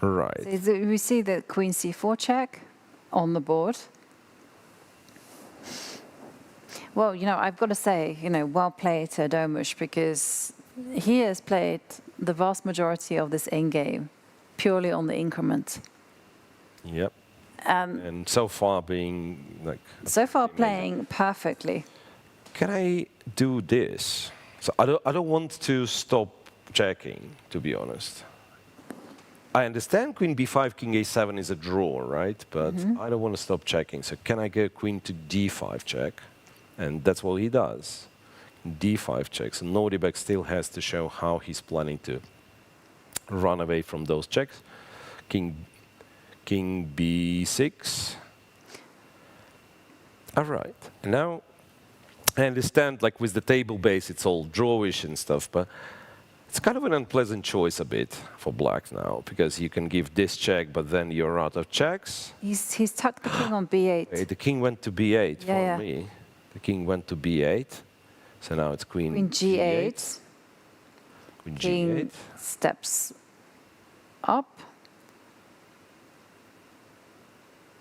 Right. So we see the Queen C4 check on the board. Well, you know, I've got to say, you know, well played to Domush, because he has played the vast majority of this endgame purely on the increment. Yep. And so far being like... So far playing perfectly. Can I do this? So I don't want to stop checking, to be honest. I understand Queen B5, King A7 is a draw, right? But I don't want to stop checking. So can I go Queen to D5 check? And that's what he does. d5 checks. And Nordibek still has to show how he's planning to run away from those checks. King b6. All right. Now, I understand, like with the table base, it's all drawish and stuff, but it's kind of an unpleasant choice a bit for black now, because you can give this check, but then you're out of checks. He's tucked the king on b8. Okay, the king went to b8 Yeah, for me. The king went to b8. So now it's queen g8. Queen King g8. steps up.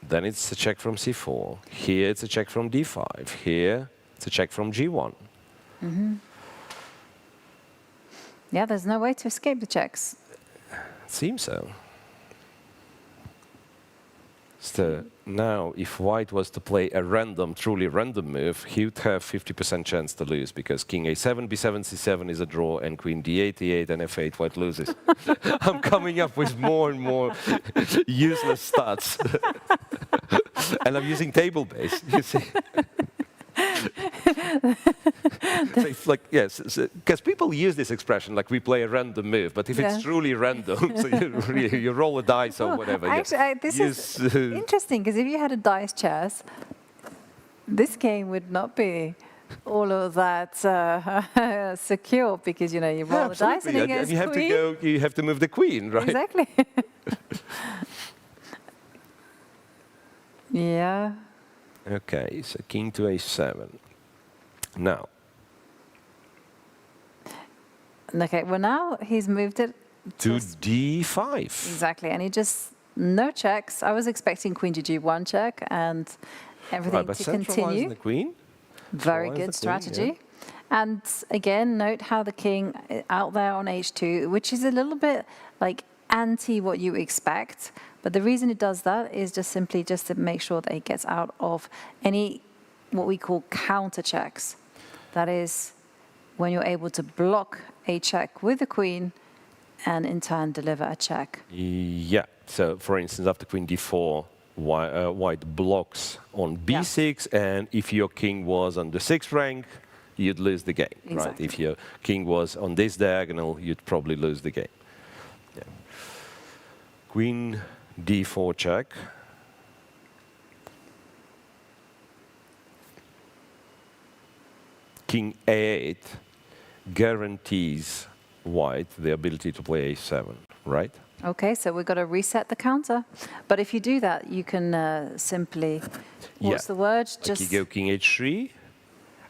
Then it's a check from c4. Here it's a check from d5. Here it's a check from g1. Yeah, there's no way to escape the checks. It seems so. So now, if white was to play a random, truly random move, he would have 50% chance to lose, because king a7, b7, c7 is a draw, and queen d8, e8, and f8, white loses. I'm coming up with more and more useless stats. And I'm using table base, you see. So it's like, yes, because people use this expression, like we play a random move, but if it's truly random, so you roll a dice or whatever. Actually, this is interesting, because if you had a dice chess, this game would not be all of that secure, because you roll the dice and you have to go. You have to move the queen, right? Exactly. Yeah. Okay, so king to a7. Now. Okay, well now he's moved it to d5. Exactly, and he just, no checks. I was expecting queen to g1 check and everything to continue. The queen. Very good strategy. And again, note how the king out there on h2, which is a little bit like anti what you expect. But the reason it does that is just simply just to make sure that it gets out of any what we call counter checks. That is when you're able to block a check with the queen and in turn deliver a check. Yeah. So for instance, after queen d4, white blocks on b6, and if your king was on the 6th rank, you'd lose the game, right? If your king was on this diagonal, you'd probably lose the game. Yeah. Queen d4 check. King a8 guarantees white the ability to play a7, right? Okay, so we've got to reset the counter. But if you do that, you can simply, what's the word? Just like you go king h3,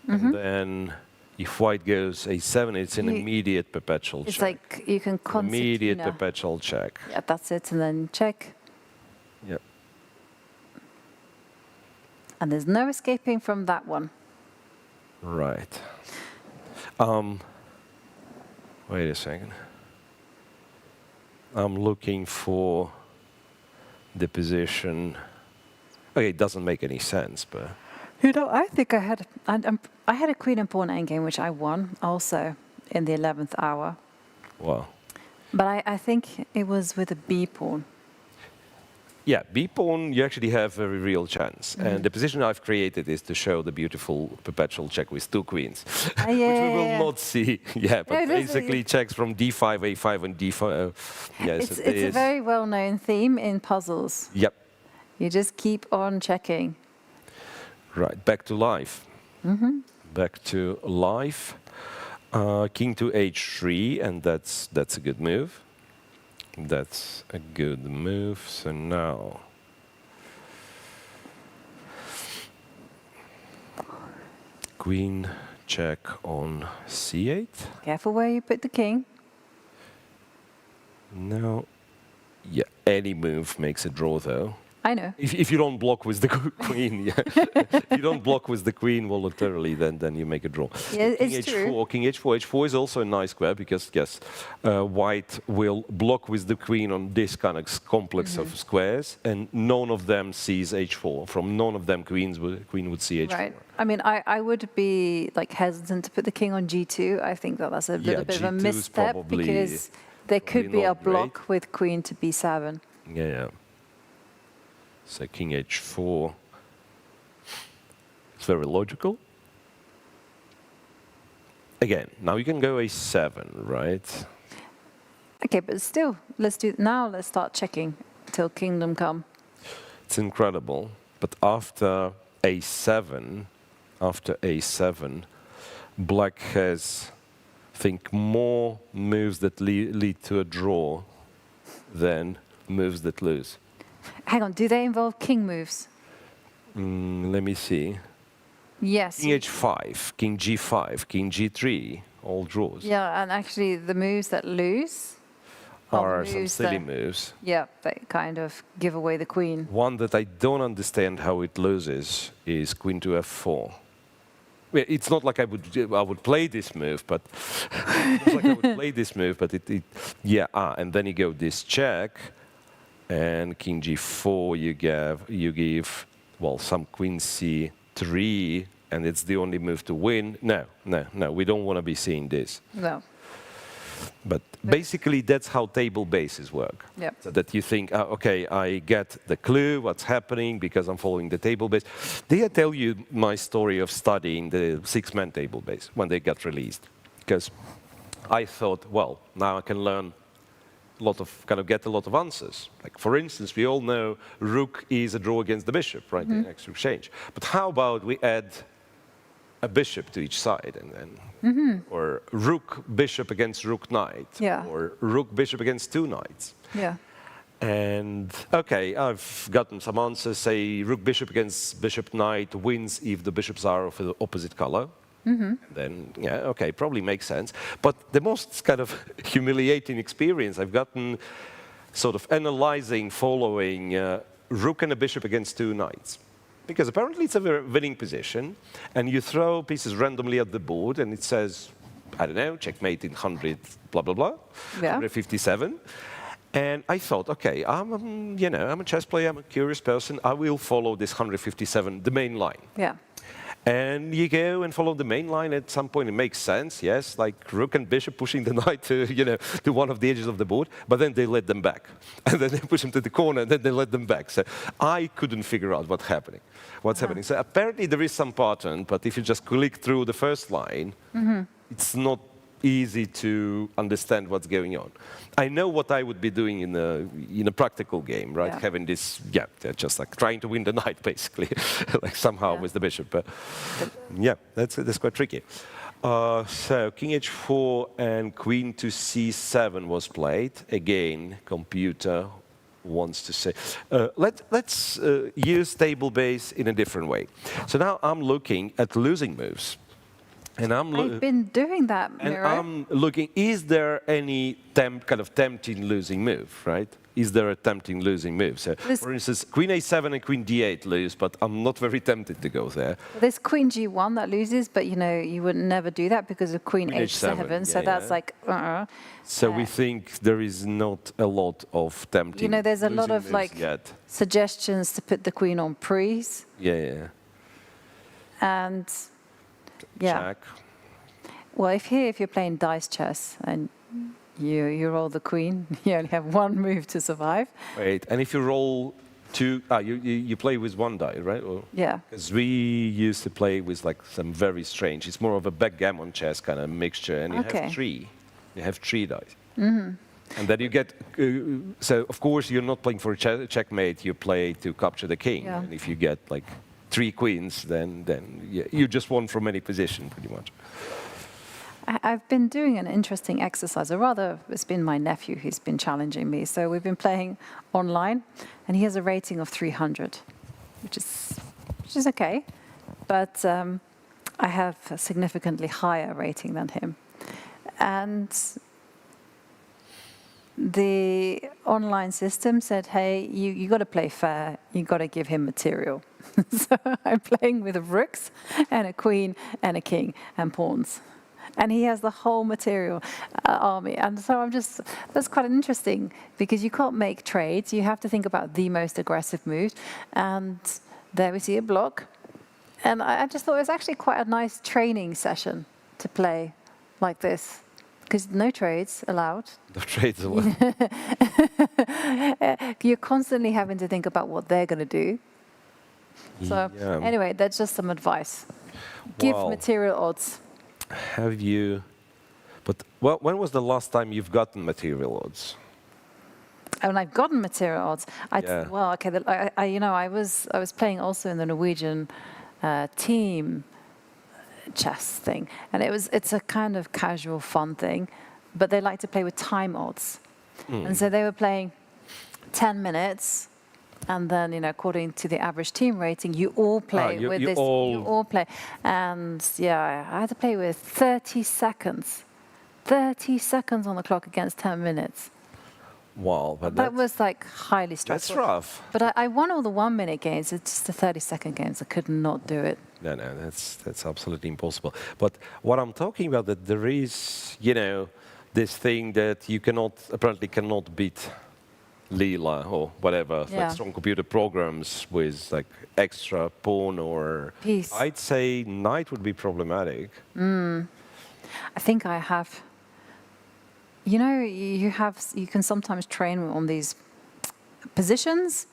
and then if white goes a7, it's an immediate perpetual check. It's like you can immediate perpetual check. Yeah, that's it, and then check. Yep. And there's no escaping from that one. Right. Wait a second. I'm looking for the position. Okay, it doesn't make any sense, but. I think I had a queen and pawn endgame, which I won also in the 11th hour. Wow. But I think it was with a b pawn. Yeah, b-pawn, you actually have a real chance. And the position I've created is to show the beautiful perpetual check with 2 queens, which we will not see. Yeah, but basically checks from d5, a5, and d5. It's a very well-known theme in puzzles. Yep. You just keep on checking. Right, back to life. Back to life. King to h3, and that's a good move. That's a good move. So now queen check on c8. Careful where you put the king. No. Yeah, any move makes a draw though. I know. If you don't block with the queen, yeah. If you don't block with the queen voluntarily, then you make a draw. Yeah, King it's h4, true. King h4. h4 is also a nice square because, yes, white will block with the queen on this kind of complex of squares, and none of them sees h4. From none of them, queen would see h4. Right. I mean, I would be like hesitant to put the king on g2. I think that's a little bit of a misstep because there could be a block with queen to b7. Yeah. So king h4, it's very logical. again, now you can go a7, right? Okay, but still, let's start checking till kingdom come. It's incredible. But after a7, black has, I think, more moves that lead to a draw than moves that lose. Hang on, do they involve king moves? Let me see. Yes. King h5, king g5, king g3, all draws. Yeah, and actually the moves that lose are some silly moves. Yeah, they kind of give away the queen. One that I don't understand how it loses is queen to f4. Well, it's not like I would play this move, but and then you go this check, and king g4 you give well some queen c3, and it's the only move to win. No, we don't want to be seeing this. No. But basically, that's how table bases work. Yep. So that you think, okay, I get the clue, what's happening, because I'm following the table base. Did I tell you my story of studying the six-man table base when they got released? Because I thought, well, now I can learn get a lot of answers. Like, for instance, we all know rook is a draw against the bishop, right? The next exchange. But how about we add a bishop to each side, and then, or rook bishop against rook knight, or rook bishop against two knights. Yeah. And okay, I've gotten some answers. Say rook bishop against bishop knight wins if the bishops are of the opposite color. Then okay, probably makes sense. But the most kind of humiliating experience I've gotten, sort of analyzing, following rook and a bishop against two knights. Because apparently it's a winning position, and you throw pieces randomly at the board, and it says, I don't know, checkmate in 100, blah, blah, blah, 157. And I thought, okay, I'm a chess player, I'm a curious person, I will follow this 157, the main line. Yeah. And you go and follow the main line. At some point, it makes sense, yes, like rook and bishop pushing the knight to, to one of the edges of the board, but then they let them back. And then they push them to the corner, and then they let them back. So I couldn't figure out what's happening. So apparently there is some pattern, but if you just click through the first line, it's not easy to understand what's going on. I know what I would be doing in a practical game, right? Having this, just like trying to win the knight, basically, like somehow with the bishop. But that's quite tricky. So king h4 and queen to c7 was played. Again, computer wants to say. Let's use table base in a different way. So now I'm looking at losing moves. And I've been doing that, Miro. And I'm looking, is there any tempting losing move, right? Is there a tempting losing move? So, for instance, queen a7 and queen d8 lose, but I'm not very tempted to go there. There's queen g1 that loses, but you would never do that because of queen h7, so that's like, So we think there is not a lot of tempting there's a lot of suggestions to put the queen on pries. And check. Well, if you're playing dice chess and you roll the queen, you only have one move to survive. Wait, and if you roll two, you play with one die, right? Or, because we used to play with like some very strange. It's more of a backgammon chess kind of mixture, and you have three. You have three dice. And then you get. So of course you're not playing for a checkmate. You play to capture the king, and if you get like 3 queens, then you just won from any position, pretty much. I've been doing an interesting exercise, or rather, it's been my nephew who's been challenging me. So we've been playing online, and he has a rating of 300, which is okay, but I have a significantly higher rating than him. And the online system said, hey, you got to play fair, you got to give him material. So I'm playing with rooks and a queen and a king and pawns. And he has the whole material army. And so that's quite interesting, because you can't make trades. You have to think about the most aggressive moves. And there we see a block. And I just thought it was actually quite a nice training session to play like this. Because no trades allowed. No trades allowed. You're constantly having to think about what they're going to do. So anyway, that's just some advice. Give material odds. have you? But when was the last time you've gotten material odds? And I've gotten material odds. Yeah. Well, okay. I was playing also in the Norwegian team chess thing, and it's a kind of casual fun thing, but they like to play with time odds, and so they were playing 10 minutes. And then, according to the average team rating, you all play with this. You all play. And yeah, I had to play with 30 seconds. 30 seconds on the clock against 10 minutes. Wow. But that was like highly stressful. That's rough. But I won all the 1-minute games. It's just the 30-second games. I could not do it. No, that's absolutely impossible. But what I'm talking about, that there is, this thing that you apparently cannot beat Leela or whatever, like strong computer programs with like extra pawn or piece. I'd say knight would be problematic. I think I have. You can sometimes train on these positions,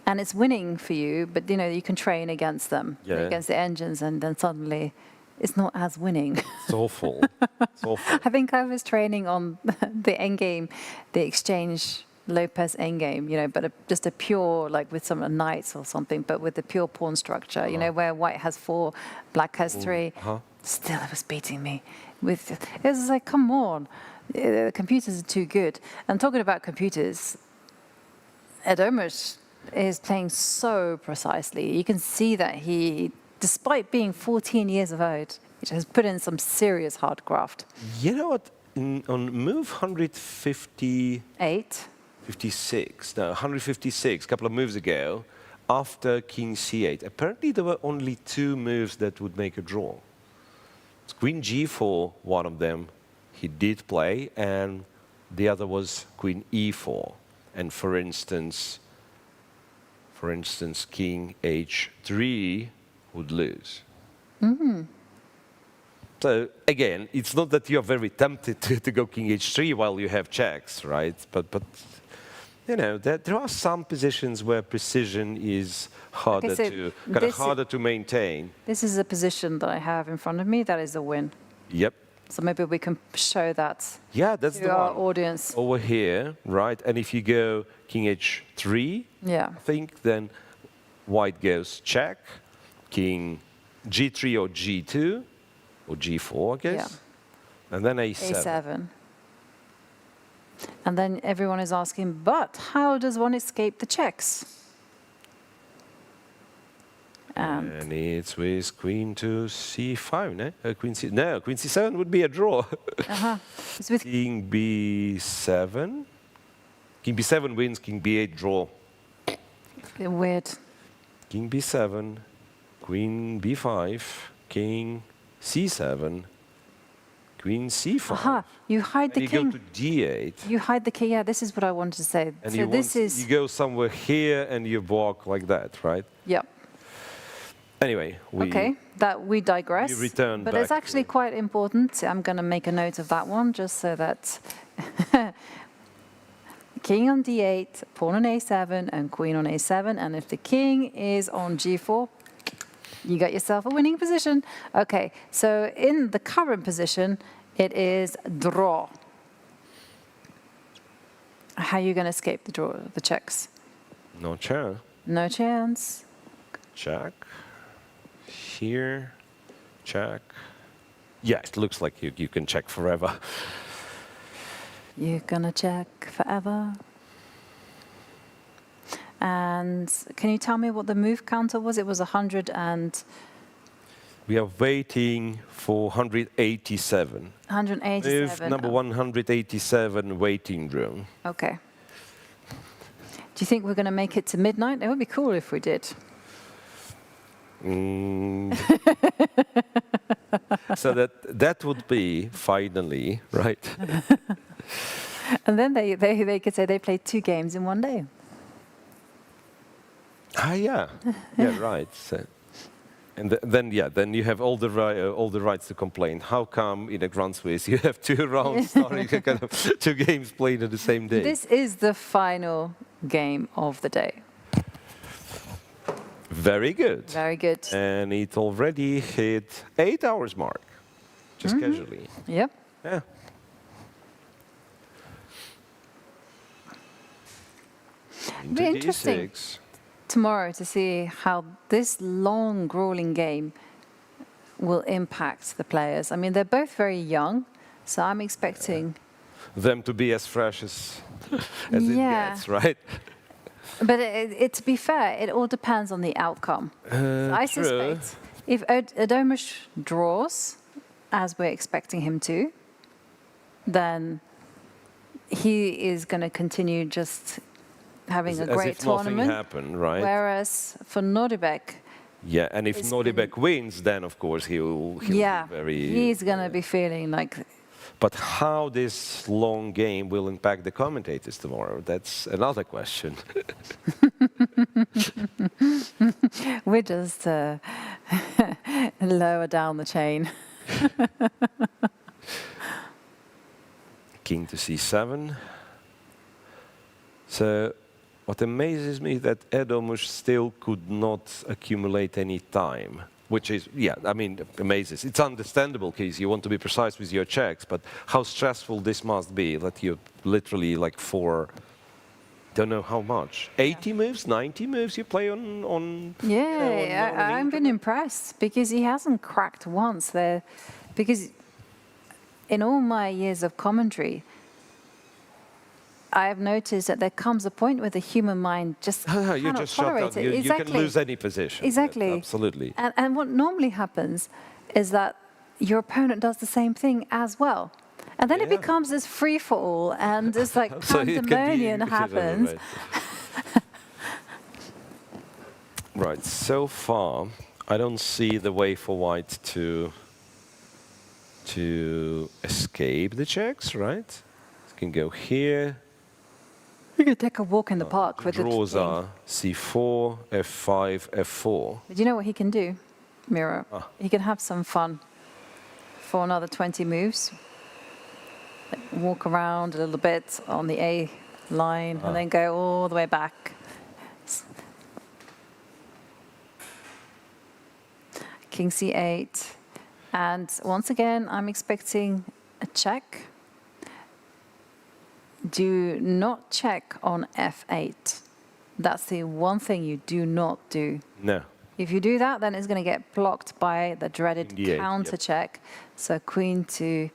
and it's winning for you. But you can train against them, against the engines, and then suddenly it's not as winning. It's awful. It's awful. I think I was training on the endgame, the exchange. Lopez endgame, but just a pure, like with some knights or something, but with the pure pawn structure, where white has 4, black has 3. Still, it was beating me. It was like, come on, the computers are too good. And talking about computers, Edomus is playing so precisely. You can see that he, despite being 14 years of age, has put in some serious hard graft. You know what? On move 158. 156, a couple of moves ago, after king c8. Apparently there were only 2 moves that would make a draw. It's queen g4, one of them he did play, and the other was queen e4. And for instance, king h3 would lose. So again, it's not that you're very tempted to go king h3 while you have checks, right? But there are some positions where precision is harder to maintain. This is a position that I have in front of me. That is a win. Yep. So maybe we can show that. That's to our audience over here, right? And if you go king h3, I think then white goes check, king g3 or g2 or g4, I guess, and then a7. And then everyone is asking, but how does one escape the checks? And it's with queen to c5, no? Queen c7 would be a draw. It's with king b7. King b7 wins, king b8 draw. Weird. King b7, queen b5, king c7. Queen c5. You hide the king. You go to d8. You hide the king. Yeah, this is what I wanted to say. And so you go somewhere here and you walk like that, right? Yep. Anyway, we digress. We return but back it's actually quite important. I'm going to make a note of that one, just so that king on d8, pawn on a7, and queen on a7. And if the king is on g4, you got yourself a winning position. Okay, so in the current position, it is draw. How are you going to escape the checks? No chance. No chance. Check. Here. Check. Yeah, it looks like you can check forever. You're going to check forever. And can you tell me what the move counter was? It was 100 and... We are waiting for 187. 187. Move number 187, waiting room. Okay. Do you think we're going to make it to midnight? It would be cool if we did. So that would be finally, right? And then they could say they played 2 games in one day. Yeah, right. So, and then you have all the rights to complain. How come in a Grand Swiss you have 2 rounds starting, kind of 2 games played on the same day? This is the final game of the day. Very good. Very good. And it already hit 8 hours mark. just casually. Yep. Yeah. It'll be interesting tomorrow to see how this long, grueling game will impact the players. I mean, they're both very young, so I'm expecting them to be as fresh as it gets, right? But to be fair, it all depends on the outcome. So I suspect if Adomus draws, as we're expecting him to, then he is going to continue just having a great tournament. Nothing happened, right? Whereas for Nordebek, yeah, and if Nordebek wins, then of course he'll be very. He's going to be feeling like. But how this long game will impact the commentators tomorrow? That's another question. We just lower down the chain. King to c7. So what amazes me is that Adomus still could not accumulate any time. Which is, I mean, amazes. It's understandable, because you want to be precise with your checks, but how stressful this must be, that you literally, like, for, don't know how much, 80 moves, 90 moves you play on Yeah, I've been impressed, because he hasn't cracked once there. Because in all my years of commentary, I have noticed that there comes a point where the human mind just you cannot just tolerate shut down. it. You can lose any position. Exactly. Yeah, absolutely. And what normally happens is that your opponent does the same thing as well. And then it becomes this free-for-all, and this like pandemonium happens. Right, so far, I don't see the way for white to escape the checks, right? You can go here. You could take a walk in the park with the draws are c4, f5, f4. But you know what he can do, Miro? He can have some fun for another 20 moves. Like walk around a little bit on the A line and then go all the way back. King c8. And once again, I'm expecting a check. Do not check on f8. That's the one thing you do not do. No. If you do that, then it's going to get blocked by the dreaded counter check. So queen to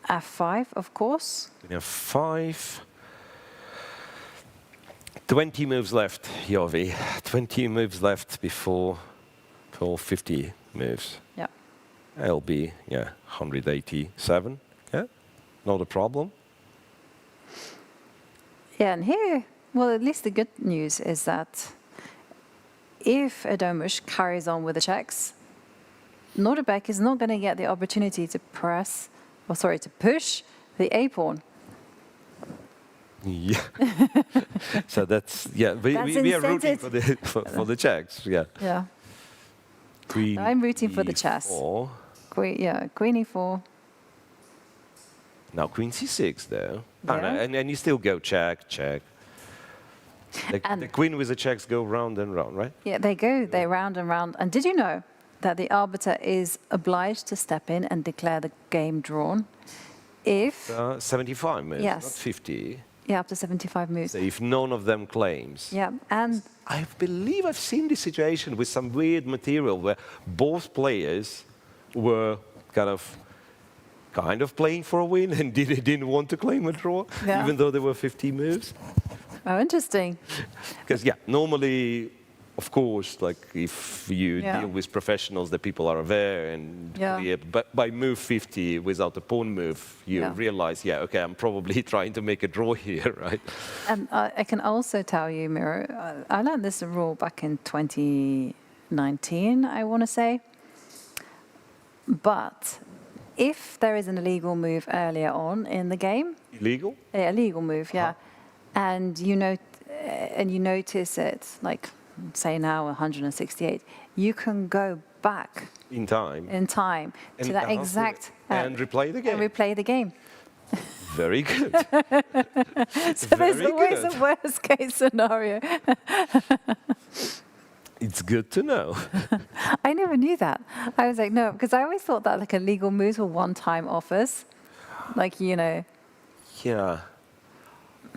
f5, of course. f5. 20 moves left, Jovi. 20 moves left before 50 moves. Yeah. LB, 187. Yeah, not a problem. Yeah, and here, well, at least the good news is that if Adomus carries on with the checks, Nordebek is not going to get the opportunity to to push the A pawn. Yeah. So that's, we are rooting for the checks, Yeah. Queen I'm rooting for the chess. E4. Queen e4. Now queen c6 though. Yeah. And you still go check. The queen with the checks go round and round, right? Yeah, they round and round. And did you know that the arbiter is obliged to step in and declare the game drawn if... 75 moves, yes. not 50. Yeah, up to 75 moves. So if none of them claims. Yeah, and... I believe I've seen this situation with some weird material where both players were kind of playing for a win and didn't want to claim a draw, even though there were 50 moves. Oh, interesting. Because, normally, of course, like if you deal with professionals, the people are aware and clear. But by move 50, without a pawn move, you realize, okay, I'm probably trying to make a draw here, right? And I can also tell you, Miro, I learned this rule back in 2019, I want to say. But if there is an illegal move earlier on in the game... Illegal? Yeah, illegal move, and you notice it, like, say now 168, you can go back in time to that exact... and replay the game. And replay the game. Very good. So there's always a worst case scenario. It's good to know. I never knew that. I was like, no, because I always thought that like illegal moves were one-time offers. Like, you know. Yeah.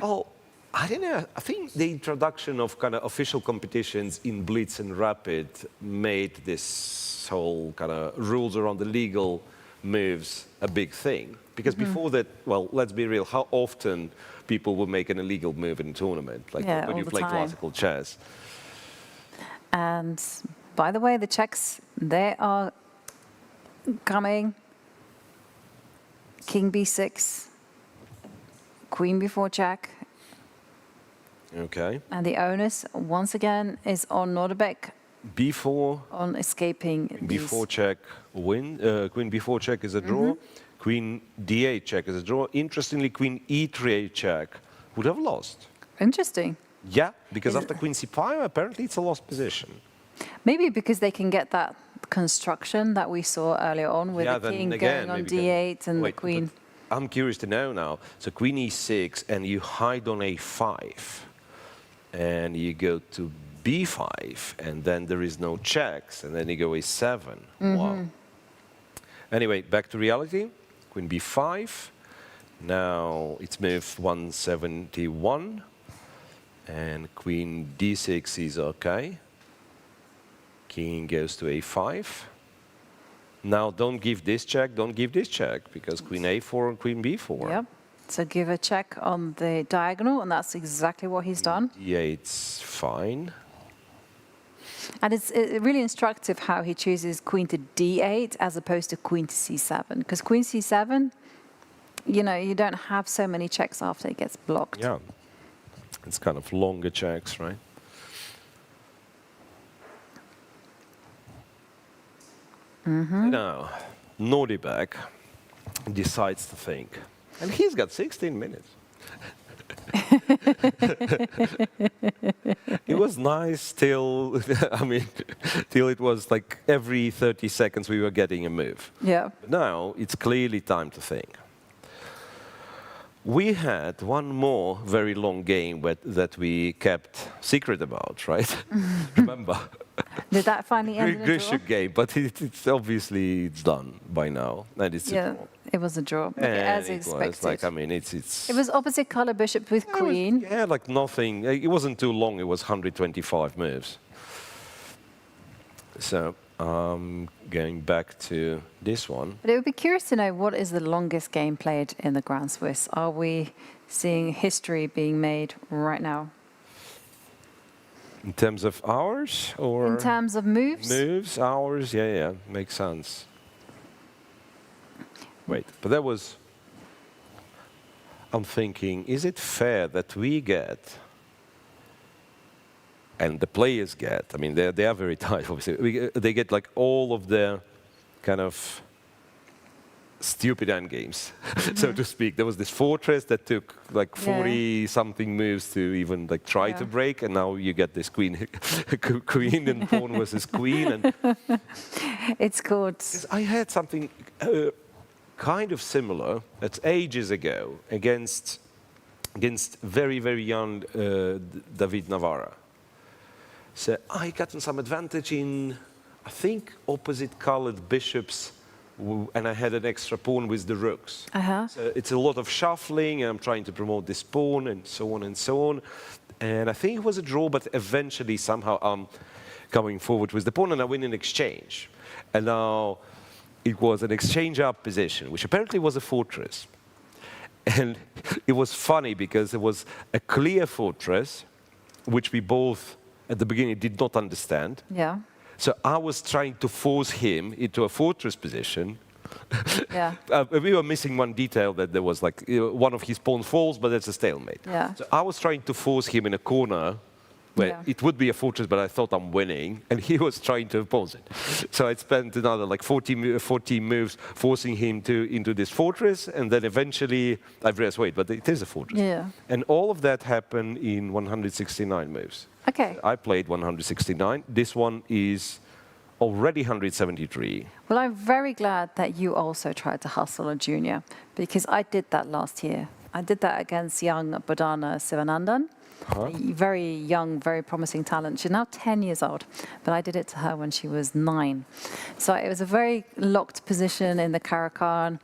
Oh, I don't know. I think the introduction of kind of official competitions in Blitz and Rapid made this whole kind of rules around the legal moves a big thing. Because before that, well, let's be real, how often people would make an illegal move in a tournament, like when you play classical chess. And by the way, the Czechs, they are coming. King b6, queen b4 check. Okay. And the onus, once again, is on Nordebeck. B4. On escaping B4 check win. Queen b4 check is a draw. Queen d8 check is a draw. Interestingly, queen e3 check would have lost. Interesting. Yeah, because after queen c5, apparently it's a lost position. Maybe because they can get that construction that we saw earlier on with the king going on d8 and the queen. I'm curious to know now. So queen e6 and you hide on a5 and you go to b5 and then there is no checks and then you go a7. Wow. Anyway, back to reality. Queen b5. Now it's moved 171 and queen d6 is okay. King goes to a5. Now don't give this check, don't give this check, because queen a4 and queen b4. Yep. So give a check on the diagonal, and that's exactly what he's done. D8's fine. And it's really instructive how he chooses queen to d8 as opposed to queen to c7. Because queen c7, you know, you don't have so many checks after it gets blocked. Yeah. It's kind of longer checks, right? Now, Nordebeck decides to think. And he's got 16 minutes. It was nice till, I mean, till it was like every 30 seconds we were getting a move. Yeah. But now it's clearly time to think. We had one more very long game that we kept secret about, right? Remember? Did that finally end in a draw? Game, but it's obviously it's done by now, and it's a draw. It was a draw, as expected. Was like, I mean, it's. It was opposite color bishop with queen. Yeah, like nothing. It wasn't too long. It was 125 moves. So going back to this one. But it would be curious to know what is the longest game played in the Grand Swiss. Are we seeing history being made right now? In terms of hours, or in terms of moves? Moves, hours, yeah, makes sense. Wait, but that was. I'm thinking, is it fair that we get, and the players get? I mean, they are very tight, obviously. They get like all of the kind of stupid endgames, so to speak. There was this fortress that took like 40-something moves to even like try to break, and now you get this queen and pawn versus queen. And it's good. I had something kind of similar. That's ages ago against very, very young David Navarra. So I got some advantage in, I think, opposite colored bishops. And I had an extra pawn with the rooks. So it's a lot of shuffling, and I'm trying to promote this pawn, and so on and so on. And I think it was a draw, but eventually somehow I'm coming forward with the pawn, and I win in exchange. And now it was an exchange-up position, which apparently was a fortress. And it was funny because it was a clear fortress, which we both at the beginning did not understand. Yeah. So I was trying to force him into a fortress position. Yeah. We were missing one detail, that there was like one of his pawns falls, but that's a stalemate. Yeah. So I was trying to force him in a corner where it would be a fortress, but I thought I'm winning, and he was trying to oppose it. So I spent another like 14 moves forcing him into this fortress, and then eventually I realized, wait, but it is a fortress. Yeah. And all of that happened in 169 moves. Okay. I played 169. This one is already 173. Well, I'm very glad that you also tried to hustle a junior, because I did that last year. I did that against young Bodhana Sivanandan. very young, very promising talent. She's now 10 years old, but I did it to her when she was 9. So it was a very locked position in the Caro-Kann.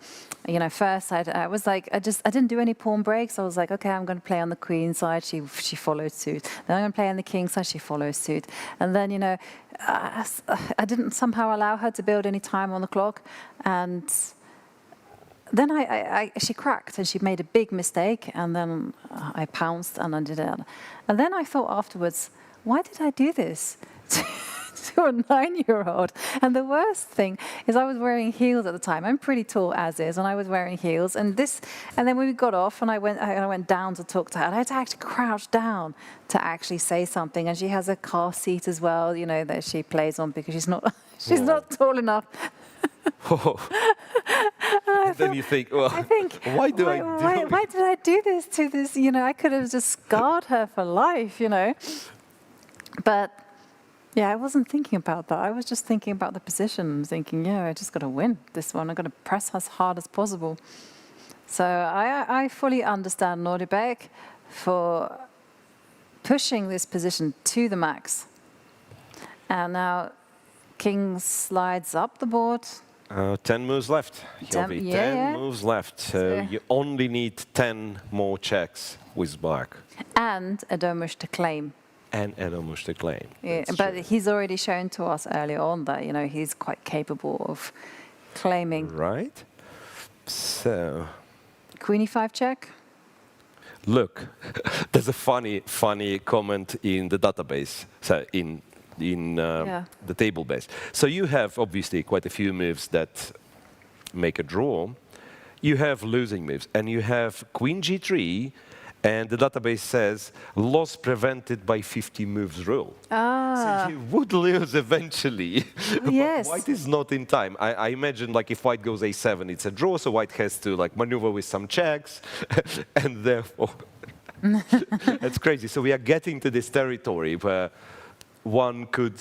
You know, first I was like, I didn't do any pawn breaks. I was like, okay, I'm going to play on the queen side. She followed suit. Then I'm going to play on the king side. She follows suit. And then, you know, I didn't somehow allow her to build any time on the clock. And then she cracked and she made a big mistake. And then I pounced and I did it. And then I thought afterwards, why did I do this to a 9-year-old? And the worst thing is I was wearing heels at the time. I'm pretty tall as is, and I was wearing heels. And then when we got off and I went down to talk to her, and I had to actually crouch down to actually say something. And she has a car seat as well, you know, that she plays on because she's not tall enough. Then you think, well, why did I do this to this? You know, I could have just scarred her for life, you know. But yeah, I wasn't thinking about that. I was just thinking about the position, thinking, yeah, I just got to win this one. I'm going to press as hard as possible. So I fully understand Nordebek for pushing this position to the max. And now king slides up the board. 10 moves left. 10 moves left. So you only need 10 more checks with black. And a domish to claim. And Edomush to claim. Yeah, but he's already shown to us earlier on that, you know, he's quite capable of claiming. Right. So. Queen e5 check. Look, there's a funny comment in the database. So in the table base. So you have obviously quite a few moves that make a draw. You have losing moves, and you have Queen G3. And the database says loss prevented by 50 moves rule. So you would lose eventually. Yes. But white is not in time. I imagine like if white goes a7, it's a draw, so white has to like maneuver with some checks, and therefore that's crazy. So we are getting to this territory where one could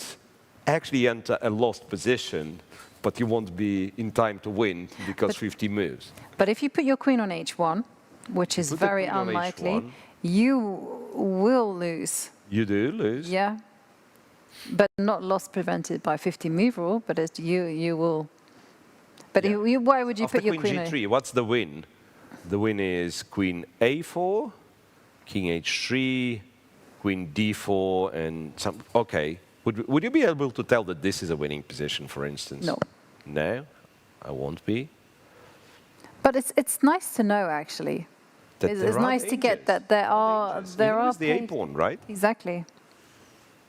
actually enter a lost position, but you won't be in time to win because 50 moves. But if you put your queen on h1, which is very unlikely, you will lose. You do lose. Yeah. But not loss prevented by 50 move rule, but as you will. But why would you put your queen G3, what's the win? The win is queen a4, king h3, queen d4, and some. Okay. Would you be able to tell that this is a winning position, for instance? No. No, I won't be. But it's nice to know, actually. It's nice to get that there are the a pawn, right? Exactly.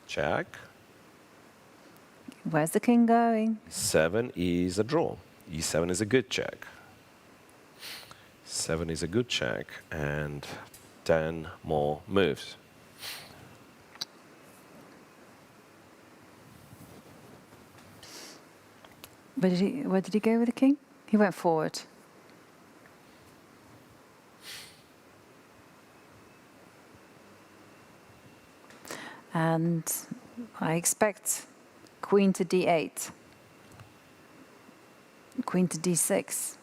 Check. Where's the king going? 7 is a draw. E7 is a good check. 7 is a good check, and 10 more moves. But where did he go with the king? He went forward. And I expect queen to d8, queen to d6.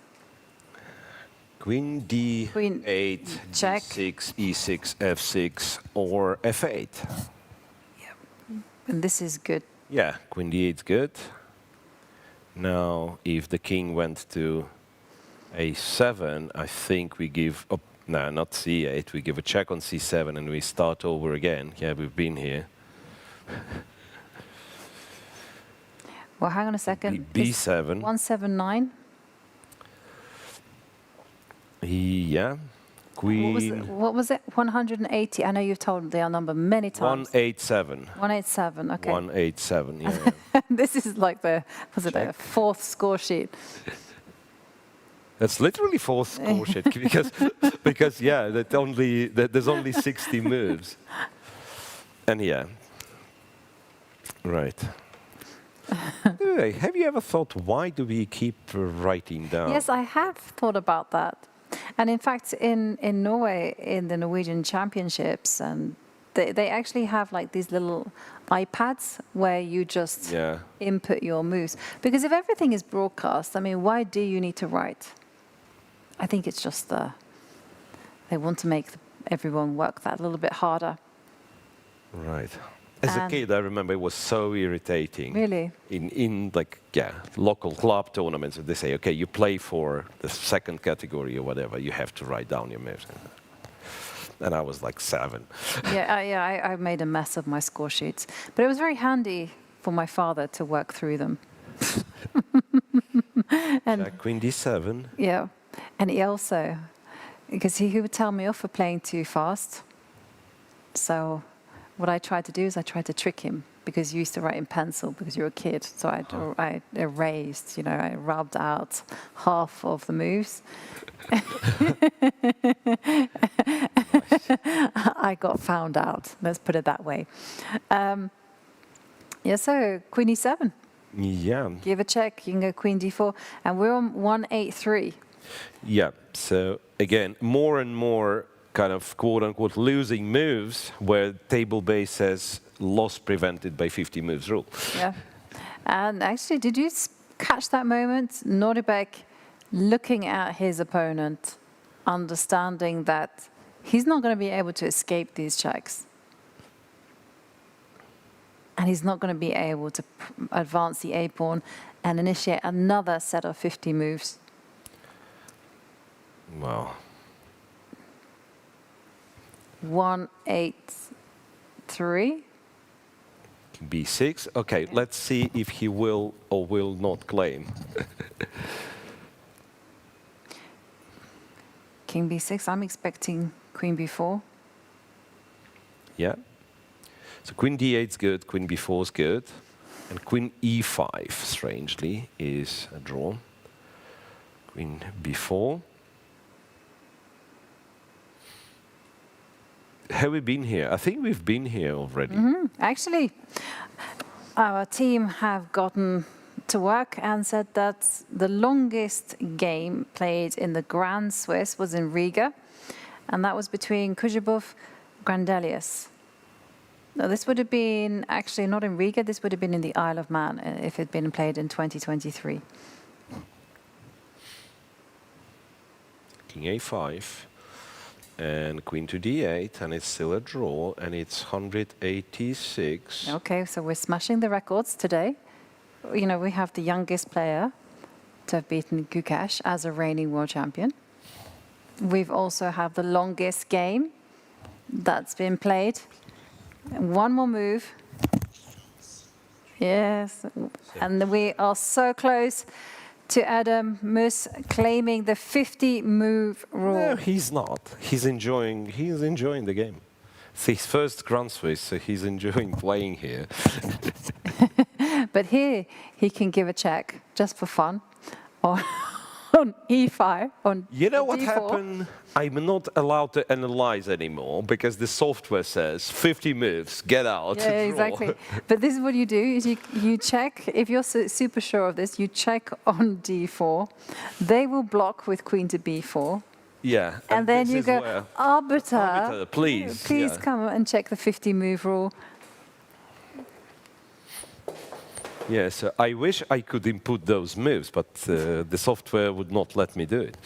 Queen d8, check. d6, e6, f6, or f8. Yep. And this is good. Yeah, queen d8 is good. Now, if the king went to a7, I think we give up. No, not c8. We give a check on c7 and we start over again. Yeah, we've been here. Well, hang on a second. b7. 179. Yeah. Queen. What was it? 180. I know you've told the number many times. 187. 187. Okay. 187. Yeah. This is like the fourth score sheet. That's literally fourth score sheet because yeah, there's only 60 moves. And yeah. Right. Have you ever thought, why do we keep writing down? Yes, I have thought about that. And in fact, in Norway, in the Norwegian championships, and they actually have like these little iPads where you just input your moves. Because if everything is broadcast, I mean, why do you need to write? I think it's just they want to make everyone work that a little bit harder. Right. As a kid, I remember it was so irritating. Really? In local club tournaments, they say, okay, you play for the second category or whatever, you have to write down your moves. And I was like 7. I made a mess of my score sheets. But it was very handy for my father to work through them. And Jack, Queen D7. yeah. And he also, because he would tell me off for playing too fast. So what I tried to do is I tried to trick him, because you used to write in pencil because you're a kid. So I erased, I rubbed out half of the moves. I got found out, let's put it that way. So Queen E7. Yeah. Give a check, you can go Queen D4, and we're on 183. Yeah, so again, more and more kind of quote-unquote losing moves where table base says loss prevented by 50 moves rule. Yeah, and actually, did you catch that moment? Nordebek looking at his opponent, understanding that he's not going to be able to escape these checks. And he's not going to be able to advance the A-pawn and initiate another set of 50 moves. Wow. 183. B6. Okay, let's see if he will or will not claim. King B6. I'm expecting Queen B4. Yeah. So Queen D8 is good, Queen B4 is good, and Queen E5, strangely, is a draw. Queen B4. Have we been here? I think we've been here already. Actually, our team have gotten to work and said that the longest game played in the Grand Swiss was in Riga, and that was between Kuzhubov and Grandelius. No, this would have been actually not in Riga, this would have been in the Isle of Man if it had been played in 2023. King A5 and Queen to D8, and it's still a draw, and it's 186. Okay, so we're smashing the records today. We have the youngest player to have beaten Gukesh as a reigning world champion. We've also have the longest game that's been played. One more move. Yes, and we are so close to Adam Mus claiming the 50-move rule. No, he's not. He's enjoying the game. It's his first Grand Swiss, so he's enjoying playing here. But here he can give a check just for fun on E5, on You know what D4. happened? I'm not allowed to analyze anymore because the software says 50 moves, get out. Yeah, exactly. But this is what you do, is you check, if you're super sure of this, you check on D4. They will block with Queen to B4. Yeah. And then you go, Arbiter, please. Please come and check the 50-move rule. Yeah, so I wish I could input those moves, but the software would not let me do it.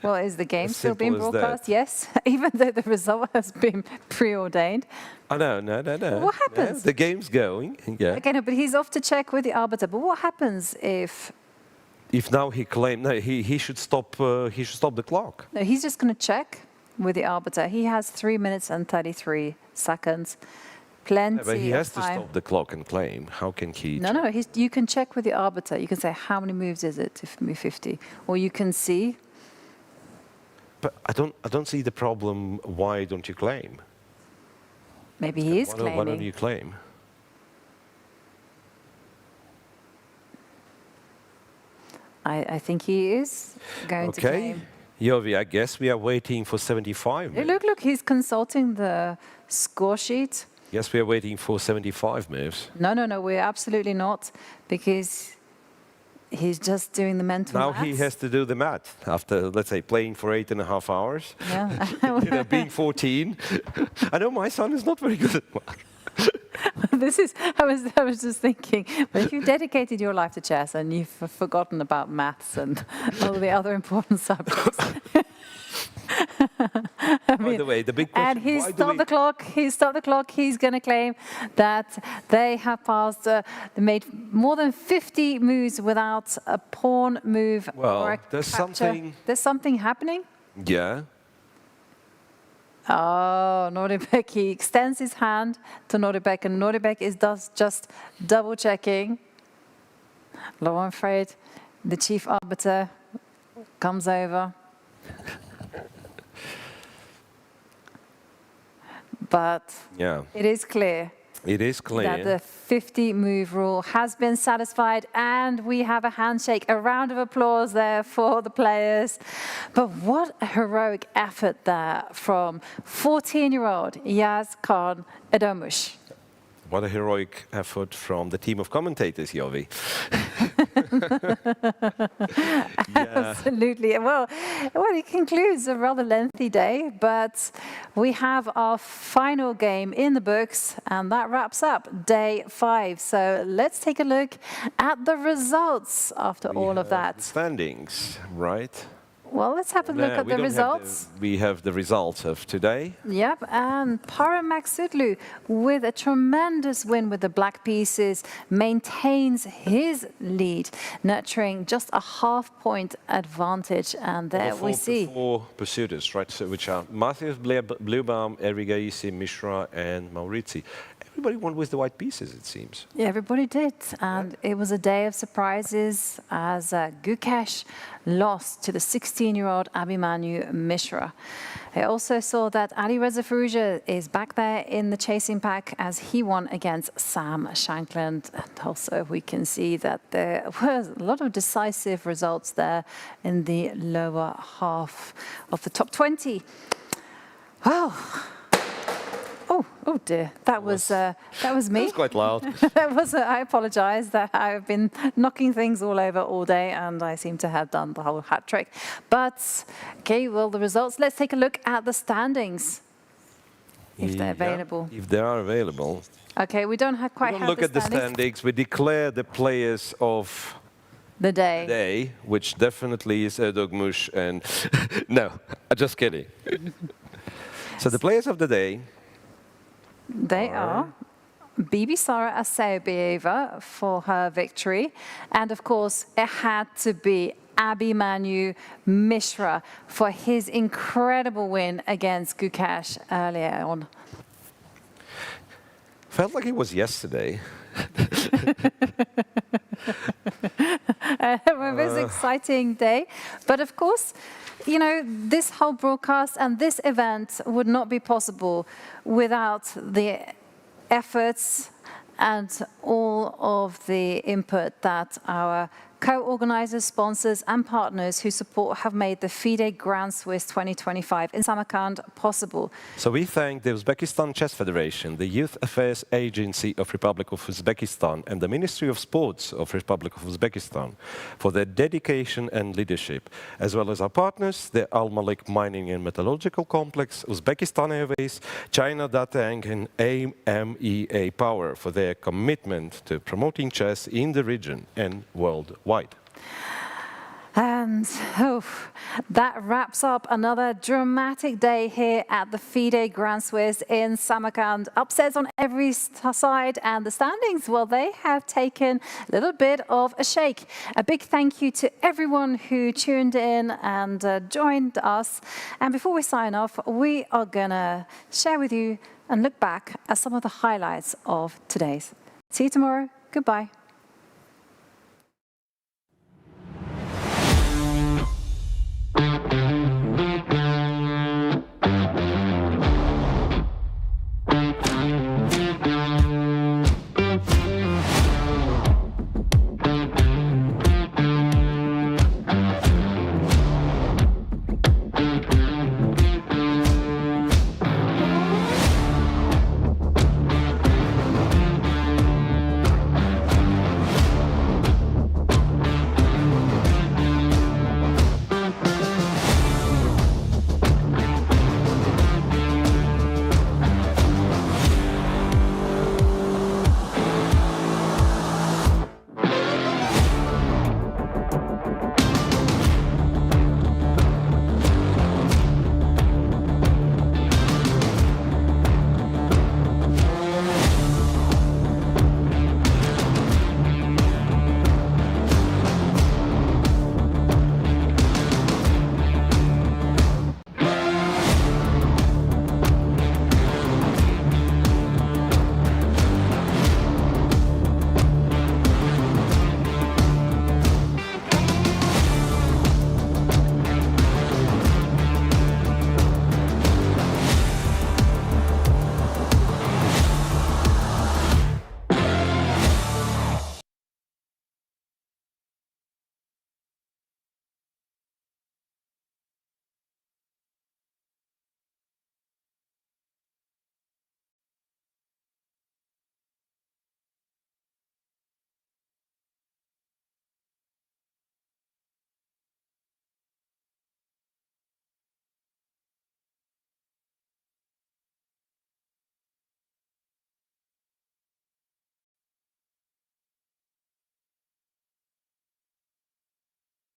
Well, is the game As still being simple as broadcast? that. Yes, even though the result has been preordained. Oh, no. What happens? Yeah, the game's going, yeah. Okay, no, but he's off to check with the Arbiter. But what happens if... If now he claimed, no, he should stop the clock. No, he's just going to check with the Arbiter. He has 3 minutes and 33 seconds. Plenty But he has of to time. stop the clock and claim. How can he? No, you can check with the Arbiter. You can say, how many moves is it to move 50? Or you can see. But I don't see the problem. Why don't you claim? Maybe he is Why don't claiming. you claim? I think he is going to Okay. claim. Jovi, I guess we are waiting for 75 moves. Look, he's consulting the score sheet. Yes, we are waiting for 75 moves. No, we're absolutely not, because he's just doing the mental Now maths. he has to do the math after, let's say, playing for 8.5 hours. Yeah. Being 14. I know my son is not very good at math. I was just thinking, but if you've dedicated your life to chess and you've forgotten about maths and all the other important subjects, By the way, the big question, and he stopped the clock. He stopped the clock. He's going to claim that they have passed, they made more than 50 moves without a pawn move or a there's capture. something... There's something happening? Yeah. Oh, Nordebek, he extends his hand to Nordebek, and Nordebek is just double-checking. Lo, I'm afraid the chief arbiter comes over. But it is clear. It is clear That the 50-move rule has been satisfied, and we have a handshake, a round of applause there for the players. But what a heroic effort there from 14-year-old Yazcan Edomush. What a heroic effort from the team of commentators, Jovi. Absolutely. Well, it concludes a rather lengthy day, but we have our final game in the books, and that wraps up day 5. So let's take a look at the results after all of that. Standings, right? Well, let's have a look at the results. We have the results of today. Yep, and Parham Maghsoodloo, with a tremendous win with the black pieces, maintains his lead, nurturing just a half-point advantage. And there we see 4 pursuers, right? So, which are Matthias, Bluebaum, Erigaisi, Mishra, and Maurizi. Everybody won with the white pieces, it seems. Yeah, everybody did. And it was a day of surprises as Gukesh lost to the 16-year-old Abhimanyu Mishra. I also saw that Alireza Firouzja is back there in the chasing pack as he won against Sam Shankland. And also we can see that there was a lot of decisive results there in the lower half of the top 20. Wow. Oh dear, that was me. That was quite loud. That was. I apologise that I've been knocking things all over all day, and I seem to have done the whole hat trick. But okay, well, the results. Let's take a look at the standings, if they're available. If they are available. Okay, we don't have quite. We don't look at the standings. We declare the players of the day. Which definitely is Edomush and no, I'm just kidding. So the players of the day. They are Bibisara Aseobieva for her victory. And of course, it had to be Abhimanyu Mishra for his incredible win against Gukesh earlier on. Felt like it was yesterday. It was an exciting day. But of course, you know, this whole broadcast and this event would not be possible without the efforts and all of the input that our co-organizers, sponsors and partners who support have made the FIDE Grand Swiss 2025 in Samarkand possible. So we thank the Uzbekistan Chess Federation, the Youth Affairs Agency of Republic of Uzbekistan and the Ministry of Sports of Republic of Uzbekistan for their dedication and leadership, as well as our partners, the Al Malik Mining and Metallurgical Complex, Uzbekistan Airways, China Datang and AMEA Power for their commitment to promoting chess in the region and worldwide. And that wraps up another dramatic day here at the FIDE Grand Swiss in Samarkand. Upsets on every side, and the standings, well, they have taken a little bit of a shake. A big thank you to everyone who tuned in and joined us. And before we sign off, we are going to share with you and look back at some of the highlights of today's. See you tomorrow. Goodbye.